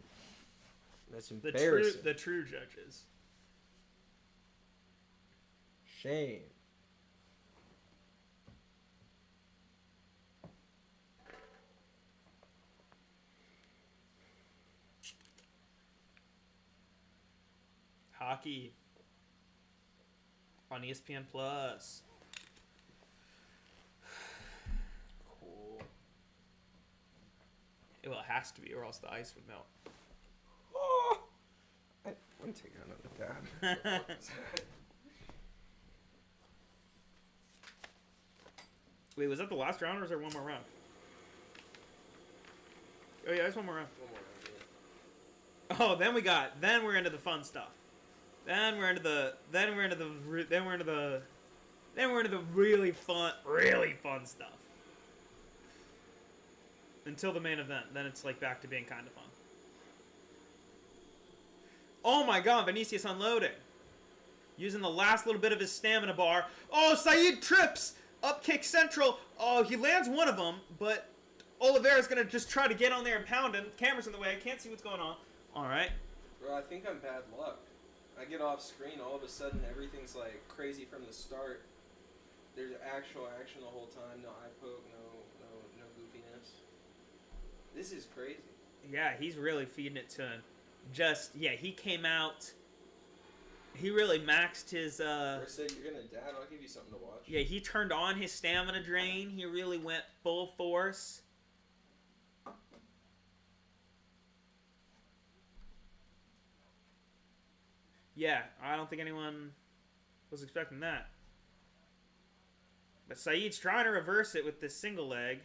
Speaker 2: That's
Speaker 3: The
Speaker 2: embarrassing.
Speaker 3: true judges.
Speaker 2: Shame.
Speaker 3: Hockey on ESPN Plus.
Speaker 2: Cool.
Speaker 3: Well, it has to be, or else the ice would melt.
Speaker 2: Oh! I'm taking another dab.
Speaker 3: Wait, was that the last round, or is there one more round? Oh yeah, there's one more round. Oh, then we're into the fun stuff. Then we're into the really fun stuff. Until the main event, then it's like back to being kind of fun. Oh my God, Vinicius unloading, using the last little bit of his stamina bar. Oh, Saeed trips, up kick central. Oh, he lands one of them, but Oliveira's gonna just try to get on there and pound him. Camera's in the way. I can't see what's going on. All right.
Speaker 2: Bro, I think I'm bad luck. I get off screen, all of a sudden everything's like crazy from the start. There's actual action the whole time, no eye poke, no goofiness. This is crazy.
Speaker 3: Yeah, he's really feeding it to him. He came out. He really maxed his.
Speaker 2: Or said, "You're gonna dad. I'll give you something to watch."
Speaker 3: Yeah, he turned on his stamina drain. He really went full force. Yeah, I don't think anyone was expecting that. But Saeed's trying to reverse it with this single leg.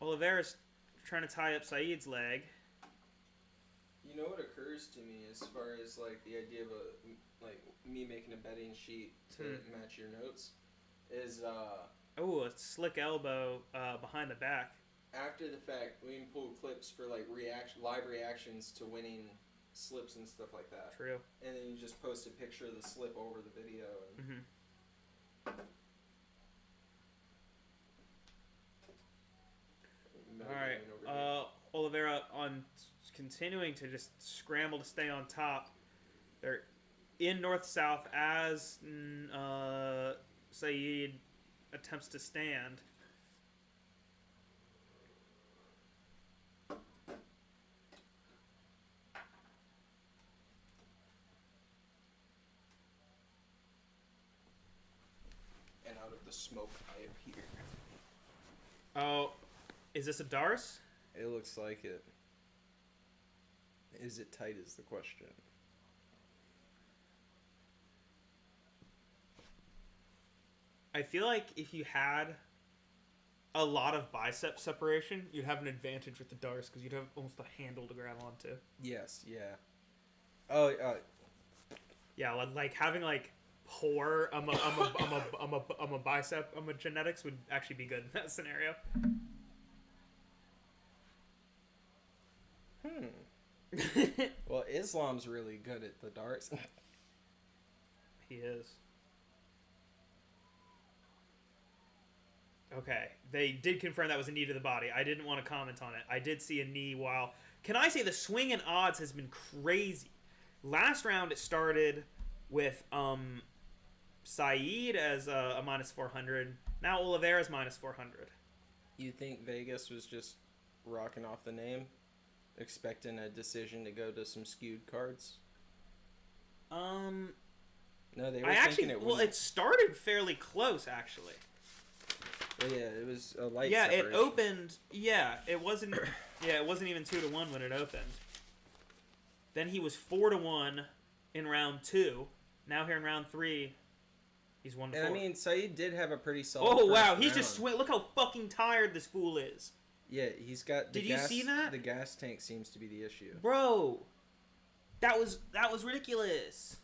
Speaker 3: Oliveira's trying to tie up Saeed's leg.
Speaker 2: You know what occurs to me as far as like the idea of me making a betting sheet to match your notes is
Speaker 3: a slick elbow behind the back.
Speaker 2: After the fact, we can pull clips for like live reactions to winning slips and stuff like that.
Speaker 3: True.
Speaker 2: And then you just post a picture of the slip over the video. And
Speaker 3: All right. Oliveira continuing to just scramble to stay on top. They're in north-south as Saeed attempts to stand.
Speaker 2: And out of the smoke, I appear.
Speaker 3: Oh, is this a Darce?
Speaker 2: It looks like it. Is it tight is the question.
Speaker 3: I feel like if you had a lot of bicep separation, you'd have an advantage with the Darce because you'd have almost a handle to grab onto.
Speaker 2: Yes, yeah. Oh,
Speaker 3: yeah, like having like poor I'm a bicep genetics would actually be good in that scenario.
Speaker 2: Well, Islam's really good at the darts.
Speaker 3: He is. Okay, they did confirm that was a knee to the body. I didn't want to comment on it. I did see a knee while... Can I say the swing and odds has been crazy? Last round it started with Saeed as a minus 400. Now Oliveira's minus 400.
Speaker 2: You think Vegas was just rocking off the name? Expecting a decision to go to some skewed cards?
Speaker 3: No,
Speaker 2: they were thinking it
Speaker 3: well, it started fairly close, actually.
Speaker 2: Well, yeah, it was a light
Speaker 3: separation.
Speaker 2: It
Speaker 3: opened... Yeah, it wasn't... Yeah, it wasn't even 2-1 when it opened. Then he was 4-1 in round 2. Now here in round 3, he's 1-4.
Speaker 2: And I mean, Saeed did have a pretty solid
Speaker 3: Oh, wow, he's
Speaker 2: round.
Speaker 3: just... Look how fucking tired this fool is.
Speaker 2: Yeah, he's got the
Speaker 3: Did
Speaker 2: gas,
Speaker 3: you see that?
Speaker 2: The gas tank seems to be the issue.
Speaker 3: Bro, that was ridiculous.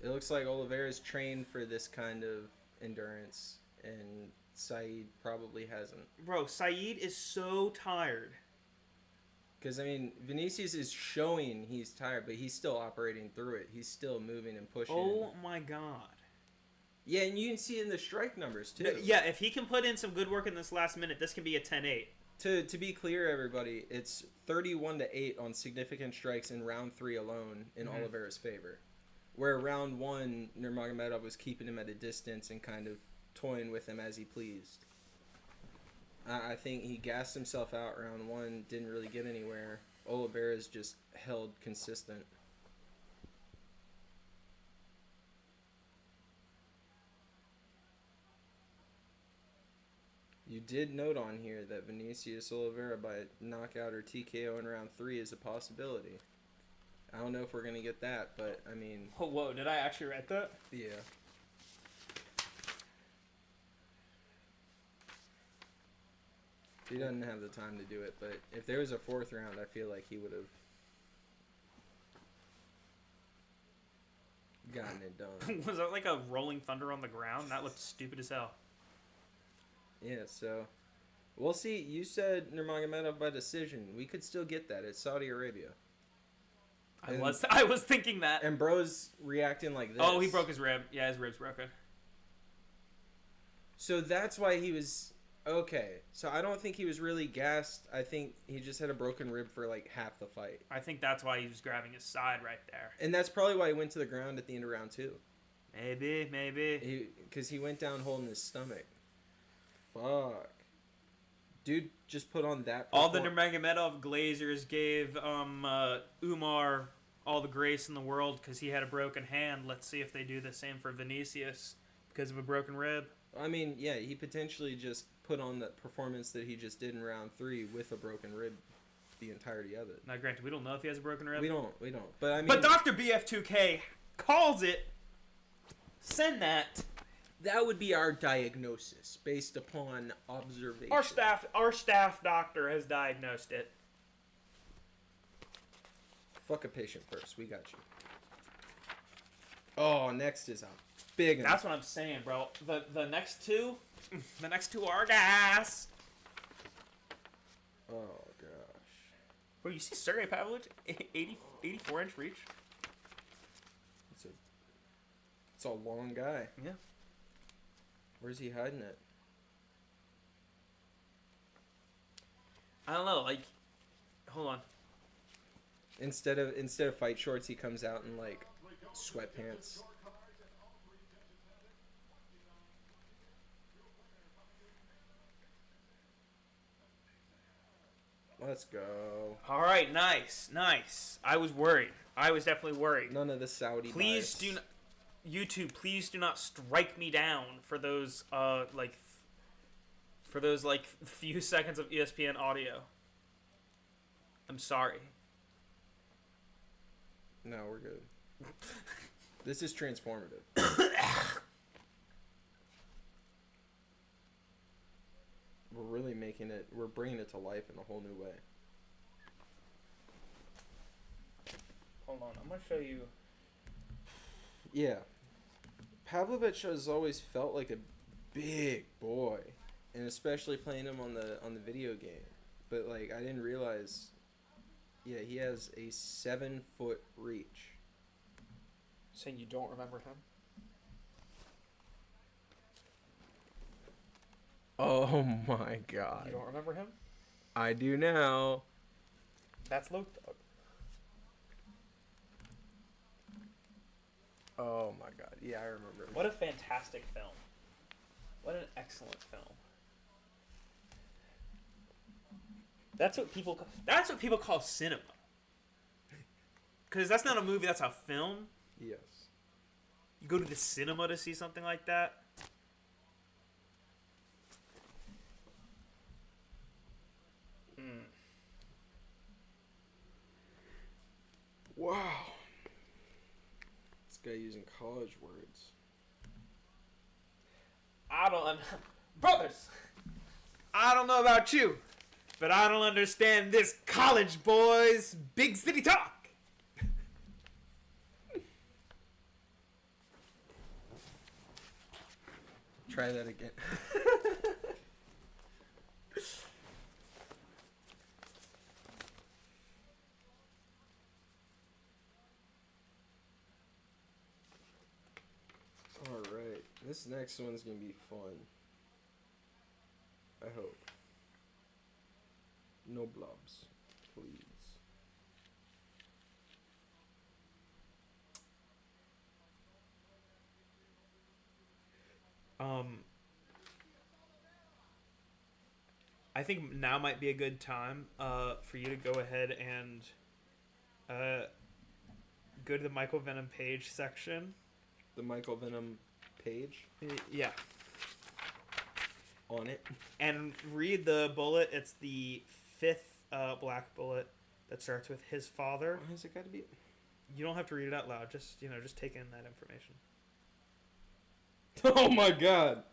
Speaker 2: It looks like Oliveira's trained for this kind of endurance, and Saeed probably hasn't.
Speaker 3: Bro, Saeed is so tired.
Speaker 2: Because, I mean, Vinicius is showing he's tired, but he's still operating through it. He's still moving and pushing.
Speaker 3: Oh, my God.
Speaker 2: Yeah, and you can see it in the strike numbers, too.
Speaker 3: Yeah, if he can put in some good work in this last minute, this can be a 10-8.
Speaker 2: To be clear, everybody, it's 31-8 on significant strikes in round 3 alone in Oliveira's favor. Where round 1, Nurmagomedov was keeping him at a distance and kind of toying with him as he pleased. I think he gassed himself out round 1, didn't really get anywhere. Oliveira's just held consistent. You did note on here that Vinicius Oliveira by knockout or TKO in round 3 is a possibility. I don't know if we're going to get that, but I mean...
Speaker 3: Oh, whoa, did I actually write that?
Speaker 2: Yeah. He doesn't have the time to do it, but if there was a 4th round, I feel like he would have gotten it done.
Speaker 3: Was that like a rolling thunder on the ground? That looked stupid as hell.
Speaker 2: Yeah, so we'll see. You said Nurmagomedov by decision. We could still get that. It's Saudi Arabia.
Speaker 3: I was thinking that.
Speaker 2: And bro's reacting like this.
Speaker 3: Oh, he broke his rib. Yeah, his rib's broken.
Speaker 2: So that's why he was Okay, so I don't think he was really gassed. I think he just had a broken rib for like half the fight.
Speaker 3: I think that's why he was grabbing his side right there.
Speaker 2: And that's probably why he went to the ground at the end of round 2.
Speaker 3: Maybe.
Speaker 2: Because he went down holding his stomach. Fuck. Dude just put on that.
Speaker 3: All the Nurmagomedov Glazers gave Umar all the grace in the world because he had a broken hand. Let's see if they do the same for Vinicius because of a broken rib.
Speaker 2: I mean, yeah, he potentially just put on the performance that he just did in round 3 with a broken rib the entirety of it.
Speaker 3: Now, granted, we don't know if he has a broken rib.
Speaker 2: We don't. But I mean,
Speaker 3: but Dr. BF2K calls it. Send that.
Speaker 2: That would be our diagnosis based upon observation.
Speaker 3: Our staff doctor has diagnosed it.
Speaker 2: Fuck a patient first. We got you. Oh, next is a big one.
Speaker 3: That's what I'm saying, bro. The next two are gas.
Speaker 2: Oh gosh.
Speaker 3: Bro, you see Sergey Pavlovich 84-inch reach?
Speaker 2: It's a long guy.
Speaker 3: Yeah.
Speaker 2: Where's he hiding it?
Speaker 3: I don't know, like, hold on.
Speaker 2: Instead of fight shorts, he comes out in like sweatpants. Let's go.
Speaker 3: All right, nice. I was worried. I was definitely worried.
Speaker 2: None of the Saudi.
Speaker 3: Please
Speaker 2: bias.
Speaker 3: do not, YouTube. Please do not strike me down for those few seconds of ESPN audio. I'm sorry.
Speaker 2: No, we're good. This is transformative. We're really making it. We're bringing it to life in a whole new way.
Speaker 3: Hold on, I'm gonna show you.
Speaker 2: Yeah, Pavlovich has always felt like a big boy, and especially playing him on the video game. But like, I didn't realize. Yeah, he has a 7-foot reach.
Speaker 3: Saying you don't remember him?
Speaker 2: Oh my god.
Speaker 3: You don't remember him?
Speaker 2: I do now.
Speaker 3: That's Loke Dog.
Speaker 2: Oh my god. Yeah, I remember.
Speaker 3: What a fantastic film. What an excellent film. That's what people call cinema. Cuz that's not a movie, that's a film.
Speaker 2: Yes.
Speaker 3: You go to the cinema to see something like that.
Speaker 2: Wow. This guy using college words.
Speaker 3: Brothers, I don't know about you, but I don't understand this college boys big city talk.
Speaker 2: Try that again. Alright, this next one's gonna be fun. I hope. No blobs, please.
Speaker 3: I think now might be a good time for you to go ahead and go to the Michael Venom page section.
Speaker 2: The Michael Venom page?
Speaker 3: Yeah.
Speaker 2: On it.
Speaker 3: And read the bullet. It's the 5th black bullet that starts with his father.
Speaker 2: Why has it got to be?
Speaker 3: You don't have to read it out loud. Just take in that information.
Speaker 2: Oh my god.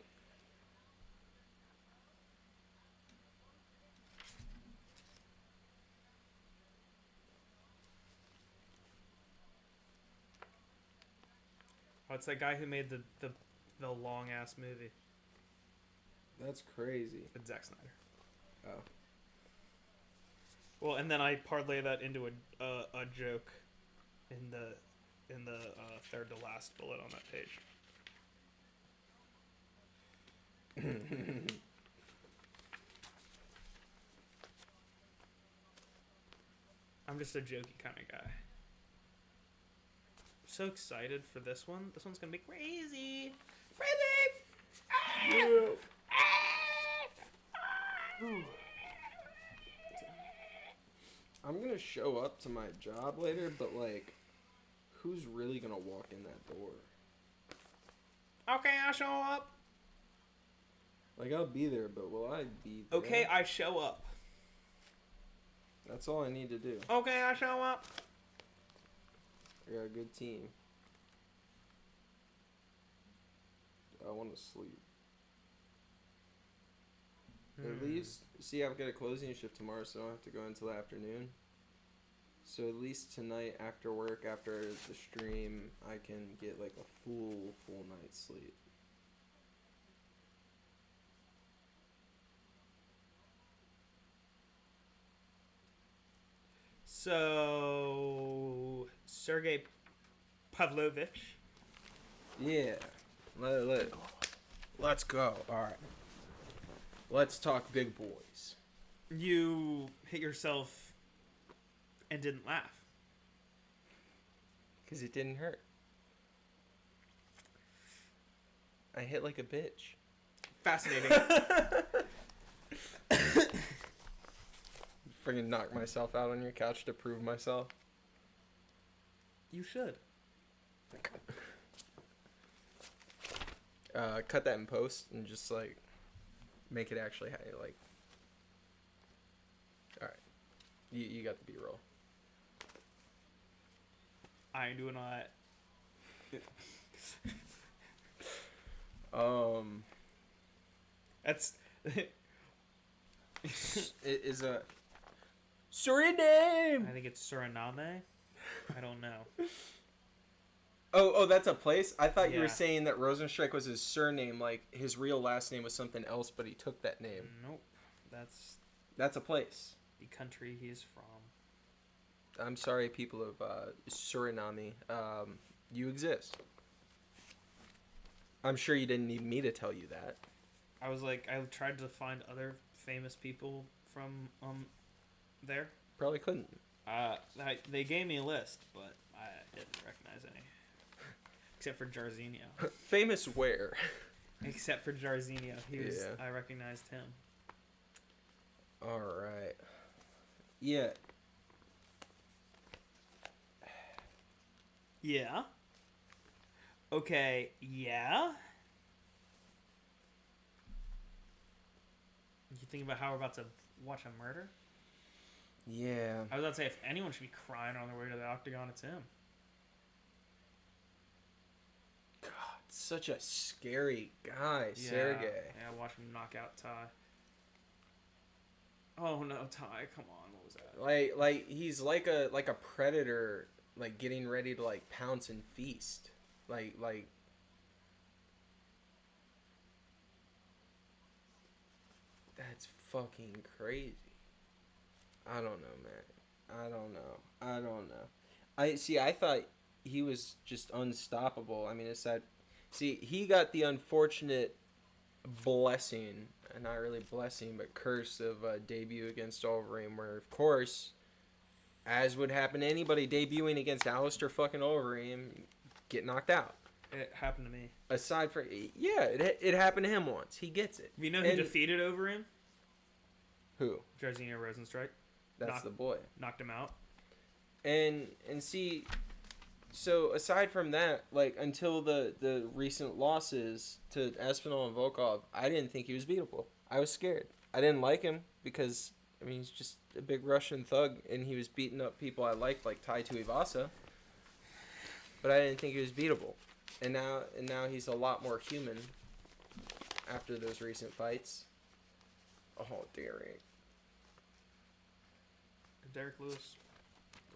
Speaker 3: Oh, it's that guy who made the long ass movie.
Speaker 2: That's crazy.
Speaker 3: It's Zack Snyder.
Speaker 2: Oh.
Speaker 3: Well, and then I parlay that into a joke in the third to last bullet on that page. I'm just a jokey kind of guy. I'm so excited for this one. This one's gonna be crazy. Crazy!
Speaker 2: I'm gonna show up to my job later, but like, who's really gonna walk in that door?
Speaker 3: Okay, I show up.
Speaker 2: Like, I'll be there, but will I be there?
Speaker 3: Okay, I show up.
Speaker 2: That's all I need to do.
Speaker 3: Okay, I show up.
Speaker 2: I got a good team. I want to sleep. At least, see, I've got a closing shift tomorrow, so I don't have to go until the afternoon. So at least tonight after work, after the stream, I can get like a full night's sleep.
Speaker 3: So, Sergey Pavlovich.
Speaker 2: Yeah. Let's go. All right. Let's talk big boys.
Speaker 3: You hit yourself and didn't laugh.
Speaker 2: Because it didn't hurt. I hit like a bitch.
Speaker 3: Fascinating.
Speaker 2: Freaking knock myself out on your couch to prove myself.
Speaker 3: You should.
Speaker 2: Cut that in post and just like make it actually like. All right, you got the B-roll.
Speaker 3: I ain't doing all that. That's.
Speaker 2: It is a Suriname.
Speaker 3: I think it's Suriname. I don't know.
Speaker 2: Oh, that's a place? I thought you were
Speaker 3: Yeah.
Speaker 2: saying that Rosenstrike was his surname, like his real last name was something else, but he took that name.
Speaker 3: Nope. That's
Speaker 2: That's a place.
Speaker 3: the country he is from.
Speaker 2: I'm sorry, people of Suriname. You exist. I'm sure you didn't need me to tell you that.
Speaker 3: I was like, I tried to find other famous people from there.
Speaker 2: Probably couldn't.
Speaker 3: They gave me a list, but I didn't recognize any. Except for Jarzinho.
Speaker 2: Famous where?
Speaker 3: Except for Jarzinho.
Speaker 2: Yeah.
Speaker 3: I recognized him.
Speaker 2: All right. Yeah.
Speaker 3: Yeah. Okay, yeah. You think about how we're about to watch a murder?
Speaker 2: Yeah.
Speaker 3: I was about to say, if anyone should be crying on their way to the octagon, it's him.
Speaker 2: God, such a scary guy, Sergey.
Speaker 3: Yeah, watch him knock out Ty. Oh no, Ty, come on, what was that?
Speaker 2: Like he's like a predator, like getting ready to like pounce and feast. Like that's fucking crazy. I don't know, man. I don't know. I thought he was just unstoppable. I mean, it's that. See, he got the unfortunate blessing, and not really blessing, but curse of debut against Overeem, where, of course, as would happen to anybody debuting against Alistair fucking Overeem, get knocked out.
Speaker 3: It happened to me.
Speaker 2: Aside from, yeah, it happened to him once. He gets it.
Speaker 3: You know who defeated over him?
Speaker 2: Who?
Speaker 3: Jarzinho Rosenstrike.
Speaker 2: That's the boy.
Speaker 3: Knocked him out.
Speaker 2: And see, so aside from that, like until the recent losses to Espinal and Volkov, I didn't think he was beatable. I was scared. I didn't like him because I mean he's just a big Russian thug, and he was beating up people I liked, like Tai Tuivasa. But I didn't think he was beatable. And now he's a lot more human after those recent fights. Oh, Derek.
Speaker 3: Derek Lewis.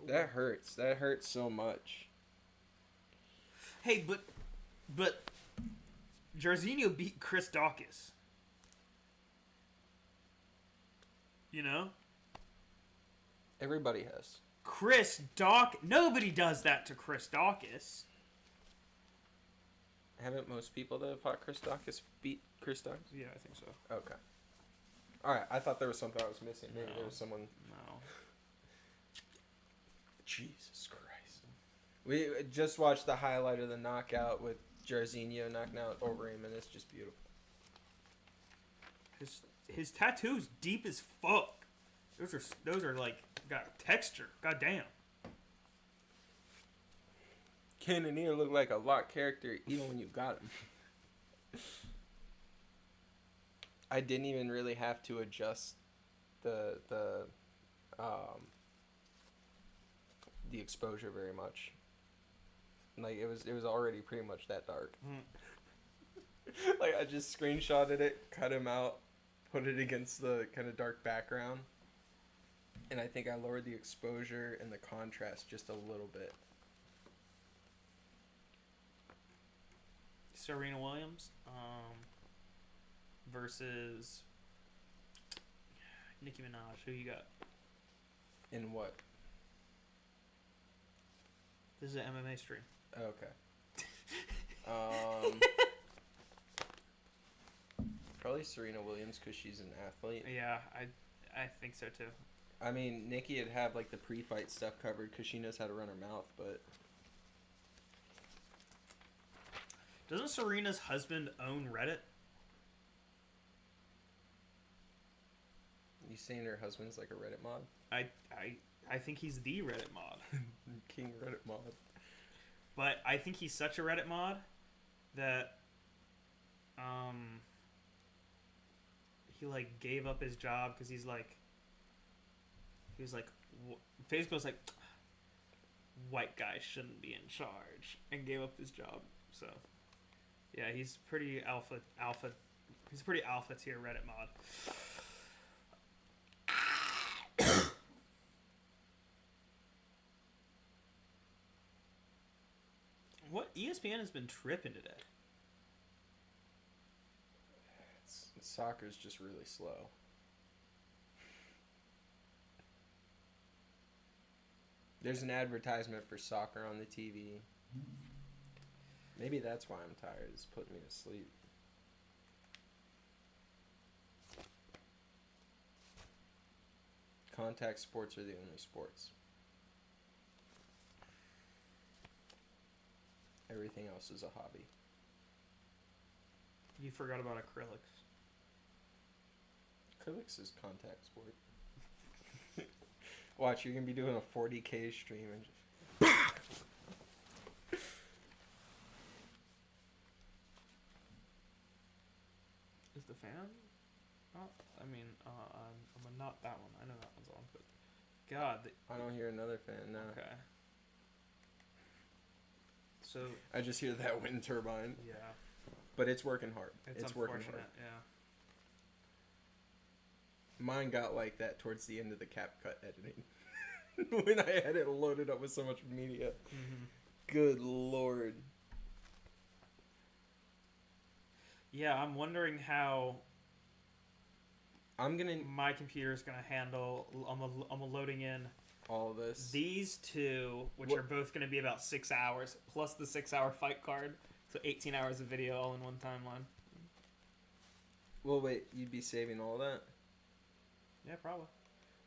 Speaker 2: That hurts. That hurts so much.
Speaker 3: Hey, but Jarzinho beat Chris Dawkins. You know?
Speaker 2: Everybody has.
Speaker 3: Nobody does that to Chris Dawkins.
Speaker 2: Haven't most people that have fought Chris Dawkins beat Chris Dawkins?
Speaker 3: Yeah, I think so.
Speaker 2: Okay. Alright, I thought there was something I was missing. Maybe
Speaker 3: No.
Speaker 2: there was someone...
Speaker 3: No.
Speaker 2: Jesus Christ. We just watched the highlight of the knockout with Jairzinho knocking out Overeem, and it's just beautiful.
Speaker 3: His tattoo's deep as fuck. Those are like got texture. God damn.
Speaker 2: Cannonier looked like a locked character even when you got him. I didn't even really have to adjust the exposure very much. Like it was already pretty much that dark. Like I just screenshotted it, cut him out, put it against the kind of dark background, and I think I lowered the exposure and the contrast just a little bit.
Speaker 3: Serena Williams versus Nicki Minaj. Who you got?
Speaker 2: In what?
Speaker 3: This is an MMA stream.
Speaker 2: Okay. Probably Serena Williams because she's an athlete.
Speaker 3: Yeah, I think so too.
Speaker 2: I mean, Nikki would have like the pre-fight stuff covered because she knows how to run her mouth, but
Speaker 3: doesn't Serena's husband own Reddit?
Speaker 2: You saying her husband's like a Reddit mod?
Speaker 3: I think he's the Reddit mod.
Speaker 2: King Reddit mod.
Speaker 3: But I think he's such a Reddit mod that he like gave up his job because he was like Facebook's like white guys shouldn't be in charge and gave up his job. So yeah, he's pretty alpha. He's a pretty alpha tier Reddit mod. What ESPN has been tripping today?
Speaker 2: Soccer's just really slow. There's an advertisement for soccer on the TV. Maybe that's why I'm tired. It's putting me to sleep. Contact sports are the only sports. Everything else is a hobby.
Speaker 3: You forgot about acrylics.
Speaker 2: Acrylics is contact sport. Watch, you're gonna be doing a 40K stream and just.
Speaker 3: Is the fan? Oh, I mean, I'm not that one. I know that one's on, but God.
Speaker 2: I don't hear another fan now.
Speaker 3: Okay. So.
Speaker 2: I just hear that wind turbine.
Speaker 3: Yeah.
Speaker 2: But it's working hard.
Speaker 3: It's
Speaker 2: working
Speaker 3: unfortunate.
Speaker 2: hard.
Speaker 3: Yeah.
Speaker 2: Mine got like that towards the end of the CapCut editing. When I had it loaded up with so much media.
Speaker 3: Mm-hmm.
Speaker 2: Good Lord.
Speaker 3: Yeah, I'm wondering how
Speaker 2: my
Speaker 3: my computer is gonna handle. I'm loading in
Speaker 2: all of this.
Speaker 3: These two, which are both gonna be about 6 hours, plus the 6-hour fight card, so 18 hours of video all in one timeline.
Speaker 2: Well, wait, you'd be saving all that?
Speaker 3: Yeah, probably.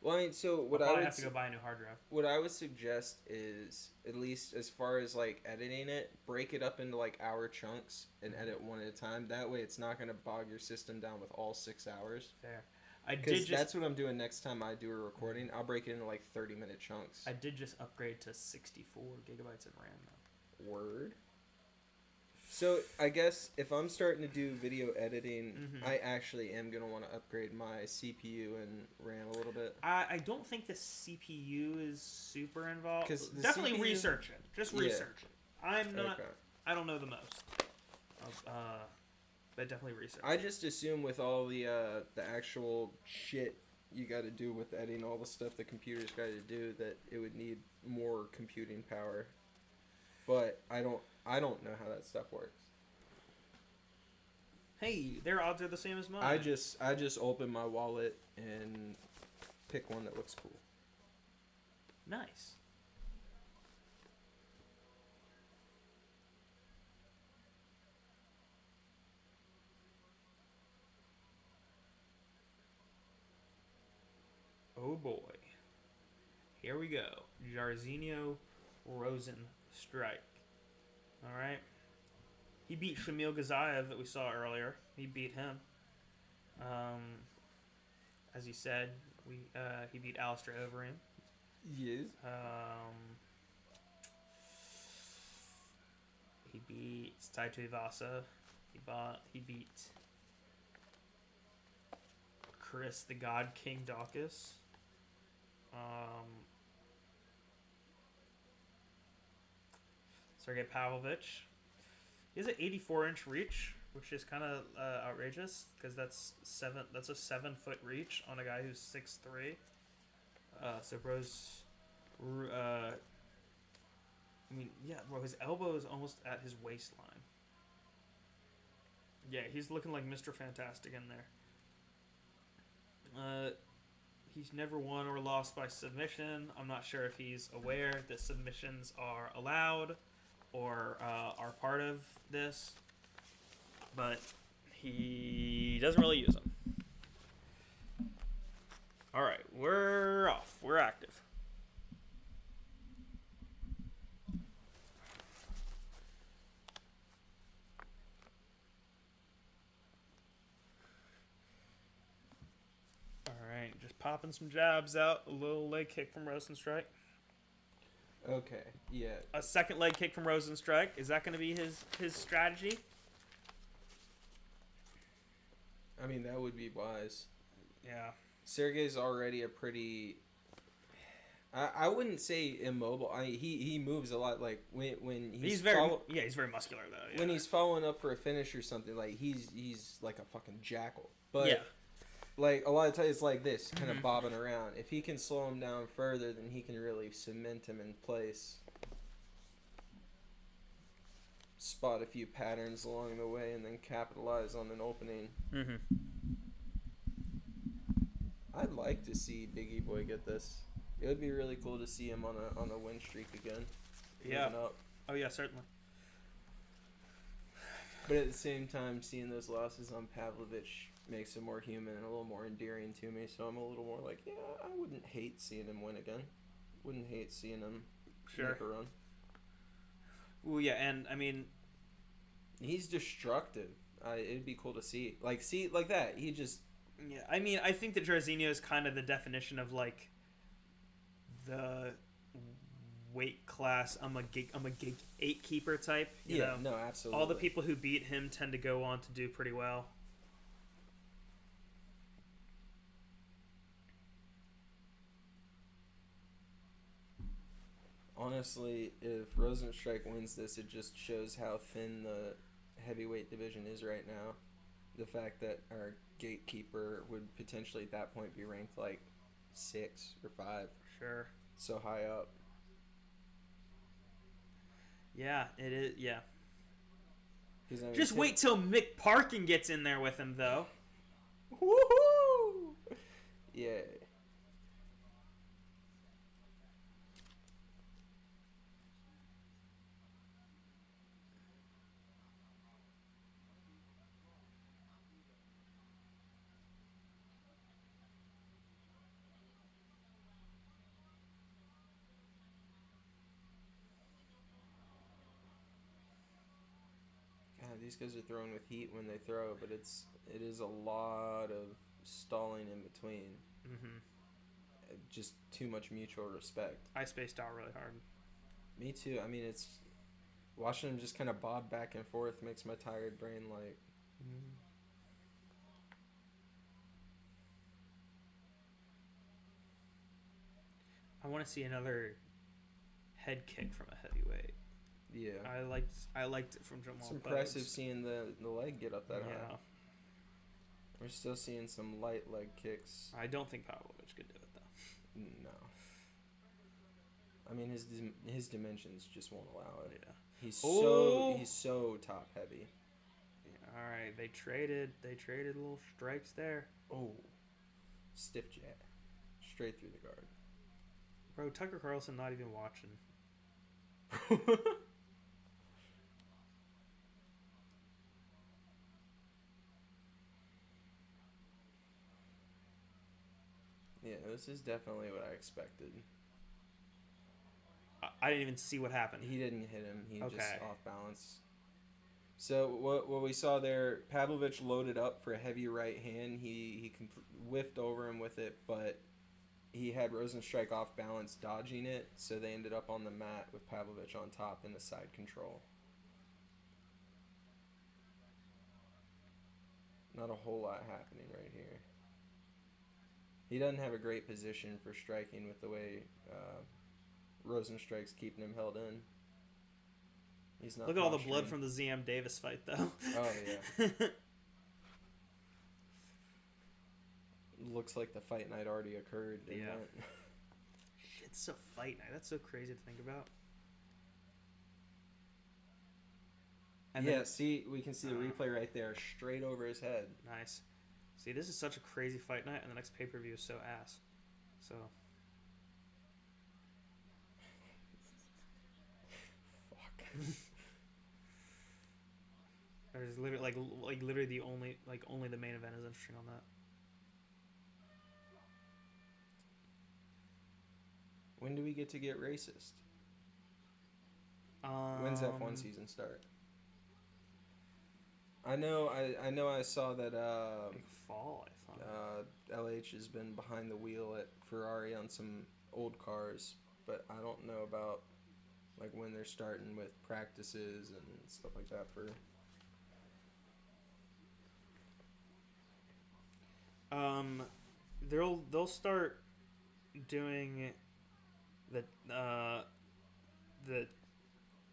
Speaker 2: Well, I mean, so what
Speaker 3: I'll
Speaker 2: I would
Speaker 3: have to go buy a new hard drive.
Speaker 2: What I would suggest is, at least as far as like editing it, break it up into like hour chunks and edit one at a time. That way, it's not gonna bog your system down with all 6 hours.
Speaker 3: Fair.
Speaker 2: Because that's what I'm doing next time I do a recording. I'll break it into like 30-minute chunks.
Speaker 3: I did just upgrade to 64 gigabytes of RAM now.
Speaker 2: Word. So I guess if I'm starting to do video editing, I actually am going to want to upgrade my CPU and RAM a little bit.
Speaker 3: I don't think the CPU is super involved. Definitely
Speaker 2: CPU,
Speaker 3: research it. Just research it. I'm not...
Speaker 2: Okay.
Speaker 3: I don't know the most. But definitely research
Speaker 2: I just assume with all the actual shit you got to do with editing, all the stuff the computer's got to do, that it would need more computing power. But I don't know how that stuff works.
Speaker 3: Hey, their odds are the same as mine.
Speaker 2: I just open my wallet and pick one that looks cool.
Speaker 3: Nice. Oh boy. Here we go. Jairzinho Rosenstrike. All right. He beat Shamil Ghazaev that we saw earlier. He beat him. As he said, he beat Alistair Overeem.
Speaker 2: Yes.
Speaker 3: He beat Tai Tuivasa. He beat Chris the God King Dawkins. Sergey Pavlovich. He has an 84-inch reach, which is kind of outrageous because that's a 7-foot reach on a guy who's 6'3". So bro's, bro, his elbow is almost at his waistline. Yeah, he's looking like Mr. Fantastic in there. He's never won or lost by submission. I'm not sure if he's aware that submissions are allowed or are part of this, but he doesn't really use them. All right, we're off. We're active. All right, just popping some jabs out. A little leg kick from Rosenstrike.
Speaker 2: Okay, yeah.
Speaker 3: A second leg kick from Rosenstrike. Is that going to be his strategy?
Speaker 2: I mean, that would be wise.
Speaker 3: Yeah.
Speaker 2: Sergey's already a pretty... I wouldn't say immobile. He moves a lot. Like when
Speaker 3: he's very he's very muscular though. Yeah.
Speaker 2: When he's following up for a finish or something, like he's like a fucking jackal. But
Speaker 3: yeah.
Speaker 2: Like a lot of times, it's like this, kind of bobbing around. If he can slow him down further, then he can really cement him in place. Spot a few patterns along the way, and then capitalize on an opening.
Speaker 3: Mm-hmm.
Speaker 2: I'd like to see Biggie Boy get this. It would be really cool to see him on a win streak again.
Speaker 3: Yeah.
Speaker 2: Up.
Speaker 3: Oh yeah, certainly.
Speaker 2: But at the same time, seeing those losses on Pavlovich makes him more human and a little more endearing to me. So I'm a little more like, yeah, I wouldn't hate seeing him win again. Wouldn't hate seeing him make a run.
Speaker 3: Well, yeah, and I mean,
Speaker 2: he's destructive. It'd be cool to see like that. He just.
Speaker 3: Yeah, I mean, I think that Jairzinho is kind of the definition of like the weight class. I'm a gatekeeper type. You know?
Speaker 2: No, absolutely.
Speaker 3: All the people who beat him tend to go on to do pretty well.
Speaker 2: Honestly, if Rosenstrike wins this, it just shows how thin the heavyweight division is right now. The fact that our gatekeeper would potentially at that point be ranked like 6 or 5.
Speaker 3: Sure.
Speaker 2: So high up.
Speaker 3: Yeah, it is. Yeah.
Speaker 2: I mean,
Speaker 3: just wait till Mick Parkin gets in there with him, though.
Speaker 2: Woohoo! Yeah. These guys are throwing with heat when they throw, but it is a lot of stalling in between.
Speaker 3: Mm-hmm.
Speaker 2: Just too much mutual respect.
Speaker 3: I spaced out really hard.
Speaker 2: Me too. I mean, it's watching them just kind of bob back and forth makes my tired brain like.
Speaker 3: Mm-hmm. I want to see another head kick from a heavyweight.
Speaker 2: Yeah.
Speaker 3: I liked it from Jamal.
Speaker 2: It's impressive seeing the leg get up that high.
Speaker 3: Yeah.
Speaker 2: We're still seeing some light leg kicks.
Speaker 3: I don't think Pavlovich could do it though.
Speaker 2: No. I mean his dimensions just won't allow it.
Speaker 3: Yeah.
Speaker 2: He's so top heavy.
Speaker 3: Yeah, all right, they traded little strikes there.
Speaker 2: Oh. Stiff jab. Straight through the guard.
Speaker 3: Bro, Tucker Carlson not even watching.
Speaker 2: Yeah, this is definitely what I expected.
Speaker 3: I didn't even see what happened.
Speaker 2: He didn't hit him. He just
Speaker 3: Okay.
Speaker 2: off balance. So what we saw there, Pavlovich loaded up for a heavy right hand. He whiffed over him with it, but he had Rosenstrike off balance dodging it, so they ended up on the mat with Pavlovich on top in the side control. Not a whole lot happening right here. He doesn't have a great position for striking with the way Rosenstrike's keeping him held in. He's not.
Speaker 3: Look at all the blood
Speaker 2: posturing.
Speaker 3: from the ZM Davis fight, though.
Speaker 2: Oh, yeah. Looks like the fight night already occurred. Didn't
Speaker 3: Yeah.
Speaker 2: it?
Speaker 3: It's a fight night. That's so crazy to think about. And
Speaker 2: Yeah,
Speaker 3: then,
Speaker 2: see, we can see the replay right there, straight over his head.
Speaker 3: nice. See, this is such a crazy fight night, and the next pay-per-view is so ass. So,
Speaker 2: Fuck.
Speaker 3: there's literally like literally the only the main event is interesting on that.
Speaker 2: When do we get to get racist? When's F1 season start? I know I saw that
Speaker 3: Like fall, I thought.
Speaker 2: LH has been behind the wheel at Ferrari on some old cars, but I don't know about like when they're starting with practices and stuff like that for.
Speaker 3: They'll start doing the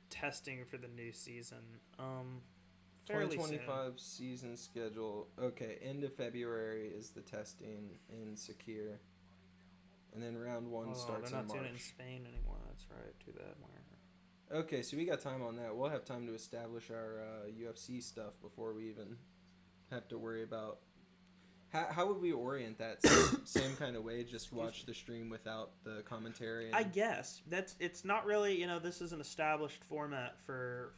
Speaker 3: testing for the new season. Fairly soon.
Speaker 2: 2025 season schedule. Okay, end of February is the testing in Sakir. And then round one
Speaker 3: Oh,
Speaker 2: starts
Speaker 3: they're
Speaker 2: in
Speaker 3: not doing
Speaker 2: March.
Speaker 3: it in Spain anymore. That's right. Too bad.
Speaker 2: Okay, so we got time on that. We'll have time to establish our UFC stuff before we even have to worry about... How would we orient that? Same kind of way, just watch the stream without the commentary? And...
Speaker 3: I guess it's not really, this is an established format for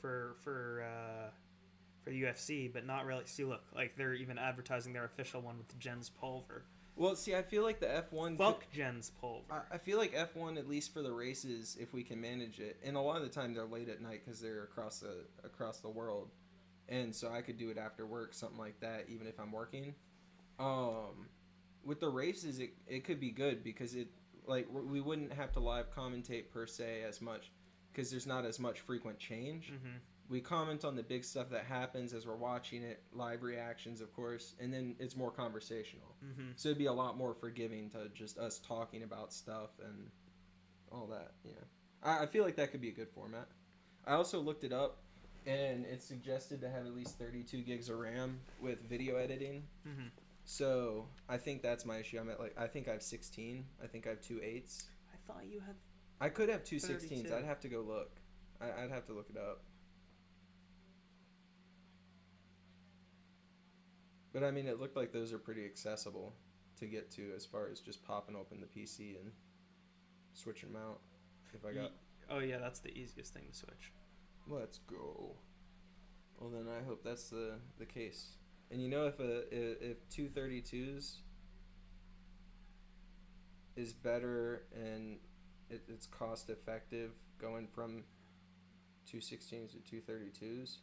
Speaker 3: the UFC, but not really. See, look, like they're even advertising their official one with Jens Pulver.
Speaker 2: Well, see, I feel like the F1...
Speaker 3: Fuck Jens Pulver.
Speaker 2: I feel like F1, at least for the races, if we can manage it, and a lot of the time they're late at night because they're across the world, and so I could do it after work, something like that, even if I'm working. With the races, it could be good because we wouldn't have to live commentate per se as much because there's not as much frequent change.
Speaker 3: Mm-hmm.
Speaker 2: We comment on the big stuff that happens as we're watching it, live reactions, of course, and then it's more conversational.
Speaker 3: Mm-hmm.
Speaker 2: So it'd be a lot more forgiving to just us talking about stuff and all that. Yeah, I feel like that could be a good format. I also looked it up, and it's suggested to have at least 32 gigs of RAM with video editing.
Speaker 3: Mm-hmm.
Speaker 2: So I think that's my issue. I think I have 16. I think I have 2 8s.
Speaker 3: I thought you had.
Speaker 2: I could have 2
Speaker 3: 32.
Speaker 2: 16s. I'd have to go look. I'd have to look it up. But I mean, it looked like those are pretty accessible to get to as far as just popping open the PC and switching them out. If I got.
Speaker 3: Oh yeah, that's the easiest thing to switch.
Speaker 2: Let's go. Well, then I hope that's the case. And if 232s is better and it's cost effective going from 216s to 232s,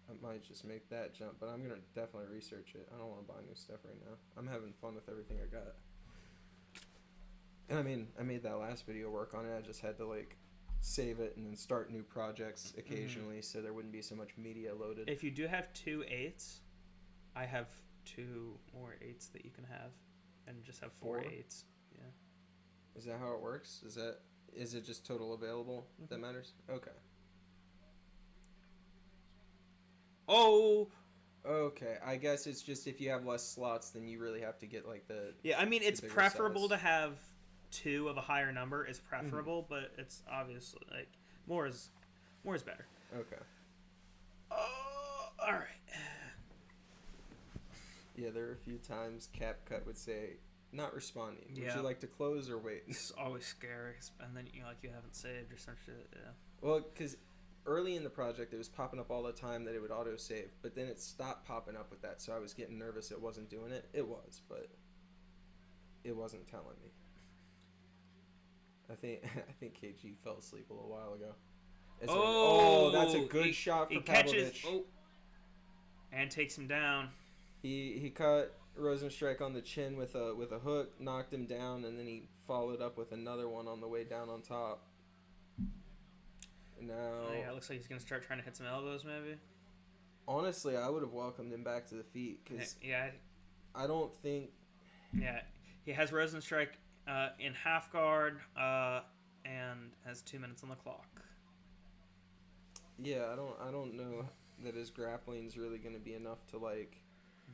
Speaker 2: I might just make that jump. But I'm gonna definitely research it. I don't want to buy new stuff right now. I'm having fun with everything I got. And I mean, I made that last video work on it. I just had to save it and then start new projects occasionally, so there wouldn't be so much media loaded.
Speaker 3: If you do have 2 8s, I have 2 more 8s that you can have, and just have 4
Speaker 2: 4?
Speaker 3: 8s. Yeah.
Speaker 2: Is that how it works? Is it just total available that matters? Okay.
Speaker 3: Oh.
Speaker 2: Okay. I guess it's just if you have less slots, then you really have to get the.
Speaker 3: Yeah, I mean it's
Speaker 2: bigger
Speaker 3: preferable
Speaker 2: size.
Speaker 3: to have 2 of a higher number is preferable, but it's obviously more is better.
Speaker 2: Okay.
Speaker 3: Oh, all right.
Speaker 2: Yeah, there are a few times CapCut would say, "Not responding. Would
Speaker 3: Yeah.
Speaker 2: you like to close or wait?"
Speaker 3: It's always scary, and then you haven't saved or some shit. Yeah.
Speaker 2: Well, because early in the project, it was popping up all the time that it would auto-save, but then it stopped popping up with that, so I was getting nervous it wasn't doing it. It was, but it wasn't telling me. I think KG fell asleep a little while ago. That's a good shot for
Speaker 3: he
Speaker 2: Pavlovich.
Speaker 3: catches, and takes him down.
Speaker 2: He caught Rosenstrike on the chin with a hook, knocked him down, and then he followed up with another one on the way down on top. Now,
Speaker 3: Yeah, it looks like he's gonna start trying to hit some elbows, maybe.
Speaker 2: honestly, I would have welcomed him back to the feet because
Speaker 3: Yeah,
Speaker 2: I don't think.
Speaker 3: yeah. He has Rosenstrike in half guard and has 2 minutes on the clock.
Speaker 2: Yeah, I don't know that his grappling's really going to be enough to like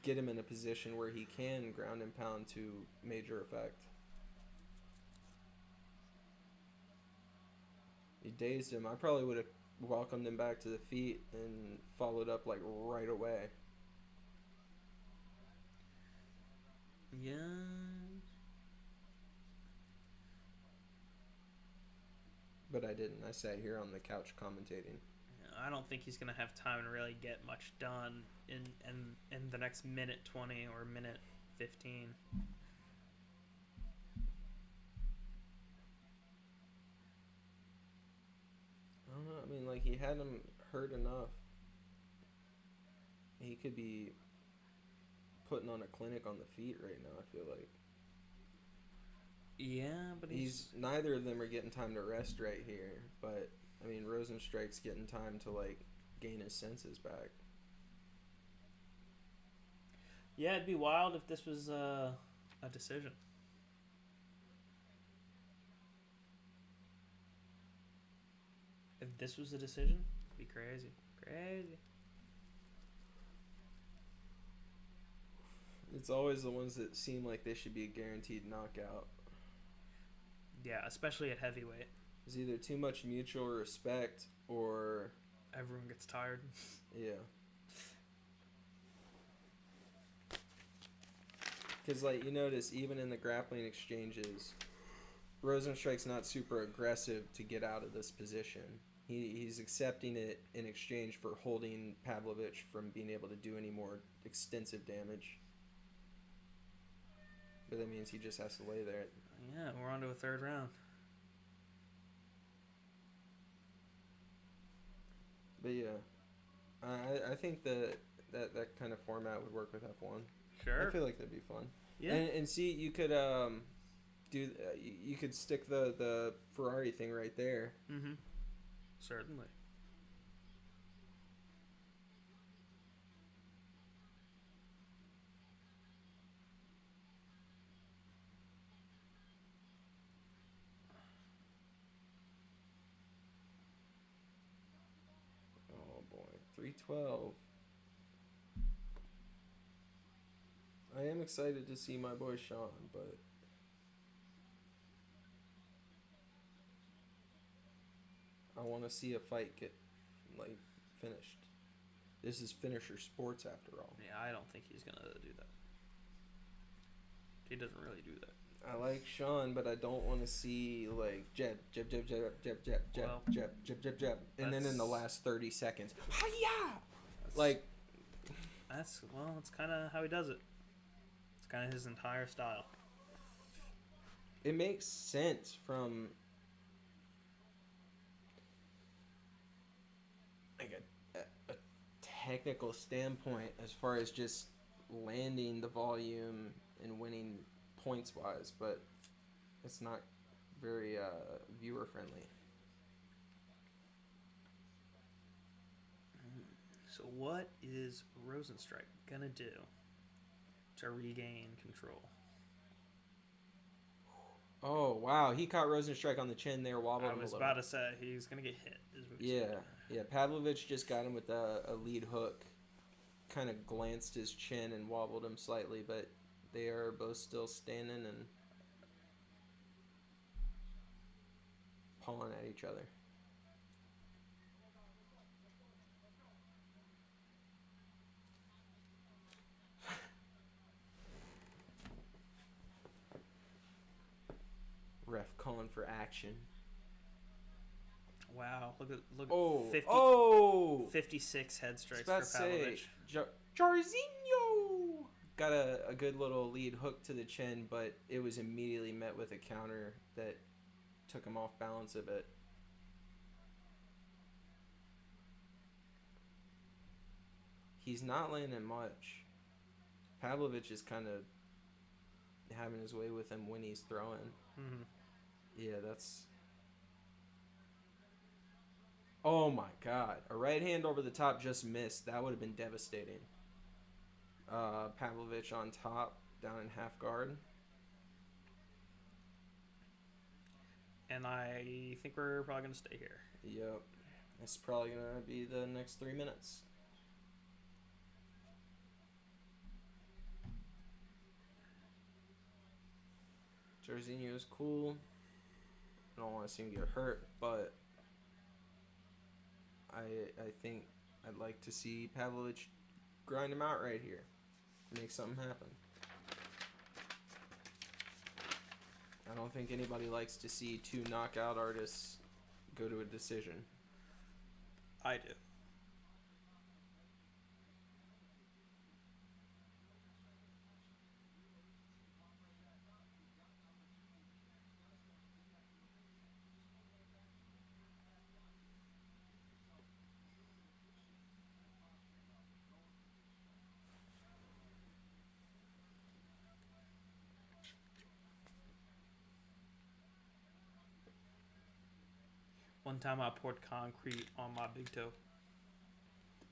Speaker 2: get him in a position where he can ground and pound to major effect. He dazed him. I probably would have welcomed him back to the feet and followed up like right away.
Speaker 3: Yeah.
Speaker 2: But I didn't. I sat here on the couch commentating.
Speaker 3: I don't think he's gonna have time to really get much done in the next minute 20 or minute 15.
Speaker 2: I don't know. I mean, like, he had him hurt enough. He could be putting on a clinic on the feet right now, I feel like.
Speaker 3: Yeah, but he's
Speaker 2: neither of them are getting time to rest right here. But, I mean, Rosenstrike's getting time to, like, gain his senses back.
Speaker 3: yeah, it'd be wild if this was a decision. If this was a decision, it'd be crazy. Crazy.
Speaker 2: It's always the ones that seem like they should be a guaranteed knockout.
Speaker 3: Yeah, especially at heavyweight.
Speaker 2: There's either too much mutual respect or...
Speaker 3: Everyone gets tired.
Speaker 2: Yeah. Because, like, you notice, even in the grappling exchanges, Rosenstrike's not super aggressive to get out of this position. He's accepting it in exchange for holding Pavlovich from being able to do any more extensive damage. But that means he just has to lay there.
Speaker 3: Yeah, we're on to a third round.
Speaker 2: But yeah, I think that kind of format would work with F1.
Speaker 3: Sure.
Speaker 2: I feel like that'd be fun.
Speaker 3: Yeah.
Speaker 2: And see, you could you could stick the Ferrari thing right there.
Speaker 3: Mm-hmm. Certainly.
Speaker 2: Oh boy, 312. I am excited to see my boy Sean, but I want to see a fight get like finished. This is finisher sports after all.
Speaker 3: Yeah, I don't think he's gonna do that. He doesn't really do that.
Speaker 2: I like Sean, but I don't want to see like jab, jab, jab, jab, jab, jab, jab,
Speaker 3: Well,
Speaker 2: jab, jab, jab, jab, and then in the last 30 seconds, hi-ya!
Speaker 3: That's kind of how he does it. It's kind of his entire style.
Speaker 2: It makes sense from like a technical standpoint as far as just landing the volume and winning points wise, but it's not very viewer friendly.
Speaker 3: So what is Rosenstrike gonna do to regain control?
Speaker 2: Oh wow, he caught Rosenstrike on the chin there, wobbled him a
Speaker 3: I was
Speaker 2: little.
Speaker 3: about to say he's gonna get hit.
Speaker 2: Yeah, Pavlovich just got him with a lead hook, kind of glanced his chin and wobbled him slightly, but they are both still standing and pawing at each other. Ref calling for action.
Speaker 3: Wow, look at
Speaker 2: Oh,
Speaker 3: 50, 56 head strikes for Pavlovich.
Speaker 2: Jairzinho got a good little lead hook to the chin, but it was immediately met with a counter that took him off balance a bit. He's not landing much. Pavlovich is kind of having his way with him when he's throwing.
Speaker 3: Mm-hmm.
Speaker 2: Yeah, that's... Oh my god. A right hand over the top just missed. That would have been devastating. Pavlovich on top, down in half guard.
Speaker 3: And I think we're probably going to stay here.
Speaker 2: Yep. It's probably going to be the next 3 minutes. Jairzinho is cool. I don't want to see him get hurt, but I think I'd like to see Pavlovich grind him out right here. Make something happen. I don't think anybody likes to see two knockout artists go to a decision.
Speaker 3: I do. One time I poured concrete on my big toe.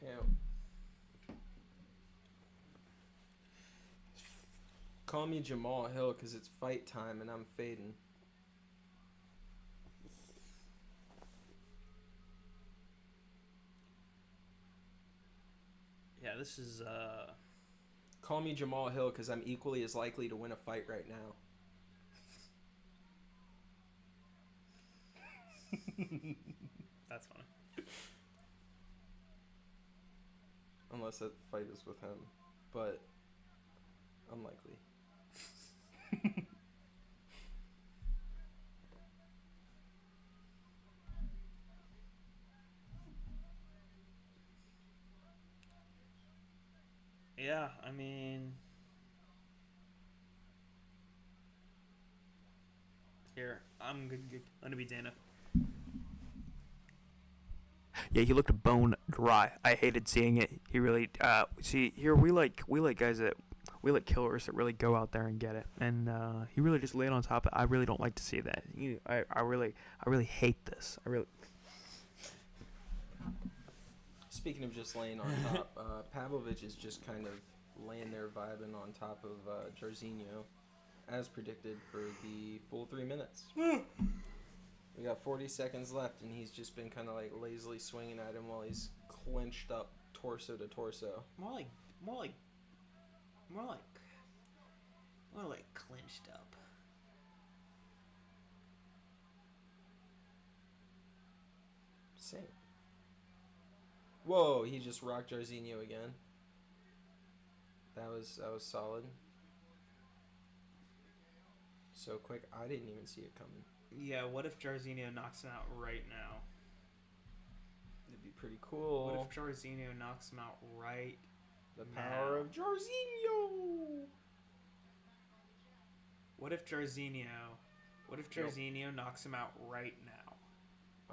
Speaker 2: Yeah. Call me Jamal Hill because it's fight time and I'm fading.
Speaker 3: Yeah, this is
Speaker 2: Call me Jamal Hill because I'm equally as likely to win a fight right now.
Speaker 3: That's funny.
Speaker 2: Unless that fight is with him. But unlikely.
Speaker 3: Yeah, I mean... Here, I'm gonna be Dana. Yeah, he looked bone dry. I hated seeing it. He really, see, here we like guys that, we like killers that really go out there and get it. And he really just laid on top of it. I really don't like to see that. I really hate this.
Speaker 2: Speaking of just laying on top, Pavlovich is just kind of laying there vibing on top of Jairzinho, as predicted for the full 3 minutes. We got 40 seconds left, and he's just been kind of like lazily swinging at him while he's clenched up torso to torso.
Speaker 3: More like clenched up.
Speaker 2: Same. Whoa, he just rocked Jairzinho again. That was solid. So quick, I didn't even see it coming.
Speaker 3: Yeah, what if Jairzinho knocks him out right now?
Speaker 2: It'd be pretty cool.
Speaker 3: What if Jairzinho knocks him out right
Speaker 2: The
Speaker 3: now?
Speaker 2: power of Jairzinho!
Speaker 3: What if Jairzinho knocks him out right now?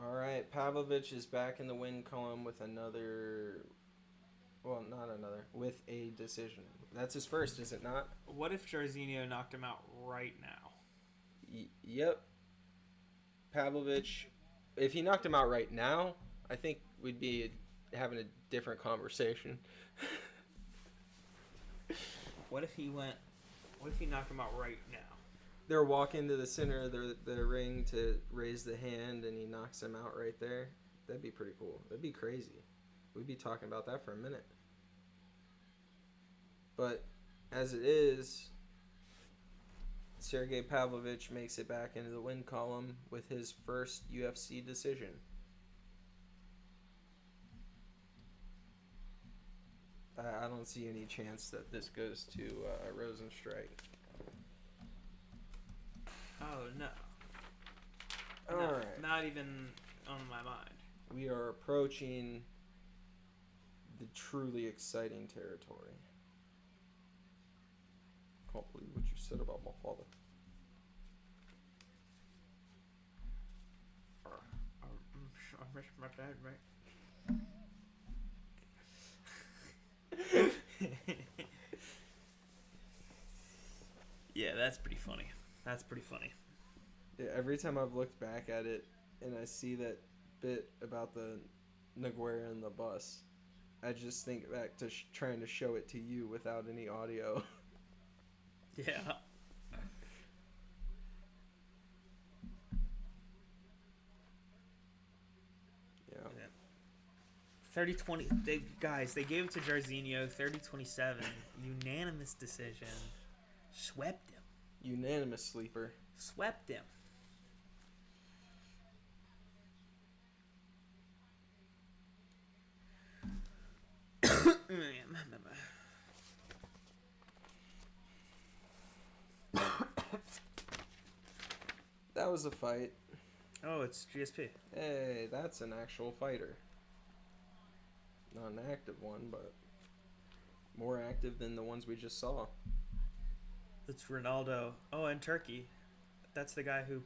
Speaker 2: Alright, Pavlovich is back in the win column with another... Well, not another. With a decision. That's his first, is it not?
Speaker 3: What if Jairzinho knocked him out right now?
Speaker 2: Yep. Pavlovich, if he knocked him out right now, I think we'd be having a different conversation.
Speaker 3: What if he knocked him out right now?
Speaker 2: They're walking to the center of the ring to raise the hand, and he knocks him out right there. That'd be pretty cool. That'd be crazy. We'd be talking about that for a minute. But as it is, Sergey Pavlovich makes it back into the win column with his first UFC decision. I don't see any chance that this goes to Rosenstrike.
Speaker 3: Oh, no.
Speaker 2: Alright.
Speaker 3: Not even on my mind.
Speaker 2: We are approaching the truly exciting territory. Can't believe what you said about my father.
Speaker 3: my dad, right? Yeah, that's pretty funny. That's pretty funny.
Speaker 2: Yeah, every time I've looked back at it and I see that bit about the Naguera and the bus, I just think back to trying to show it to you without any audio.
Speaker 3: Yeah.
Speaker 2: Yeah.
Speaker 3: 30-20. They gave it to Jairzinho. 30-27. Unanimous decision. Swept him.
Speaker 2: Unanimous sleeper.
Speaker 3: Swept him.
Speaker 2: That was a fight.
Speaker 3: Oh, it's GSP.
Speaker 2: Hey, that's an actual fighter. Not an active one, but more active than the ones we just saw.
Speaker 3: It's Ronaldo. Oh, and Turkey. That's the guy who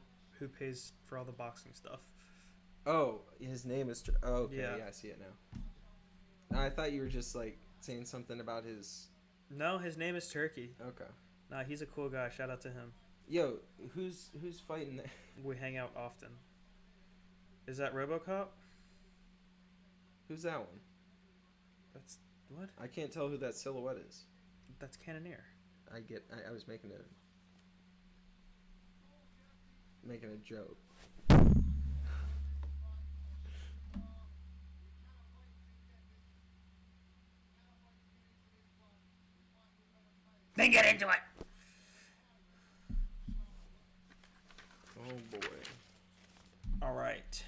Speaker 3: pays for all the boxing stuff.
Speaker 2: Oh, his name is... Oh, okay,
Speaker 3: Yeah.
Speaker 2: I see it now. I thought you were just, like, saying something about his...
Speaker 3: No, his name is Turkey.
Speaker 2: Okay.
Speaker 3: Nah, he's a cool guy. Shout out to him.
Speaker 2: Yo, who's fighting there?
Speaker 3: We hang out often. Is that RoboCop?
Speaker 2: Who's that one?
Speaker 3: That's... What?
Speaker 2: I can't tell who that silhouette is.
Speaker 3: That's Cannoneer.
Speaker 2: I was making a joke.
Speaker 3: Then get into it!
Speaker 2: Oh boy.
Speaker 3: Alright.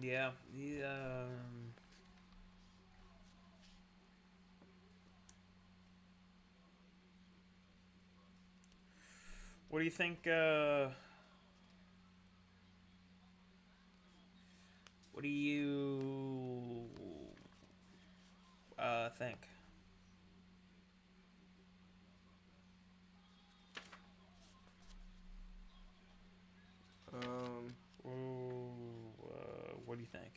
Speaker 3: Yeah. What do you think, what do you, think? What do you think?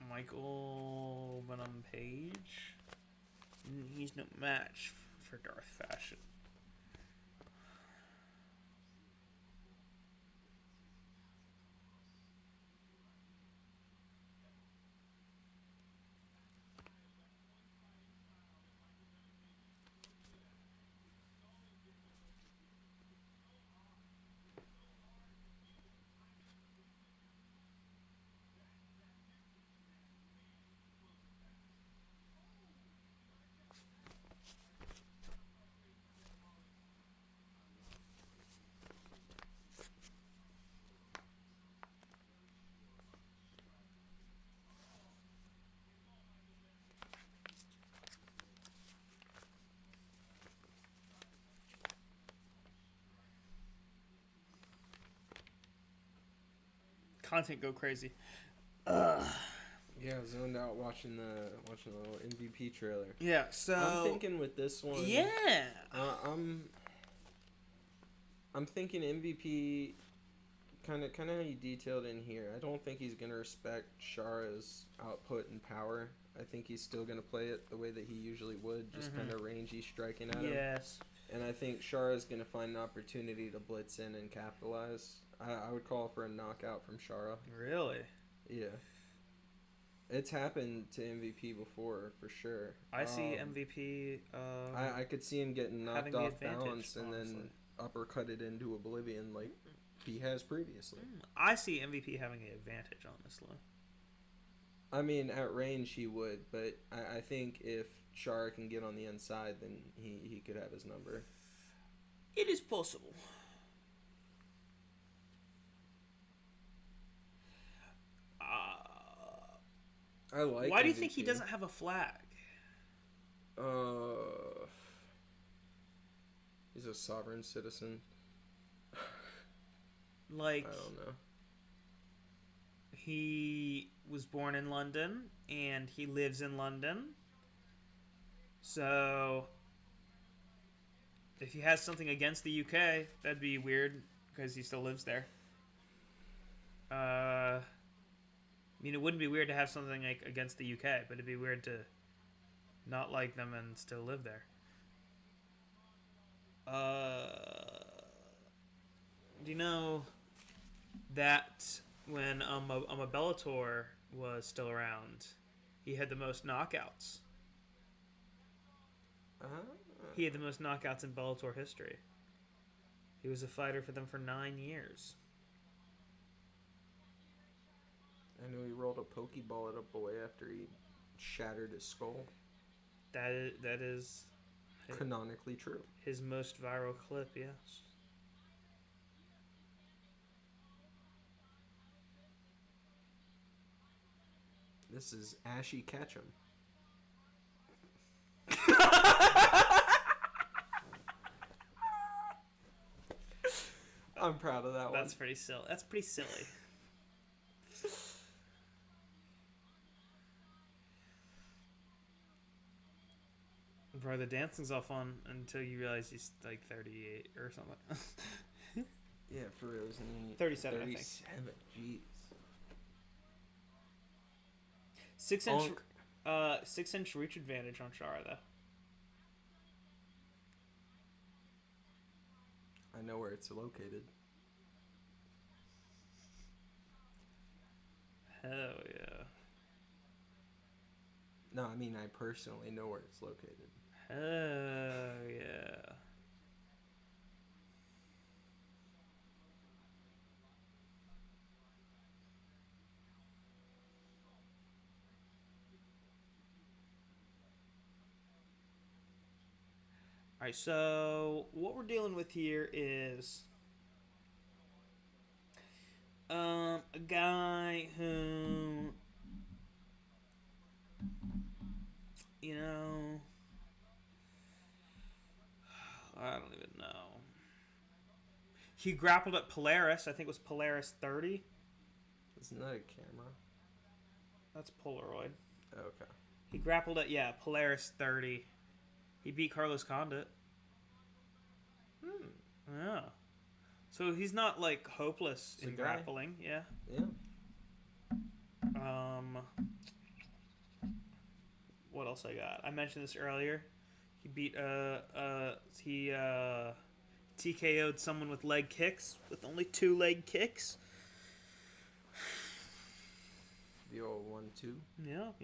Speaker 3: Michael Venom Page? He's no match for Darth Fashion. Content go crazy.
Speaker 2: Yeah, zoned out watching the little MVP trailer.
Speaker 3: Yeah, so
Speaker 2: I'm thinking with this one.
Speaker 3: Yeah.
Speaker 2: I'm thinking MVP. Kind of how you detailed in here. I don't think he's gonna respect Shara's output and power. I think he's still gonna play it the way that he usually would, just kind of rangy striking at him.
Speaker 3: Yes.
Speaker 2: And I think Shara's gonna find an opportunity to blitz in and capitalize. I would call for a knockout from Shara.
Speaker 3: Really?
Speaker 2: Yeah. It's happened to MVP before, for sure.
Speaker 3: I see MVP.
Speaker 2: I could see him getting knocked
Speaker 3: having the
Speaker 2: off
Speaker 3: advantage,
Speaker 2: balance and
Speaker 3: honestly.
Speaker 2: then uppercutted into oblivion like MVP has previously.
Speaker 3: I see MVP having an advantage, honestly.
Speaker 2: I mean, at range he would, but I think if Chara can get on the inside, then he could have his number.
Speaker 3: It is possible.
Speaker 2: I like.
Speaker 3: Why do you
Speaker 2: MVP.
Speaker 3: think he doesn't have a flag?
Speaker 2: He's a sovereign citizen.
Speaker 3: Like,
Speaker 2: I don't know.
Speaker 3: he was born in London and he lives in London. So, if he has something against the UK, that'd be weird because he still lives there. I mean, it wouldn't be weird to have something like against the UK, but it'd be weird to not like them and still live there. Do you know that when Bellator was still around, he had the most knockouts? He had the most knockouts in Bellator history. He was a fighter for them for 9 years.
Speaker 2: I knew he rolled a pokeball at a boy after he shattered his skull.
Speaker 3: That is
Speaker 2: Canonically true.
Speaker 3: his most viral clip, yes.
Speaker 2: This is Ashy Ketchum. I'm proud of that one.
Speaker 3: That's pretty silly. That's pretty silly. Bro, the dancing's all fun until you realize he's like 38 or something.
Speaker 2: Yeah, for real. Isn't he
Speaker 3: 37, I think.
Speaker 2: 37, jeez.
Speaker 3: 6-inch,
Speaker 2: Onk.
Speaker 3: 6-inch reach advantage on Chara though.
Speaker 2: I know where it's located.
Speaker 3: Hell yeah.
Speaker 2: No, I mean I personally know where it's located.
Speaker 3: Hell yeah. Alright, so what we're dealing with here is a guy who, you know, I don't even know. He grappled at Polaris. I think it was Polaris 30.
Speaker 2: Isn't that a camera?
Speaker 3: That's Polaroid.
Speaker 2: Okay.
Speaker 3: He grappled at, Polaris 30. He beat Carlos Condit. Yeah. So he's not, like, hopeless
Speaker 2: It's a
Speaker 3: in
Speaker 2: guy.
Speaker 3: grappling. Yeah.
Speaker 2: Yeah.
Speaker 3: What else I got? I mentioned this earlier. He beat he TKO'd someone with leg kicks, with only 2 leg kicks.
Speaker 2: The old 1-2.
Speaker 3: Yep.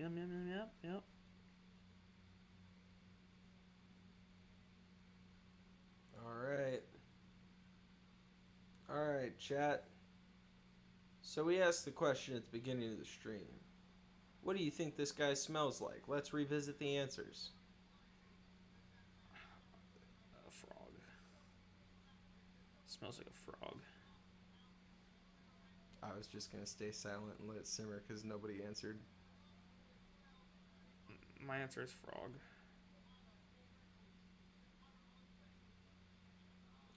Speaker 2: Alright, chat. So we asked the question at the beginning of the stream. What do you think this guy smells like? Let's revisit the answers.
Speaker 3: A frog. Smells like a frog.
Speaker 2: I was just gonna stay silent and let it simmer because nobody answered.
Speaker 3: My answer is frog.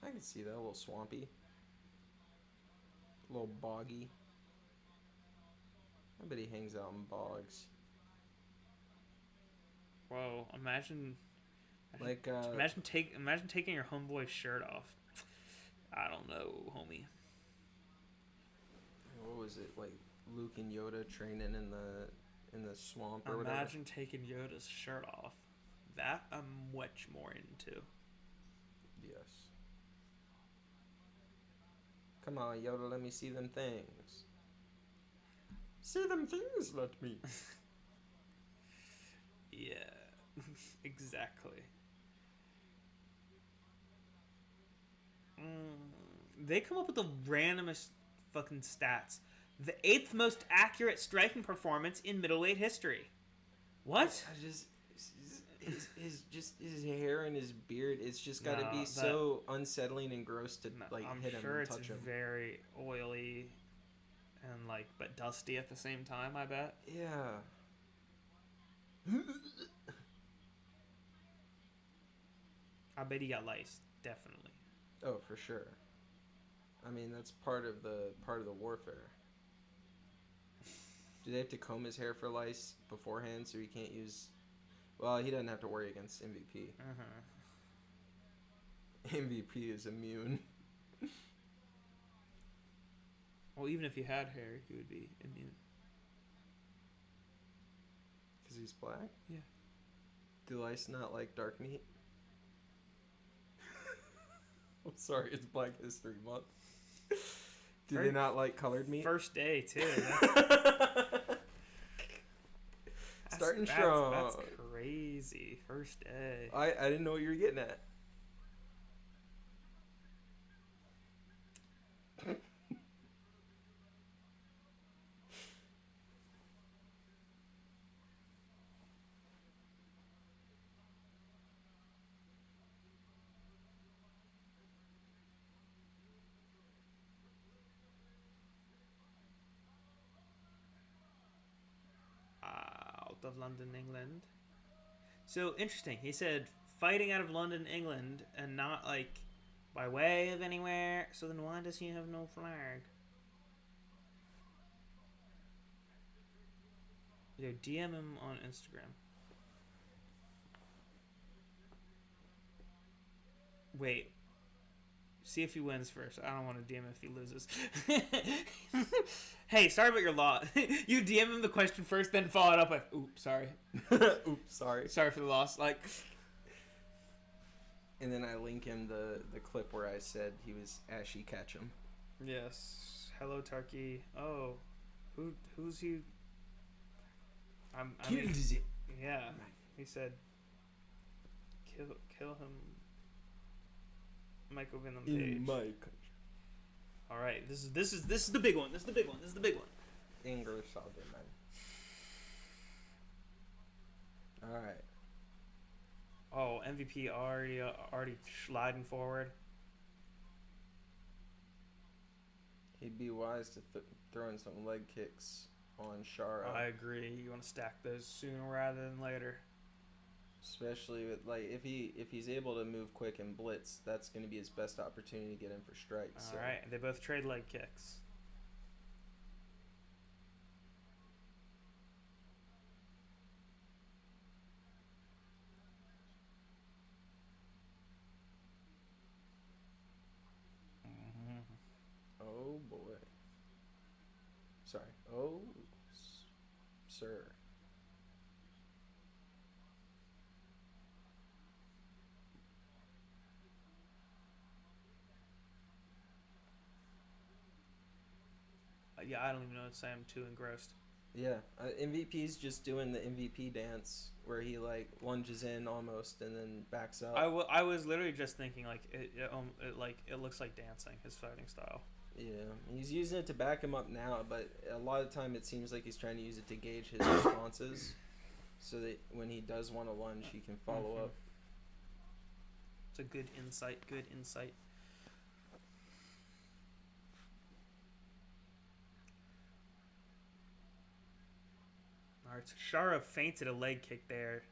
Speaker 2: I can see that, a little swampy. A little boggy. I bet he hangs out in bogs.
Speaker 3: Whoa! Imagine taking your homeboy's shirt off. I don't know, homie.
Speaker 2: What was it, like Luke and Yoda training in the swamp or whatever?
Speaker 3: Imagine taking Yoda's shirt off. That I'm much more into.
Speaker 2: Yes. Come on, Yoda, let me see them things. See them things, let me.
Speaker 3: Yeah, exactly. they come up with the randomest fucking stats. The 8th most accurate striking performance in middleweight history. What?
Speaker 2: I just his hair and his beard. It's just got to be so unsettling and gross to hit him and touch him.
Speaker 3: It's very oily and but dusty at the same time. I bet.
Speaker 2: Yeah.
Speaker 3: I bet he got lice. Definitely.
Speaker 2: Oh, for sure. I mean, that's part of the warfare. Do they have to comb his hair for lice beforehand so he can't use? Well, he doesn't have to worry against MVP. MVP is immune.
Speaker 3: Well, even if he had hair, he would be immune.
Speaker 2: Because he's black?
Speaker 3: Yeah.
Speaker 2: Do lice not like dark meat? I'm sorry, it's Black History Month. Do they not like colored meat?
Speaker 3: First day, too.
Speaker 2: Starting strong.
Speaker 3: That's crazy. First day.
Speaker 2: I didn't know what you were getting at.
Speaker 3: Of London, England. So interesting. He said fighting out of London, England, and not by way of anywhere. So then why does he have no flag? Yo, DM him on Instagram. Wait. See if he wins first. I don't want to DM him if he loses. Hey, sorry about your loss. You DM him the question first, then follow it up with, oops, sorry.
Speaker 2: Oops, sorry.
Speaker 3: Sorry for the loss.
Speaker 2: And then I link him the clip where I said he was Ashy Ketchum.
Speaker 3: Yes. Hello, Turkey. Oh. Who's he? Yeah. He said, kill him. Mike over on the page.
Speaker 2: In my country.
Speaker 3: All right, this is the big one. This is the big one.
Speaker 2: English Southern man. All right.
Speaker 3: Oh, MVP already sliding forward.
Speaker 2: He'd be wise to throw in some leg kicks on Shara.
Speaker 3: I agree. You want to stack those sooner rather than later.
Speaker 2: Especially with if he's able to move quick and blitz, that's going to be his best opportunity to get in for strikes.
Speaker 3: All right, they both trade leg kicks.
Speaker 2: Oh boy. Sorry. Oh, sir.
Speaker 3: Yeah, I don't even know what to say. I'm too engrossed.
Speaker 2: Yeah, MVP's just doing the MVP dance where he lunges in almost and then backs up.
Speaker 3: I was literally just thinking it looks like dancing, his fighting style.
Speaker 2: Yeah, he's using it to back him up now, but a lot of the time it seems like he's trying to use it to gauge his responses, so that when he does want to lunge, he can follow up.
Speaker 3: It's a good insight. Good insight. Alright, so Shara feinted a leg kick there.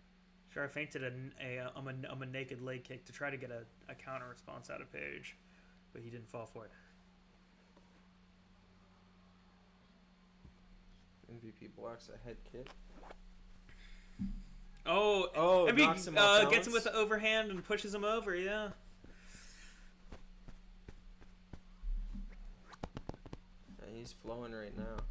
Speaker 3: Shara feinted a naked leg kick to try to get a counter response out of Page, but he didn't fall for it.
Speaker 2: MVP blocks a head kick.
Speaker 3: Oh,
Speaker 2: knocks him off
Speaker 3: gets him
Speaker 2: balance?
Speaker 3: with the overhand and pushes him over, yeah.
Speaker 2: He's flowing right now.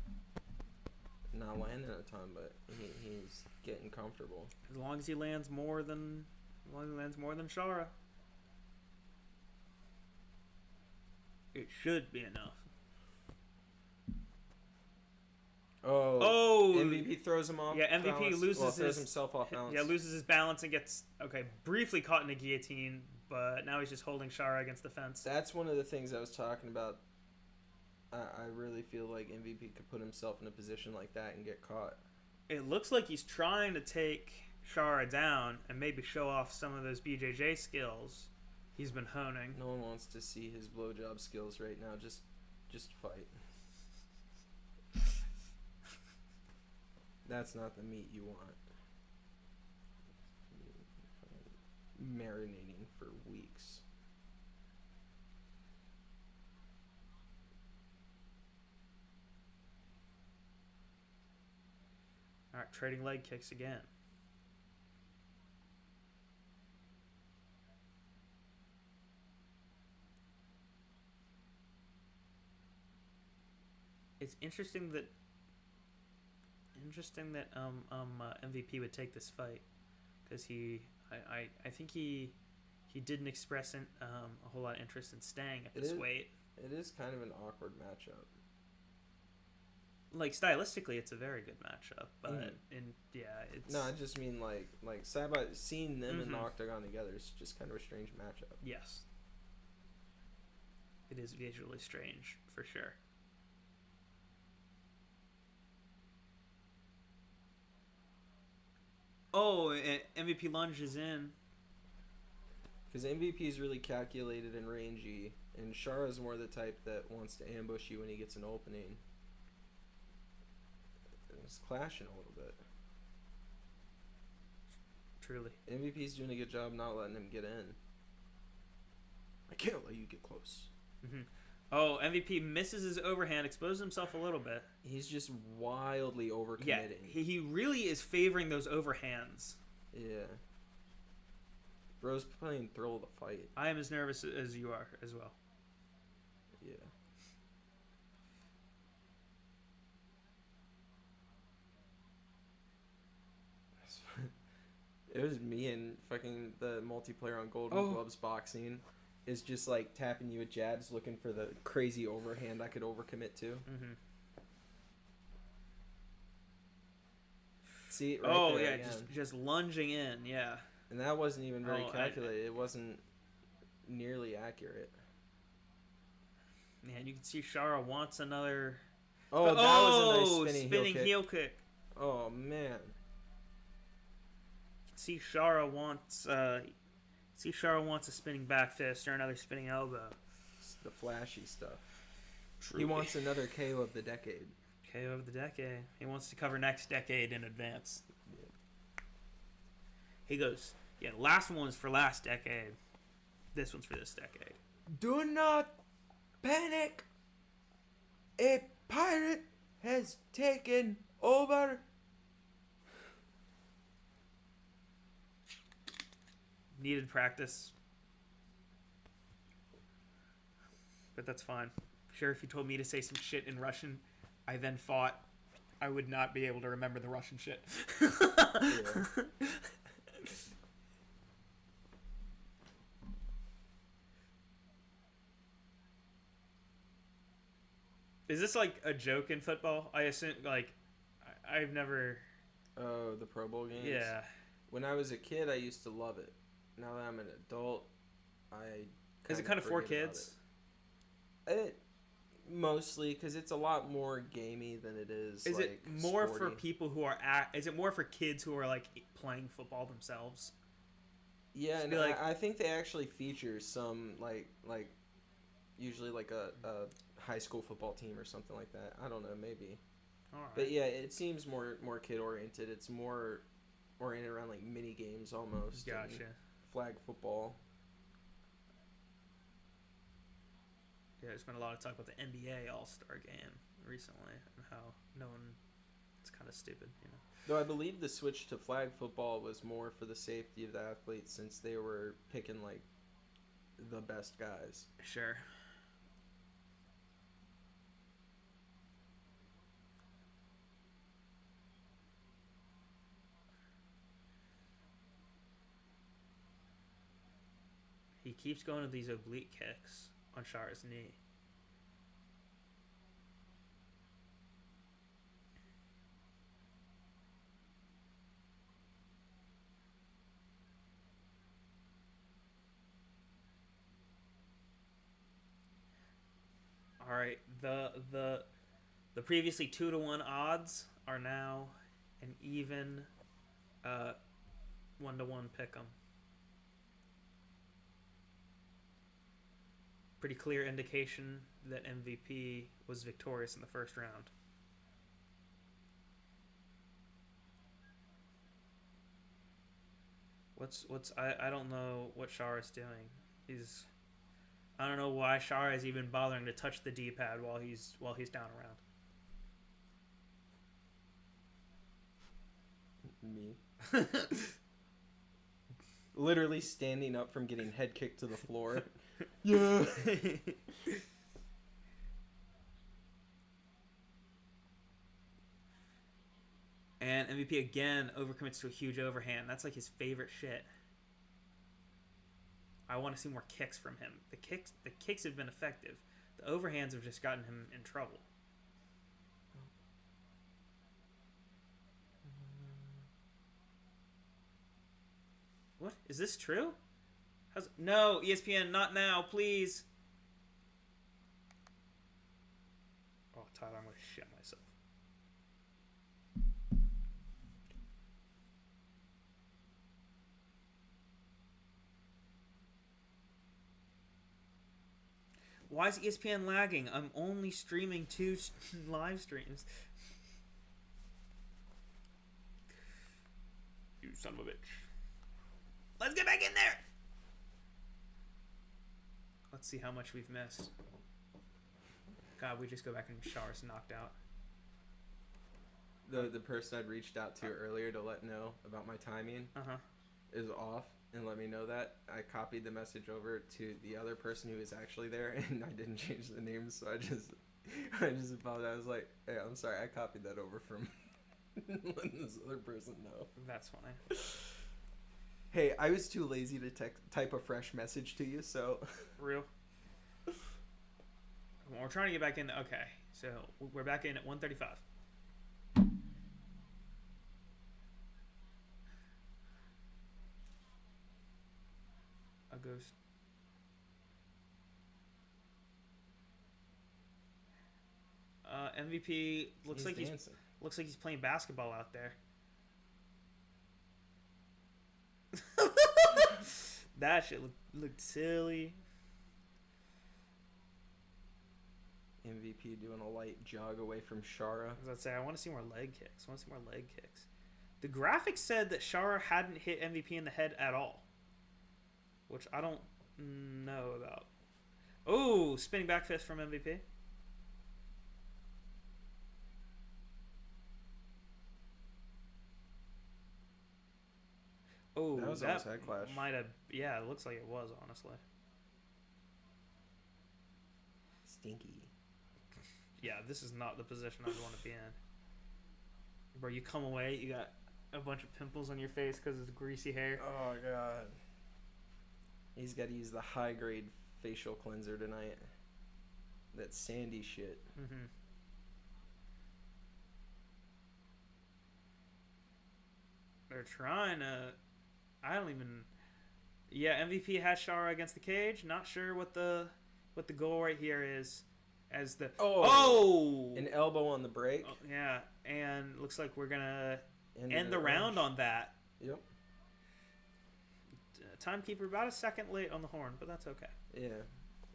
Speaker 2: Not landing a ton, but he's getting comfortable.
Speaker 3: As long as he lands more than Shara, it should be enough.
Speaker 2: Oh, MVP throws him off.
Speaker 3: Yeah, MVP
Speaker 2: balance.
Speaker 3: loses
Speaker 2: throws himself off balance.
Speaker 3: Yeah, loses his balance and gets briefly caught in a guillotine,
Speaker 1: but now he's just holding Shara against the fence.
Speaker 2: That's one of the things I was talking about. I really feel like MVP could put himself in a position like that and get caught.
Speaker 1: It looks like he's trying to take Shara down and maybe show off some of those BJJ skills he's been honing.
Speaker 2: No one wants to see his blowjob skills right now. Just fight. That's not the meat you want. Marinating for weeks.
Speaker 1: All right, trading leg kicks again. It's interesting that MVP would take this fight because I think he didn't express a whole lot of interest in staying at this weight.
Speaker 2: It is kind of an awkward matchup.
Speaker 1: Like stylistically, it's a very good matchup, but it's
Speaker 2: no. I just mean like side by seeing them in the octagon together is just kind of a strange matchup.
Speaker 1: Yes, it is visually strange for sure. Oh, and MVP lunges in.
Speaker 2: Because MVP is really calculated and rangy, and Shara's more the type that wants to ambush you when he gets an opening. It's clashing a little bit.
Speaker 1: Truly.
Speaker 2: MVP's doing a good job not letting him get in. I can't let you get close.
Speaker 1: Mm-hmm. Oh, MVP misses his overhand, exposes himself a little bit.
Speaker 2: He's just wildly overcommitting.
Speaker 1: Yeah, he really is favoring those overhands.
Speaker 2: Yeah. Bro's playing thrill of the fight.
Speaker 1: I am as nervous as you are as well.
Speaker 2: Yeah. It was me and fucking the multiplayer on Golden Gloves boxing is just like tapping you with jabs looking for the crazy overhand I could overcommit to.
Speaker 1: Mm-hmm.
Speaker 2: See, right there again.
Speaker 1: just lunging in, yeah.
Speaker 2: And that wasn't even very calculated. It wasn't nearly accurate.
Speaker 1: Man, you can see Shara wants another.
Speaker 2: Oh, that was a nice spinning
Speaker 1: heel kick.
Speaker 2: Oh man.
Speaker 1: See Shara wants a spinning back fist or another spinning elbow.
Speaker 2: It's the flashy stuff.
Speaker 1: Truly.
Speaker 2: He wants another KO of the decade.
Speaker 1: KO of the decade. He wants to cover next decade in advance.
Speaker 2: Yeah.
Speaker 1: He goes, yeah, last one's for last decade. This one's for this decade.
Speaker 2: Do not panic. A pirate has taken over.
Speaker 1: Needed practice. But that's fine. Sure, if you told me to say some shit in Russian, I then fought, I would not be able to remember the Russian shit.
Speaker 2: Yeah.
Speaker 1: Is this like a joke in football? I assume, like, I've never...
Speaker 2: Oh, the Pro Bowl games?
Speaker 1: Yeah.
Speaker 2: When I was a kid, I used to love it. Now that I'm an adult,
Speaker 1: Is it kind of for kids?
Speaker 2: It mostly, because it's a lot more gamey than it is.
Speaker 1: Is
Speaker 2: like,
Speaker 1: it more
Speaker 2: sporty.
Speaker 1: for people who are is it more for kids who are like playing football themselves?
Speaker 2: Yeah, and
Speaker 1: like,
Speaker 2: I think they actually feature some like usually like a high school football team or something like that. I don't know, maybe.
Speaker 1: All right.
Speaker 2: But yeah, it seems more kid oriented. It's more oriented around like mini games almost.
Speaker 1: Gotcha.
Speaker 2: Flag football.
Speaker 1: Yeah, there's been a lot of talk about the NBA All-Star Game recently and how it's kind of stupid, you know.
Speaker 2: Though I believe the switch to flag football was more for the safety of the athletes since they were picking like the best guys.
Speaker 1: Sure. He keeps going to these oblique kicks on Shara's knee.
Speaker 3: right. The previously 2-1 odds are now an even 1-1 pick'em. Pretty clear indication that MVP was victorious in the first round. I don't know what Shara's doing. I don't know why Shara is even bothering to touch the D-pad while he's down around.
Speaker 2: Me. Literally standing up from getting head kicked to the floor. Yeah.
Speaker 3: And MVP again overcommits to a huge overhand. That's like his favorite shit. I want to see more kicks from him. The kicks have been effective. The overhands have just gotten him in trouble. What? Is this true? No, ESPN, not now, please. Oh, Tyler, I'm going to shit myself. Why is ESPN lagging? I'm only streaming 2 live streams. You son of a bitch. Let's get back in there! Let's see how much we've missed. God, we just go back and Shara's knocked out.
Speaker 2: The person I'd reached out to earlier to let know about my timing is off and let me know that. I copied the message over to the other person who was actually there, and I didn't change the name, so I just apologized. I was like, hey, I'm sorry, I copied that over from letting this other person know.
Speaker 3: That's fine.
Speaker 2: Hey, I was too lazy to type a fresh message to you, so...
Speaker 3: Real? Well, we're trying to get back in. Okay, so we're back in at 135. A ghost. MVP looks like he's playing basketball out there. That shit looked silly.
Speaker 2: MVP doing a light jog away from Shara.
Speaker 3: I was about to say, I want to see more leg kicks. The graphics said that Shara hadn't hit MVP in the head at all, which I don't know about. Oh, spinning back fist from MVP. Oh,
Speaker 2: that was almost head clash.
Speaker 3: Might have. Yeah, it looks like it was, honestly.
Speaker 2: Stinky.
Speaker 3: Yeah, this is not the position I'd want to be in. Bro, you come away, you got a bunch of pimples on your face because of the greasy hair.
Speaker 2: Oh, God. He's got to use the high-grade facial cleanser tonight. That sandy shit.
Speaker 3: Mm-hmm. They're trying to... I don't even... Yeah, MVP has Shara against the cage. Not sure what the goal right here is. As the... Oh!
Speaker 2: An elbow on the break.
Speaker 3: Oh, yeah, and looks like we're going to end the round on that.
Speaker 2: Yep.
Speaker 3: Timekeeper about a second late on the horn, but that's okay.
Speaker 2: Yeah.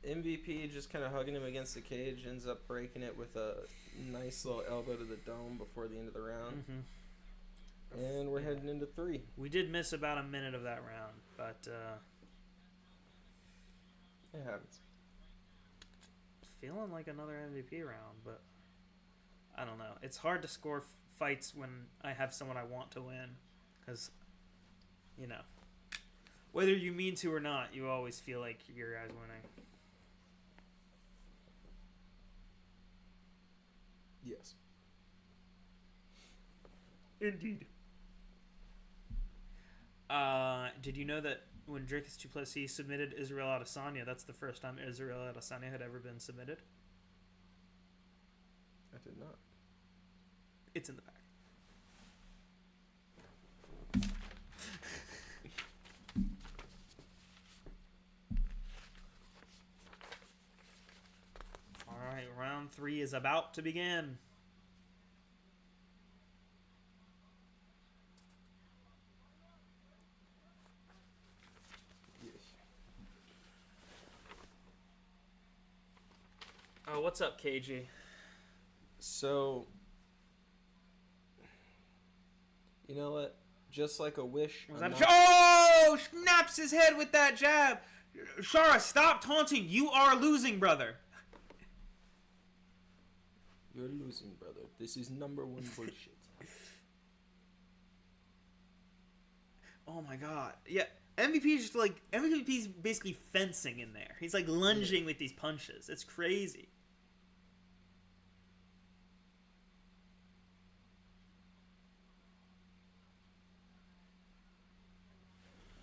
Speaker 2: MVP just kind of hugging him against the cage, ends up breaking it with a nice little elbow to the dome before the end of the round.
Speaker 3: Mm-hmm.
Speaker 2: And we're heading into 3.
Speaker 3: We did miss about a minute of that round, but
Speaker 2: it happens.
Speaker 3: Feeling like another MVP round, but I don't know. It's hard to score fights when I have someone I want to win, because, you know, whether you mean to or not, you always feel like your guy's winning.
Speaker 2: Yes.
Speaker 3: Indeed. Did you know that when Dricus Duplessis submitted Israel Adesanya, that's the first time Israel Adesanya had ever been submitted?
Speaker 2: I did not.
Speaker 3: It's in the back. Alright, Round 3 is about to begin. Oh, what's up, KG?
Speaker 2: So, you know what? Just like a wish.
Speaker 3: Oh! Snaps his head with that jab. Shara, stop taunting. You are losing, brother.
Speaker 2: You're losing, brother. This is number 1 bullshit.
Speaker 3: Oh my god. Yeah, MVP's basically fencing in there. He's like lunging with these punches. It's crazy.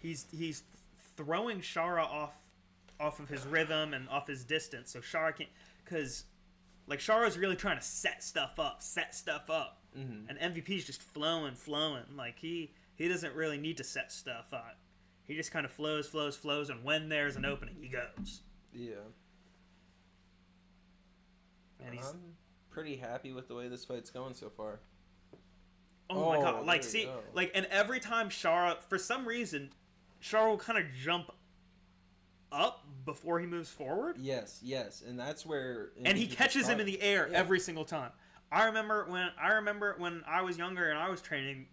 Speaker 3: He's throwing Shara off of his rhythm and off his distance, so Shara can't, because like Shara's really trying to set stuff up,
Speaker 2: Mm-hmm.
Speaker 3: and MVP's just flowing. Like he doesn't really need to set stuff up. He just kind of flows, and when there's an opening, he goes.
Speaker 2: Yeah.
Speaker 3: And
Speaker 2: I'm pretty happy with the way this fight's going so far.
Speaker 3: Oh my god! Like,
Speaker 2: there
Speaker 3: see,
Speaker 2: you go.
Speaker 3: like, and every time Shara, for some reason, Shara will kind of jump up before he moves forward.
Speaker 2: Yes, and that's where.
Speaker 3: And he catches him in the air
Speaker 2: Yeah.
Speaker 3: every single time. I remember when I was younger and I was training.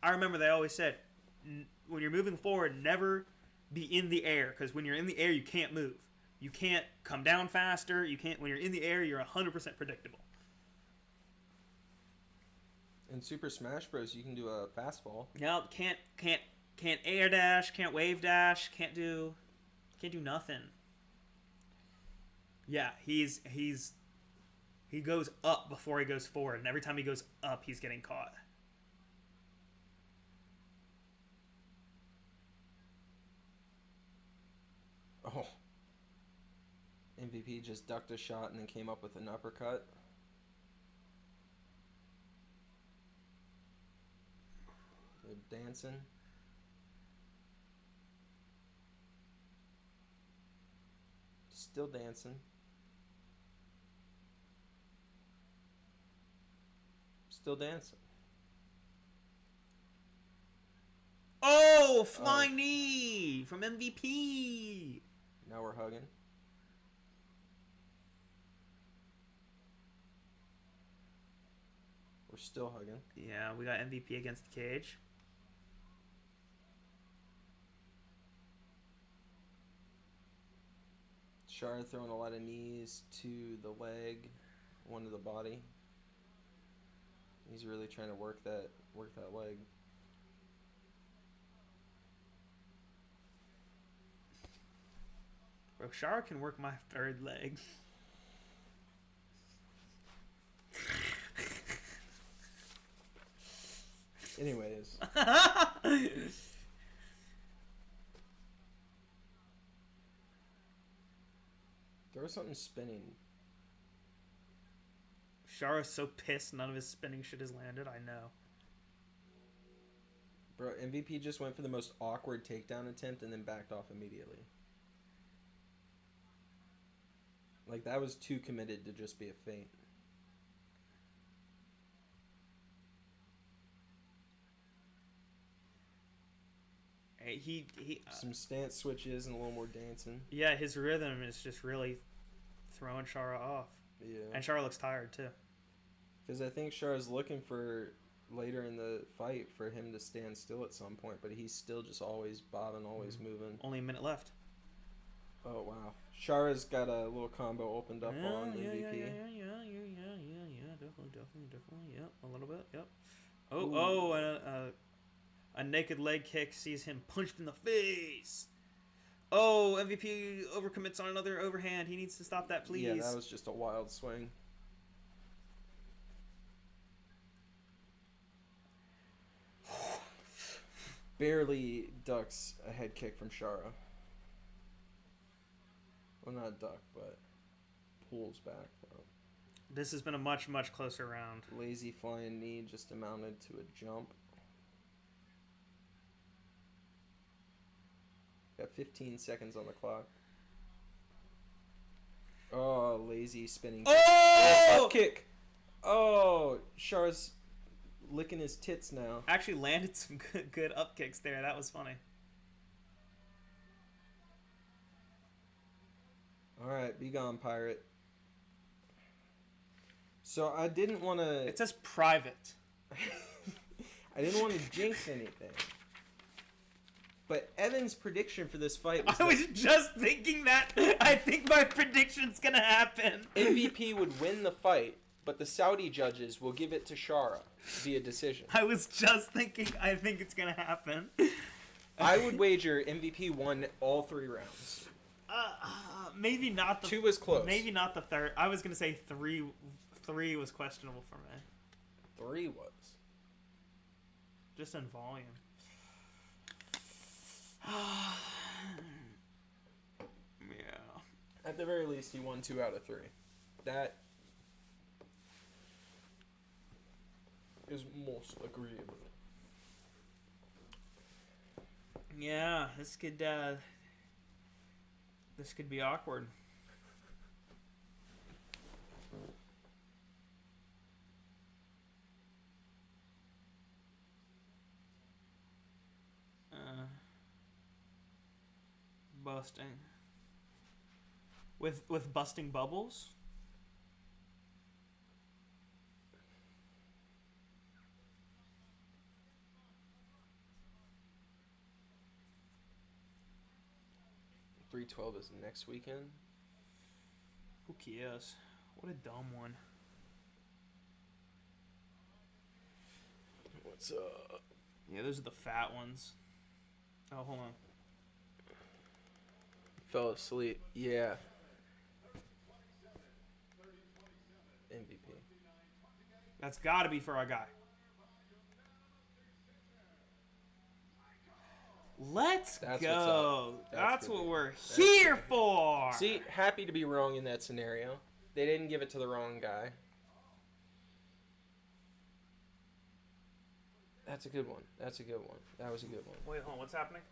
Speaker 3: I remember they always said, when you're moving forward, never be in the air, because when you're in the air, you can't move. You can't come down faster. You can't. When you're in the air, you're 100% predictable.
Speaker 2: In Super Smash Bros, you can do a fastball.
Speaker 3: No, can't air dash, can't wave dash, can't do nothing. Yeah, he goes up before he goes forward, and every time he goes up, he's getting caught.
Speaker 2: Oh. MVP just ducked a shot and then came up with an uppercut. They're dancing. Still dancing. Still dancing.
Speaker 3: Oh, flying knee from MVP.
Speaker 2: Now we're hugging. We're still hugging.
Speaker 3: Yeah, we got MVP against the cage.
Speaker 2: Shara throwing a lot of knees to the leg, one to the body. He's really trying to work that leg.
Speaker 3: Bro, Shara can work my third leg.
Speaker 2: Anyways. There was something spinning.
Speaker 3: Shara's so pissed none of his spinning shit has landed, I know.
Speaker 2: Bro, MVP just went for the most awkward takedown attempt and then backed off immediately. Like, that was too committed to just be a feint.
Speaker 3: He
Speaker 2: Some stance switches and a little more dancing.
Speaker 3: yeah, his rhythm is just really throwing Shara off.
Speaker 2: Yeah.
Speaker 3: And Shara looks tired, too.
Speaker 2: Because I think Shara's looking for later in the fight for him to stand still at some point, but he's still just always bobbing, always moving.
Speaker 3: Only a minute left.
Speaker 2: Oh, wow. Shara's got a little combo opened up on MVP.
Speaker 3: Yeah, definitely, yep, a little bit, yep. And a naked leg kick sees him punched in the face. Oh, MVP overcommits on another overhand. He needs to stop that, please.
Speaker 2: Yeah, that was just a wild swing. Barely ducks a head kick from Shara. Well, not duck, but pulls back. Bro.
Speaker 3: This has been a much, much closer round.
Speaker 2: Lazy flying knee just amounted to a jump. Got 15 seconds on the clock. Oh, lazy spinning.
Speaker 3: Oh!
Speaker 2: Up kick. Oh, Char's licking his tits now.
Speaker 3: Actually landed some good up kicks there. That was funny.
Speaker 2: All right, be gone, pirate. So I didn't want to.
Speaker 3: It says private.
Speaker 2: I didn't want to jinx anything. But Evan's prediction for this fight was
Speaker 3: I was just thinking that. I think my prediction's gonna happen.
Speaker 2: MVP would win the fight, but the Saudi judges will give it to Shara via decision.
Speaker 3: I was just thinking. I think it's gonna happen.
Speaker 2: I would wager MVP won all 3 rounds.
Speaker 3: Maybe not the
Speaker 2: 2 was close.
Speaker 3: Maybe not the third. I was gonna say three was questionable for me.
Speaker 2: 3 was.
Speaker 3: Just in volume. Yeah.
Speaker 2: At the very least, he won 2 out of 3. That is most agreeable.
Speaker 3: Yeah, this could be awkward. Busting. With busting bubbles?
Speaker 2: .312 is next weekend.
Speaker 3: Who cares? What a dumb one.
Speaker 2: What's up?
Speaker 3: Yeah, those are the fat ones. Oh, hold on.
Speaker 2: Fell asleep. Yeah. MVP.
Speaker 3: That's got to be for our guy. Let's
Speaker 2: That's
Speaker 3: go.
Speaker 2: what's up.
Speaker 3: That's
Speaker 2: good.
Speaker 3: what we're
Speaker 2: That's
Speaker 3: here
Speaker 2: good.
Speaker 3: for.
Speaker 2: See, happy to be wrong in that scenario. They didn't give it to the wrong guy. That's a good one. That's a good one. That was a good one.
Speaker 3: Wait, hold on. What's happening?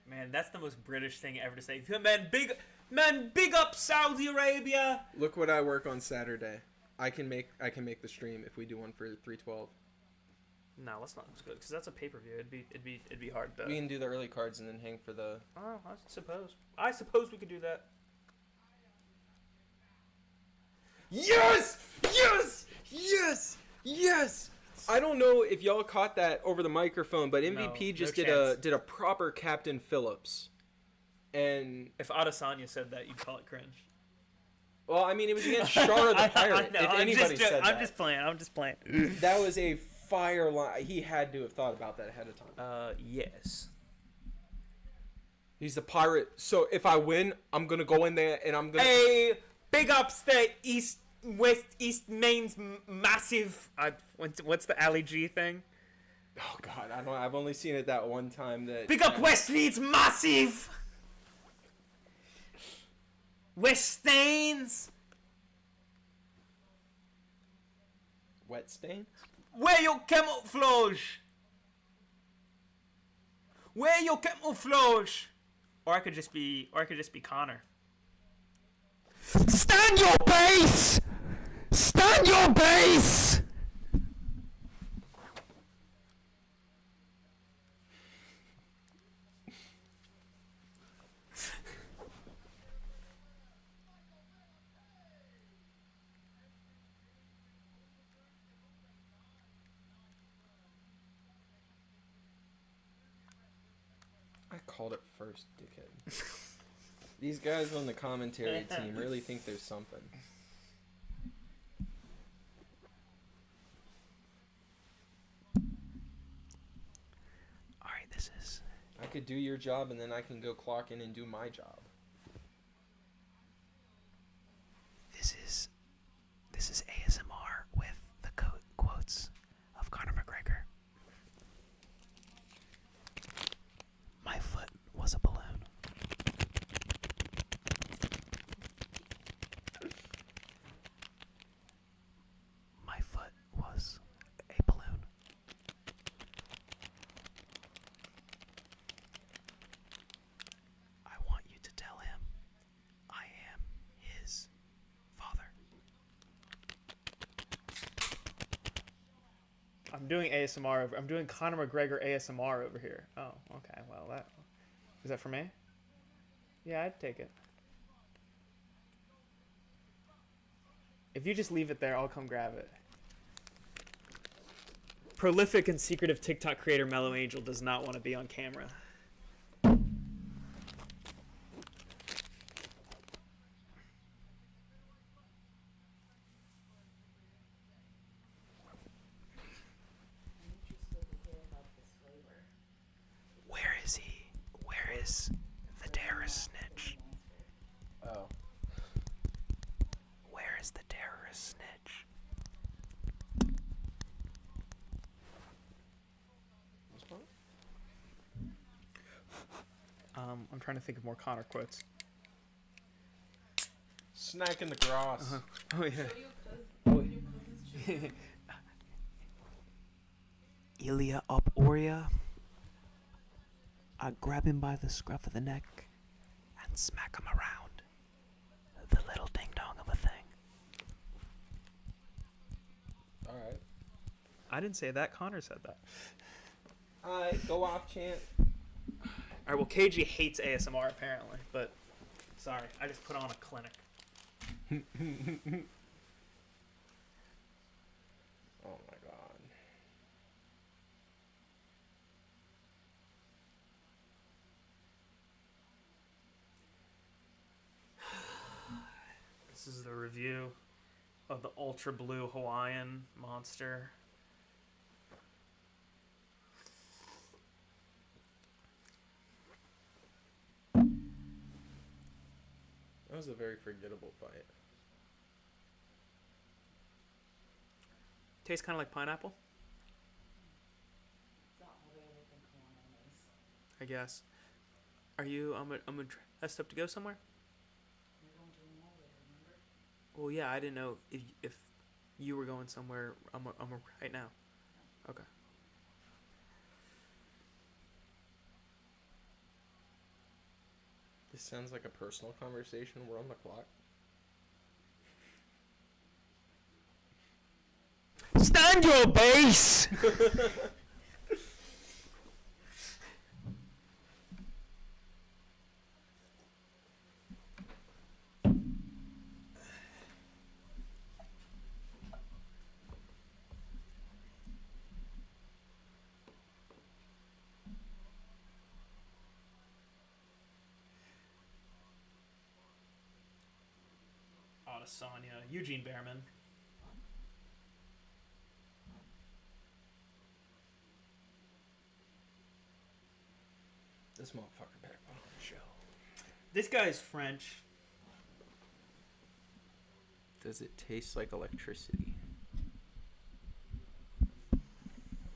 Speaker 3: Man, that's the most British thing ever to say. Man, big up Saudi Arabia.
Speaker 2: Look what I work on Saturday. I can make the stream if we do one for 312.
Speaker 3: No, let's not do it because that's a pay-per-view. It'd be hard to.
Speaker 2: We can do the early cards and then hang for the.
Speaker 3: Oh, I suppose we could do that.
Speaker 2: Yes! Yes! Yes! Yes! I don't know if y'all caught that over the microphone, but MVP just did a proper Captain Phillips. And
Speaker 3: If Adesanya said that, you'd call it cringe.
Speaker 2: well, I mean, it was against Shara the Pirate.
Speaker 3: I know,
Speaker 2: if anybody said that.
Speaker 3: I'm just playing.
Speaker 2: That was a fire line. He had to have thought about that ahead of time.
Speaker 3: Yes.
Speaker 2: He's the pirate. So if I win, I'm gonna go in there and I'm gonna.
Speaker 3: Hey, big ups to East Maine's massive. What's the Ali G thing?
Speaker 2: Oh God, I don't. I've only seen it that one time. That
Speaker 3: Big up West Leeds massive. West Stains.
Speaker 2: Wet stain.
Speaker 3: Wear your camouflage. Wear your camouflage. Or I could just be Connor. Stand your base. Stand your base.
Speaker 2: I called it first, dickhead. These guys on the commentary team really think there's something.
Speaker 3: Alright, this is.
Speaker 2: I could do your job and then I can go clock in and do my job.
Speaker 3: This is ASMR with the quotes of Conor McGregor. My foot was a balloon.
Speaker 1: I'm doing ASMR. I'm doing Conor McGregor ASMR over here. Oh, okay. Well, that is that for me? Yeah, I'd take it. If you just leave it there, I'll come grab it. Prolific and secretive TikTok creator Mellow Angel does not want to be on camera. Where is he? Where is the terrorist snitch?
Speaker 2: Oh.
Speaker 1: Where is the terrorist snitch? I'm trying to think of more Connor quotes.
Speaker 2: Snack in the grass.
Speaker 1: Oh yeah. Ilya up Oria. I grab him by the scruff of the neck and smack him around. The little ding dong of a thing.
Speaker 2: Alright.
Speaker 1: I didn't say that. Connor said that.
Speaker 2: Alright, go off, champ.
Speaker 1: Alright, well, KG hates ASMR apparently, but sorry, I just put on a clinic.
Speaker 2: Oh my god.
Speaker 1: This is the review of the Ultra Blue Hawaiian Monster.
Speaker 2: That was a very forgettable fight.
Speaker 1: Tastes kind of like pineapple, I guess. Are you? I'm dressed up to go somewhere. Well, yeah, I didn't know if you were going somewhere. I'm right now. Okay.
Speaker 2: This sounds like a personal conversation. We're on the clock.
Speaker 1: Stand your base! Adesanya, Eugene Behrman.
Speaker 2: This motherfucker better put on a show.
Speaker 1: This guy's French.
Speaker 2: Does it taste like electricity?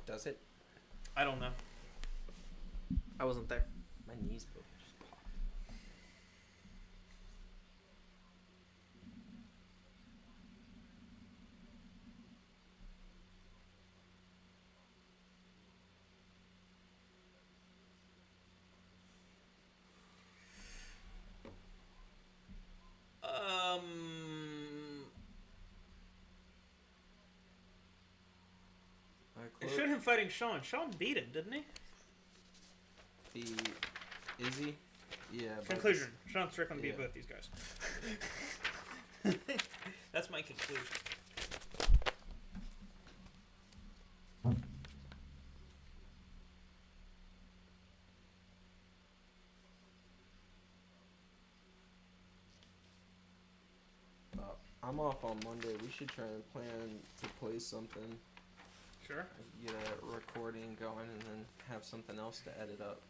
Speaker 2: Does it?
Speaker 1: I don't know. I wasn't there.
Speaker 2: My knees both just popped.
Speaker 1: It showed him fighting Sean. Sean beat him, didn't he?
Speaker 2: Is he? Yeah.
Speaker 1: Conclusion. Sean Strickland beat
Speaker 2: Yeah.
Speaker 1: both these guys. That's my conclusion.
Speaker 2: I'm off on Monday. We should try and plan to play something.
Speaker 1: Sure.
Speaker 2: Get a recording going and then have something else to edit up.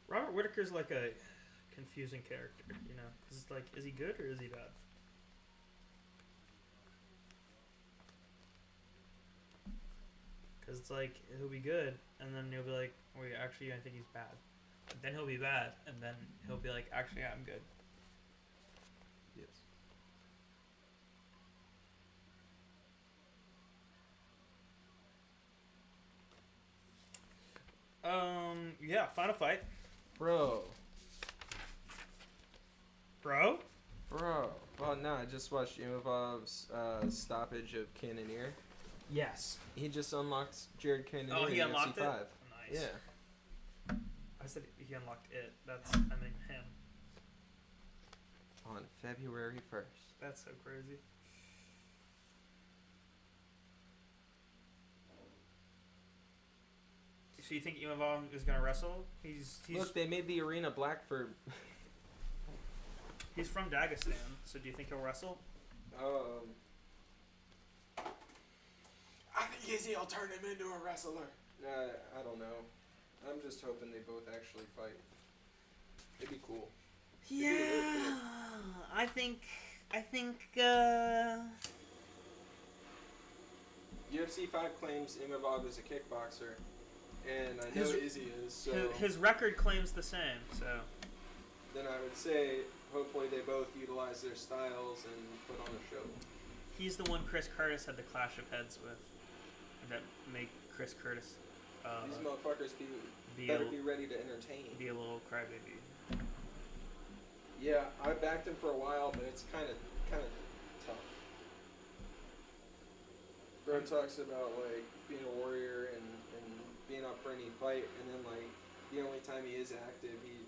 Speaker 1: Robert Whittaker's like a confusing character, you know? 'Cause it's like, is he good or is he bad? Because it's like, he'll be good, and then he'll be like, wait, actually, I think he's bad. And then he'll be bad, and then he'll be like, actually, I'm good.
Speaker 2: Yes.
Speaker 1: Yeah, final fight.
Speaker 2: Bro.
Speaker 1: Bro?
Speaker 2: Well, no, I just watched Imavov's stoppage of Cannonier.
Speaker 3: Yes.
Speaker 2: He just unlocked Jared Cannonier
Speaker 3: Oh, he
Speaker 2: in
Speaker 3: unlocked
Speaker 2: UFC
Speaker 3: it?
Speaker 2: 5.
Speaker 3: Nice.
Speaker 2: Yeah.
Speaker 3: I said he unlocked it. I mean him.
Speaker 2: On February 1st.
Speaker 3: That's so crazy. So you think Imavov is gonna wrestle? He's
Speaker 2: Look, they made the arena black for.
Speaker 3: he's from Dagestan, so do you think he'll wrestle?
Speaker 2: I think Izzy will turn him into a wrestler. I don't know. I'm just hoping they both actually fight. It'd be cool.
Speaker 3: Yeah, I think.
Speaker 2: UFC 5 claims Imavov is a kickboxer, and I know Izzy is, so...
Speaker 3: His record claims the same, so...
Speaker 2: Then I would say, hopefully they both utilize their styles and put on a show.
Speaker 3: He's the one Chris Curtis had the clash of heads with, that make Chris Curtis...
Speaker 2: These motherfuckers better be ready to entertain.
Speaker 3: Be a little crybaby.
Speaker 2: Yeah, I backed him for a while, but it's kind of tough. Bro talks about like being a warrior and being up for any fight, and then like the only time he is active, he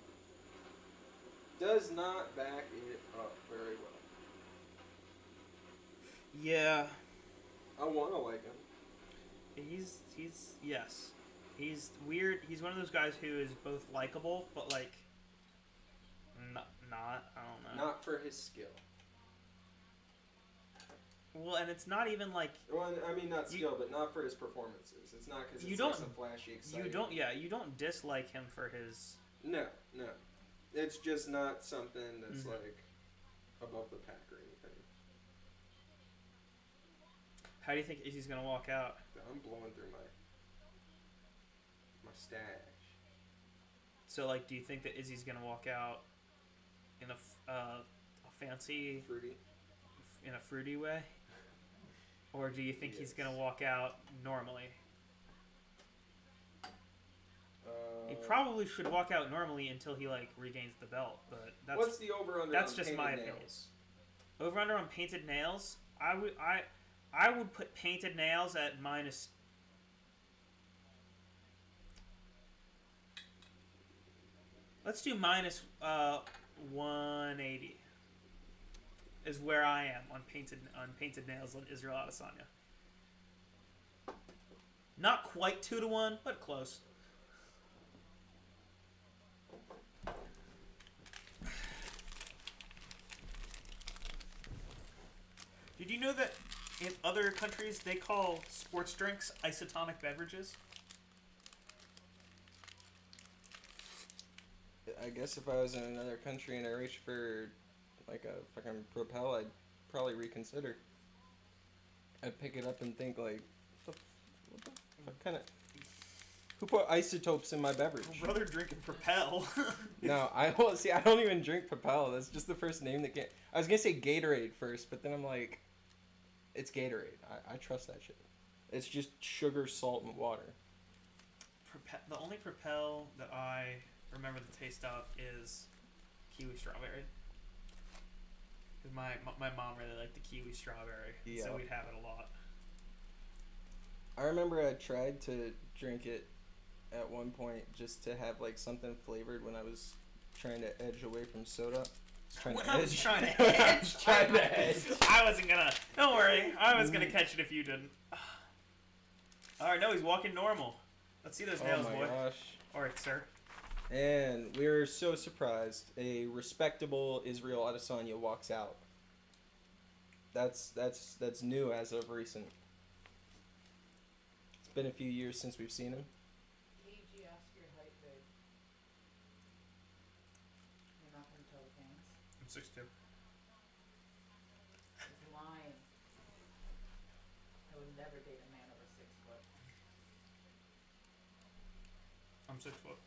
Speaker 2: does not back it up very well.
Speaker 3: Yeah.
Speaker 2: I want to like him.
Speaker 3: Yes. He's weird. He's one of those guys who is both likable, but like, not. I don't know.
Speaker 2: Not for his skill.
Speaker 3: Well, and it's not even like.
Speaker 2: Well, I mean not skill, but not for his performances. It's not because it's like some flashy, exciting.
Speaker 3: You don't dislike him for his.
Speaker 2: No. It's just not something that's like above the pack or anything.
Speaker 3: How do you think Izzy's gonna walk out?
Speaker 2: I'm blowing through my stash.
Speaker 3: So, like, do you think that Izzy's gonna walk out in a fancy, fruity way, or do you think he's gonna walk out normally? He probably should walk out normally until he like regains the belt. But
Speaker 2: what's the over/under?
Speaker 3: That's
Speaker 2: on
Speaker 3: just my
Speaker 2: nails?
Speaker 3: opinion. Over/under on painted nails. I would put painted nails at minus. Let's do minus 180. Is where I am on painted nails on Israel Adesanya. Not quite 2-1, but close. Did you know that in other countries they call sports drinks isotonic beverages?
Speaker 2: I guess if I was in another country and I reached for like a fucking Propel, I'd probably reconsider. I'd pick it up and think like, what the fuck kind of... Who put isotopes in my beverage?
Speaker 3: I'd rather drinking Propel.
Speaker 2: No, I don't even drink Propel. That's just the first name that came. I was gonna say Gatorade first, but then I'm like, it's Gatorade. I trust that shit. It's just sugar, salt, and water.
Speaker 3: The only Propel that I remember the taste of is kiwi strawberry. Because my mom really liked the kiwi strawberry,
Speaker 2: yeah.
Speaker 3: So we'd have it a lot.
Speaker 2: I remember I tried to drink it at one point just to have like something flavored when I was trying to edge away from soda.
Speaker 3: I was trying to edge. I wasn't gonna. Don't worry. I was gonna catch it if you didn't. All right, no, he's walking normal. Let's see those nails, boy.
Speaker 2: Oh my gosh.
Speaker 3: All right, sir.
Speaker 2: And we're so surprised. A respectable Israel Adesanya walks out. That's new as of recent. It's been a few years since we've seen him.
Speaker 4: KG, ask your height, babe. You're not gonna tell the fans?
Speaker 3: I'm 6'2".
Speaker 4: He's lying. I would never date a man over 6 foot.
Speaker 3: I'm 6 foot.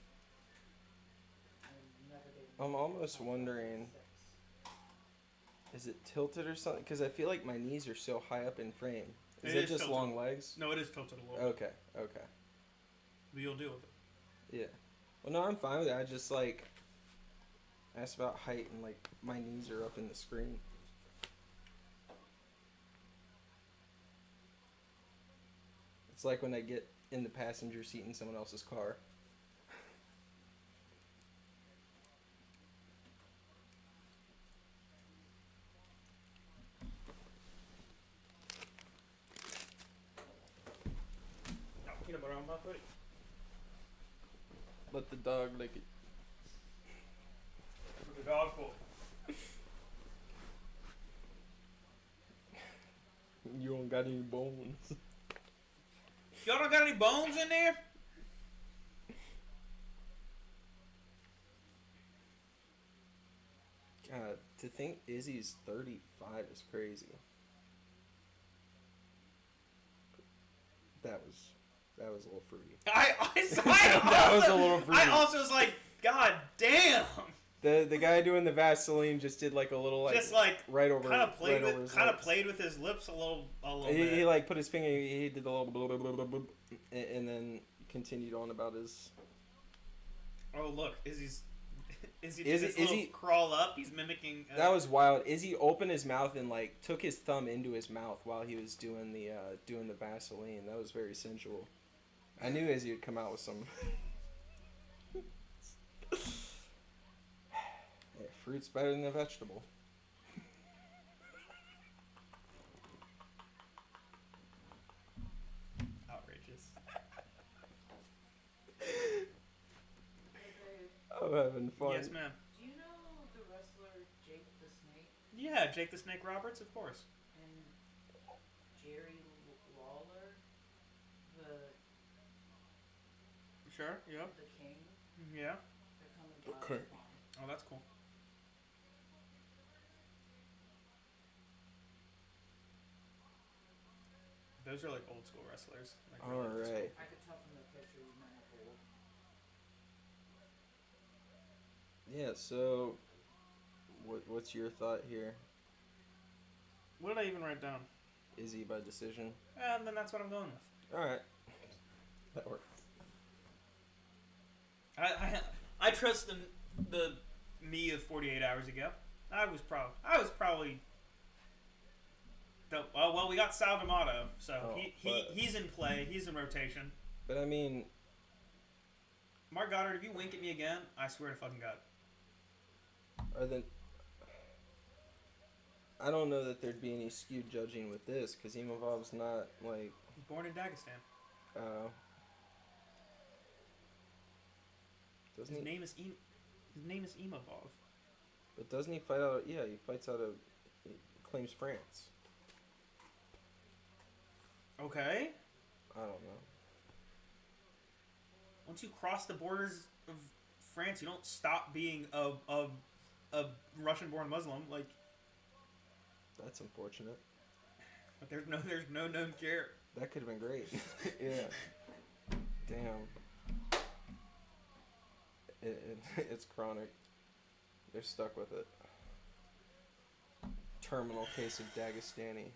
Speaker 4: I would never date a man
Speaker 2: I'm almost wondering, is it tilted or something? Because I feel like my knees are so high up in frame. Is it just
Speaker 3: tilted.
Speaker 2: long legs?
Speaker 3: No, it is tilted a little bit.
Speaker 2: Okay.
Speaker 3: But you'll deal with it.
Speaker 2: Yeah. Well, no, I'm fine with it. I just, like, asked about height and, like, my knees are up in the screen. It's like when I get in the passenger seat in someone else's car.
Speaker 3: No, peanut butter on my hoodie.
Speaker 2: Let the dog lick it.
Speaker 3: The dog bowl.
Speaker 2: You don't got any bones.
Speaker 3: Y'all don't got any bones in there?
Speaker 2: God, to think Izzy's 35 is crazy. That was a little fruity.
Speaker 3: That
Speaker 2: was a little fruity.
Speaker 3: I also was like, God damn.
Speaker 2: The guy doing the Vaseline just did like a little like
Speaker 3: Just like
Speaker 2: right over
Speaker 3: kind of played
Speaker 2: right over
Speaker 3: with
Speaker 2: his lips.
Speaker 3: played with his lips a little
Speaker 2: He
Speaker 3: bit.
Speaker 2: like put his finger. He did a little blah, blah, blah, blah, blah, and then continued on about his.
Speaker 3: Oh look, Izzy did this little crawl up. He's mimicking.
Speaker 2: That was wild. Izzy opened his mouth and like took his thumb into his mouth while he was doing the Vaseline. That was very sensual. I knew Izzy would come out with some. Yeah, fruit's better than a vegetable.
Speaker 3: outrageous.
Speaker 2: I'm having fun.
Speaker 3: Yes, ma'am.
Speaker 4: Do you know the wrestler Jake the Snake
Speaker 3: Yeah, Jake the Snake Roberts, of course.
Speaker 4: and Jerry Lawler, the
Speaker 3: Sure. Yeah.
Speaker 4: king?
Speaker 3: Yeah.
Speaker 4: They're coming to
Speaker 2: Okay.
Speaker 4: Icon.
Speaker 3: Oh, that's cool. Those are like old school wrestlers. Like
Speaker 2: All
Speaker 3: really old school.
Speaker 2: right.
Speaker 4: I could tell from the picture you might have old.
Speaker 2: Yeah. So, what's your thought here?
Speaker 3: What did I even write down?
Speaker 2: Izzy by decision.
Speaker 3: And then that's what I'm going with.
Speaker 2: All right. That works.
Speaker 3: I trust the me of 48 hours ago. I was probably. Well, we got Sal D'Amato, so he's in play. He's in rotation.
Speaker 2: But I mean,
Speaker 3: Mark Goddard, if you wink at me again, I swear to fucking God.
Speaker 2: I don't know that there'd be any skewed judging with this because Imavov's not like.
Speaker 3: He's born in Dagestan.
Speaker 2: Doesn't
Speaker 3: His
Speaker 2: he?
Speaker 3: name is Imavov.
Speaker 2: But doesn't he fight out? Yeah, he fights out of. He claims France.
Speaker 3: Okay.
Speaker 2: I don't know.
Speaker 3: Once you cross the borders of France, you don't stop being a Russian-born Muslim. Like,
Speaker 2: That's unfortunate.
Speaker 3: but there's no known cure.
Speaker 2: That could have been great. Yeah. Damn. It's chronic. They're stuck with it. Terminal case of Dagestani.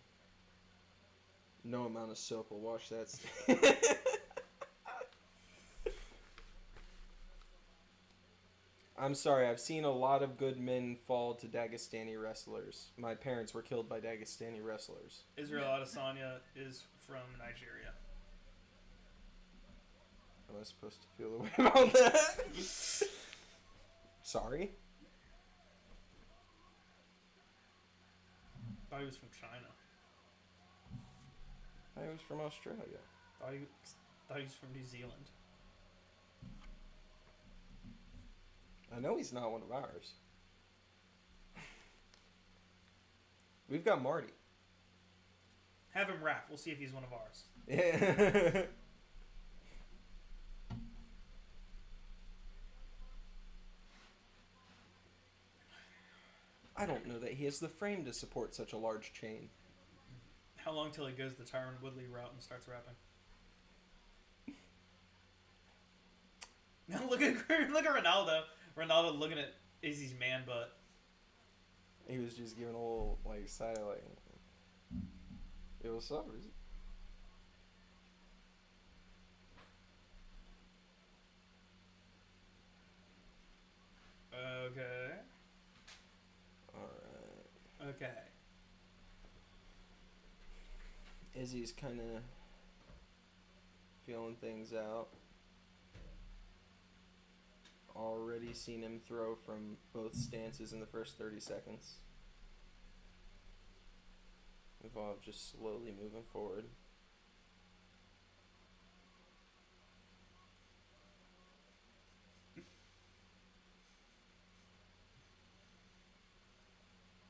Speaker 2: No amount of soap will wash that. I'm sorry, I've seen a lot of good men fall to Dagestani wrestlers. My parents were killed by Dagestani wrestlers.
Speaker 3: Israel Adesanya is from Nigeria.
Speaker 2: Am I supposed to feel the way about that? Sorry?
Speaker 3: Thought he was from China.
Speaker 2: I was from Australia.
Speaker 3: Thought he was from New Zealand.
Speaker 2: I know he's not one of ours. We've got Marty.
Speaker 3: Have him rap. We'll see if he's one of ours.
Speaker 2: Yeah. I don't know that he has the frame to support such a large chain.
Speaker 3: How long till he goes the Tyron Woodley route and starts rapping? Now look at Ronaldo. Ronaldo looking at Izzy's man butt.
Speaker 2: He was just giving a little like side like, "Yo, what's up, Izzy?"
Speaker 3: Okay.
Speaker 2: All right.
Speaker 3: Okay.
Speaker 2: Izzy's kind of feeling things out. Already seen him throw from both stances in the first 30 seconds. Imavov just slowly moving forward.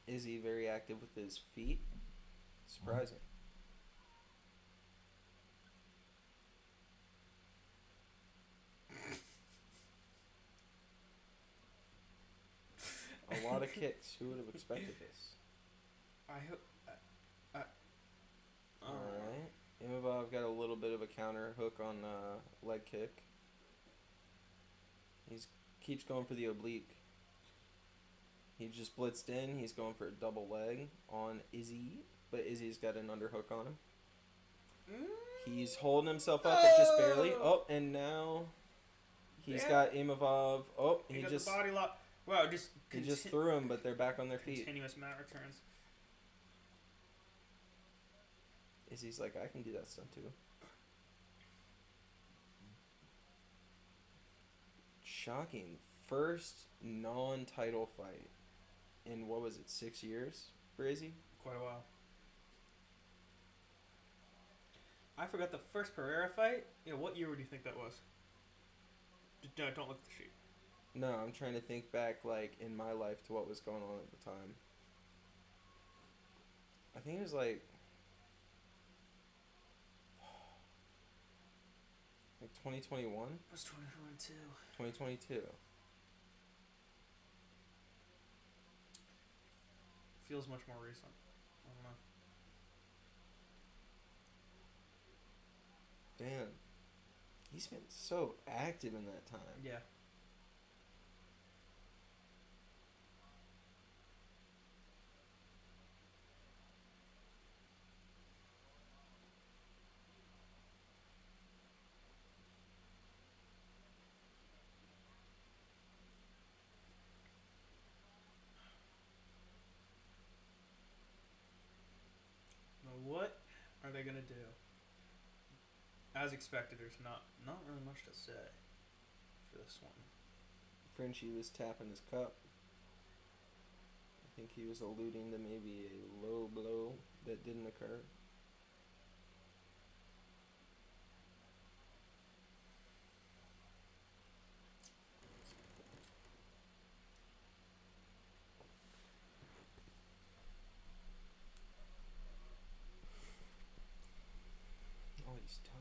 Speaker 2: Izzy very active with his feet. Surprising. A lot of kicks. Who would have expected this?
Speaker 3: I hope.
Speaker 2: Alright. Imavov got a little bit of a counter hook on leg kick. He's keeps going for the oblique. He just blitzed in. He's going for a double leg on Izzy, but Izzy's got an underhook on him. He's holding himself up, but just barely. Oh, and now he's got Imavov. Oh,
Speaker 3: He got
Speaker 2: just
Speaker 3: the body lock. Wow,
Speaker 2: he just threw him, but they're back on their feet.
Speaker 3: Continuous mat returns.
Speaker 2: Izzy's like, I can do that stunt too. Shocking. First non-title fight in, what was it, 6 years for Izzy?
Speaker 3: Quite a while. I forgot the first Pereira fight. Yeah, what year would you think that was? No, don't look at the sheet.
Speaker 2: No, I'm trying to think back, like, in my life to what was going on at the time. I think it was like 2021?
Speaker 3: It was 2022.
Speaker 2: 2022.
Speaker 3: Feels much more recent. I don't know.
Speaker 2: Damn. He's been so active in that time.
Speaker 3: Yeah. Now what are they gonna do? As expected, there's not really much to say for this one.
Speaker 2: Frenchie was tapping his cup. I think he was alluding to maybe a low blow that didn't occur. Oh, he's tongue.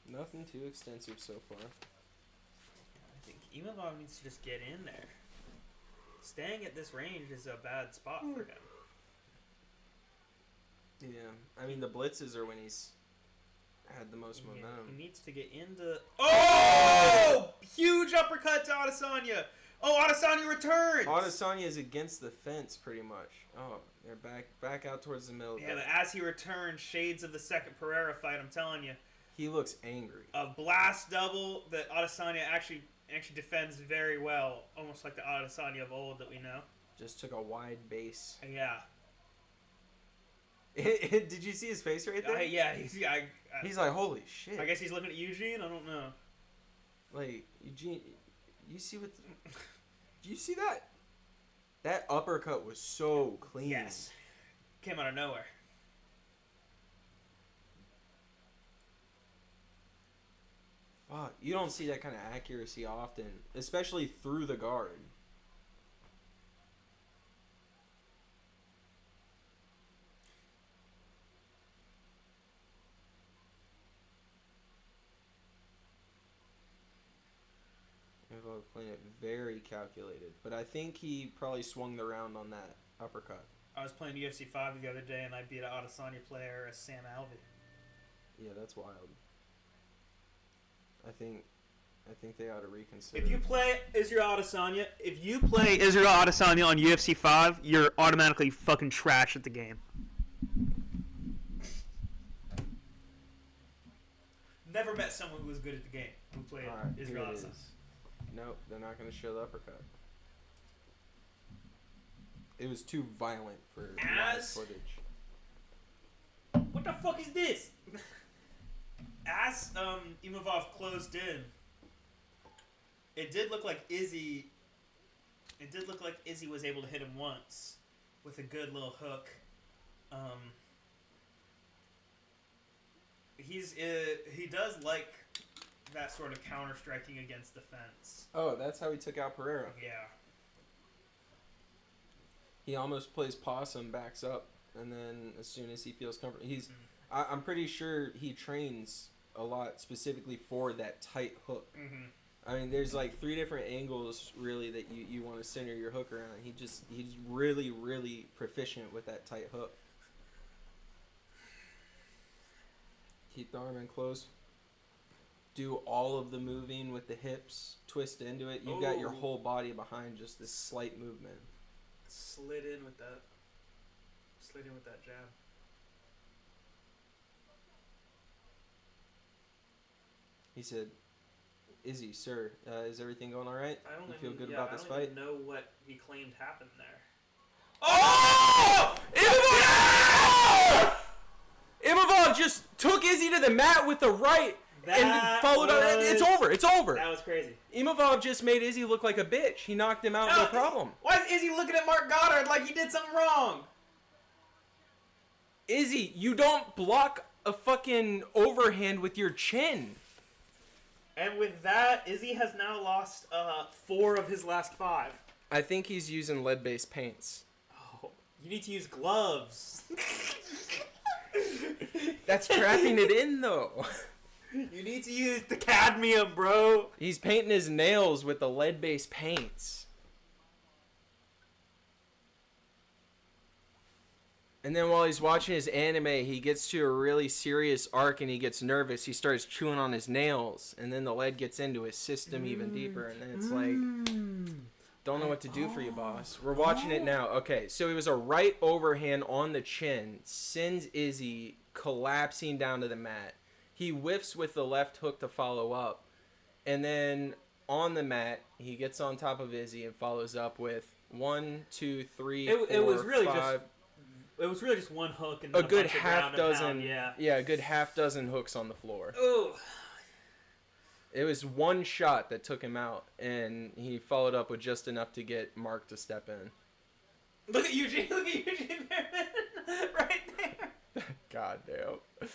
Speaker 2: Nothing too extensive so far.
Speaker 3: I think Imavov needs to just get in there. Staying at this range is a bad spot for him.
Speaker 2: Yeah, I mean the blitzes are when he's had the most
Speaker 3: Yeah,
Speaker 2: momentum.
Speaker 3: he needs to get into. Oh! Huge uppercut to Adesanya. Oh, Adesanya returns.
Speaker 2: Adesanya is against the fence pretty much. Oh, they're back out towards the middle.
Speaker 3: Yeah, but as he returns, shades of the second Pereira fight. I'm telling you,
Speaker 2: He looks angry.
Speaker 3: a blast double that Adesanya actually defends very well, almost like the Adesanya of old that we know.
Speaker 2: Just took a wide base.
Speaker 3: Yeah.
Speaker 2: Did you see his face right there?
Speaker 3: Yeah.
Speaker 2: He's like, holy shit.
Speaker 3: I guess he's looking at Eugene. I don't know.
Speaker 2: Like, Eugene, you see what? Do you see that? That uppercut was so clean.
Speaker 3: Yes. Came out of nowhere.
Speaker 2: Fuck, you don't see that kind of accuracy often, especially through the guard. Imavov playing it very calculated, but I think he probably swung the round on that uppercut.
Speaker 3: I was playing UFC 5 the other day, and I beat an Adesanya player as Sam Alvey.
Speaker 2: Yeah, that's wild. I think they ought to reconsider.
Speaker 3: If you play Israel Adesanya on UFC 5, you're automatically fucking trash at the game. Never met someone who was good at the game who played
Speaker 2: Alright, here
Speaker 3: Israel
Speaker 2: it
Speaker 3: Adesanya.
Speaker 2: is. Nope, they're not going to show the uppercut. It was too violent for live
Speaker 3: As-
Speaker 2: footage.
Speaker 3: What the fuck is this? As Imavov closed in, it did look like Izzy. It did look like Izzy was able to hit him once with a good little hook. He does like that sort of counter striking against the fence.
Speaker 2: Oh, that's how he took out Pereira.
Speaker 3: Yeah.
Speaker 2: He almost plays possum, backs up, and then as soon as he feels comfortable, I'm pretty sure he trains a lot specifically for that tight hook.
Speaker 3: Mm-hmm.
Speaker 2: I mean, there's like 3 different angles really that you want to center your hook around. He's really, really proficient with that tight hook. Keep the arm in close. Do all of the moving with the hips. Twist into it. You've got your whole body behind just this slight movement.
Speaker 3: Slid in with that jab.
Speaker 2: He said, "Izzy, sir, is everything going all right?
Speaker 3: I don't
Speaker 2: You
Speaker 3: even,
Speaker 2: feel good
Speaker 3: yeah,
Speaker 2: about
Speaker 3: I
Speaker 2: this
Speaker 3: don't
Speaker 2: fight?"
Speaker 3: even know what he claimed happened there.
Speaker 2: Oh! Imavov just took Izzy to the mat with the right and followed up. It's over. It's over.
Speaker 1: That was crazy.
Speaker 2: Imavov just made Izzy look like a bitch. He knocked him out, no problem.
Speaker 3: Why is Izzy looking at Mark Goddard like he did something wrong?
Speaker 2: Izzy, you don't block a fucking overhand with your chin.
Speaker 3: And with that, Izzy has now lost 4 of his last 5.
Speaker 2: I think he's using lead-based paints.
Speaker 3: Oh, you need to use gloves.
Speaker 2: That's trapping it in, though.
Speaker 3: You need to use the cadmium, bro.
Speaker 2: He's painting his nails with the lead-based paints. And then while he's watching his anime, he gets to a really serious arc and he gets nervous. He starts chewing on his nails. And then the lead gets into his system even deeper. And then it's like, don't know what to do for you, boss. We're watching it now. Okay, so it was a right overhand on the chin. Sends Izzy collapsing down to the mat. He whiffs with the left hook to follow up. And then on the mat, he gets on top of Izzy and follows up with 1, 2, 3, 4,
Speaker 3: It was really
Speaker 2: 5.
Speaker 3: It was really just one hook and
Speaker 2: A
Speaker 3: then
Speaker 2: good
Speaker 3: bunch of
Speaker 2: half
Speaker 3: ground and
Speaker 2: dozen,
Speaker 3: pound,
Speaker 2: yeah, a good half dozen hooks on the floor.
Speaker 3: Ooh.
Speaker 2: It was one shot that took him out, and he followed up with just enough to get Mark to step in.
Speaker 3: Look at Eugene Merriman right there.
Speaker 2: God damn.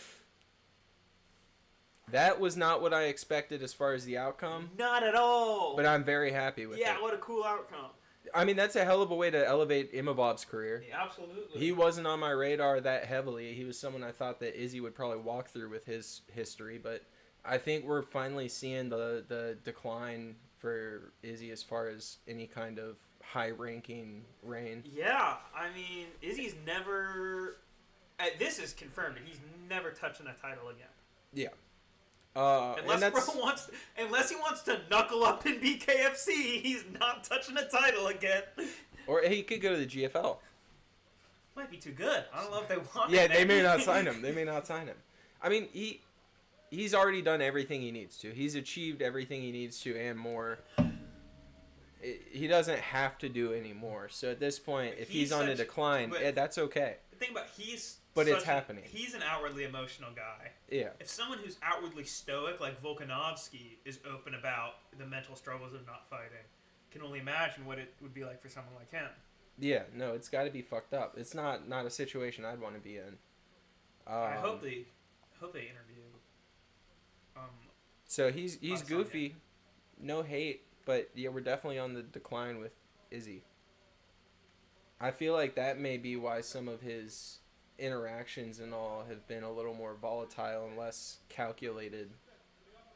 Speaker 2: That was not what I expected as far as the outcome,
Speaker 3: Not at all.
Speaker 2: but I'm very happy with it.
Speaker 3: Yeah, what a cool outcome.
Speaker 2: I mean, that's a hell of a way to elevate Imavov's career.
Speaker 3: Yeah, absolutely.
Speaker 2: He wasn't on my radar that heavily. He was someone I thought that Izzy would probably walk through with his history, but I think we're finally seeing the decline for Izzy as far as any kind of high-ranking reign.
Speaker 3: Yeah, I mean, Izzy's never... this is confirmed. He's never touching a title again.
Speaker 2: Yeah.
Speaker 3: Unless he wants to knuckle up in BKFC, he's not touching a title again.
Speaker 2: Or he could go to the GFL.
Speaker 3: Might be too good. I don't know if they want
Speaker 2: Yeah,
Speaker 3: him.
Speaker 2: they may not sign him. They may not sign him. I mean, he's already done everything he needs to. He's achieved everything he needs to and more. He doesn't have to do any more. So at this point, if he's on a decline, that's okay.
Speaker 3: The thing about
Speaker 2: it's happening.
Speaker 3: He's an outwardly emotional guy.
Speaker 2: Yeah.
Speaker 3: If someone who's outwardly stoic like Volkanovski is open about the mental struggles of not fighting, can only imagine what it would be like for someone like him.
Speaker 2: Yeah, no, it's got to be fucked up. It's not a situation I'd want to be in.
Speaker 3: I hope they interview.
Speaker 2: So he's
Speaker 3: Adesanya.
Speaker 2: goofy, no hate, but yeah, we're definitely on the decline with Izzy. I feel like that may be why some of his interactions and all have been a little more volatile and less calculated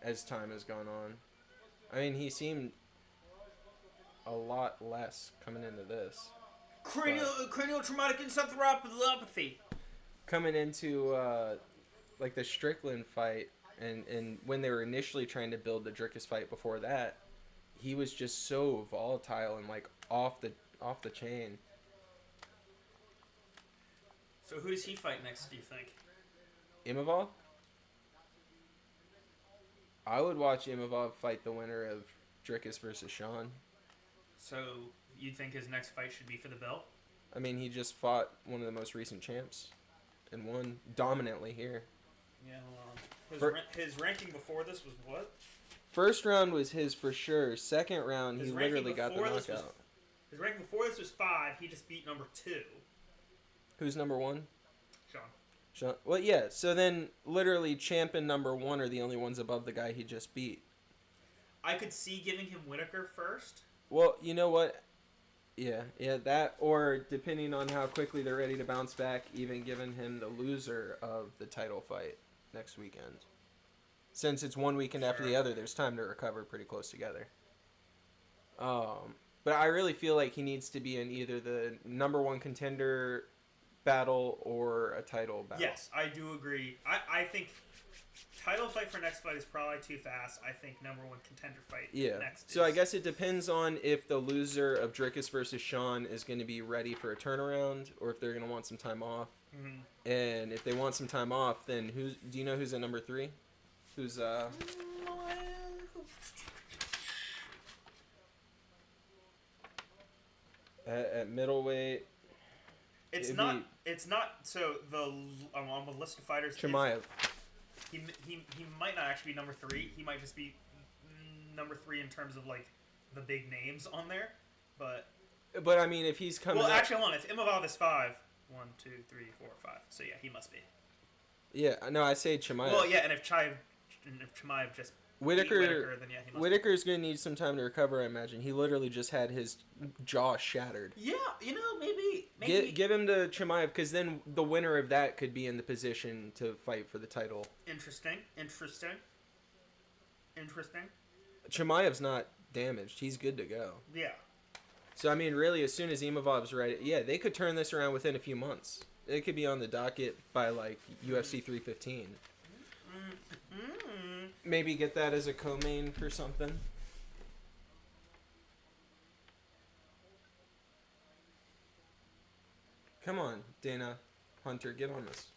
Speaker 2: as time has gone on. I mean, he seemed a lot less coming into this.
Speaker 3: Cranial traumatic encephalopathy.
Speaker 2: Coming into like the Strickland fight and when they were initially trying to build the Dricus fight before that, he was just so volatile and like off the chain.
Speaker 3: So who does he fight next, do you think?
Speaker 2: Imavov? I would watch Imavov fight the winner of Dricus versus Sean.
Speaker 3: So you think his next fight should be for the belt?
Speaker 2: I mean, he just fought one of the most recent champs and won dominantly here.
Speaker 3: Yeah, hold on. His ranking before this was what?
Speaker 2: First round was his for sure. Second round,
Speaker 3: His
Speaker 2: he
Speaker 3: ranking
Speaker 2: literally got the
Speaker 3: before this
Speaker 2: knockout.
Speaker 3: His ranking before this was 5. He just beat number 2.
Speaker 2: Who's number 1?
Speaker 3: Sean.
Speaker 2: Sean. Well, yeah. So then, literally, champ and number 1 are the only ones above the guy he just beat.
Speaker 3: I could see giving him Whitaker first.
Speaker 2: Well, you know what? Yeah, that, or depending on how quickly they're ready to bounce back, even giving him the loser of the title fight next weekend. Since it's one weekend after the other, there's time to recover pretty close together. But I really feel like he needs to be in either the number 1 contender battle or a title battle.
Speaker 3: Yes, I do agree. I think title fight for next fight is probably too fast. I think number 1 contender fight next.
Speaker 2: So I guess it depends on if the loser of Dricus versus Sean is going to be ready for a turnaround or if they're going to want some time off.
Speaker 3: Mm-hmm.
Speaker 2: And if they want some time off, then do you know who's at number 3? Who's at middleweight?
Speaker 3: It's not. So on the list of fighters,
Speaker 2: Chimaev.
Speaker 3: He might not actually be number 3. He might just be number 3 in terms of like the big names on there. But
Speaker 2: I mean, if he's coming.
Speaker 3: Well, actually, hold on. If Imavov is 5, 1, 2, 3, 4, 5. So yeah, he must be.
Speaker 2: Yeah, no, I say Chimaev.
Speaker 3: Well, yeah, and if Chimaev just
Speaker 2: Whitaker,
Speaker 3: then yeah, he must
Speaker 2: Whitaker's gonna need some time to recover. I imagine he literally just had his jaw shattered.
Speaker 3: Yeah, maybe
Speaker 2: Give him to Chimaev, because then the winner of that could be in the position to fight for the title.
Speaker 3: Interesting.
Speaker 2: Chimaev's not damaged; he's good to go.
Speaker 3: Yeah.
Speaker 2: So I mean, really, as soon as Imavov's ready, yeah, they could turn this around within a few months. It could be on the docket by like UFC 315. Maybe get that as a co-main for something. Come on, Dana Hunter, get on this.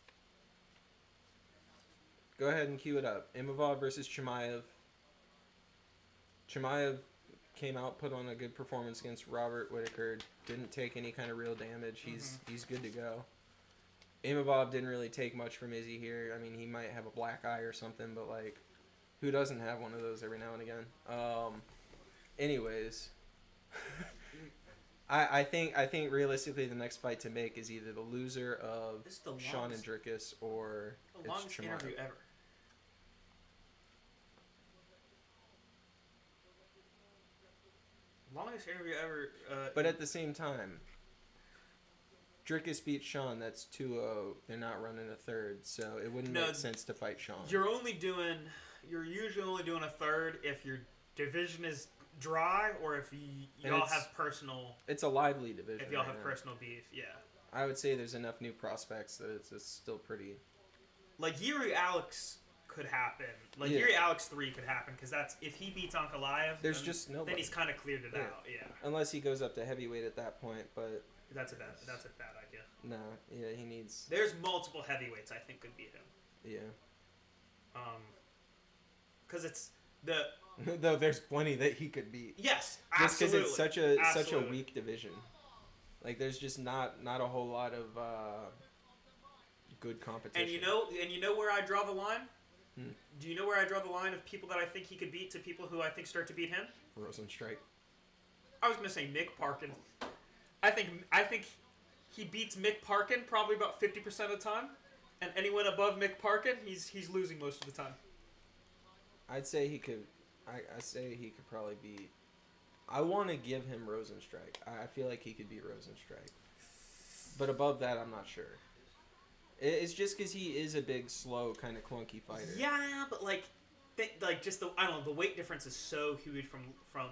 Speaker 2: Go ahead and cue it up. Imavov versus Chimaev. Chimaev came out, put on a good performance against Robert Whitaker. Didn't take any kind of real damage. He's good to go. Imavov didn't really take much from Izzy here. I mean, he might have a black eye or something, but like, who doesn't have one of those every now and again? Anyways, I think realistically the next fight to make is either the loser of Sean and Dricus or
Speaker 3: the longest interview ever. Longest interview ever.
Speaker 2: But at the same time, Dricus beat Sean. That's 2-0. They're not running a third, so it wouldn't make sense to fight Sean.
Speaker 3: You're usually only doing a third if your division is dry or if y'all have personal.
Speaker 2: It's a lively division.
Speaker 3: If y'all have personal beef, yeah.
Speaker 2: I would say there's enough new prospects that it's still pretty.
Speaker 3: Like Yuri Alex could happen. Like Yuri Alex 3 could happen because that's if he beats Ankalaev.
Speaker 2: There's just nobody.
Speaker 3: Then he's kind of cleared it out. Yeah.
Speaker 2: Unless he goes up to heavyweight at that point, but.
Speaker 3: That's a bad idea.
Speaker 2: No, yeah, he needs.
Speaker 3: There's multiple heavyweights I think could beat him.
Speaker 2: Yeah.
Speaker 3: Because it's the.
Speaker 2: Though there's plenty that he could beat.
Speaker 3: Yes,
Speaker 2: just because it's such a weak division. Like there's just not a whole lot of good competition.
Speaker 3: And you know where I draw the line? Do you know where I draw the line of people that I think he could beat to people who I think start to beat him?
Speaker 2: Rosenstrike.
Speaker 3: I was gonna say Mick Parkin. I think he beats Mick Parkin probably about 50% of the time, and anyone above Mick Parkin, he's losing most of the time.
Speaker 2: I'd say he could. I say he could probably beat. I want to give him Rosenstrike. I feel like he could beat Rosenstrike, but above that, I'm not sure. It's just because he is a big, slow, kind of clunky fighter.
Speaker 3: Yeah, but just the weight difference is so huge from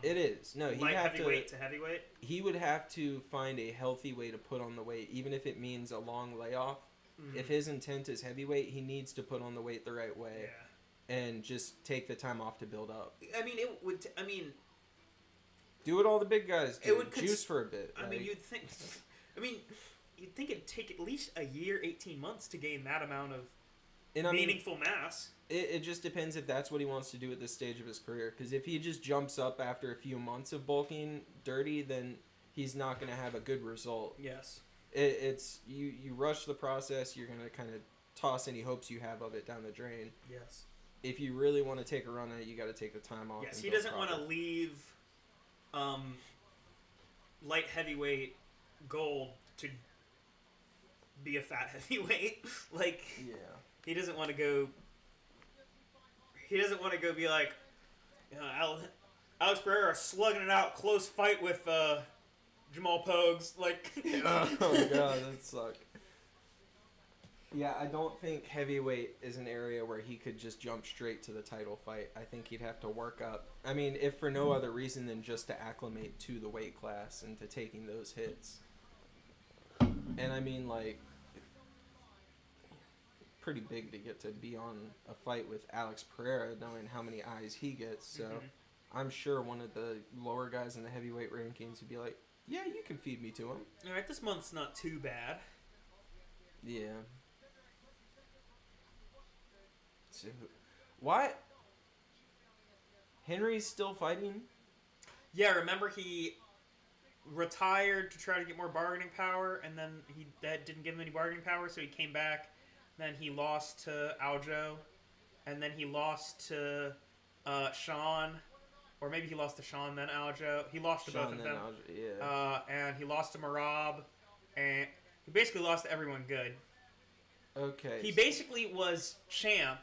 Speaker 2: it is. No,
Speaker 3: light heavyweight to heavyweight.
Speaker 2: He would have to find a healthy way to put on the weight, even if it means a long layoff. Mm-hmm. If his intent is heavyweight, he needs to put on the weight the right way.
Speaker 3: Yeah.
Speaker 2: And just take the time off to build up.
Speaker 3: I mean, it would. I mean,
Speaker 2: do what all the big guys do.
Speaker 3: It would
Speaker 2: juice for a bit.
Speaker 3: I mean, you'd think. I mean, you'd think it'd take at least a year, 18 months to gain that amount of meaningful mass.
Speaker 2: It just depends if that's what he wants to do at this stage of his career. Because if he just jumps up after a few months of bulking dirty, then he's not going to have a good result.
Speaker 3: Yes.
Speaker 2: It's you rush the process. You're gonna kind of toss any hopes you have of it down the drain.
Speaker 3: Yes.
Speaker 2: If you really want to take a run at it, you got to take the time off.
Speaker 3: Yes,
Speaker 2: and
Speaker 3: he
Speaker 2: build
Speaker 3: doesn't want to
Speaker 2: proper.
Speaker 3: leave light heavyweight gold to be a fat heavyweight. Like,
Speaker 2: Yeah.
Speaker 3: he doesn't want to go. He doesn't want to go be like, Alex Pereira slugging it out, close fight with Jamal Pogues. Like,
Speaker 2: Oh god, that sucked. Yeah, I don't think heavyweight is an area where he could just jump straight to the title fight. I think he'd have to work up. I mean, if for no other reason than just to acclimate to the weight class and to taking those hits. And I mean, like, pretty big to get to be on a fight with Alex Pereira, knowing how many eyes he gets. So I'm sure one of the lower guys in the heavyweight rankings would be like, yeah, you can feed me to him.
Speaker 3: all right, this month's not too bad.
Speaker 2: Yeah. So, what? Henry's still fighting?
Speaker 3: Yeah, remember he retired to try to get more bargaining power, and then that didn't give him any bargaining power, so he came back. Then he lost to Aljo, and then he lost to Sean, or maybe he lost to Sean then Aljo. He lost to both of them.
Speaker 2: Yeah.
Speaker 3: And he lost to Marab, and he basically lost to everyone good.
Speaker 2: Okay.
Speaker 3: He basically was champ,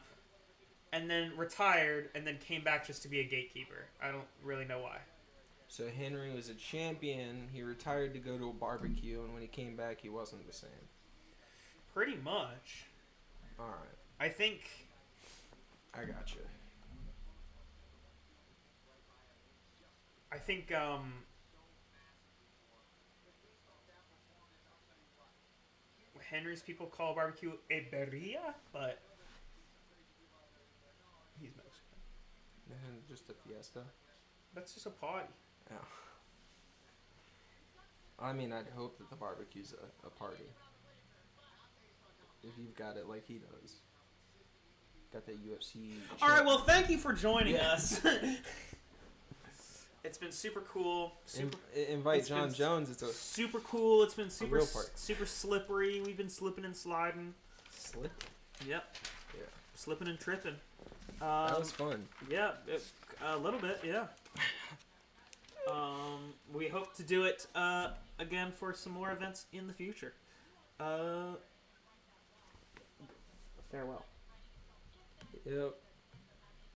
Speaker 3: and then retired, and then came back just to be a gatekeeper. I don't really know why.
Speaker 2: So Henry was a champion. He retired to go to a barbecue, and when he came back, he wasn't the same.
Speaker 3: Pretty much.
Speaker 2: All right.
Speaker 3: I think...
Speaker 2: I got you.
Speaker 3: I think, Henry's people call barbecue a birria, but he's Mexican.
Speaker 2: And just a fiesta.
Speaker 3: That's just a party.
Speaker 2: Yeah. I mean, I'd hope that the barbecue's a party. If you've got it like he does. Got that UFC.
Speaker 3: All right, well, thank you for joining
Speaker 2: Yeah.
Speaker 3: us. It's been super cool.
Speaker 2: Invite
Speaker 3: it's
Speaker 2: John
Speaker 3: been
Speaker 2: Jones. It's a
Speaker 3: super cool. It's been super
Speaker 2: real party.
Speaker 3: super slippery. We've been slipping and sliding.
Speaker 2: slip.
Speaker 3: Yep.
Speaker 2: Yeah.
Speaker 3: Slipping and tripping.
Speaker 2: That was fun.
Speaker 3: Yeah, a little bit, yeah. We hope to do it again for some more events in the future. Farewell.
Speaker 2: Yep.